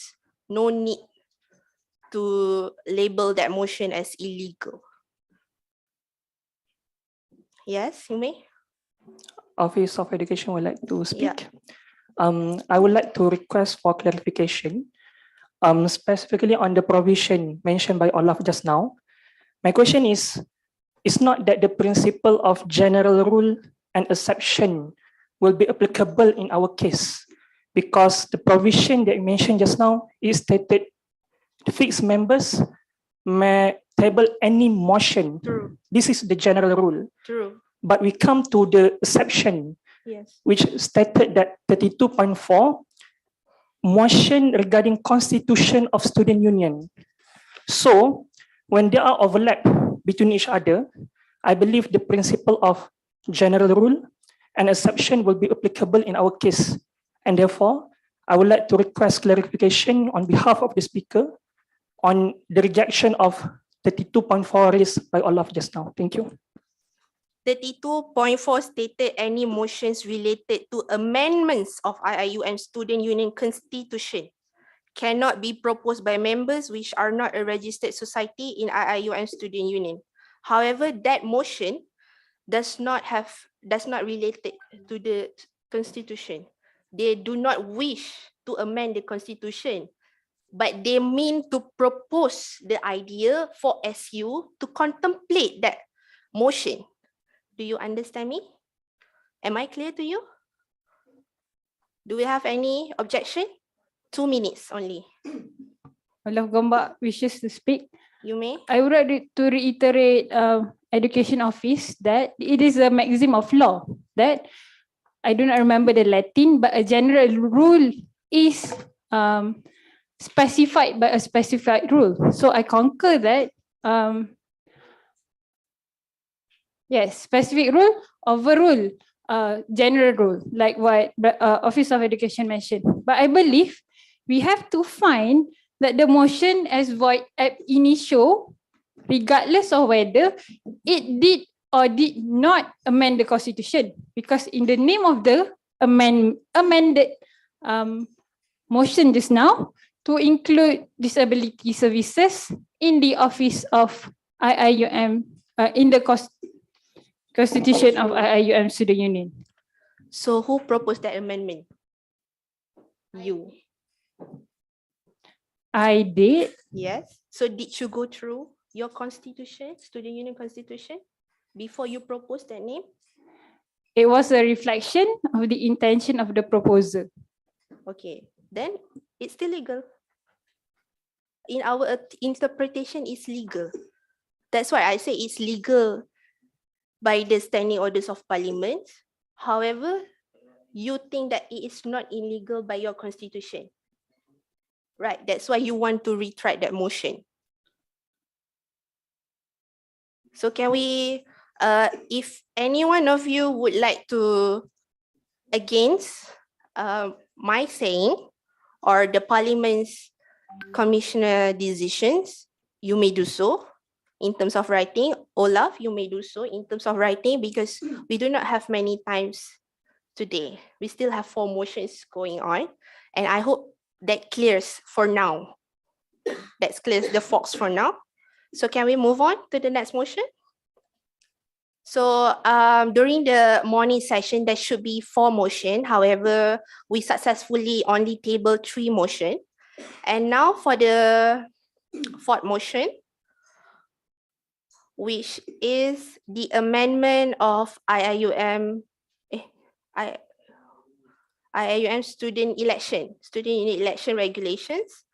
no need to label that motion as illegal. Yes, you may. Office of Education would like to speak. I would like to request for clarification, specifically on the provision mentioned by Olaf just now. My question is, it's not that the principle of general rule and exception will be applicable in our case, because the provision that you mentioned just now is stated fixed members may table any motion. True. This is the general rule. True. But we come to the exception, Yes. which stated that 32.4 motion regarding constitution of student union. So when there are overlap between each other, I believe the principle of general rule and exception will be applicable in our case. And therefore, I would like to request clarification on behalf of the speaker on the rejection of 32.4 raised by Olaf just now. Thank you. 32.4 stated any motions related to amendments of IIUM Student Union Constitution cannot be proposed by members which are not a registered society in IIUM Student Union. However, that motion does not relate to the Constitution. They do not wish to amend the Constitution, but they mean to propose the idea for SU to contemplate that motion. Do you understand me? Am I clear to you? Do we have any objection? 2 minutes only. Olaf Gombak wishes to speak. You may. I would like to reiterate Education Office that it is a maxim of law that I do not remember the Latin, but a general rule is specified by a specified rule. So I concur that yes, specific rule overrule general rule, like what Office of Education mentioned. But I believe we have to find that the motion as void ab initio, regardless of whether it did or did not amend the Constitution, because in the name of the amended motion just now to include disability services in the office of IIUM in the Constitution of IIUM Student Union. So who proposed that amendment? You. I did. Yes. So did you go through your constitution, Student Union Constitution, before you proposed that name? It was a reflection of the intention of the proposal. Okay, then it's still legal. In our interpretation, it's legal. That's why I say it's legal by the standing orders of Parliament. However, you think that it is not illegal by your constitution. Right, that's why you want to retract that motion. So can we, if any one of you would like to against my saying, or the Parliament's commissioner decisions, you may do so in terms of writing. Olaf, you may do so in terms of writing because we do not have many times today. We still have 4 motions going on, and I hope that clears for now. That clears the fox for now. So can we move on to the next motion? So during the morning session, there should be 4 motion. However, we successfully only tabled 3 motion. And now for the 4th motion, which is the amendment of IIUM student unit election regulations.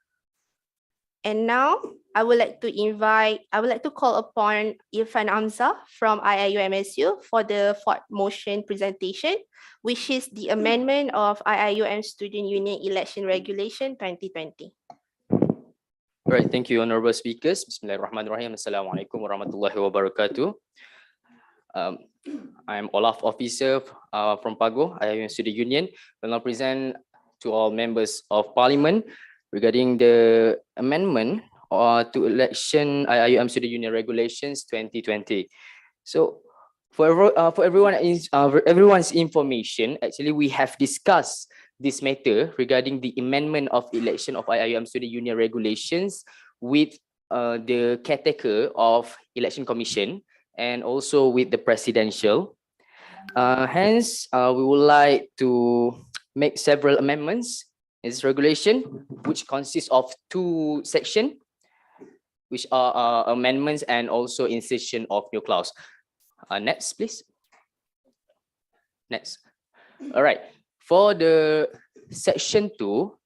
And now I would like to call upon Irfan Amza from IIUMSU for the 4th motion presentation, which is the amendment of IIUM Student Union Election Regulation 2020. All right, thank you, honorable speakers. Bismillahirrahmanirrahim. Assalamualaikum warahmatullahi wabarakatuh. I'm Olaf Officer from PAGO, IIUM Student Union. I will now present to all members of Parliament regarding the amendment to election IIUM Student Union Regulations 2020. So for everyone's information, actually we have discussed this matter regarding the amendment of election of IIUM Student Union Regulations with the caretaker of Election Commission and also with the presidential. Hence, we would like to make several amendments in this regulation, which consists of 2 sections, which are amendments and also insertion of new clause. Next, please. Next. All right. For the section 2,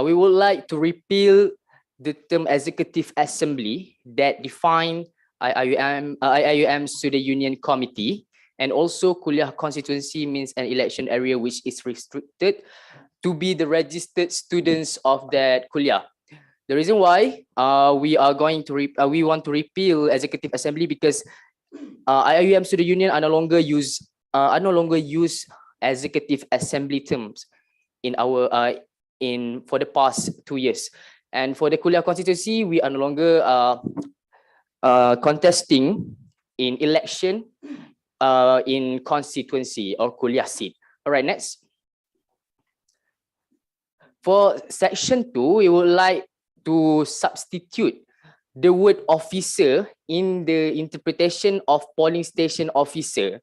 we would like to repeal the term executive assembly that define IIUM Student Union Committee, and also kuliah constituency means an election area which is restricted to be the registered students of that kuliah. The reason why we want to repeal executive assembly because IIUM Student Union are no longer use executive assembly terms in our for the past 2 years. And for the kuliah constituency, we are no longer contesting in election in constituency or kuliah seat. All right, next. For section 2, we would like to substitute the word officer in the interpretation of polling station officer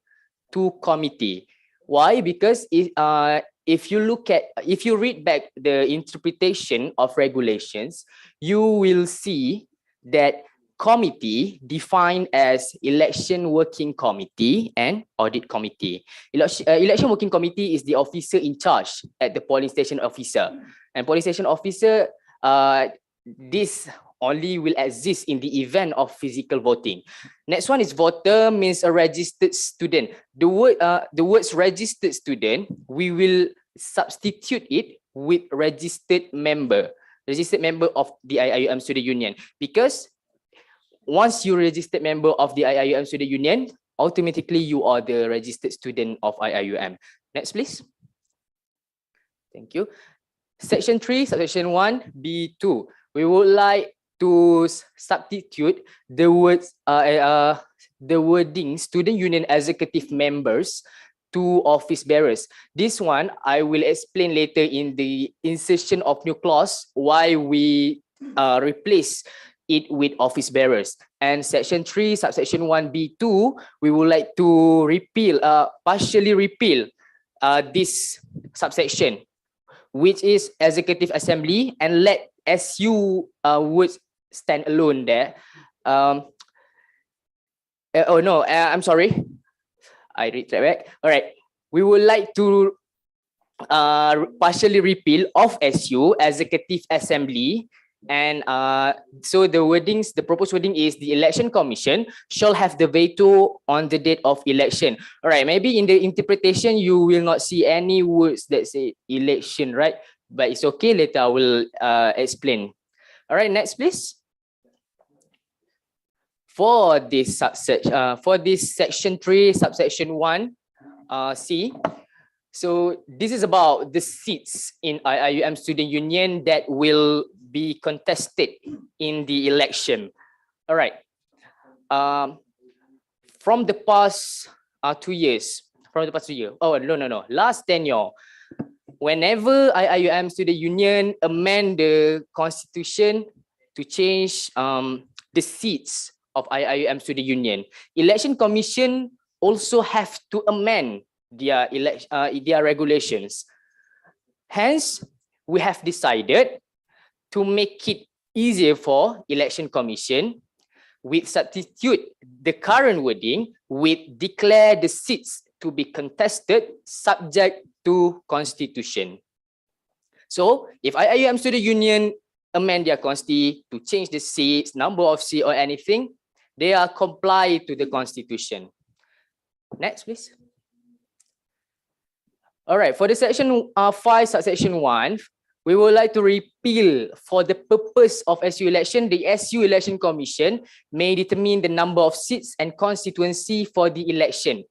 to committee. Why? Because if you read back the interpretation of regulations, you will see that committee defined as election working committee and audit committee. Election working committee is the officer in charge at the polling station officer, and polling station officer this only will exist in the event of physical voting. Next one is voter means a registered student. The words registered student, we will substitute it with registered member of the IIUM Student Union, because once you registered member of the IIUM Student Union, automatically you are the registered student of IIUM. Next, please. Thank you. Section 3, subsection 1, B2. We would like to substitute the words, the wording student union executive members to office bearers. This one I will explain later in the insertion of new clause why we replace it with office bearers. And section 3, subsection 1B2, we would like to repeal, partially repeal this subsection, which is executive assembly, and let SU would stand alone there. I'm sorry. I read that back. All right. We would like to partially repeal of SU, executive assembly, and so the proposed wording is the election commission shall have the veto on the date of election. All right, maybe in the interpretation you will not see any words that say election, right? But it's okay, later I will explain. All right, next please. For this section 3, subsection 1, C, So this is about the seats in IIUM Student Union that will be contested in the election. All right. From the past 2 years, last tenure, whenever IIUM Student Union amend the constitution to change the seats of IIUM Student Union, Election Commission also have to amend their regulations. Hence, we have decided to make it easier for Election Commission with substitute the current wording with declare the seats to be contested subject to constitution. So if IIUM Student Union amend their consti to change the seats, number of seats or anything, they are comply to the constitution. Next, please. All right, for the section 5, subsection 1, we would like to repeal for the purpose of SU election, the SU Election Commission may determine the number of seats and constituency for the election.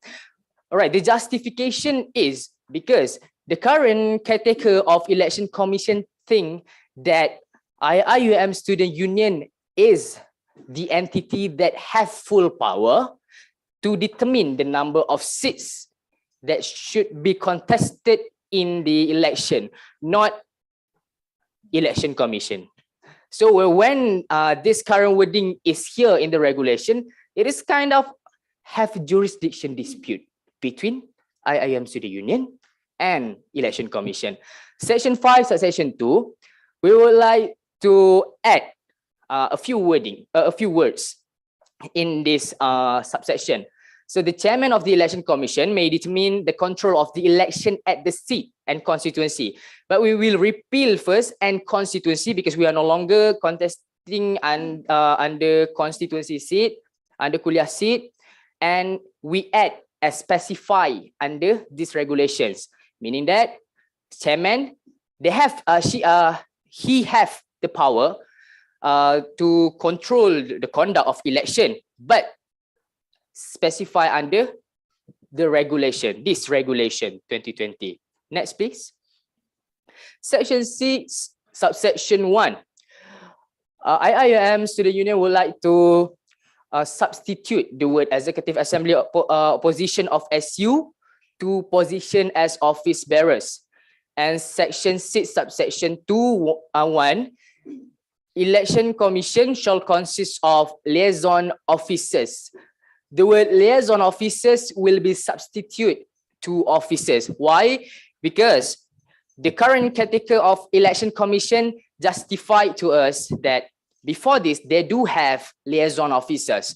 All right, the justification is because the current caretaker of Election Commission think that IIUM Student Union is the entity that have full power to determine the number of seats that should be contested in the election, not Election Commission. So when this current wording is here in the regulation, it is kind of have jurisdiction dispute between IIUM Student Union and Election Commission. Section 5, subsection 2, we would like to add a few words in this subsection. So the chairman of the Election Commission may determine the control of the election at the seat and constituency. But we will repeal first and constituency because we are no longer contesting under constituency seat, under kuliah seat, and we add as specify under these regulations, meaning that chairman, they have he have the power to control the conduct of election, but specify under the regulation, this regulation 2020. Next, please. Section 6, subsection 1. IIUM Student Union would like to substitute the word Executive Assembly position of SU to position as office bearers. And section 6, subsection 2, 1, Election Commission shall consist of liaison officers. The word liaison officers will be substituted to officers. Why? Because the current caretaker of Election Commission justified to us that before this, they do have liaison officers.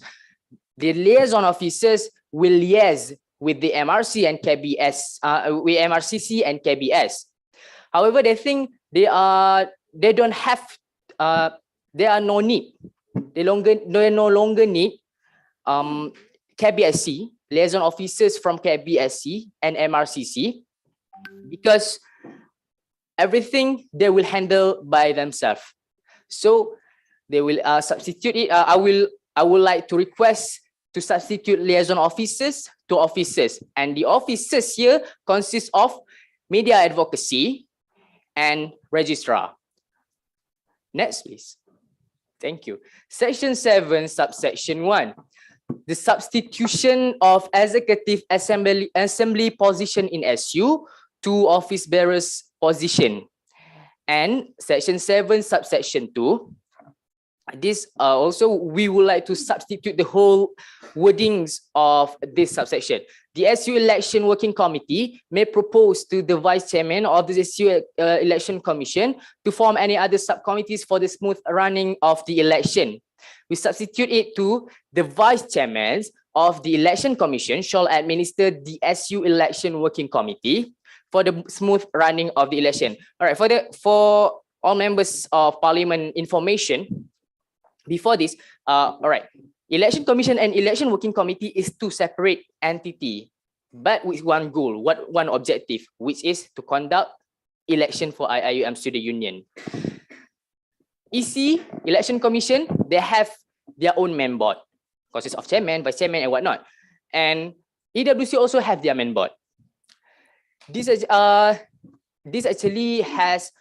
The liaison officers will liaise with the MRC and KBS, with MRCC and KBS. However, they think they don't have, there are no need. They no longer need KBSC, liaison officers from KBSC and MRCC, because everything they will handle by themselves. So they will substitute it. I would like to request to substitute liaison officers to officers, and the officers here consist of media advocacy and registrar. Next, please. Thank you. Section 7, subsection 1. The substitution of executive assembly position in SU to office bearers position. And section 7, subsection 2. This also we would like to substitute the whole wordings of this subsection. The SU Election Working Committee may propose to the Vice Chairman of the SU Election Commission to form any other subcommittees for the smooth running of the election. We substitute it to the Vice Chairman of the Election Commission shall administer the SU Election Working Committee for the smooth running of the election. All right, for all members of Parliament information, before this, all right, Election Commission and Election Working Committee is two separate entities, but with one goal, one objective, which is to conduct election for IIUM Student Union. EC, Election Commission, they have their own main board, consists of chairman, vice chairman, and whatnot. And EWC also have their main board. This actually has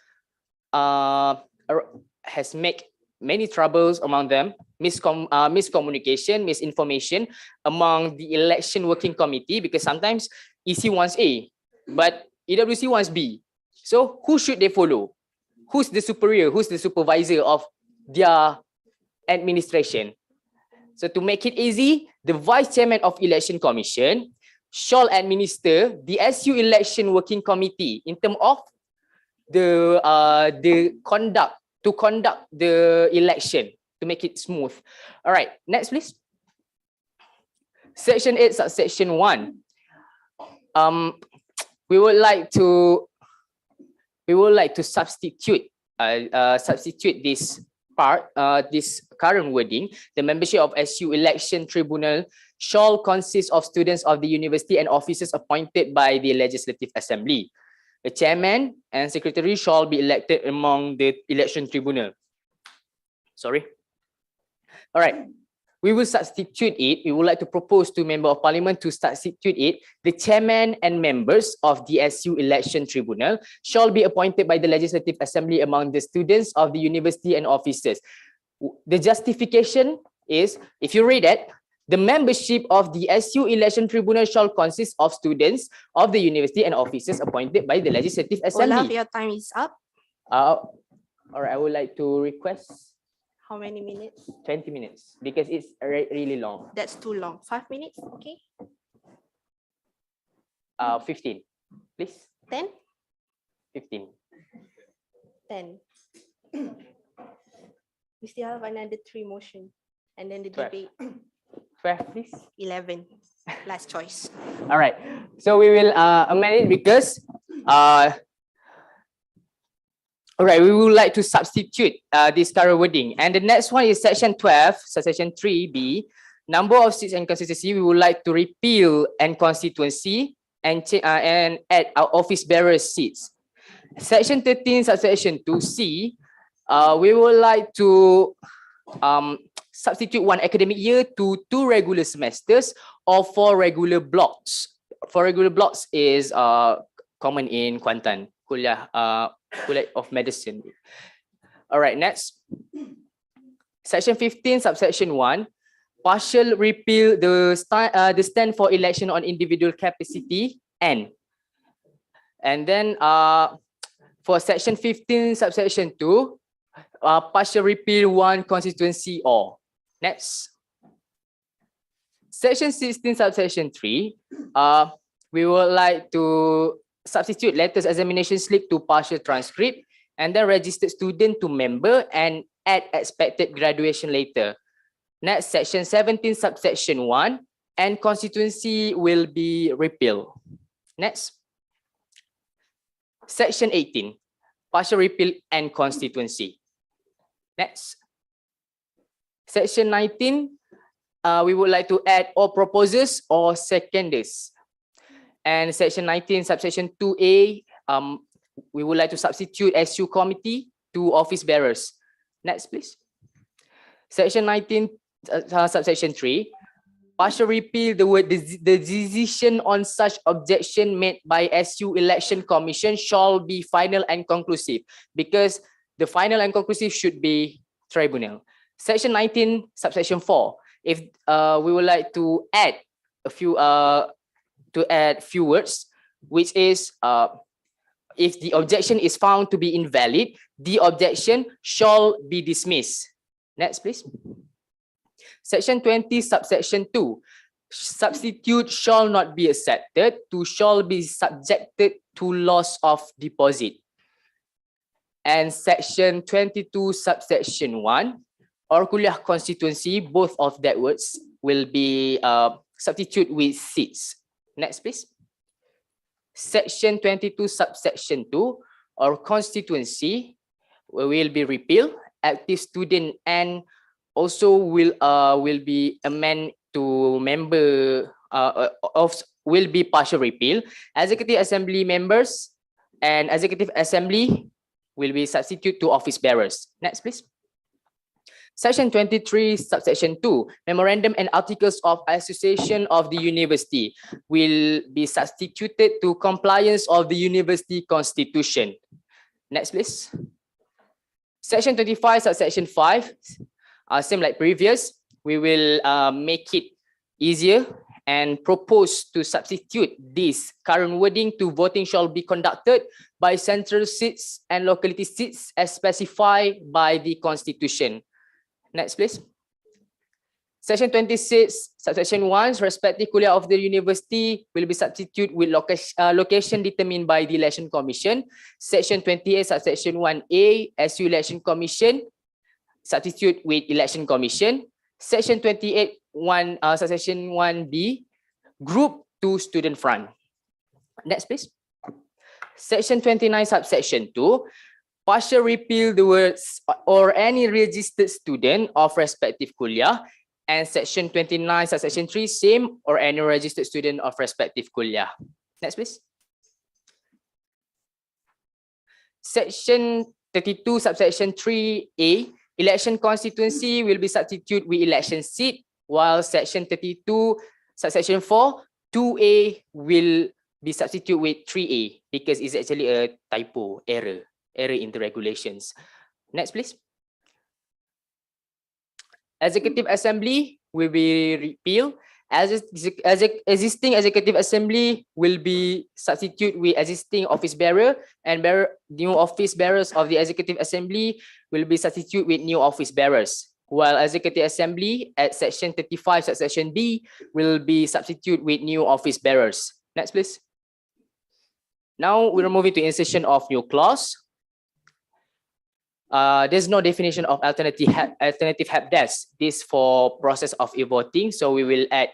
made many troubles among them, miscommunication, misinformation among the election working committee, because sometimes EC wants A, but EWC wants B. So who should they follow? Who's the superior? Who's the supervisor of their administration? So to make it easy, the vice chairman of election commission shall administer the SU election working committee in terms of the conduct the election to make it smooth. All right, next please. Section 8, subsection 1. We would like to substitute this part, this current wording. The membership of SU election tribunal shall consist of students of the university and officers appointed by the Legislative Assembly. The chairman and secretary shall be elected among the election tribunal. Sorry. All right. We will substitute it. We would like to propose to Member of Parliament to substitute it. The chairman and members of the SU election tribunal shall be appointed by the Legislative Assembly among the students of the university and officers. The justification is, if you read it, the membership of the SU election tribunal shall consist of students of the university and officers appointed by the Legislative Assembly. Olaf, your time is up. All right, I would like to request How many minutes? 20 minutes because it's really long. That's too long. 5 minutes, okay? 15, please. 10? 15. 10. We still have another 3 motion. And then the 12. debate. 12, please. 11. Last choice. All right. So we will amend it because all right, we would like to substitute this current wording. And the next one is section 12, subsection 3B, number of seats and constituency. We would like to repeal and constituency and add our office bearer seats. Section 13, subsection 2C, we would like to substitute 1 academic year to 2 regular semesters or 4 regular blocks. 4 regular blocks is common in Kuantan, kuliah of medicine. All right, next. Section 15, subsection 1, partial repeal the stand for election on individual capacity and then for section 15, subsection 2, partial repeal 1 constituency or. Next. Section 16, subsection 3, we would like to substitute letters examination slip to partial transcript and then registered student to member and add expected graduation later. Next, section 17, subsection 1, and constituency will be repealed. Next. Section 18, partial repeal and constituency. Next. Section 19, we would like to add all proposers or seconders. And section 19, subsection 2A, we would like to substitute SU committee to office bearers. Next, please. Section 19, subsection 3, partial repeal the word the decision on such objection made by SU election commission shall be final and conclusive because the final and conclusive should be tribunal. Section 19, subsection 4, if we would like to add a few few words, which is if the objection is found to be invalid, the objection shall be dismissed. Next, please. Section 20, subsection 2, substitute shall not be accepted to shall be subjected to loss of deposit. And section 22, subsection 1, or kuliah constituency, both of that words will be substitute with seats. Next, please. Section 22, subsection 2, or constituency will be repealed. Active student and also will be amended to member will be partial repeal. Executive assembly members and executive assembly will be substitute to office bearers. Next, please. Section 23, subsection 2, memorandum and articles of association of the university will be substituted to compliance of the university constitution. Next, please. Section 25, subsection 5, same like previous, we will make it easier and propose to substitute this current wording to voting shall be conducted by central seats and locality seats as specified by the constitution. Next, please. Section 26, subsection 1, respective kuliah of the university will be substituted with location determined by the election commission. Section 28, subsection 1A, SU election commission, substitute with election commission. Section 28, subsection 1B, group to student front. Next, please. Section 29, subsection 2, partial repeal the words or any registered student of respective kuliah, and section 29, subsection 3, same or any registered student of respective kuliah. Next, please. Section 32, subsection 3A, election constituency will be substituted with election seat, while section 32, subsection 4, 2A will be substituted with 3A because it's actually a typo, error in the regulations. Next, please. Executive Assembly will be repealed. Existing Executive Assembly will be substituted with existing office bearer, and new office bearers of the Executive Assembly will be substituted with new office bearers. While Executive Assembly at section 35, subsection B will be substituted with new office bearers. Next, please. Now we're moving to insertion of new clause. There's no definition of alternative help desk. This for process of e-voting. So we will add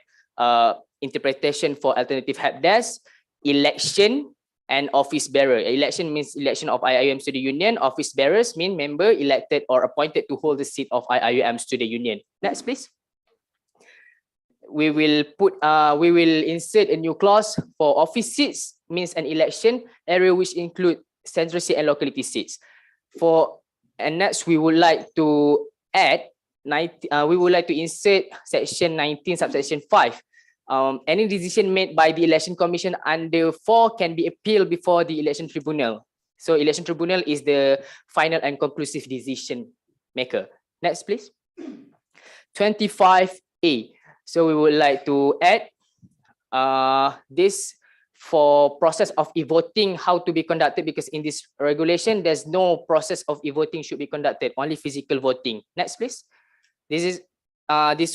interpretation for alternative help desk, election, and office bearer. Election means election of IIUM Student Union. Office bearers mean member elected or appointed to hold the seat of IIUM Student Union. Next, please. We will insert a new clause for office seats, means an election area which include central seat and locality seats. And next, we would like to add, we would like to insert section 19, subsection 5. Any decision made by the election commission under 4 can be appealed before the election tribunal. So election tribunal is the final and conclusive decision maker. Next, please. 25A. So we would like to add this for process of e-voting, how to be conducted, because in this regulation, there's no process of e-voting should be conducted, only physical voting. Next, please. This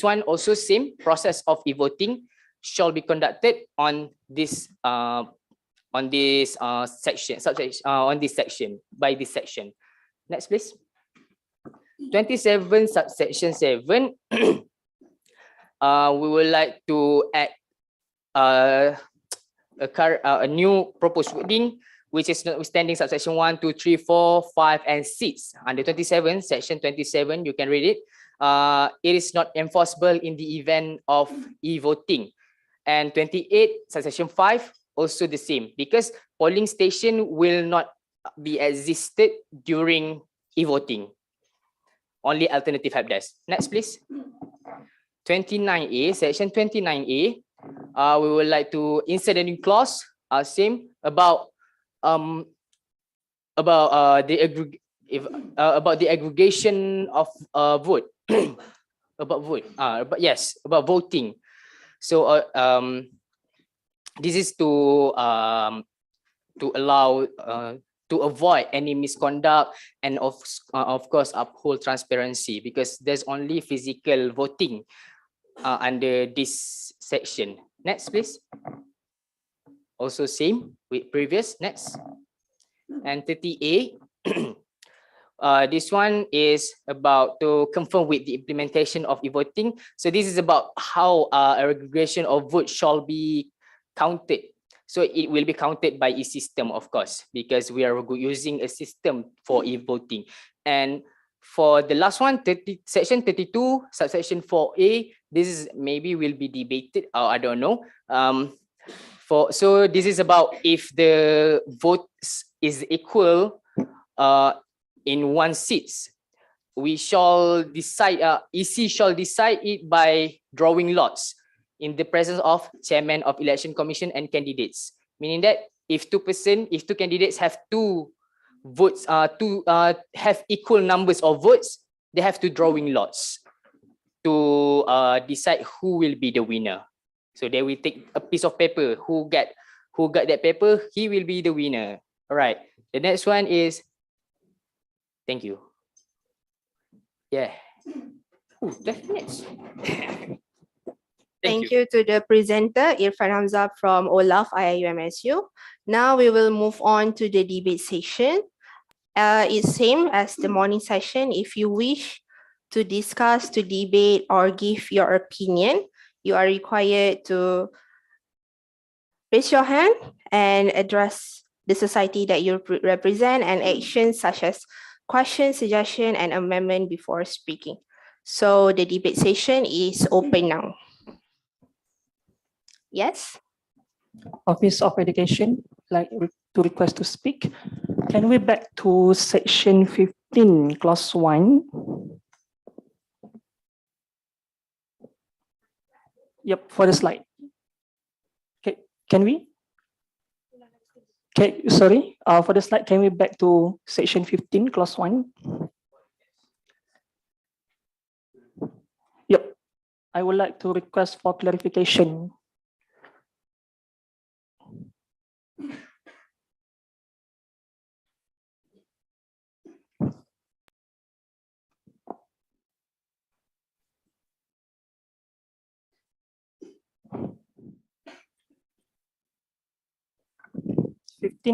one also same process of e-voting shall be conducted on this section by this section. Next, please. 27, subsection 7. We would like to add a new proposed wording, which is notwithstanding subsection 1, 2, 3, 4, 5, and 6. Under 27, section 27, you can read it. It is not enforceable in the event of e-voting. And 28, subsection 5, also the same, because polling station will not be existed during e-voting. Only alternative help desk. Next, please. 29A, section 29A. We would like to insert a new clause, same about the aggregation of vote, about voting. So this is to allow to avoid any misconduct and of course uphold transparency, because there's only physical voting under this section. Next, please. Also same with previous. Next. And 30A. This one is about to confirm with the implementation of e-voting. So this is about how aggregation of votes shall be counted. So it will be counted by e-system, of course, because we are using a system for e-voting. And for the last one, section 32, subsection 4A, this is maybe will be debated, or I don't know. So this is about if the votes is equal in one seats. we shall decide, EC shall decide it by drawing lots in the presence of chairman of election commission and candidates. Meaning that if two candidates have two votes, have equal numbers of votes, they have to drawing lots to decide who will be the winner. So they will take a piece of paper. Who got that paper, he will be the winner. All right. The next one is, thank you. Yeah. Ooh, 12 minutes. Thank you to the presenter, Irfan Hamzah from Olaf IIUMSU. Now we will move on to the debate session. It's same as the morning session. If you wish to discuss, to debate, or give your opinion, you are required to raise your hand and address the society that you represent and actions such as question, suggestion, and amendment before speaking. So the debate session is open now. Yes? Office of Education, to request to speak. Can we back to section 15, clause 1? Yep, for the slide. Okay, can we? Okay, sorry, for the slide, can we back to section 15, clause 1? Yep, I would like to request for clarification.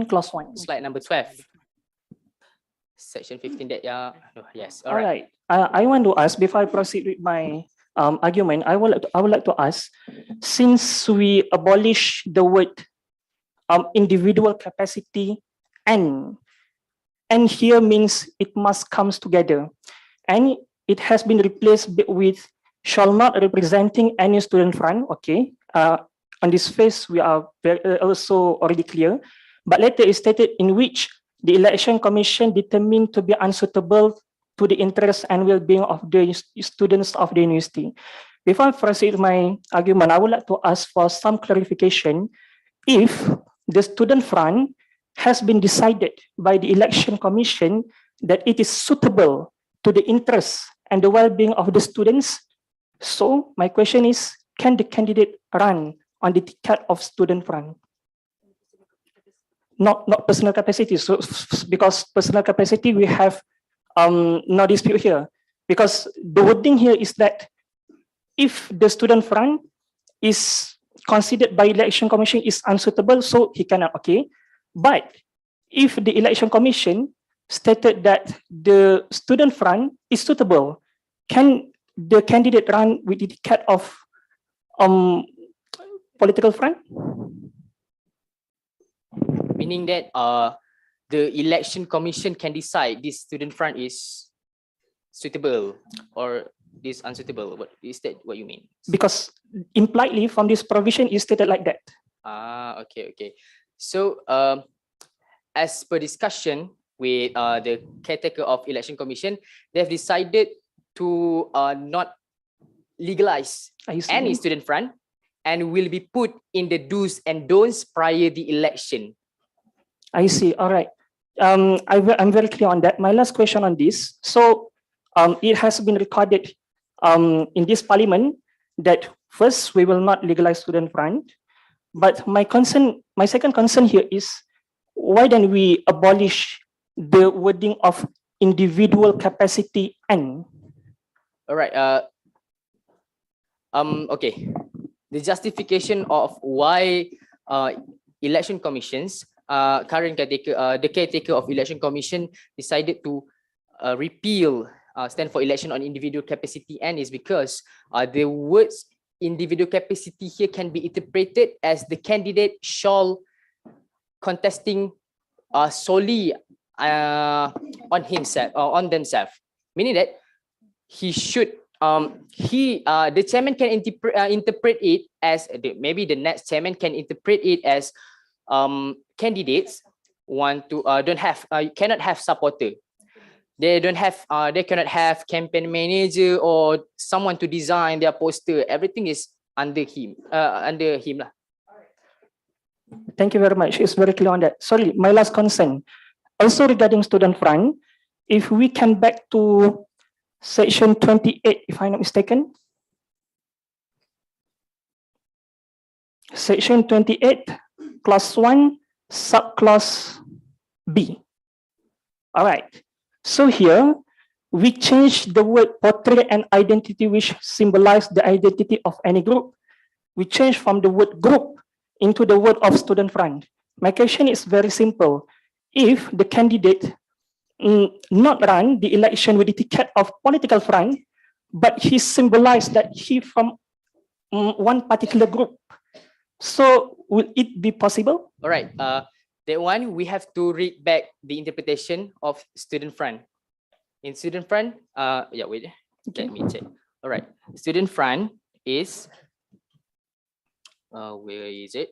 Clause 1. Slide number 12. Section 15 that, yes. All right. I want to ask, before I proceed with my argument, I would like to ask, since we abolish the word individual capacity and here means it must comes together, and it has been replaced with shall not representing any student front. Okay. On this phase, we are also already clear. But later is stated in which the election commission determined to be unsuitable to the interests and well-being of the students of the university. Before I proceed my argument, I would like to ask for some clarification. If the student front has been decided by the election commission that it is suitable to the interests and the well-being of the students, so my question is, can the candidate run on the ticket of student front? Not personal capacity. So because personal capacity, we have no dispute here. Because the wording here is that if the student front is considered by election commission is unsuitable, so he cannot. Okay. But if the election commission stated that the student front is suitable, can the candidate run with the ticket of political front? Meaning that the election commission can decide this student front is suitable or this unsuitable. What is that what you mean? Because impliedly from this provision is stated like that. Okay. So as per discussion with the caretaker of election commission, they have decided to not legalize any student front and will be put in the do's and don'ts prior the election. I see. All right. I'm very clear on that. My last question on this. So it has been recorded in this parliament that first we will not legalize student front. But my second concern here is, why don't we abolish the wording of individual capacity and? All right. Okay. The justification of why election commissions, current caretaker, the caretaker of election commission decided to repeal stand for election on individual capacity and is because the words individual capacity here can be interpreted as the candidate shall contesting solely on himself or on themselves, meaning that he should the chairman can interpret it as maybe the next chairman can interpret it as candidates want to cannot have supporter. They don't have, they cannot have campaign manager or someone to design their poster. Everything is under him lah. Thank you very much. It's very clear on that. Sorry, my last concern. Also regarding student front, if we come back to section 28, if I'm not mistaken. Section 28, class 1, subclass B. All right. So here, we change the word portray an identity which symbolize the identity of any group. We change from the word group into the word of student front. My question is very simple. If the candidate not run the election with the ticket of political front, but he symbolized that he from one particular group, so will it be possible? All right. That one we have to read back the interpretation of student front. In student front, yeah, wait. Let me check. All right. Student front is where is it?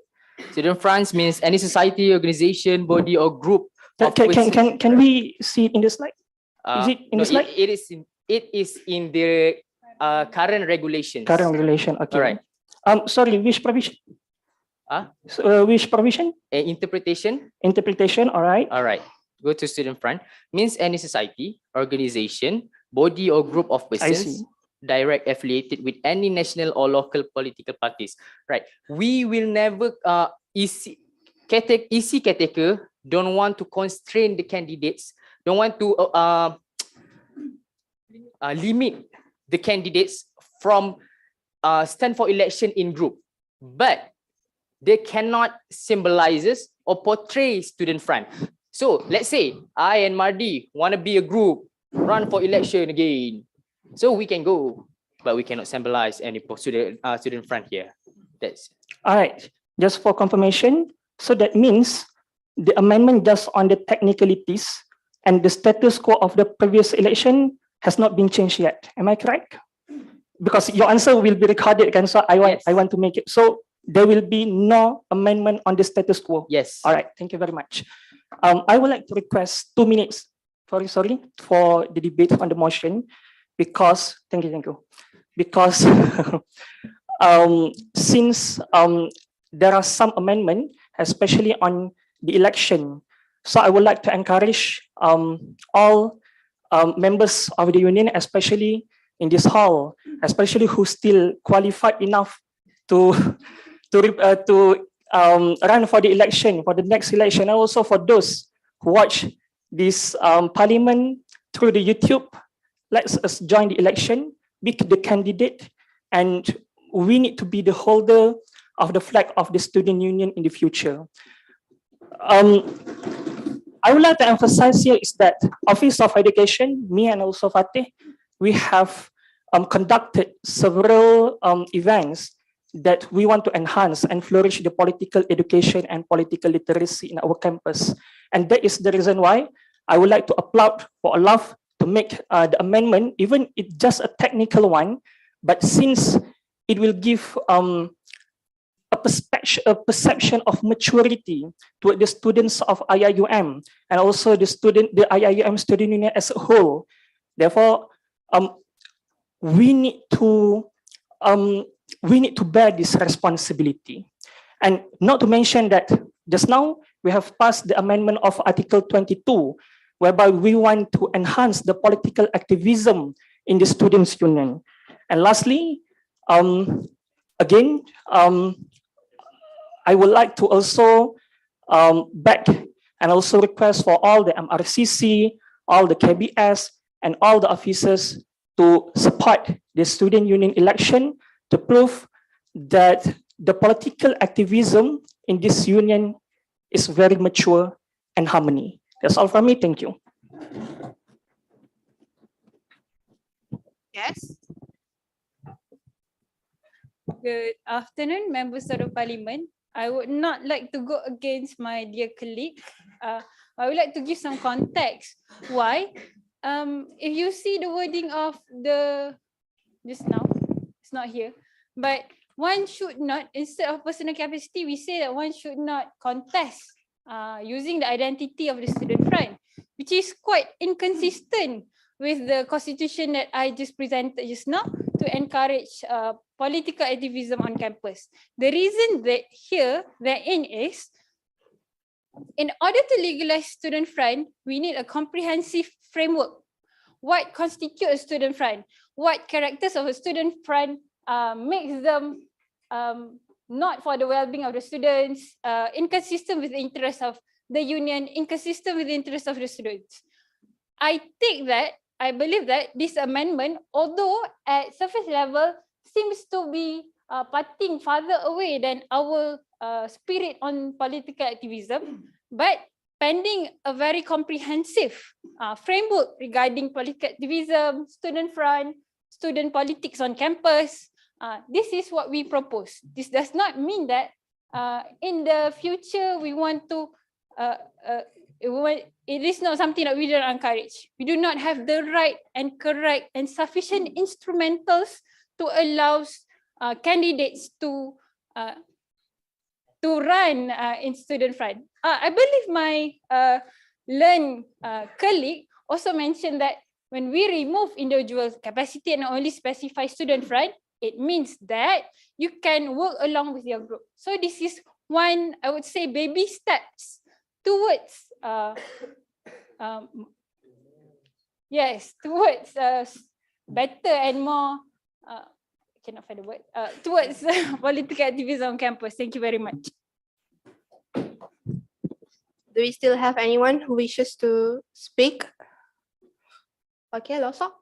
Student front means any society, organization, body, or group. Can we see it in the slide? Is it in no, the slide? It is in the current regulations. Current regulation. Okay. All right. Sorry, which provision? Which provision? Interpretation. Interpretation. All right. All right. Go to student front. Means any society, organization, body, or group of persons direct affiliated with any national or local political parties. Right. We will never EC caretaker don't want to constrain the candidates, don't want to limit the candidates from stand for election in group, but they cannot symbolizes or portray student front. So let's say I and Mardi want to be a group, run for election again. So we can go, but we cannot symbolize any student front here. That's all right. Just for confirmation, so that means the amendment just on the technicalities and the status quo of the previous election has not been changed yet. Am I correct? Because your answer will be recorded, and so I want to make it. So there will be no amendment on the status quo. Yes. All right. Thank you very much. I would like to request 2 minutes. Sorry, for the debate on the motion, because thank you. Because since there are some amendment, especially on the election, so I would like to encourage all members of the union, especially in this hall, especially who still qualified enough to run for the election, for the next election, and also for those who watch this parliament through the YouTube. Let's us join the election, pick the candidate, and we need to be the holder of the flag of the student union in the future. I would like to emphasize here is that Office of Education, me and also Fatih, we have conducted several events that we want to enhance and flourish the political education and political literacy in our campus. And that is the reason why I would like to applaud for Olaf to make the amendment, even it's just a technical one, but since it will give a perception of maturity to the students of IIUM and also the IIUM student union as a whole. Therefore, we need to bear this responsibility. And not to mention that just now we have passed the amendment of Article 22, whereby we want to enhance the political activism in the students' union. And lastly, again, I would like to also back and also request for all the MRCC, all the KBS, and all the officers to support the student union election to prove that the political activism in this union is very mature and harmony. That's all from me. Thank you. Yes. Good afternoon, members of the parliament. I would not like to go against my dear colleague. I would like to give some context. Why? If you see the wording of the just now, it's not here, but one should not, instead of personal capacity, we say that one should not contest using the identity of the student front. which is quite inconsistent with the constitution that I just presented just now to encourage political activism on campus. The reason that therein is, in order to legalize student front, we need a comprehensive framework. What constitutes a student front? What characters of a student front makes them not for the well-being of the students, inconsistent with the interests of the union, inconsistent with the interests of the students. I believe that this amendment, although at surface level, seems to be parting farther away than our spirit on political activism, but pending a very comprehensive framework regarding political activism, student front, student politics on campus, this is what we propose. This does not mean that in the future we want to, it is not something that we don't encourage. We do not have the right and correct and sufficient instrumentals to allow candidates to run in student front. I believe my learned colleague also mentioned that when we remove individual capacity and only specify student front, it means that you can work along with your group. So this is one, I would say, baby steps towards towards better and more cannot find the word, towards political activism on campus. Thank you very much. Do we still have anyone who wishes to speak? Okay, Losok.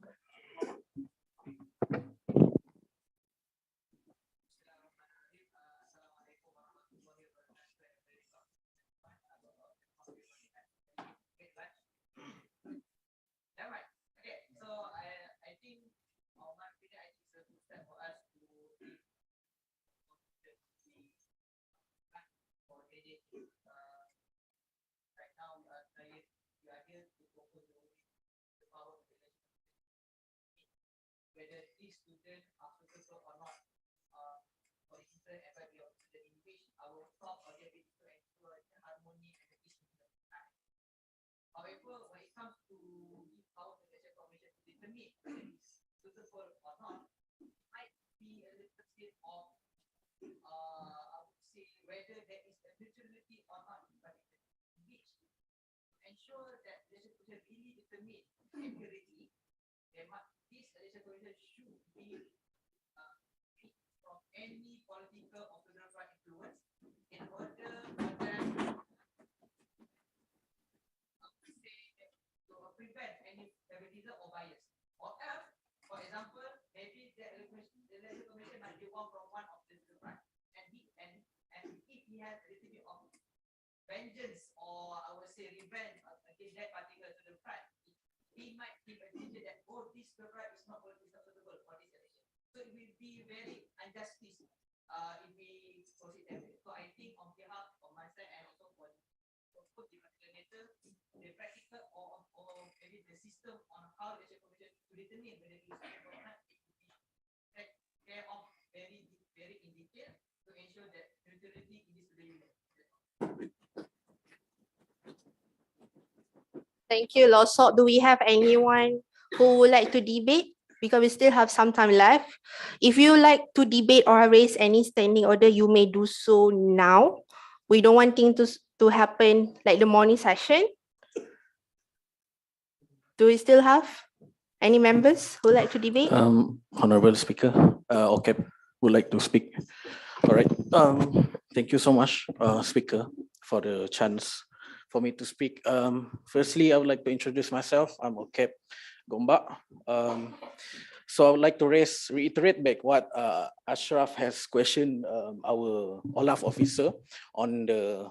Whether these students are suitable or not for the intern FIB of student in which our top objective is to ensure the harmony and the peace of the time. However, when it comes to how the election commission to determine whether it's suitable or not, it might be a little bit of I would say whether there is a neutrality or not, but in which to ensure that the election commission really determine accurately, there must this election commission should be free from any political or student right influence in order for them to say that to prevent any favoritism or bias. Or else, for example, maybe the election commission might be one from one of the student right, and if he has a little bit of vengeance or I would say revenge against that particular student right, he might give a decision that, oh, this right is not suitable for this election. So it will be very injustice if we proceed that way. So I think on behalf of my side and also for both the coordinator, the practical or maybe the system on how the election commission to determine whether it is suitable or not, it will be take care of very in detail to ensure that neutrality in this relation. Thank you, Losok. Do we have anyone who would like to debate? Because we still have some time left. If you like to debate or raise any standing order, you may do so now. We don't want things to happen like the morning session. Do we still have any members who like to debate? Honorable Speaker, okay, would like to speak. All right. Thank you so much, Speaker, for the chance for me to speak. Firstly, I would like to introduce myself. I'm Okep Gomba. So I would like to reiterate back what Ashraf has questioned our OLAF officer on the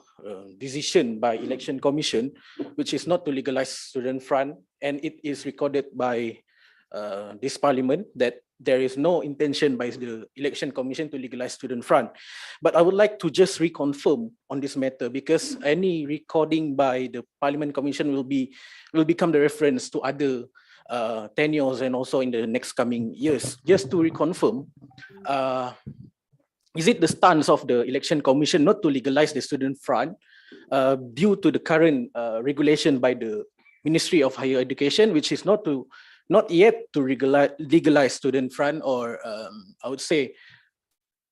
decision by Election Commission, which is not to legalize student front, and it is recorded by this Parliament that there is no intention by the Election Commission to legalize student front. But I would like to just reconfirm on this matter, because any recording by the Parliament Commission will become the reference to other tenures and also in the next coming years. Just to reconfirm, is it the stance of the Election Commission not to legalize the student front due to the current regulation by the Ministry of Higher Education, which is not yet to legalize student front or I would say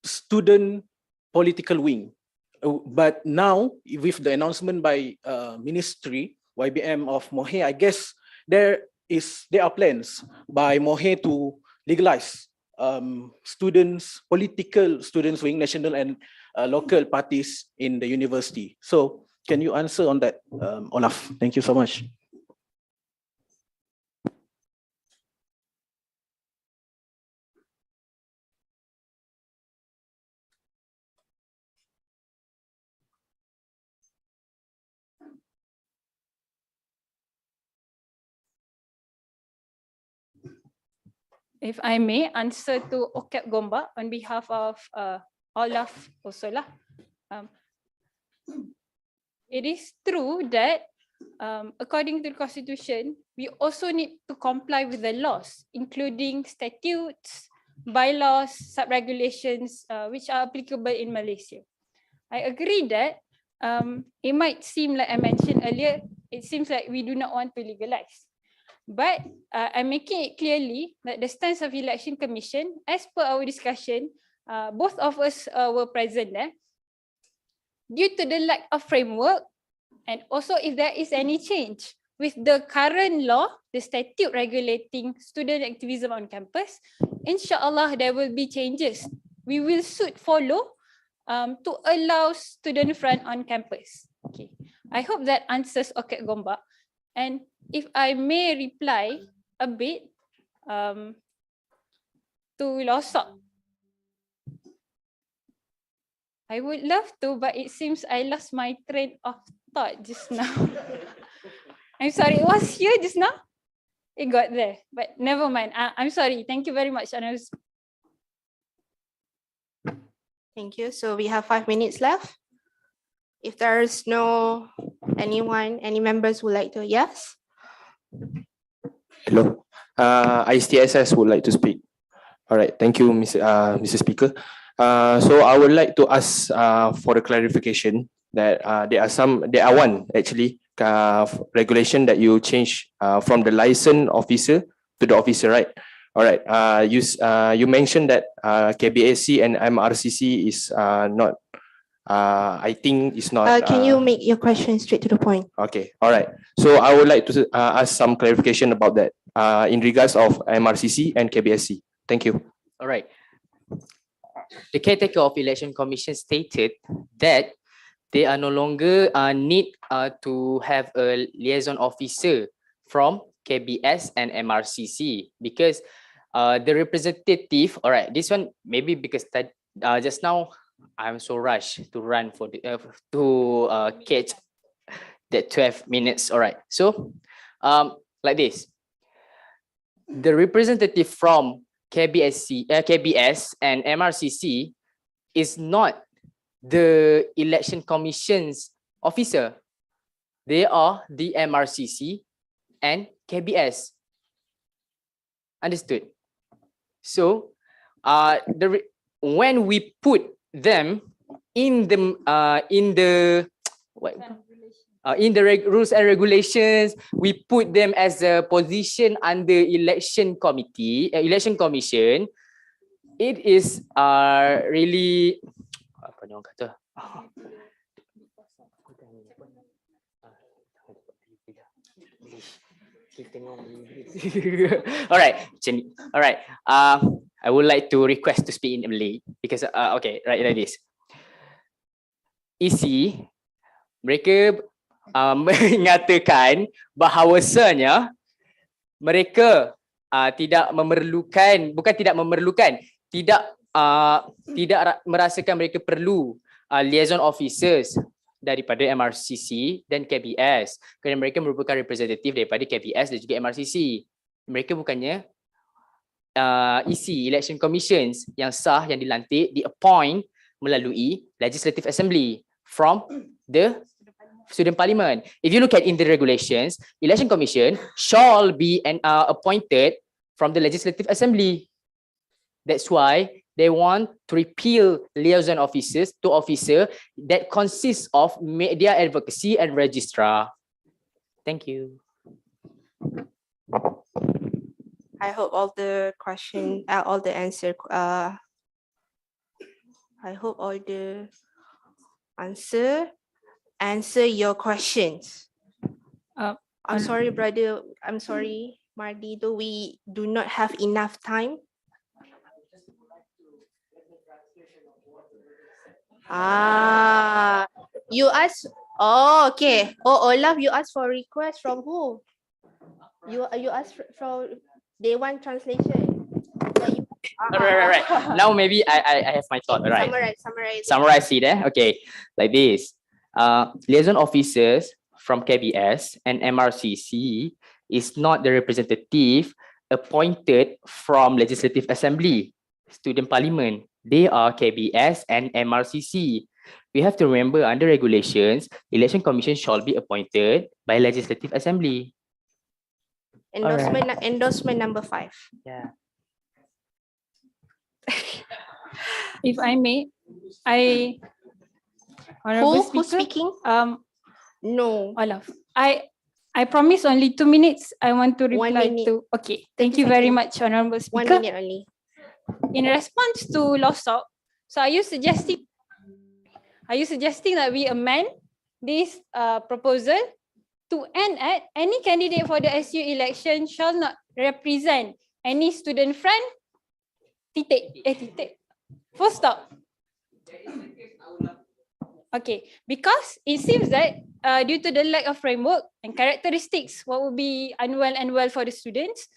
student political wing. But now with the announcement by Ministry YBM of Mohe, I guess there are plans by Mohe to legalize political students wing, national and local parties in the university. So can you answer on that, Olaf? Thank you so much. If I may answer to Okep Gomba on behalf of Olaf also lah. It is true that according to the Constitution, we also need to comply with the laws, including statutes, bylaws, sub-regulations, which are applicable in Malaysia. I agree that it might seem like I mentioned earlier, it seems like we do not want to legalize. But I'm making it clearly that the stance of Election Commission, as per our discussion, both of us were present there. Due to the lack of framework, and also if there is any change with the current law, the statute regulating student activism on campus, inshallah there will be changes. We will soon follow to allow student front on campus. Okay, I hope that answers Okep Gomba. And if I may reply a bit to Losok. I would love to, but it seems I lost my train of thought just now. I'm sorry, it was here just now? It got there, but never mind. I'm sorry. Thank you very much. Thank you. So we have 5 minutes left. If there is any members would like to, yes? Hello, ISTSS would like to speak. All right, thank you, Mr. Speaker. So I would like to ask for the clarification that there are one actually regulation that you change from the licensed officer to the officer, right? All right. You mentioned that KBAC and MRCC is not. I think it's not. Can you make your question straight to the point? Okay. All right. So I would like to ask some clarification about that in regards of MRCC and KBSC. Thank you. All right. The caretaker of Election Commission stated that they are no longer need to have a liaison officer from KBS and MRCC because the representative. All right. This one maybe because that just now I'm so rushed to run for the catch that 12 minutes. All right. So like this, the representative from KBS and MRCC is not the Election Commission's officer. They are the MRCC and KBS. Understood? So when we put them in the rules and regulations, we put them as a position under election commission. It is really apa ni orang kata? All right. I would like to request to speak in Malay because okay, right, like this. Isi mereka mengatakan bahawasanya mereka tidak merasakan mereka perlu liaison officers daripada MRCC dan KBS kerana mereka merupakan representatif daripada KBS dan juga MRCC. Mereka bukannya isi election commissions yang sah, yang dilantik, di-appoint melalui Legislative Assembly from the student parliament. If you look at in the regulations, election commission shall be appointed from the Legislative Assembly. That's why they want to repeal liaison officers to officer that consists of media advocacy and registrar. Thank you. I hope all the all the I hope all the answer your questions. I'm sorry, brother. I'm sorry, Mardi, though we do not have enough time. You asked. Oh, okay. Oh, Olaf, you asked for request from who? You asked from Day One Translation. Right. Now maybe I have my thought. Right. Summarize it. Okay, like this. Liaison officers from KBS and MRCC is not the representative appointed from Legislative Assembly, Student Parliament. They are KBS and MRCC. We have to remember under regulations, election commission shall be appointed by Legislative Assembly. Endorsement number 5. Yeah. If I may, Who's speaking? No. Olaf. I promise only 2 minutes. I want to 1 reply minute. to. Okay. Thank you very much, Honorable 1 Speaker. minute only. In response to Losok, so are you suggesting that we amend this proposal to end at any candidate for the SU election shall not represent any student front? Titik. Full stop. Okay, because it seems that due to the lack of framework and characteristics, what would be unwell and well for the students,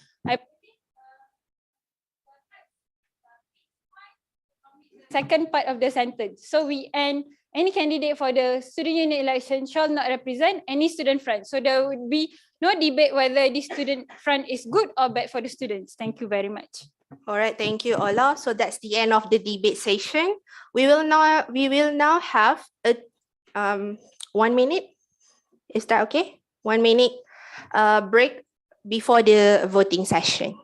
second part of the sentence. So we end any candidate for the student union election shall not represent any student front. So there would be no debate whether the student front is good or bad for the students. Thank you very much. All right, thank you, Ola. So that's the end of the debate session. We will now have a 1 minute. Is that okay? 1 minute break before the voting session.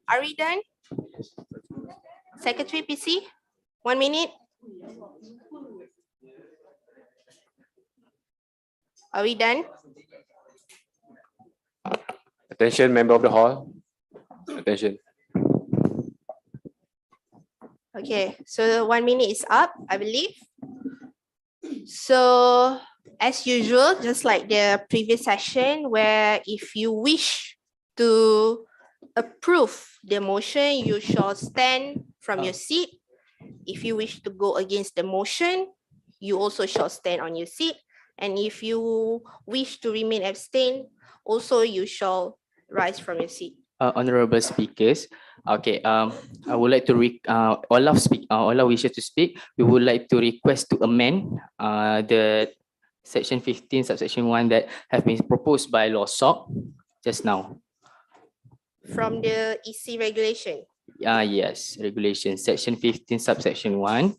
Are we done? Secretary PC, 1 minute. Are we done? Attention, member of the hall. Attention. Okay, so 1 minute is up, I believe. So As usual, just like the previous session, where if you wish to approve the motion, you shall stand from your seat. If you wish to go against the motion, you also shall stand on your seat. And if you wish to remain abstain, also you shall rise from your seat. Honorable speakers, okay, I would like to Olaf wishes to speak. We would like to request to amend the section 15 subsection 1 that have been proposed by Law SOC just now. From the EC regulation. Yes, regulation section 15 subsection 1.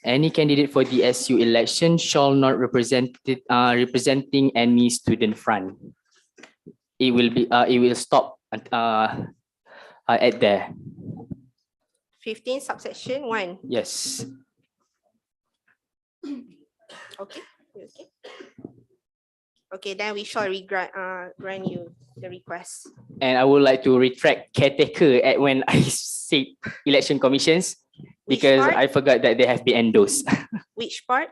Any candidate for the SU election shall not representing any student front. It will stop at there. 15 subsection 1. Yes. Okay. Okay. Okay, then we shall grant you the request. And I would like to retract caretaker at when I said election commissions because part? I forgot that they have been endorsed. Which part?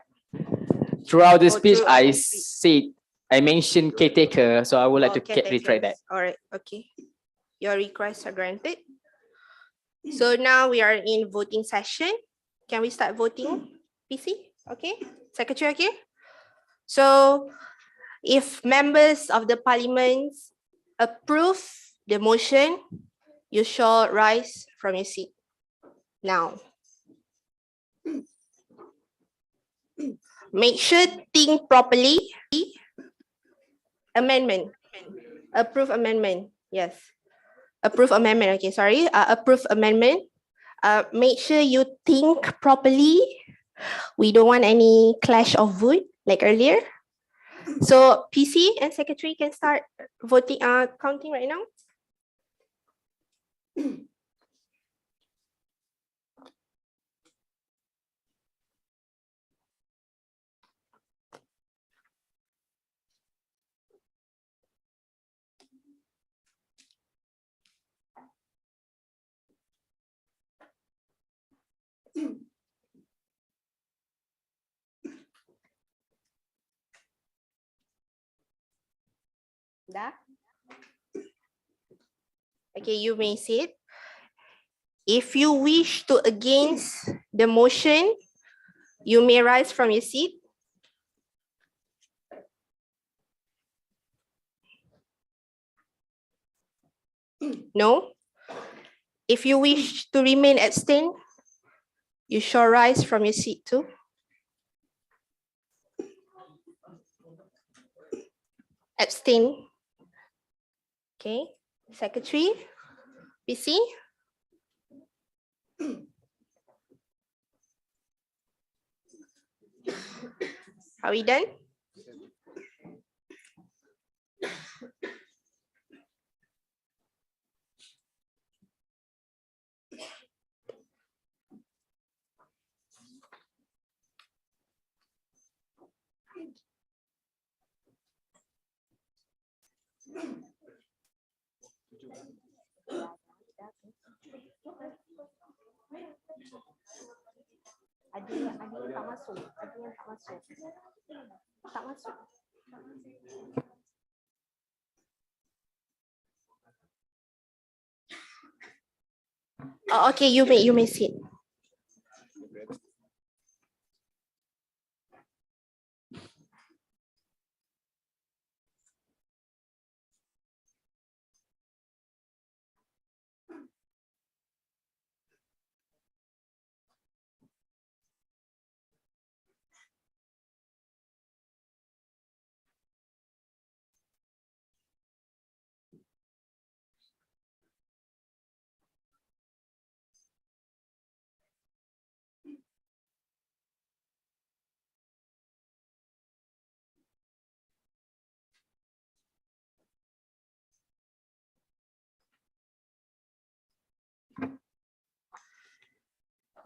Throughout the Oh, speech, throughout I the speech. said I mentioned caretaker, so I would like to Caretaker. retract that. All right, okay. Your requests are granted. So now we are in voting session. Can we start voting? PC, okay? Secretary, okay? So if members of the parliament approve the motion, you shall rise from your seat now. Make sure think properly. Amendment. Approve amendment. Yes. Approve amendment. Okay, sorry. Approve amendment. Make sure you think properly. We don't want any clash of vote like earlier. So PC and secretary can start voting, counting right now. Dah? Okay, you may sit. If you wish to against the motion, you may rise from your seat. No? If you wish to remain abstain, you shall rise from your seat too. Abstain. Okay, secretary, PC. Are we done? Ada yang tak masuk, ada yang tak masuk. Tak masuk. Oh, okay, you may sit.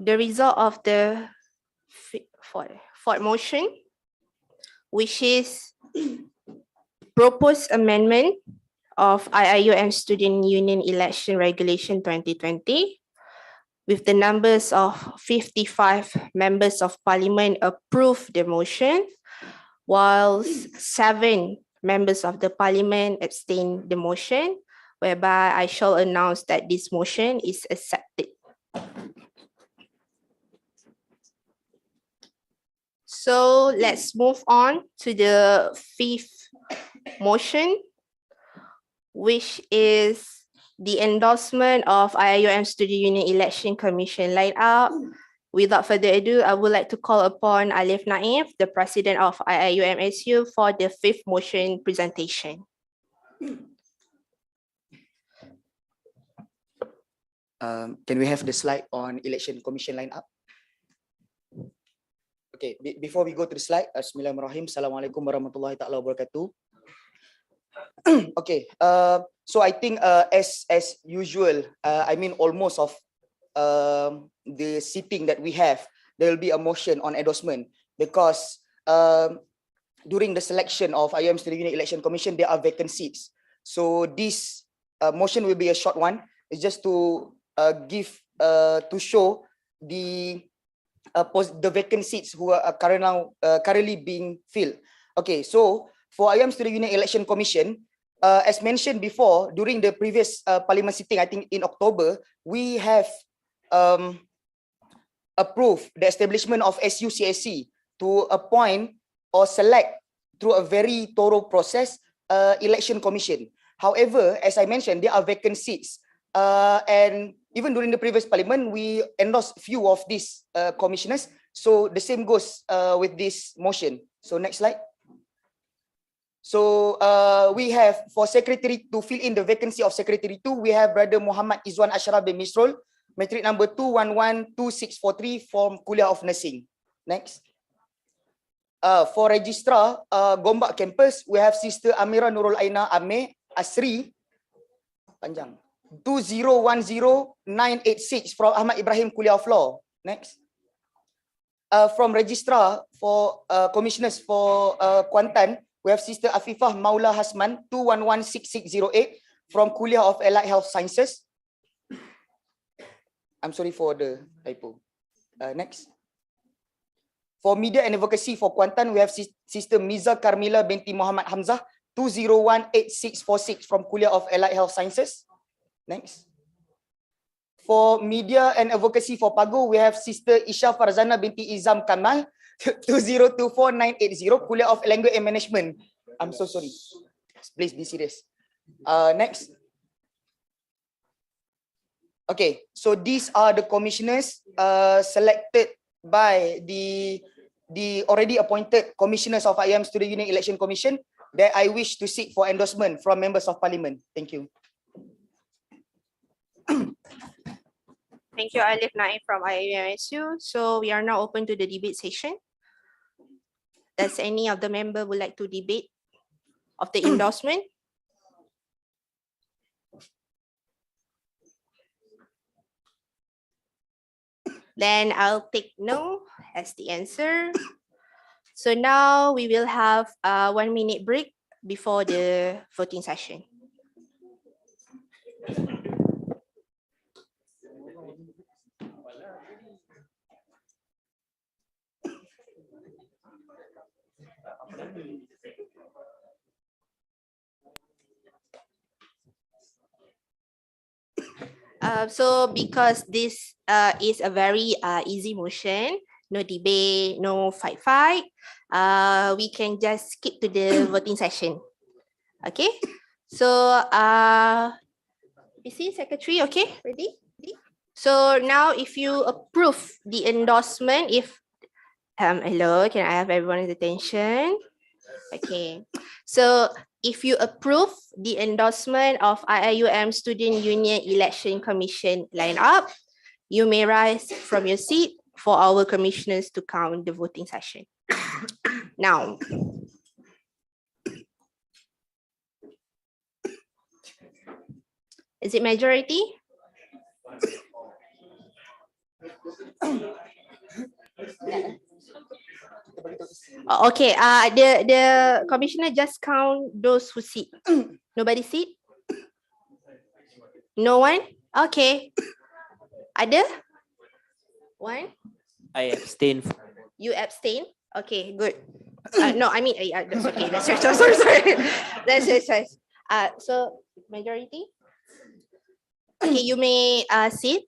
The result of the fourth motion, which is proposed amendment of IIUM Student Union Election Regulation 2020, with the numbers of 55 members of parliament approve the motion, whilst 7 members of the parliament abstained the motion, whereby I shall announce that this motion is accepted. So let's move on to the 5th motion, which is the endorsement of IIUM Student Union Election Commission lineup. Without further ado, I would like to call upon Alif Naif, the President of IIUM SU, for the 5th motion presentation. Can we have the slide on election commission lineup? Okay, before we go to the slide, Bismillahirrahmanirrahim. Assalamualaikum warahmatullahi taala wabarakatuh. Okay, so I think as usual, I mean almost of the sitting that we have, there will be a motion on endorsement because during the selection of IIUM Student Union Election Commission, there are vacant seats. So this motion will be a short one. It's just to to show the vacant seats who are currently being filled. Okay, so for IIUM Student Union Election Commission, as mentioned before, during the previous parliament sitting, I think in October, we have approved the establishment of SUCSC to appoint or select through a very thorough process election commission. However, as I mentioned, there are vacant seats. And even during the previous parliament, we endorsed few of these commissioners. So the same goes with this motion. So next slide. So we have for secretary to fill in the vacancy of secretary 2, we have Brother Muhammad Izwan Ashraf bin Misrul, matric number 2112643 from Kuliah of Nursing. Next. For registrar Gombak campus, we have Sister Amira Nurul Aina Ame Asri, panjang, 2010986 from Ahmad Ibrahim Kuliah of Law. Next. From registrar for commissioners for Kuantan, we have Sister Afifah Maula Hasman 2116608 from Kuliah of Allied Health Sciences. I'm sorry for the typo. Next. For media and advocacy for Kuantan, we have Sister Miza Karmila binti Muhammad Hamzah 2018646 from Kuliah of Allied Health Sciences. Next. For media and advocacy for Pagu, we have Sister Isha Farzana binti Izam Kamal 2024980 Kuliah of Language and Management. I'm so sorry. Please be serious. Next. Okay, so these are the commissioners selected by the already appointed commissioners of IIUM Student Union Election Commission that I wish to seek for endorsement from members of parliament. Thank you. Thank you, Alif Naif from IIUM. So we are now open to the debate session. Does any of the member would like to debate of the endorsement? Then I'll take no as the answer. So now we will have a 1 minute break before the voting session. So because this is a very easy motion, no debate, no fight, we can just skip to the voting session. Okay, so PC Secretary, okay, ready? So now if you approve the endorsement, if hello, can I have everyone's attention? Okay, so if you approve the endorsement of IIUM Student Union Election Commission lineup, you may rise from your seat for our commissioners to count the voting session. Now, is it majority? Okay, the commissioner just count those who sit. Nobody sit? No one? Okay. Ada? One? I abstain. You abstain? Okay, good. No, I mean, that's okay. That's sorry. That's sorry. So majority. Okay, you may sit.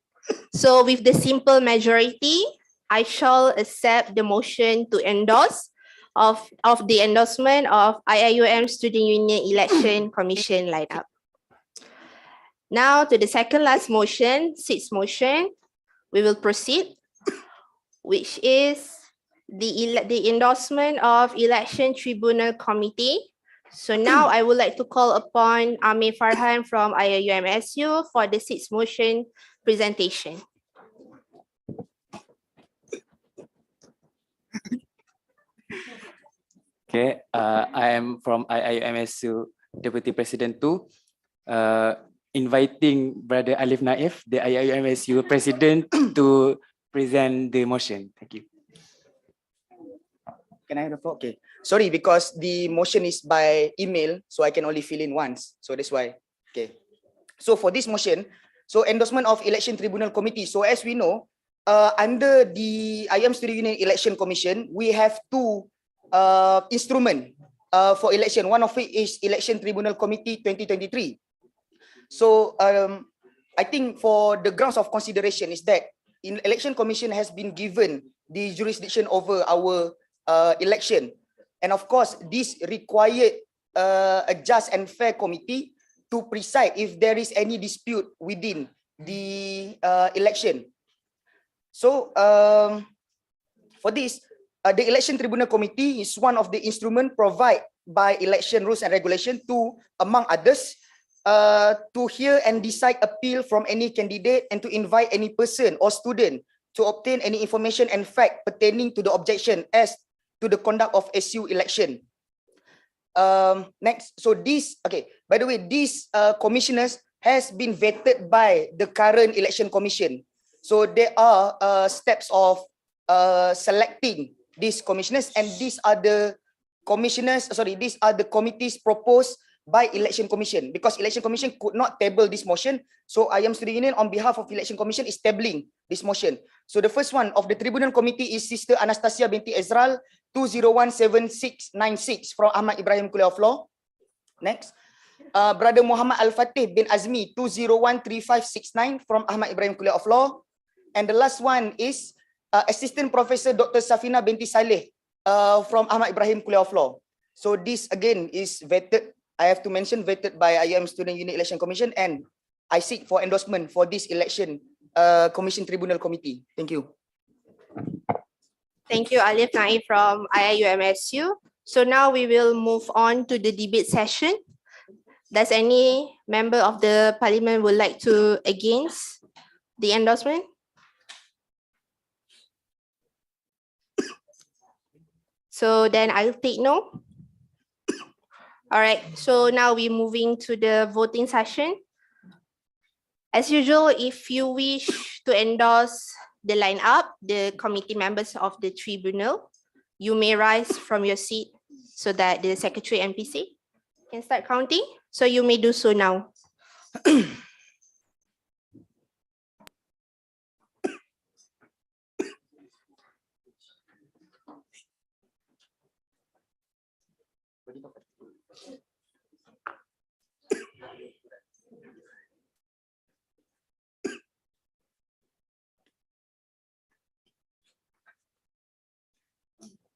So with the simple majority, I shall accept the motion to endorse of the endorsement of IIUM Student Union Election Commission lineup. Now to the second last motion, sixth motion, we will proceed, which is the endorsement of Election Tribunal Committee. So now I would like to call upon Amir Farhan from IIUM for the sixth motion presentation. Okay, I am from IIUM Deputy President 2, inviting Brother Alif Naif, the IIUM President, to present the motion. Thank you. Can I have the floor? Okay. Sorry, because the motion is by email, so I can only fill in once. So that's why. Okay. So for this motion, so endorsement of Election Tribunal Committee. So as we know, under the IIUM Student Union Election Commission, we have two instrument for election. One of it is Election Tribunal Committee 2023. So I think for the grounds of consideration is that in Election Commission has been given the jurisdiction over our election, and of course this required a just and fair committee to preside if there is any dispute within the election. So for this, the Election Tribunal Committee is one of the instruments provided by election rules and regulation to, among others, to hear and decide appeal from any candidate and to invite any person or student to obtain any information and fact pertaining to the objection as to the conduct of SU election. Next, so this, okay, by the way, these commissioners has been vetted by the current election commission. So there are steps of selecting these commissioners, and these are the commissioners, these are the committees proposed by Election Commission, because Election Commission could not table this motion. So IIUM Student Union on behalf of Election Commission is tabling this motion. So the first one of the Tribunal Committee is Sister Anastasia binti Ezral 2017696 from Ahmad Ibrahim Kuliah of Law. Next, Brother Muhammad Al-Fatih bin Azmi 2013569 from Ahmad Ibrahim Kuliah of Law. And the last one is Assistant Professor Dr. Safina binti Saleh from Ahmad Ibrahim Kuliah of Law. So this again is vetted, I have to mention, vetted by IIUM Student Union Election Commission, and I seek for endorsement for this election Commission Tribunal Committee. Thank you. Thank you, Alif Naif from IIUM. So now we will move on to the debate session. Does any member of the parliament would like to against the endorsement? So then I'll take no. All right, so now we're moving to the voting session. As usual, if you wish to endorse the lineup, the committee members of the tribunal, you may rise from your seat so that the secretary MPC can start counting. So you may do so now.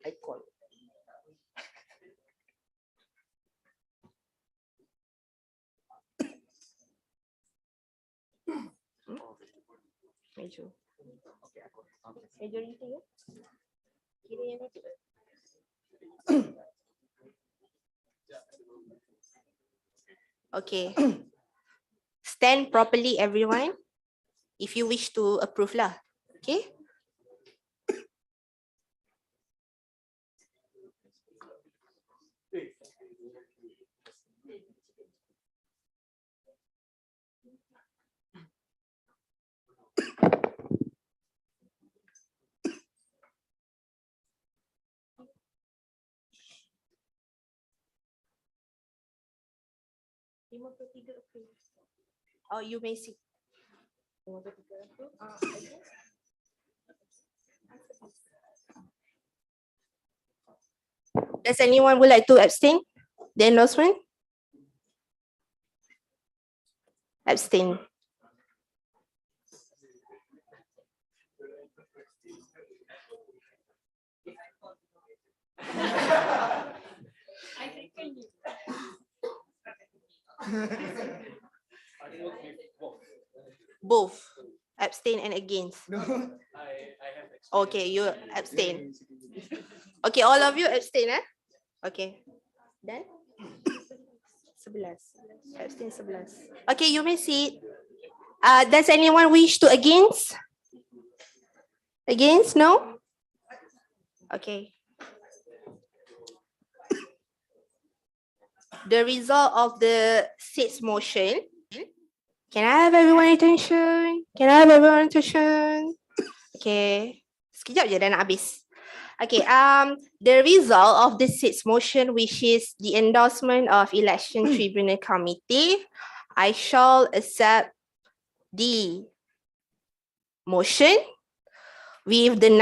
I call. Majority, ya? Kira yang itu. Okay. Stand properly, everyone. If you wish to approve lah. Okay. Oh, you may see. Does anyone would like to abstain? The endorsement? Abstain. Both. Abstain and against. Okay, you abstain. Okay, all of you abstain, eh? Okay. Done? 11. Abstain 11. Okay, you may see. Does anyone wish to against? Against? No? Okay. The result of the sixth motion. Can I have everyone attention? Can I have everyone attention? Okay. Sekejap je dah nak habis. Okay, the result of the sixth motion, which is the endorsement of Election Tribunal Committee, I shall accept the motion with the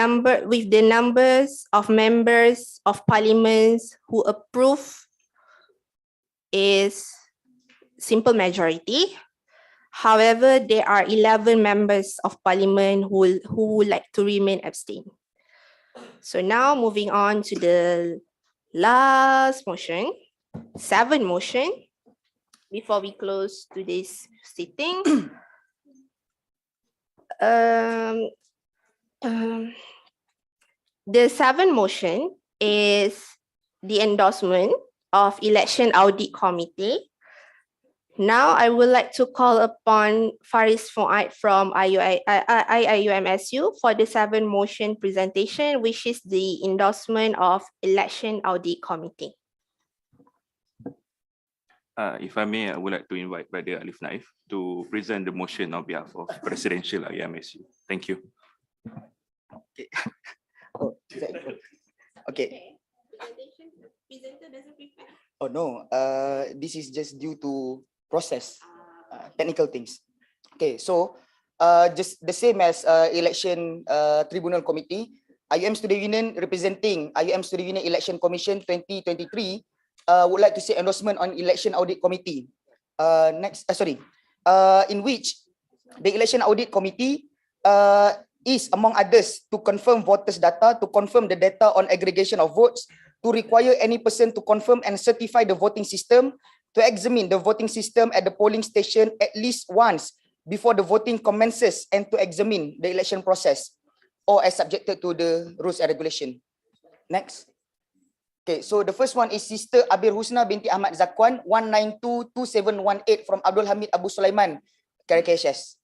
numbers of members of parliaments who approve is simple majority. However, there are 11 members of parliament who would like to remain abstain. So now moving on to the last motion, 7th motion, before we close today's sitting. The 7th motion is the endorsement of Election Audit Committee. Now I would like to call upon Faris Fuad from IIUMSU for the 7th motion presentation, which is the endorsement of Election Audit Committee. If I may, I would like to invite Brother Alif Naif to present the motion on behalf of Presidential IIMSU. Thank you. Okay. Oh, is that it? Okay. Presenter doesn't prepare. Oh no, this is just due to process, technical things. Okay, so just the same as Election Tribunal Committee, IUM Student Union representing IUM Student Union Election Commission 2023 would like to say endorsement on Election Audit Committee. In which the Election Audit Committee is, among others, to confirm voters' data, to confirm the data on aggregation of votes, to require any person to confirm and certify the voting system, to examine the voting system at the polling station at least once before the voting commences, and to examine the election process, or as subjected to the rules and regulation. Next. Okay, so the first one is Sister Abir Husna binti Ahmad Zakwan, 1922718 from Abdul Hamid Abu Sulaiman, Caracases.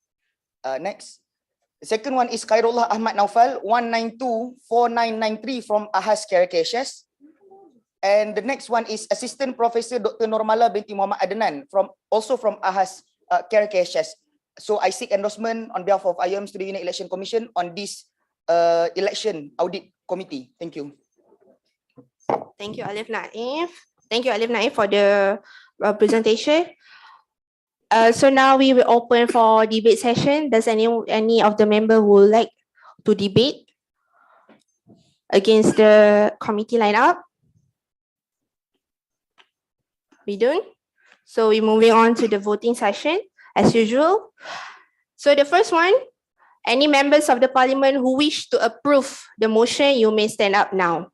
Next. The second one is Khairullah Ahmad Naufal, 1924993 from Ahas, Caracases. And the next one is Assistant Professor Dr. Normala binti Muhammad Adnan, also from Ahas, Caracases. So I seek endorsement on behalf of IUM Student Union Election Commission on this Election Audit Committee. Thank you. Thank you, Alif Naif. Thank you, Alif Naif, for the presentation. So now we will open for debate session. Does any of the member would like to debate against the committee lineup? We don't. So we're moving on to the voting session as usual. So the first one, any members of the parliament who wish to approve the motion, you may stand up now.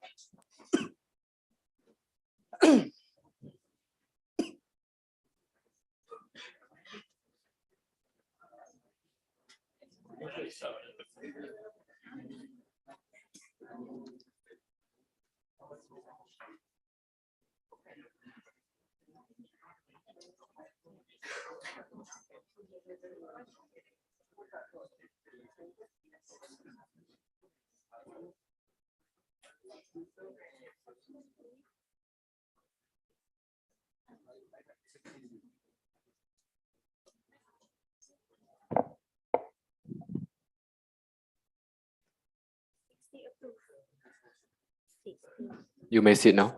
You may sit now.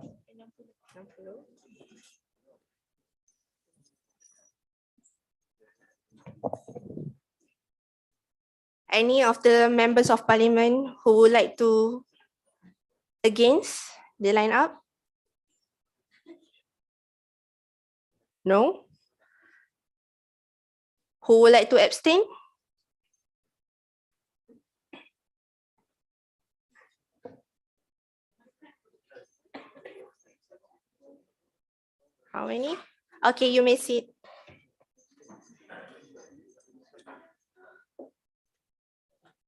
Any of the members of parliament who would like to against the lineup? No? Who would like to abstain? How many? Okay, you may sit.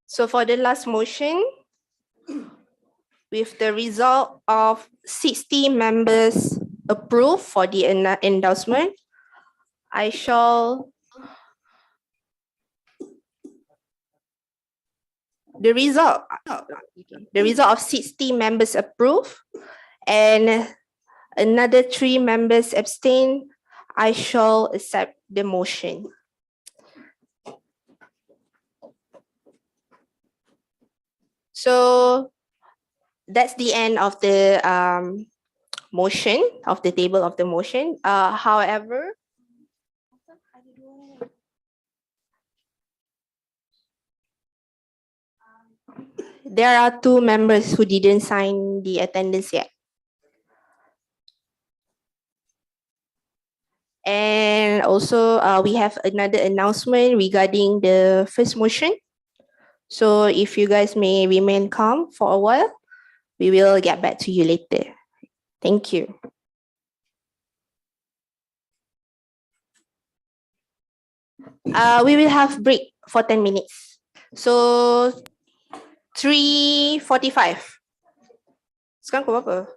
So for the last motion, with the result of 60 members approved for the endorsement, I shall the result of 60 members approved and another 3 members abstain, I shall accept the motion. So that's the end of the motion, of the table of the motion. However, there are 2 members who didn't sign the attendance yet. And also, we have another announcement regarding the first motion. So if you guys may remain calm for a while, we will get back to you later. Thank you. We will have break for 10 minutes. So 3:45. Sekarang pukul berapa?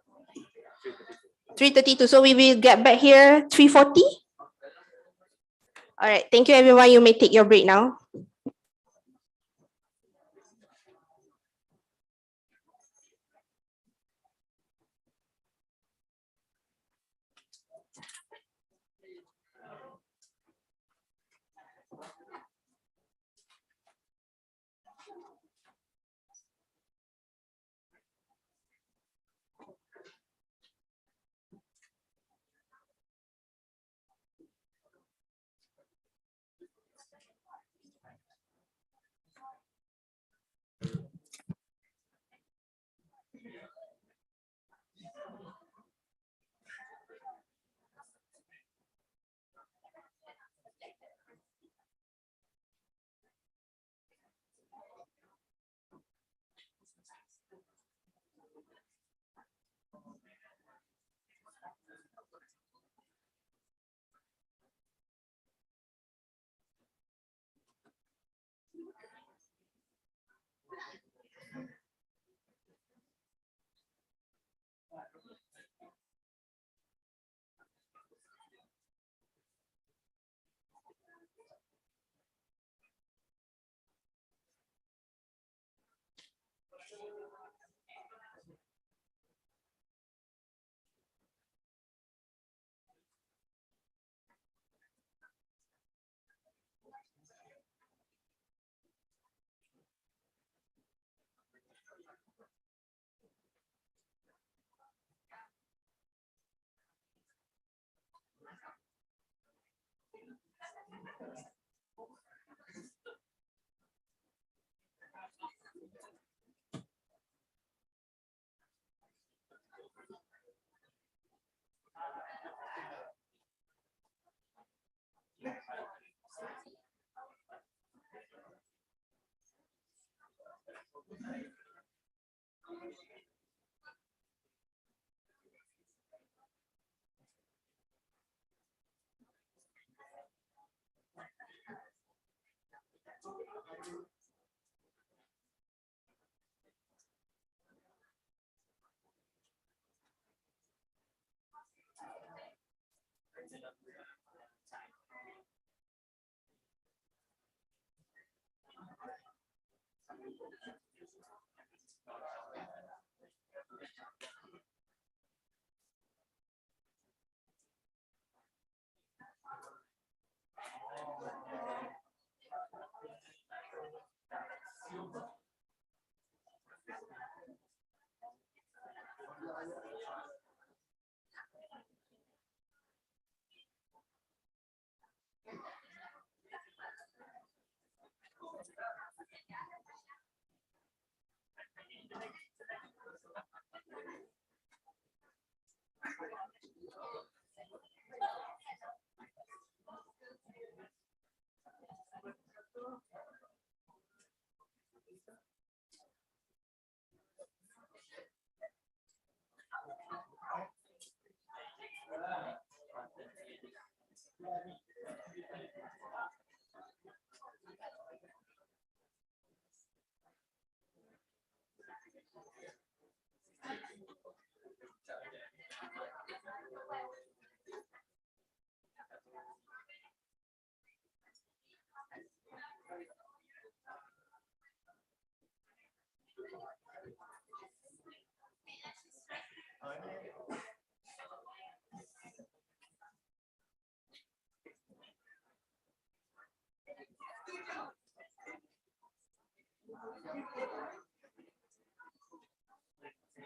3:32. So we will get back here 3:40. All right. Thank you, everyone. You may take your break now.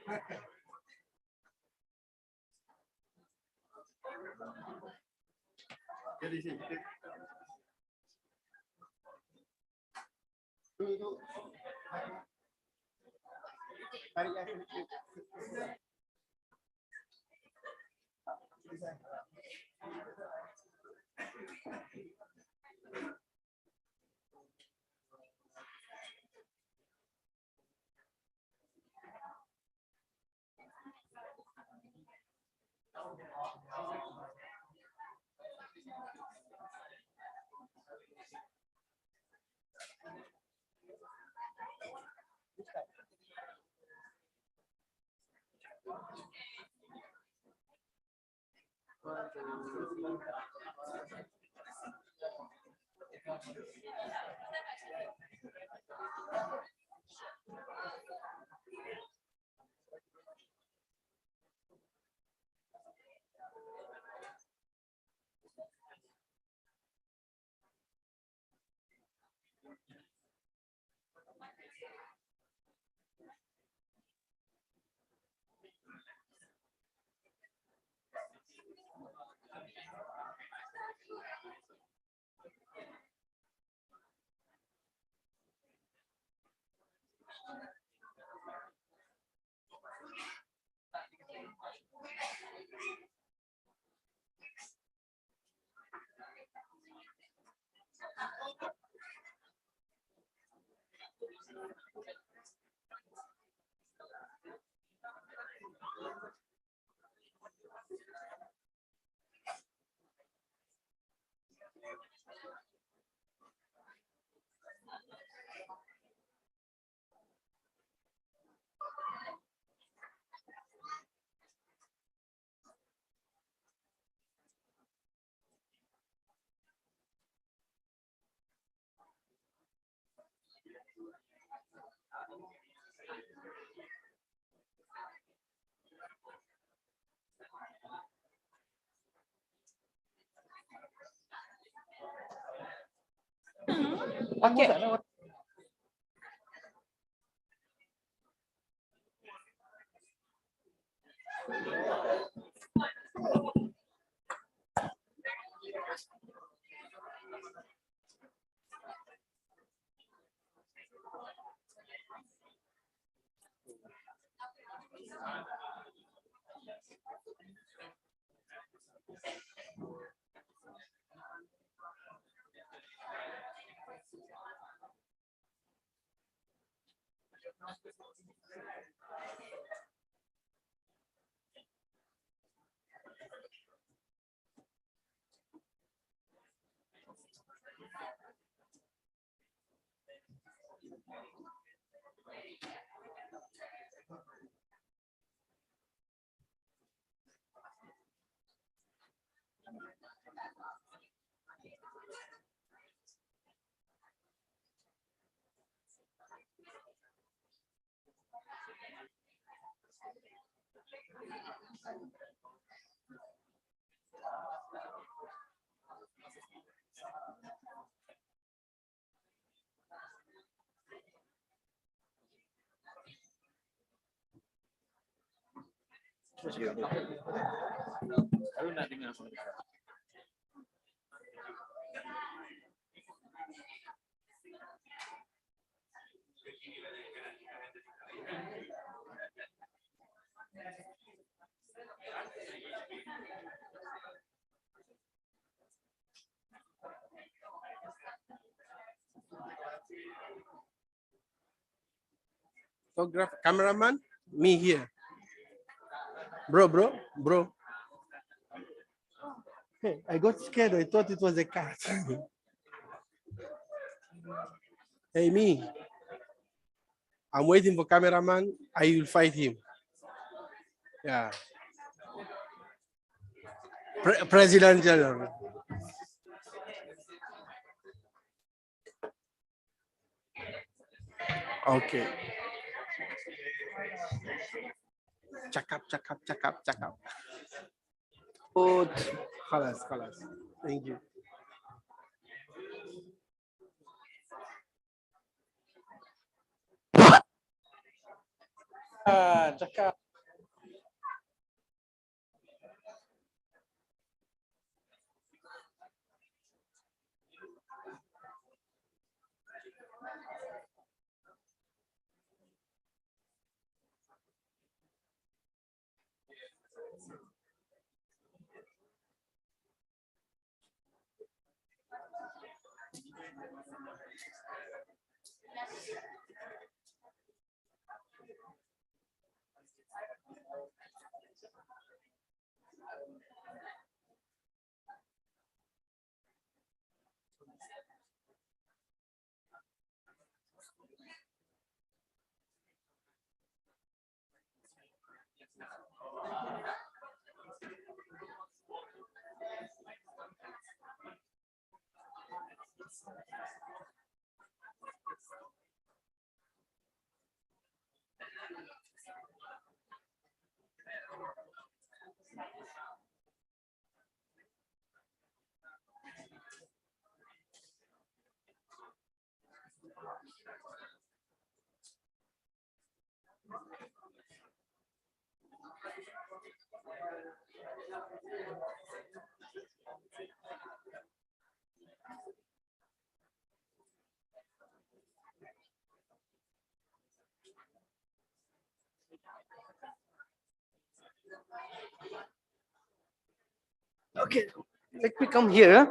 Okay. Baru nak dengar apa. Photograph cameraman, me here. Bro. Hey, I got scared. I thought it was a cat. Hey, me. I'm waiting for cameraman. I will fight him. Yeah. Presidential. Okay. Cakap. Good. Khalas. Thank you. Cakap. Okay, let me come here.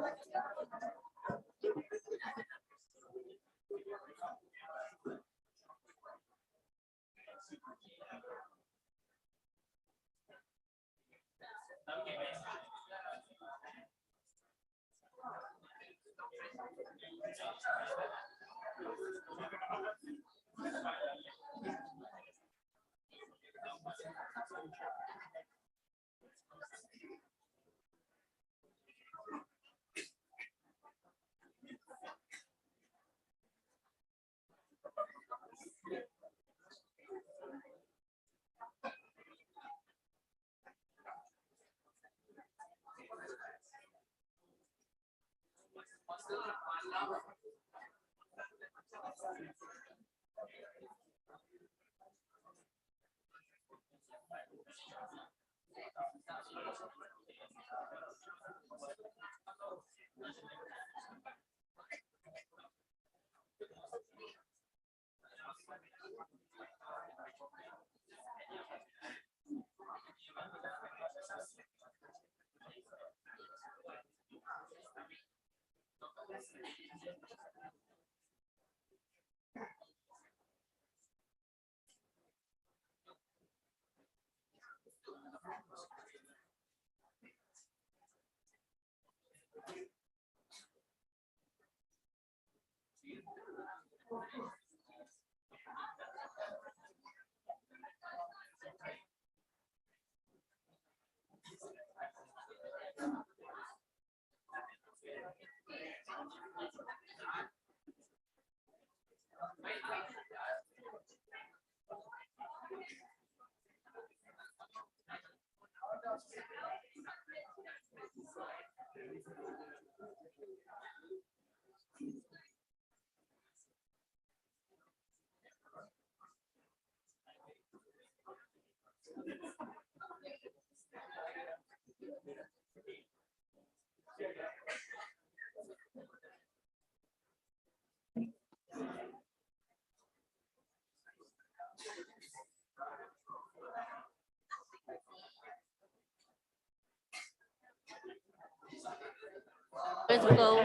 Let's go.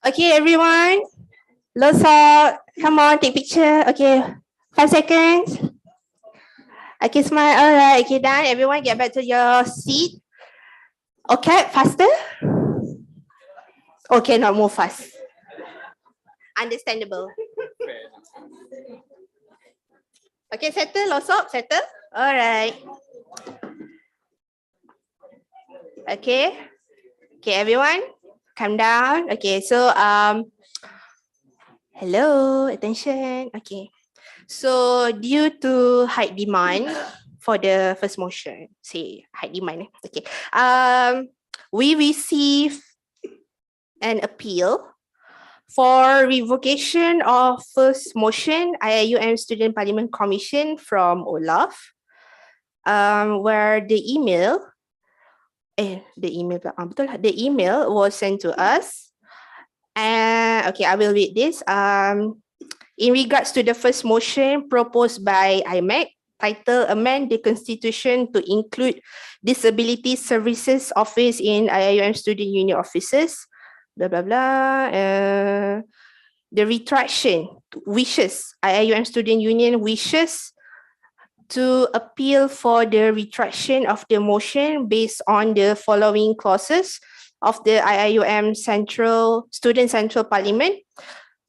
Okay, everyone. Lots of, come on, take picture. Okay, 5 seconds. Okay, smile. All right. Okay, done. Everyone get back to your seat. Okay, faster. Okay, not move fast. Understandable. Okay, settle. Lots of, settle. All right. Okay. Okay, everyone, calm down. Okay, so hello, attention. Okay. So due to high demand for the first motion, say high demand. Okay. We receive an appeal for revocation of first motion IIUM Student Parliament Commission from Olaf, where the email the email was sent to us. And okay, I will read this. In regards to the first motion proposed by IMEC, title amend the constitution to include disability services office in IIUM student union offices, blah blah blah. The retraction wishes IIUM student union wishes to appeal for the retraction of the motion based on the following clauses of the IIUM Student Central Parliament.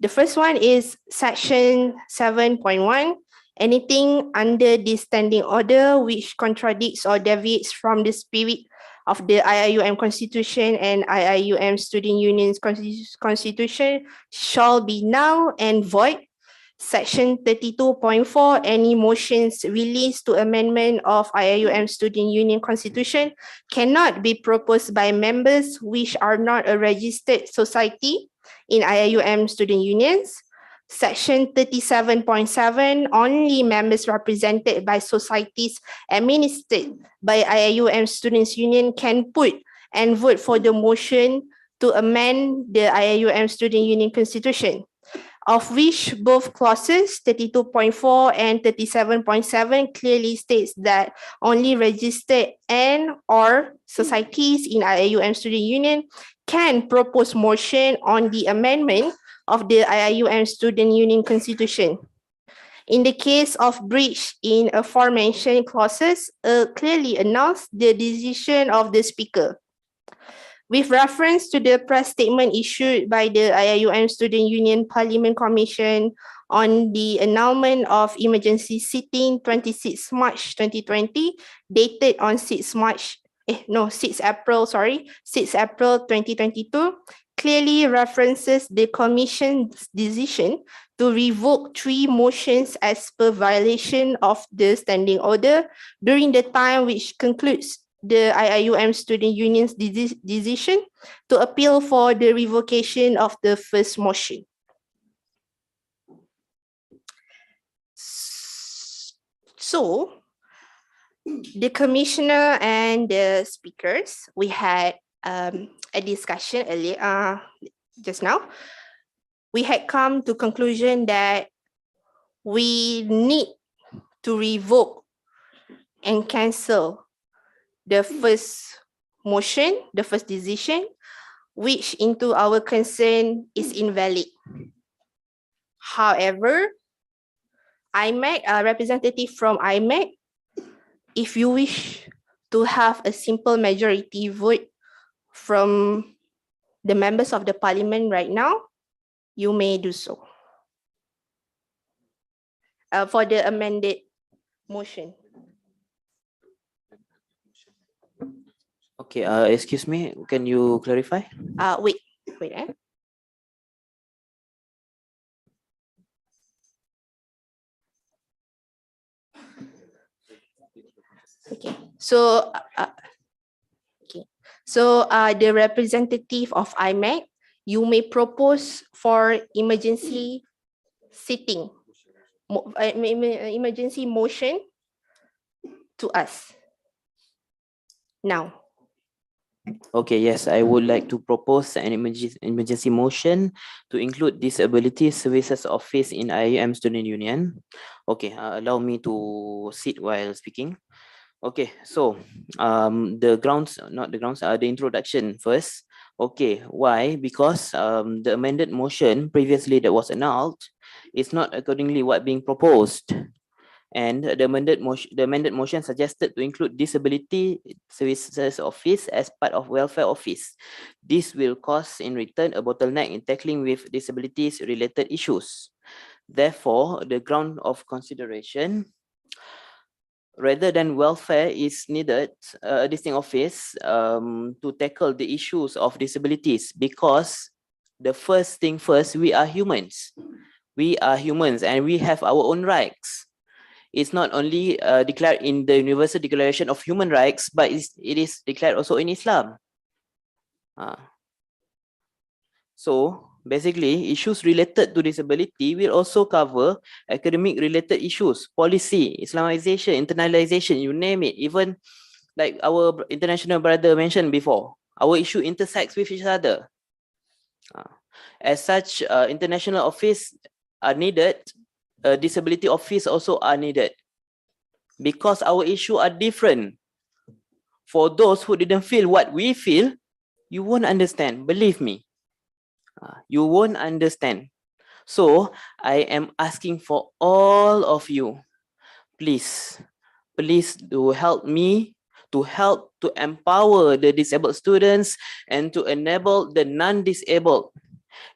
The first one is section 7.1. Anything under this standing order which contradicts or deviates from the spirit of the IIUM Constitution and IIUM Student Union's Constitution shall be null and void. Section 32.4, any motions released to amendment of IIUM Student Union Constitution cannot be proposed by members which are not a registered society in IIUM Student Unions. Section 37.7, only members represented by societies administered by IIUM Students Union can put and vote for the motion to amend the IIUM Student Union Constitution, of which both clauses 32.4 and 37.7 clearly states that only registered and or societies in IIUM Student Union can propose motion on the amendment of the IIUM Student Union Constitution. In the case of breach in aforementioned clauses, clearly announce the decision of the speaker. With reference to the press statement issued by the IIUM Student Union Parliament Commission on the annulment of emergency sitting 26 March 2020, dated on 6 April 2022, clearly references the Commission's decision to revoke 3 motions as per violation of the standing order during the time which concludes the IIUM Student Union's decision to appeal for the revocation of the first motion. So, the commissioner and the speakers, we had a discussion earlier, just now. We had come to conclusion that we need to revoke and cancel the first motion, the first decision, which into our concern is invalid. However, IMEC, a representative from IMEC, if you wish to have a simple majority vote from the members of the parliament right now, you may do so. For the amended motion. Okay, excuse me, can you clarify? Wait. Okay, so the representative of IMEC, you may propose for emergency sitting, emergency motion to us now. Okay, yes, I would like to propose an emergency motion to include Disability Services Office in IIUM Student Union. Okay, allow me to sit while speaking. Okay, so the introduction first. Okay, why? Because the amended motion previously that was annulled is not accordingly what being proposed. And the amended motion suggested to include Disability Services Office as part of Welfare Office. This will cause in return a bottleneck in tackling with disabilities related issues. Therefore, the ground of consideration rather than welfare is needed, a distinct office to tackle the issues of disabilities, because the first thing first, we are humans. We are humans and we have our own rights. It's not only declared in the Universal Declaration of Human Rights, but it is declared also in Islam. So basically, issues related to disability will also cover academic related issues, policy, Islamization, internalization, you name it. Even like our international brother mentioned before, our issue intersects with each other. As such, international office are needed, disability office also are needed, because our issue are different. For those who didn't feel what we feel, you won't understand, believe me. You won't understand. So I am asking for all of you, please do help me to empower the disabled students and to enable the non-disabled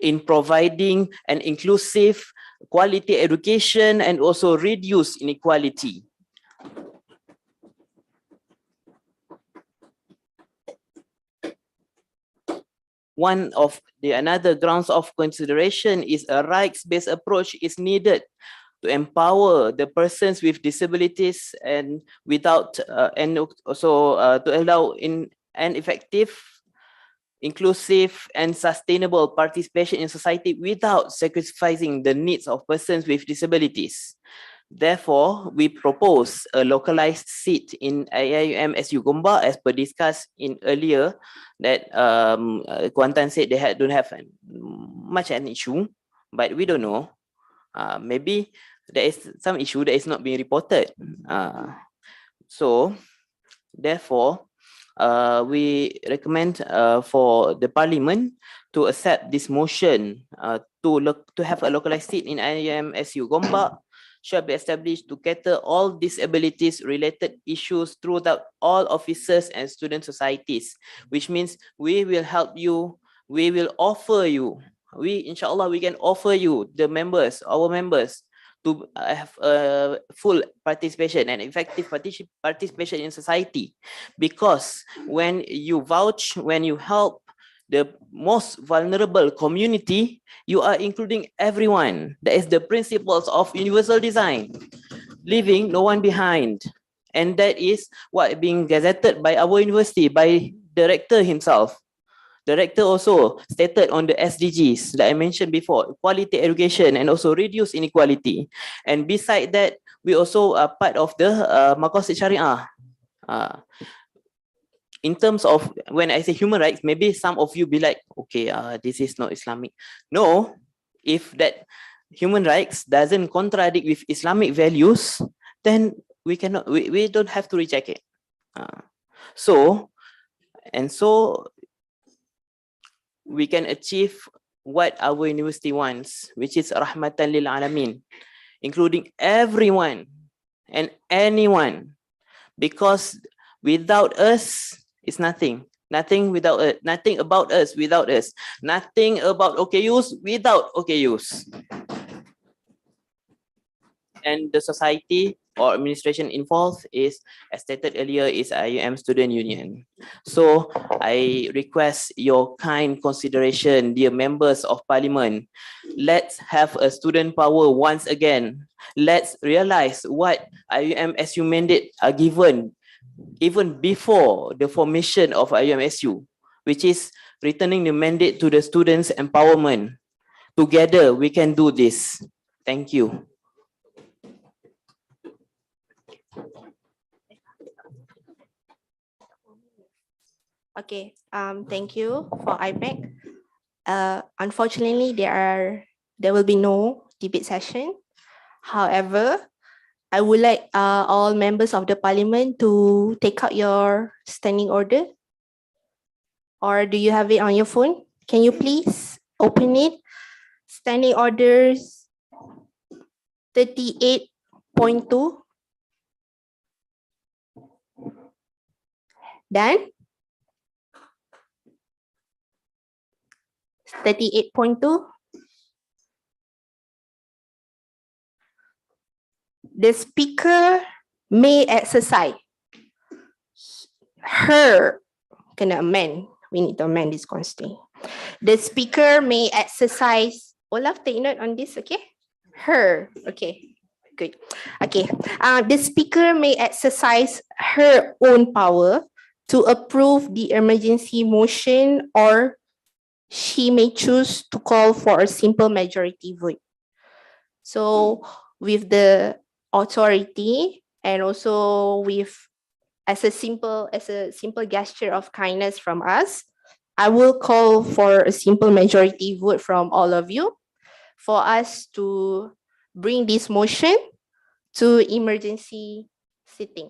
in providing an inclusive quality education and also reduce inequality. One of the another grounds of consideration is a rights-based approach is needed to empower the persons with disabilities and without and also to allow in an effective, inclusive and sustainable participation in society without sacrificing the needs of persons with disabilities. Therefore, we propose a localized seat in IIUM SU Gombak as per discussed in earlier that Kuantan said they don't have much an issue, but we don't know. Maybe there is some issue that is not being reported. So, therefore, we recommend for the Parliament to accept this motion to have a localized seat in IIUM SU Gombak shall be established to cater all disabilities related issues throughout all officers and student societies, which means we will help you, we will offer you, inshallah we can offer you the members, our members, to have a full participation and effective participation in society. Because when you vouch, when you help the most vulnerable community, you are including everyone. That is the principles of universal design, leaving no one behind. And that is what being gazetted by our university, by director himself. Director also stated on the SDGs that I mentioned before, quality education and also reduce inequality. And beside that, we also are part of the Maqasid Syariah. In terms of when I say human rights, maybe some of you be like, okay, this is not Islamic. No, if that human rights doesn't contradict with Islamic values, then we cannot, we don't have to reject it. So we can achieve what our university wants, which is rahmatan lil alamin, including everyone and anyone, because without us, it's nothing. Nothing without us, nothing about us without us, nothing about OKUs without OKUs. And the society or administration involved is, as stated earlier, is IIUM Student Union. So I request your kind consideration, dear members of Parliament. Let's have a student power once again. Let's realize what IIUM SU mandate are given even before the formation of IUMSU, which is returning the mandate to the students' empowerment. Together, we can do this. Thank you. Okay, thank you for IPAC. Unfortunately, there will be no debate session. However, I would like all members of the Parliament to take out your standing order. Or do you have it on your phone? Can you please open it? Standing orders 38.2. Done? 38.2. The speaker may exercise her, kena amend. We need to amend this constraint. The speaker may exercise, Olaf, take note on this, okay? Her, okay, good. Okay, the speaker may exercise her own power to approve the emergency motion, or she may choose to call for a simple majority vote. So with the authority and also with as a simple gesture of kindness from us, I will call for a simple majority vote from all of you for us to bring this motion to emergency sitting.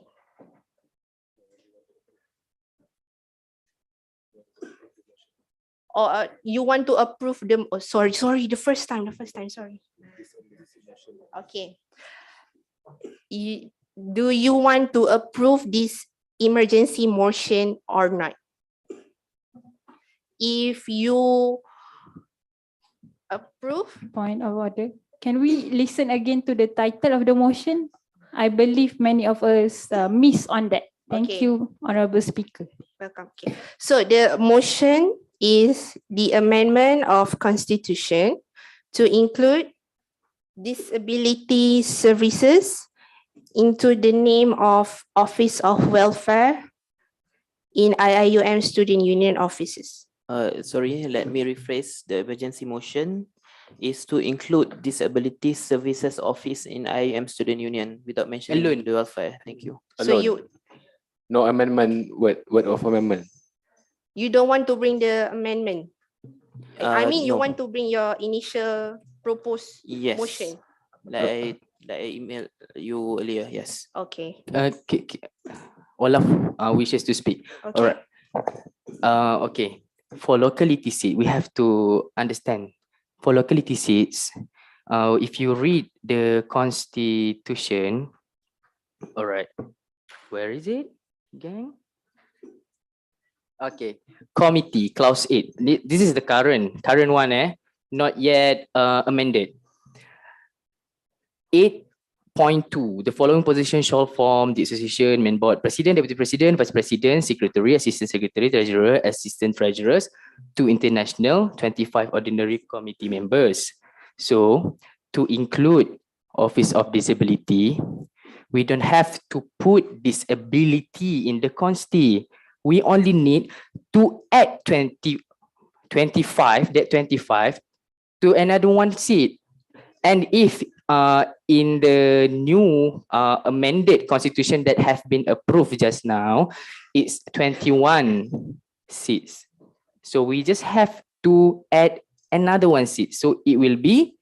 Or you want to approve them? Oh, sorry, the first time, sorry. Okay. Do you want to approve this emergency motion or not? If you approve, Point of order. Can we listen again to the title of the motion? I believe many of us miss on that. Thank Okay. you, Honorable Speaker. welcome. Okay. So the motion is the amendment of Constitution to include disability services into the name of Office of Welfare in IIUM Student Union offices. Sorry, let me rephrase. The emergency motion is to include Disability Services Office in IIM Student Union without mentioning Alone. the welfare. Thank you. So Alone. No amendment, word of amendment. you don't want to bring the amendment? I mean, you No. want to bring your initial proposed Yes. motion? Like I emailed you earlier. Yes. Okay. Olaf wishes to speak. Okay. Alright. Okay. For locality seat, we have to understand. For locality seats, if you read the Constitution, alright, where is it, gang? Okay, committee, clause 8. This is the current one, not yet amended. 8.2, the following position shall form the association main board: president, deputy president, vice president, secretary, assistant secretary, treasurer, assistant treasurers, 2 international, 25 ordinary committee members. So to include Office of Disability, we don't have to put disability in the consti. We only need to add 25 to another one seat. And if in the new amended constitution that have been approved just now, it's 21 seats. So we just have to add another one seat. So it will be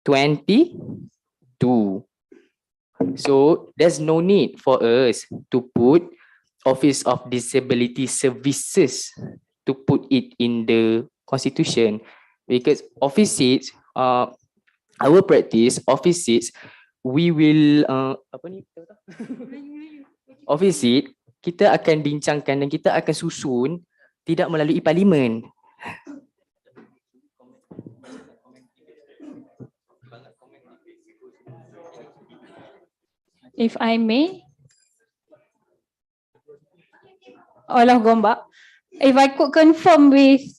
22. So there's no need for us to put Office of Disability Services to put it in the constitution, because office seats, our practice, office seats, we will office seat kita akan bincangkan dan kita akan susun tidak melalui parlimen. If I may, Olaf Gombak, if I could confirm with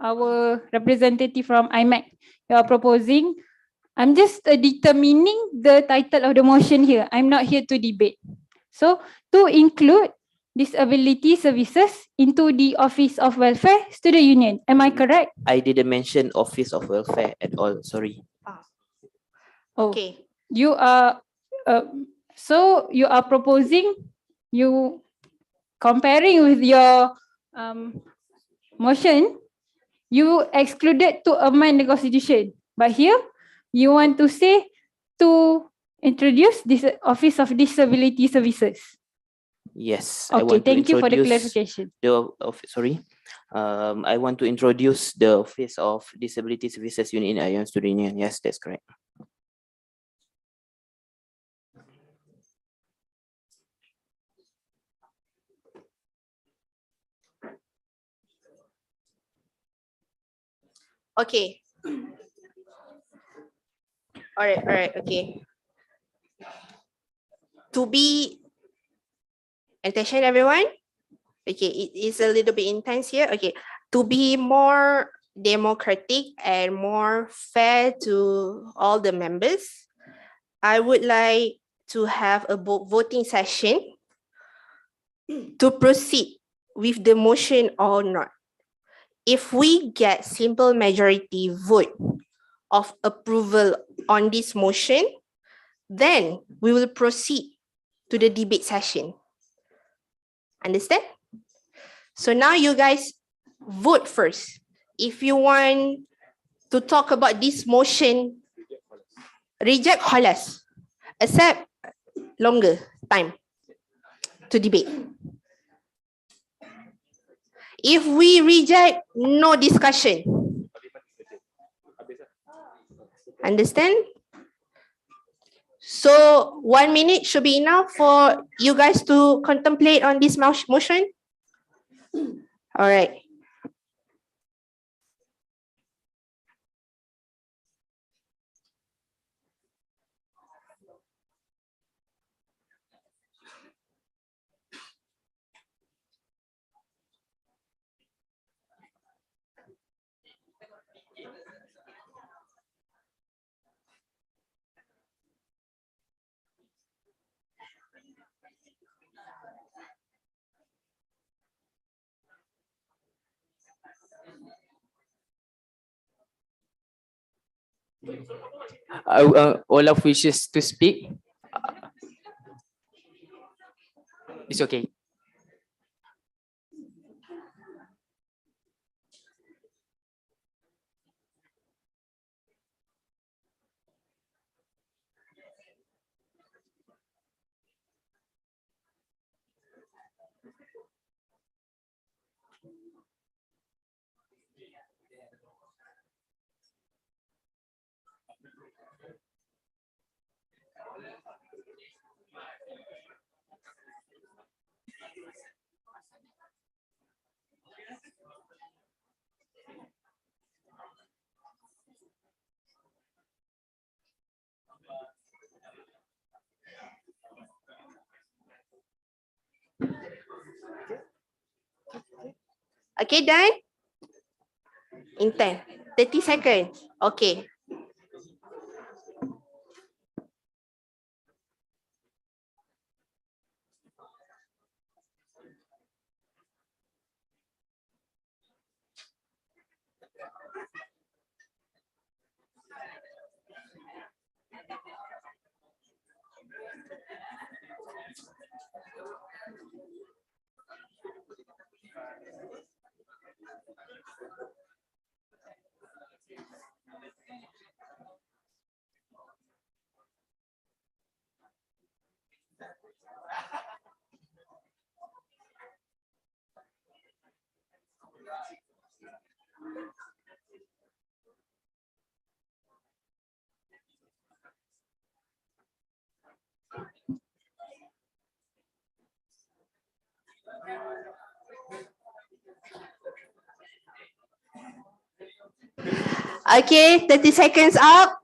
our representative from IMAC, you are proposing, I'm just determining the title of the motion here. I'm not here to debate. So to include disability services into the Office of Welfare Student Union, am I correct? I didn't mention Office of Welfare at all. Sorry. Okay. You are so you are proposing, you comparing with your motion, you excluded to amend the constitution, but here you want to say to introduce this Office of Disability Services. Yes. Okay, I want thank to you for the introduce clarification. I want to introduce the Office of Disability Services Unit in IIM Student Union. Yes, that's correct. Okay. All right, okay. to be, attention everyone. Okay, it is a little bit intense here. Okay, to be more democratic and more fair to all the members, I would like to have a voting session to proceed with the motion or not. If we get simple majority vote of approval on this motion, then we will proceed to the debate session. Understand? So now you guys vote first. If you want to talk about this motion, reject halas, accept longer time to debate. If we reject, no discussion. Understand? So 1 minute should be enough for you guys to contemplate on this motion. All right. Olaf wishes to speak. It's okay. Okay, done? In 10, 30 seconds. Okay. Okay, 30 seconds up.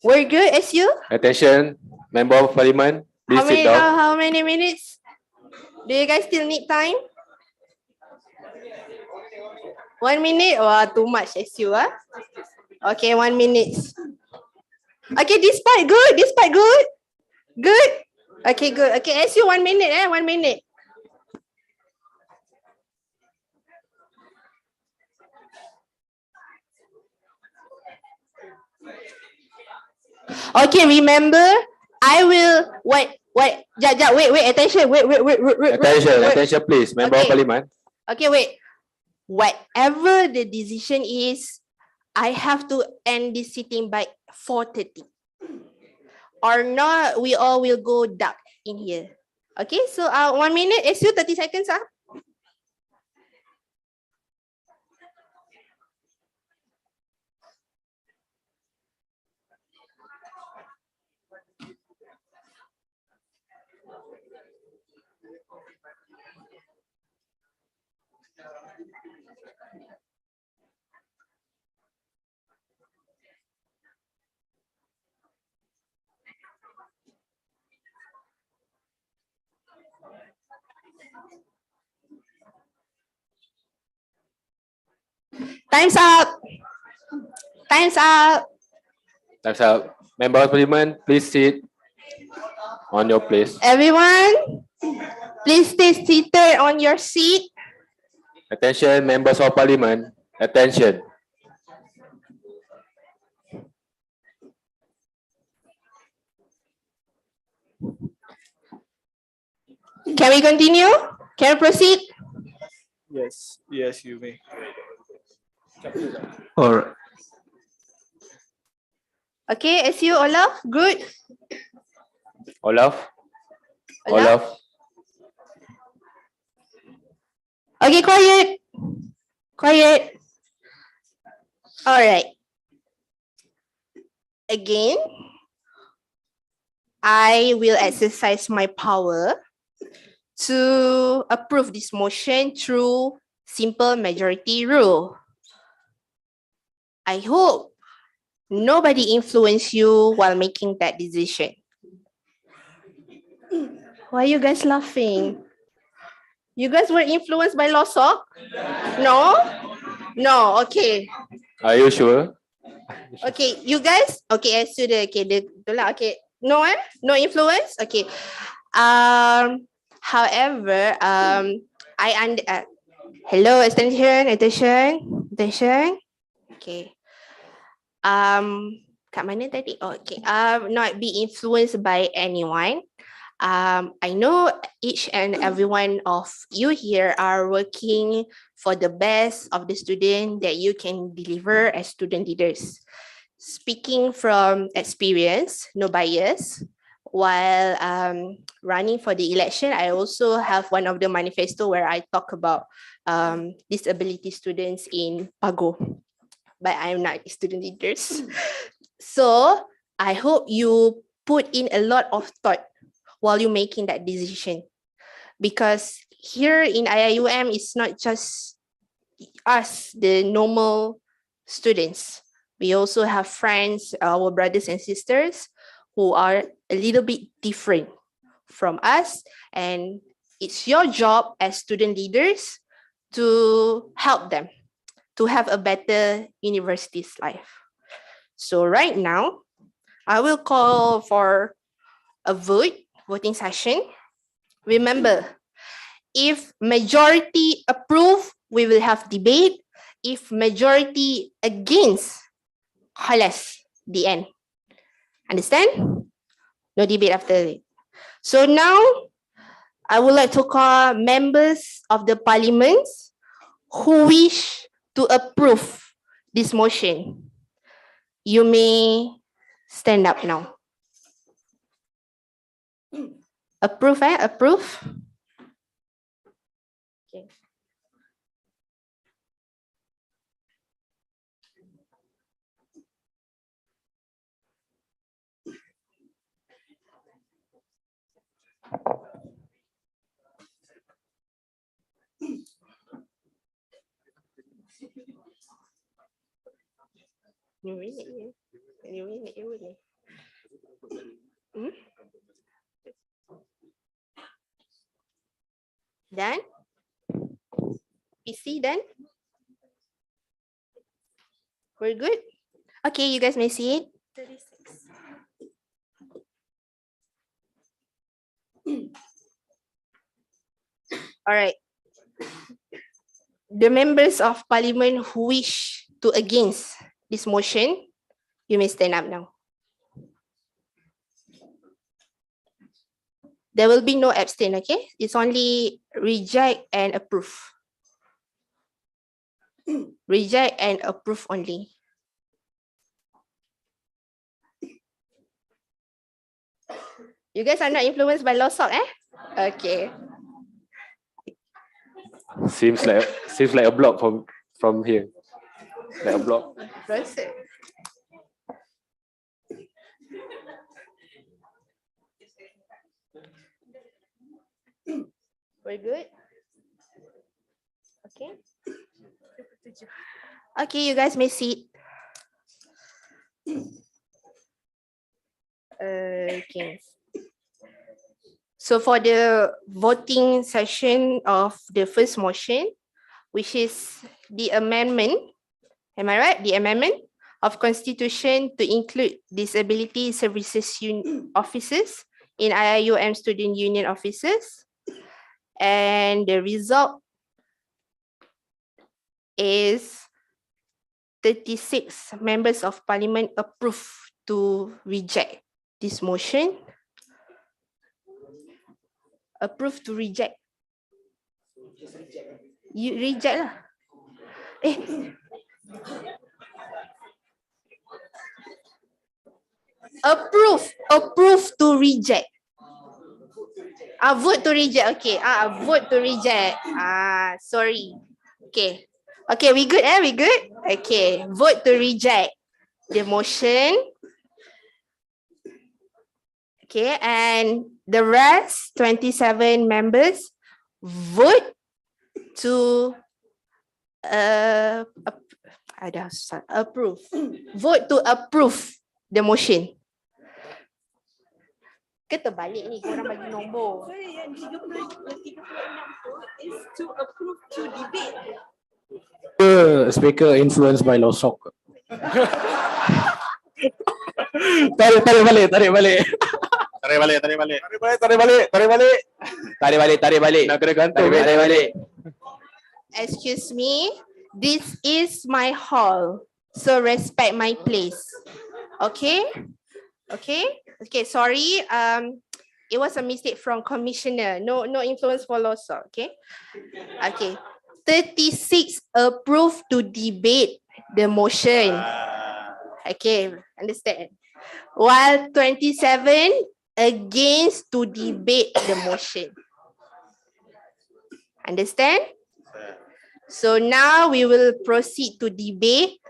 We're good, SU? Attention, Member of Parliament, please sit down. How many minutes? Do you guys still need time? 1 minute? Wow, too much, SU, huh? Okay, 1 minute. Okay, this part good, this part good. Good? Okay, good. Okay, SU 1 minute, 1 minute. Okay, remember, I will wait, attention, wait. Attention, please, Member of Parliament. Okay, wait. Whatever the decision is, I have to end this sitting by 4:30. Or not, we all will go dark in here. Okay, so 1 minute, SU 30 seconds. Time's up. Time's up. Time's up. Member of Parliament, please sit on your place. Everyone, please stay seated on your seat. Attention, members of Parliament. Attention. Can we continue? Can we proceed? Yes, yes, you may. Or Okay, as you, Olaf, good. Olaf. Olaf. Olaf. Okay, quiet. Quiet. All right. Again, I will exercise my power to approve this motion through simple majority rule. I hope nobody influenced you while making that decision. Why are you guys laughing? You guys were influenced by Losok? No? No, okay. Are you sure? Okay, you guys, okay, as to the, okay, okay, no, no influence, okay. However, hello, attention, okay. Kat mana tadi? Oh, okay. Not be influenced by anyone. I know each and every one of you here are working for the best of the student that you can deliver as student leaders. Speaking from experience, no bias, while running for the election, I also have one of the manifesto where I talk about disability students in Pago, but I'm not student leaders. So I hope you put in a lot of thought while you're making that decision. Because here in IIUM, it's not just us, the normal students. We also have friends, our brothers and sisters who are a little bit different from us. And it's your job as student leaders to help them to have a better university's life. So right now, I will call for a voting session. Remember, if majority approve, we will have debate. If majority against, khalas, the end. Understand? No debate after it. So now, I would like to call members of the parliament who wish to approve this motion. You may stand up now. Approve, approve. Okay. Done? PC done? We're good? Okay, you guys may see it. 36. All right. The members of parliament who wish to against this motion, you may stand up now. There will be no abstain, okay? It's only reject and approve. Reject and approve only. You guys are not influenced by Losok, eh? Okay. Seems like a block from here. Like a block. Proceed. We're good? Okay. Okay, you guys may sit. Okay. So for the voting session of the first motion, which is the amendment Am I right? The amendment of Constitution to include disability services officers in IIUM student union offices. And the result is 36 members of parliament approve to reject this motion. Approve to reject. You reject lah. Approve to reject. Vote to reject. Okay. Vote to reject. Sorry. Okay. Okay, we good, we good? Okay. Vote to reject the motion. Okay, and the rest, 27 members, vote to approve. Vote to approve the motion. Ke terbalik ni, korang bagi nombor. So yang 36 tu is to approve to debate. Speaker influenced by Losok. Tarik balik. Tarik balik. Nak kena gantung. Tarik balik. Excuse me, this is my hall, so respect my place. Okay? Sorry. It was a mistake from commissioner. No influence for Losok. Okay. 36 approve to debate the motion. Okay, understand. While 27 against to debate the motion. Understand? So now we will proceed to debate.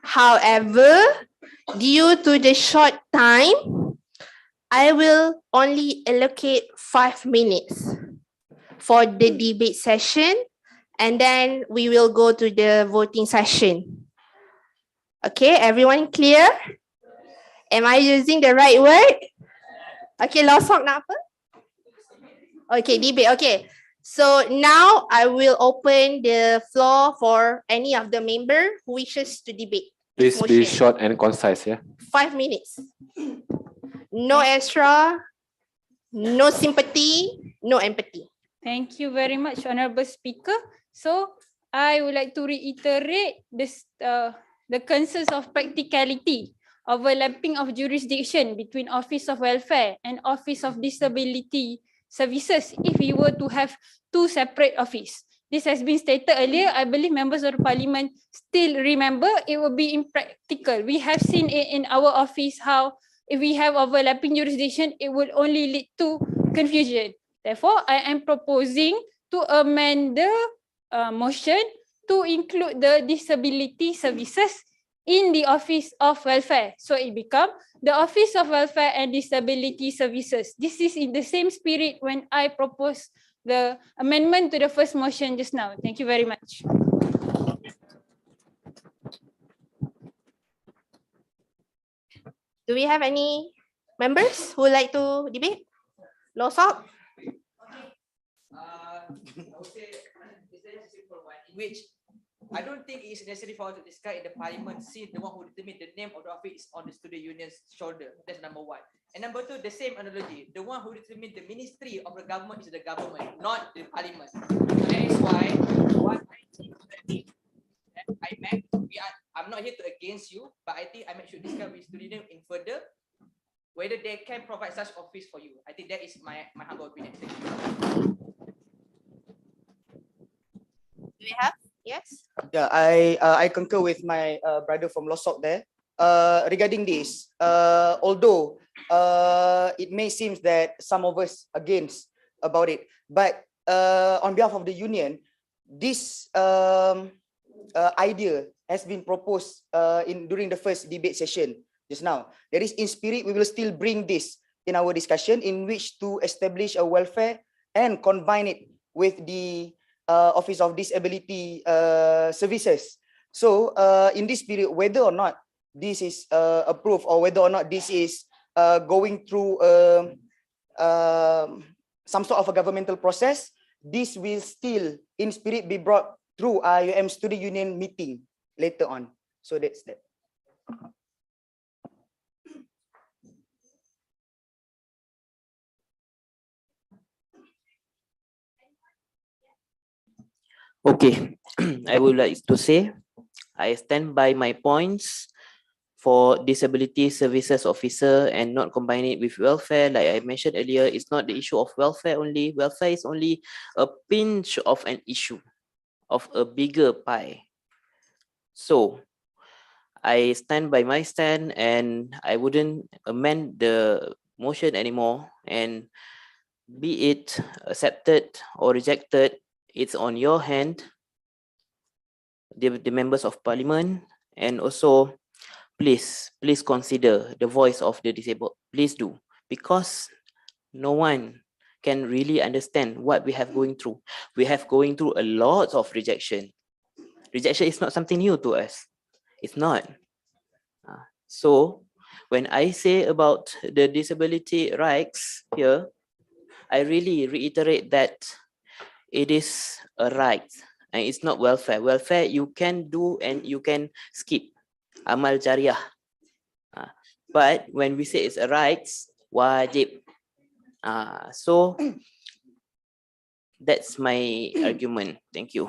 However, due to the short time, I will only allocate 5 minutes for the debate session, and then we will go to the voting session. Okay, everyone clear? Am I using the right word? Okay, Losok nak apa? Okay, debate. Okay. So now I will open the floor for any of the member who wishes to debate. Please be short and concise, yeah. 5 minutes. No extra, no sympathy, no empathy. Thank you very much, Honourable Speaker. So I would like to reiterate this, the concerns of practicality, overlapping of jurisdiction between Office of Welfare and Office of Disability Services if we were to have 2 separate offices. This has been stated earlier. I believe members of the parliament still remember it will be impractical. We have seen it in our office how if we have overlapping jurisdiction, it would only lead to confusion. Therefore, I am proposing to amend the motion to include the disability services in the Office of Welfare. So it becomes the Office of Welfare and Disability Services. This is in the same spirit when I proposed the amendment to the first motion just now. Thank you very much. Do we have any members who would like to debate? Losok? I would say it's a simple one in which I don't think it is necessary for us to discuss in the parliament since the one who determines the name of the office is on the student union's shoulder. That's number 1. And number 2, the same analogy. The one who determines the ministry of the government is the government, not the parliament. That is why what I think that I'm not here to against you, but I think I should discuss with student union in further whether they can provide such office for you. I think that is my humble opinion. Thank you. Do we have? Yes. Yeah, I concur with my brother from Losok there. Regarding this, although it may seem that some of us against about it, but on behalf of the union, this idea has been proposed during the first debate session just now. That is, in spirit, we will still bring this in our discussion in which to establish a welfare and combine it with the Office of Disability Services. So in this period, whether or not this is approved or whether or not this is going through some sort of a governmental process, this will still in spirit be brought through IIUM student union meeting later on. So that's that. Okay, I would like to say I stand by my points for disability services officer and not combine it with welfare. Like I mentioned earlier, it's not the issue of welfare only. Welfare is only a pinch of an issue of a bigger pie. So I stand by my stand and I wouldn't amend the motion anymore, and be it accepted or rejected, it's on your hand, the members of parliament. And also please consider the voice of the disabled. Please do, because no one can really understand what we have going through. We have going through a lot of rejection. Rejection is not something new to us. It's not. So when I say about the disability rights here, I really reiterate that it is a right and it's not welfare. Welfare you can do and you can skip. Amal jariah. But when we say it's a right, wajib. So that's my argument. Thank you.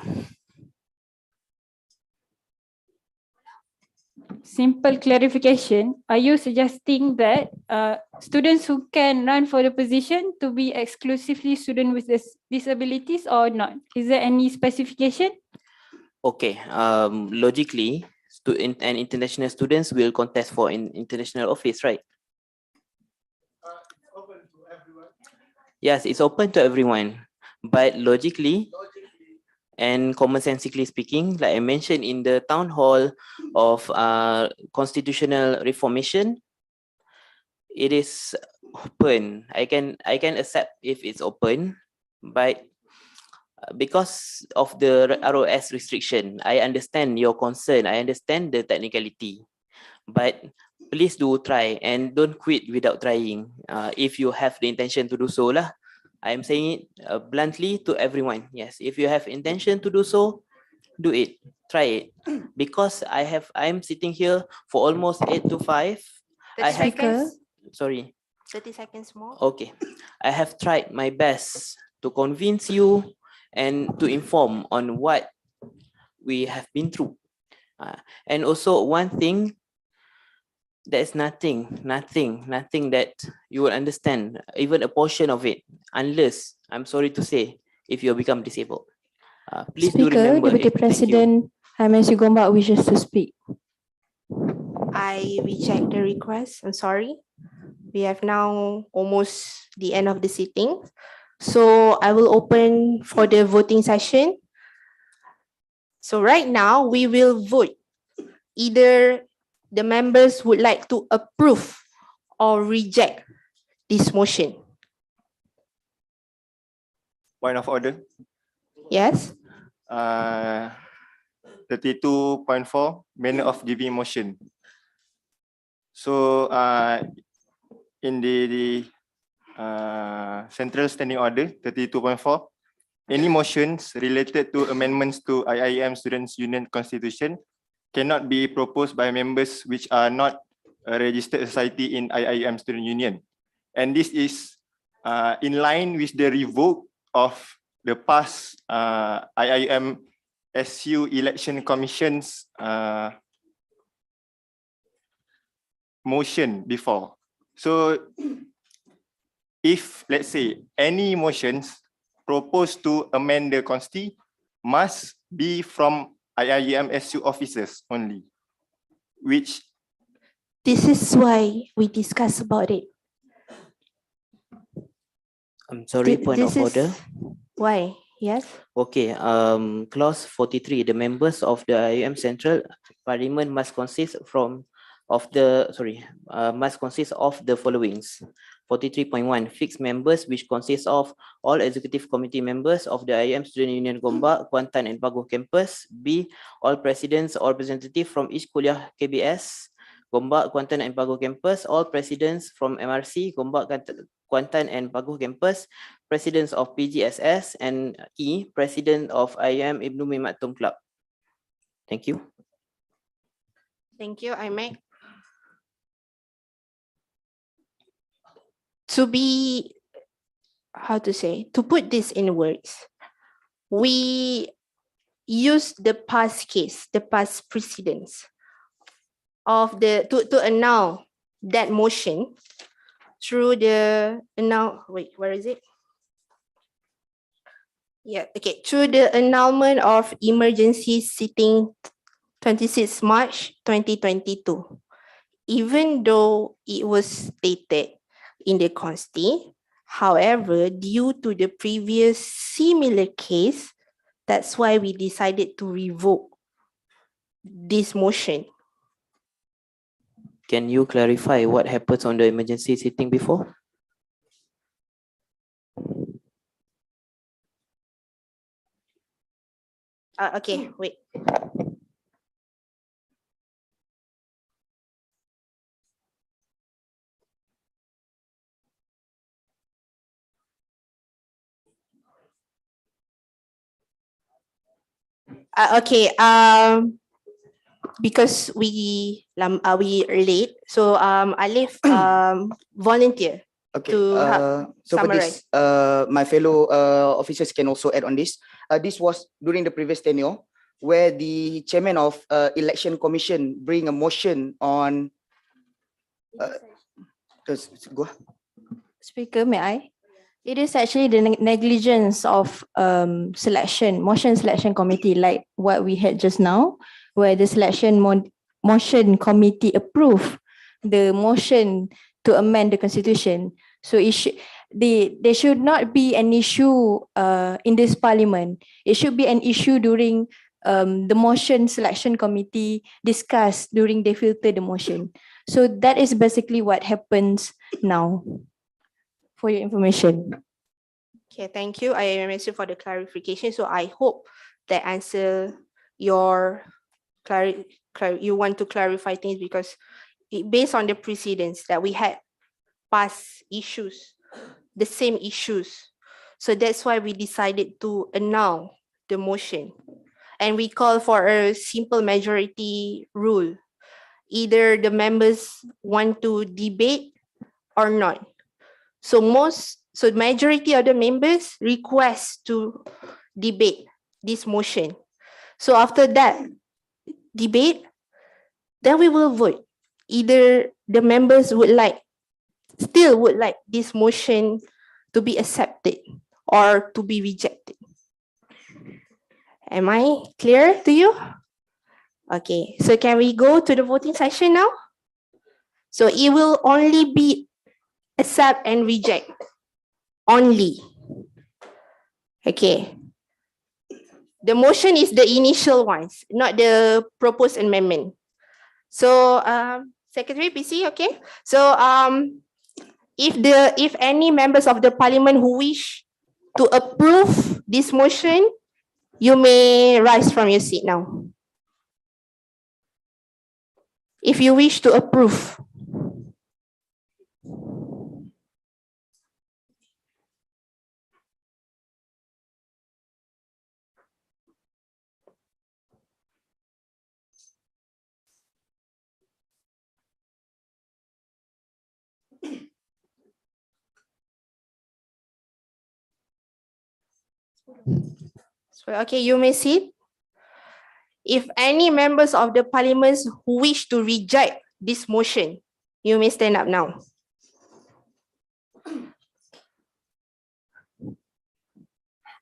Simple clarification. Are you suggesting that students who can run for the position to be exclusively students with disabilities or not? Is there any specification? Okay. Logically, student and international students will contest for an international office, right? Yes, it's open to everyone. But logically and commonsensically speaking, like I mentioned in the town hall of constitutional reformation, it is open. I can accept if it's open, but because of the ROS restriction, I understand your concern. I understand the technicality, but please do try and don't quit without trying. If you have the intention to do so lah. I'm saying it bluntly to everyone. Yes, if you have intention to do so, do it. Try it. Because I'm sitting here for almost 8 to 5. 30 I have seconds. Sorry. 30 seconds more. Okay. I have tried my best to convince you and to inform on what we have been through. And also one thing, there's nothing that you will understand, even a portion of it, unless, I'm sorry to say, if you become disabled. Please do Speaker, remember Deputy it. Thank you. President MSU Gombak wishes to speak. I reject the request. I'm sorry. We have now almost the end of the sitting. So I will open for the voting session. So right now we will vote. Either the members would like to approve or reject this motion. Point of order. Yes. 32.4, manner of giving motion. So in the Central Standing Order 32.4, any motions related to amendments to IIUM Students Union Constitution cannot be proposed by members which are not a registered society in IIUM Student Union. And this is in line with the revoke of the past IIUM SU Election Commission's motion before. So if, let's say, any motions proposed to amend the constitution must be from IIUM SU officers only, which This is why we discuss about it. I'm sorry, point of order. Why? Yes. Okay, clause 43, the members of the IIUM Central Parliament must consist of the followings. 43.1, fixed members which consist of all executive committee members of the IIUM Student Union Gombak, Kuantan and Paguh campus. B, all presidents or representatives from each kuliah KBS, Gombak, Kuantan and Paguh campus, all presidents from MRC, Gombak, Kuantan and Paguh campus, presidents of PGSS, and E, president of IIUM Ibnu Maktum Club. Thank you. Thank you, IMAC. To be, how to say, to put this in words, we use the past case, the past precedents of to annul that motion through the where is it? Yeah, okay, through the annulment of emergency sitting 26 March 2022. Even though it was stated in the consti, however, due to the previous similar case, that's why we decided to revoke this motion. Can you clarify what happens on the emergency sitting before? Okay, wait. Okay, because we are late, so Alif volunteer Okay. to help So for summarize. this, my fellow officers can also add on this. This was during the previous tenure, where the chairman of election commission bring a motion on. Go. Speaker, may I? It is actually the negligence of motion selection committee, like what we had just now, where the motion committee approved the motion to amend the constitution. So there should not be an issue in this parliament. It should be an issue during the motion selection committee discussed during they filter the motion. So that is basically what happens now. For your information. Okay, thank you. I am asking for the clarification. So I hope that answer your you want to clarify things because based on the precedents that we had past issues, the same issues. So that's why we decided to annul the motion. And we call for a simple majority rule. Either the members want to debate or not. So majority of the members request to debate this motion. So after that debate, then we will vote. Either the members still would like this motion to be accepted or to be rejected. Am I clear to you? Okay, so can we go to the voting session now? So it will only be accept and reject only. Okay. The motion is the initial ones, not the proposed amendment. So Secretary PC, okay. So if any members of the parliament who wish to approve this motion, you may rise from your seat now. If you wish to approve. So, okay, you may sit. If any members of the parliament who wish to reject this motion, you may stand up now.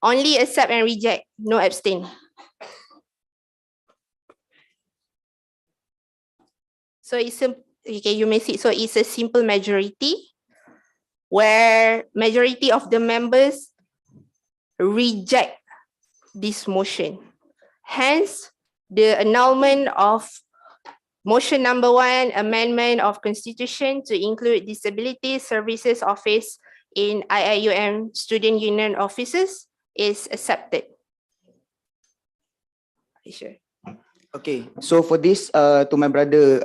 Only accept and reject, no abstain. So okay, you may sit. So it's a simple majority where majority of the members reject this motion. Hence, the annulment of motion number 1, amendment of constitution to include disability services office in IIUM student union offices is accepted. Sure. Okay, so for this, to my brother,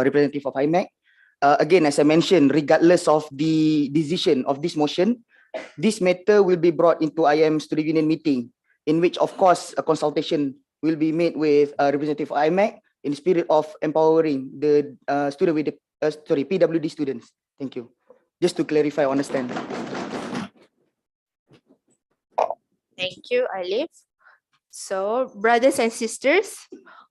representative of IMAC, again, as I mentioned, regardless of the decision of this motion, this matter will be brought into IIM student union meeting, in which, of course, a consultation will be made with a representative of IMAC in spirit of empowering the student with the PWD students. Thank you. Just to clarify, understand. Thank you, Alif. So, brothers and sisters,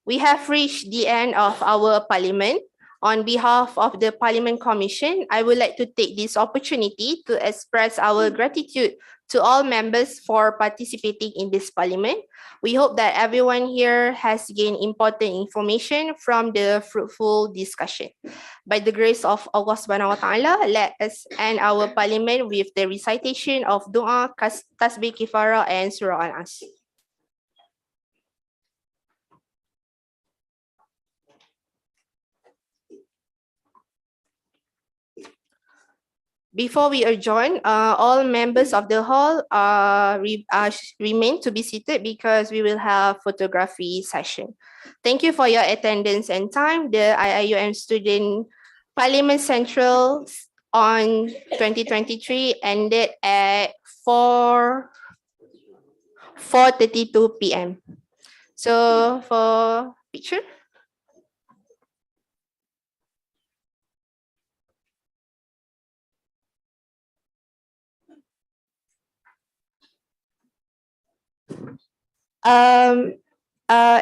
we have reached the end of our parliament. On behalf of the Parliament Commission, I would like to take this opportunity to express our gratitude to all members for participating in this parliament. We hope that everyone here has gained important information from the fruitful discussion. By the grace of Allah Subhanahu wa Taala, let us end our parliament with the recitation of Dua, Tasbih Kifara and Surah Al-Asr. Before we adjourn, all members of the hall remain to be seated because we will have photography session. Thank you for your attendance and time. The IIUM Student Parliament Central on 2023 ended at 4:32 p.m. So for picture.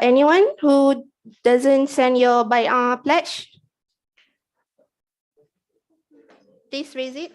Anyone who doesn't send your pledge, please raise it.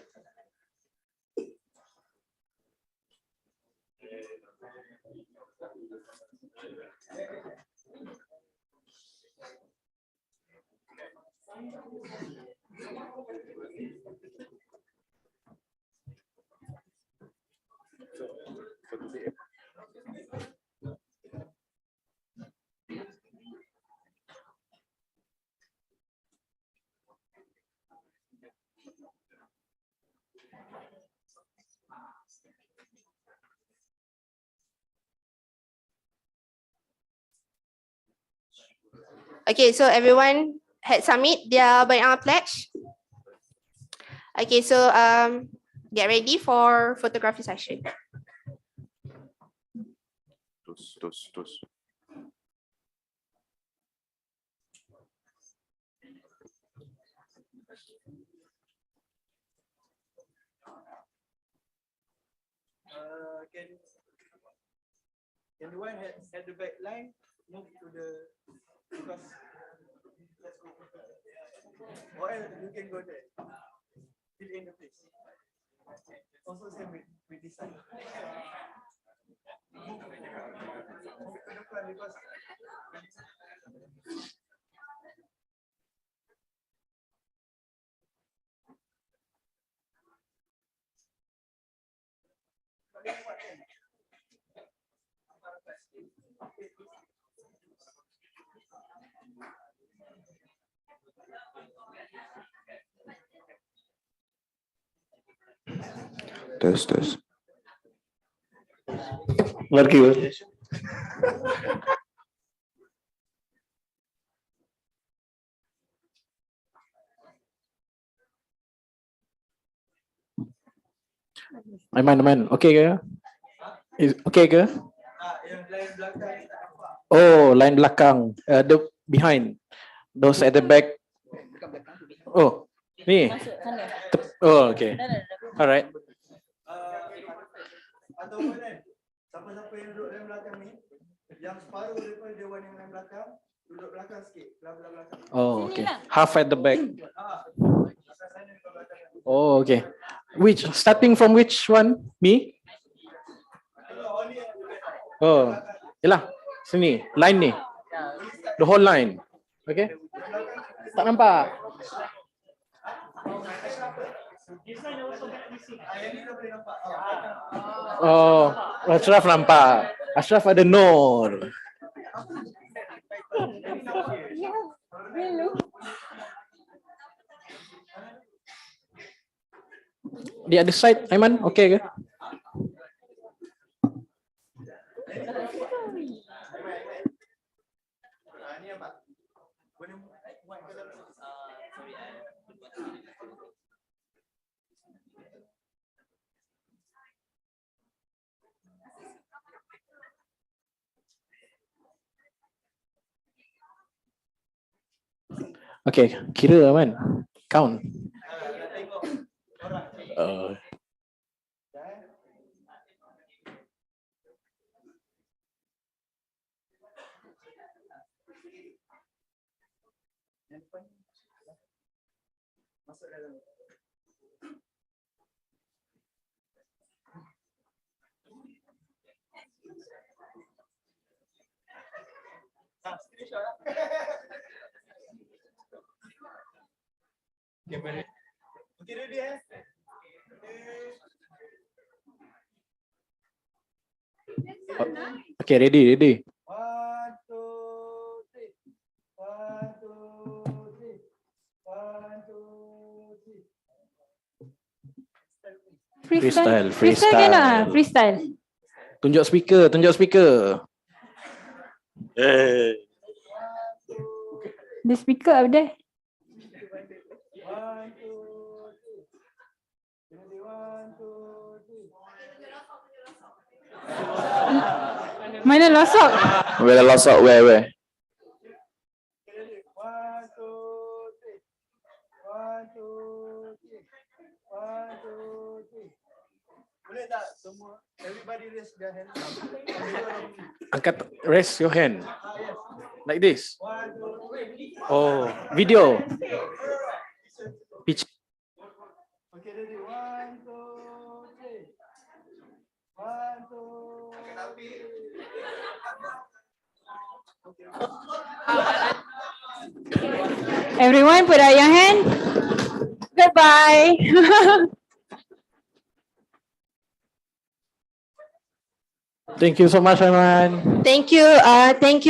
Okay, so everyone had submit their pledge. Okay, so get ready for photography session. Terus. Can the one at the back line move to the because or else you can go there. Fill in the place. Also same with this side. Move to the front because Tes. Lagi. Aman. Okay ke? Okay ke? Oh, line belakang. The behind. Those at the back. Oh, ni. Oh, okay. Alright. atau mana? Siapa-siapa yang duduk dalam belakang ni, yang separuh daripada dewan yang dalam belakang, duduk belakang sikit, belah belakang. Oh, okay. Half at the back. Oh, okay. Starting from which one? Me? Oh, yalah. Sini, line ni. The whole line. Okay. Tak nampak. Oh, Ashraf nampak. Ashraf ada Nur. The other side, Aiman, okay ke? Okay, kira Aman. Count. Okay, ready. Freestyle. Freestyle ke nak? Freestyle. Tunjuk speaker. The speaker up there. Mana losok? Where losok? Where? Boleh tak semua? Everybody raise their hand. Raise your hand. Like this. Oh, video. Pitch. Okay, ready? 1, 2, 3. 1, 2, 3. Everyone put out your hand. Goodbye. Thank you so much, Aiman. Thank you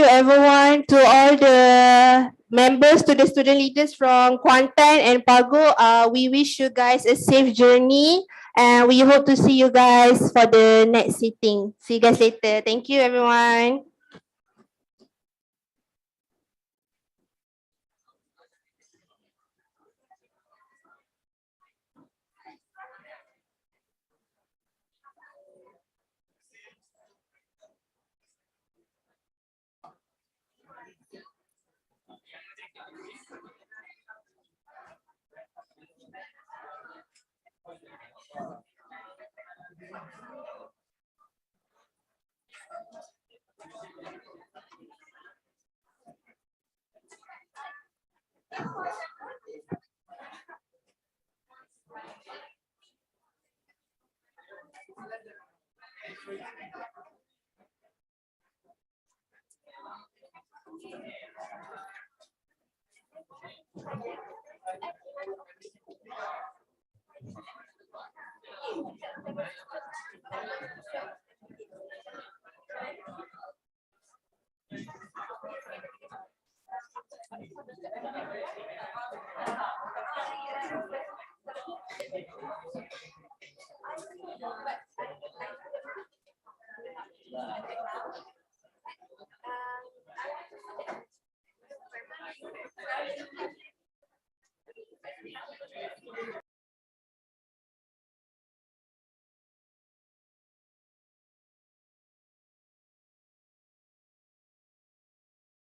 everyone, to all the members, to the student leaders from Kuantan and Pago. We wish you guys a safe journey and we hope to see you guys for the next sitting. See you guys later. Thank you everyone.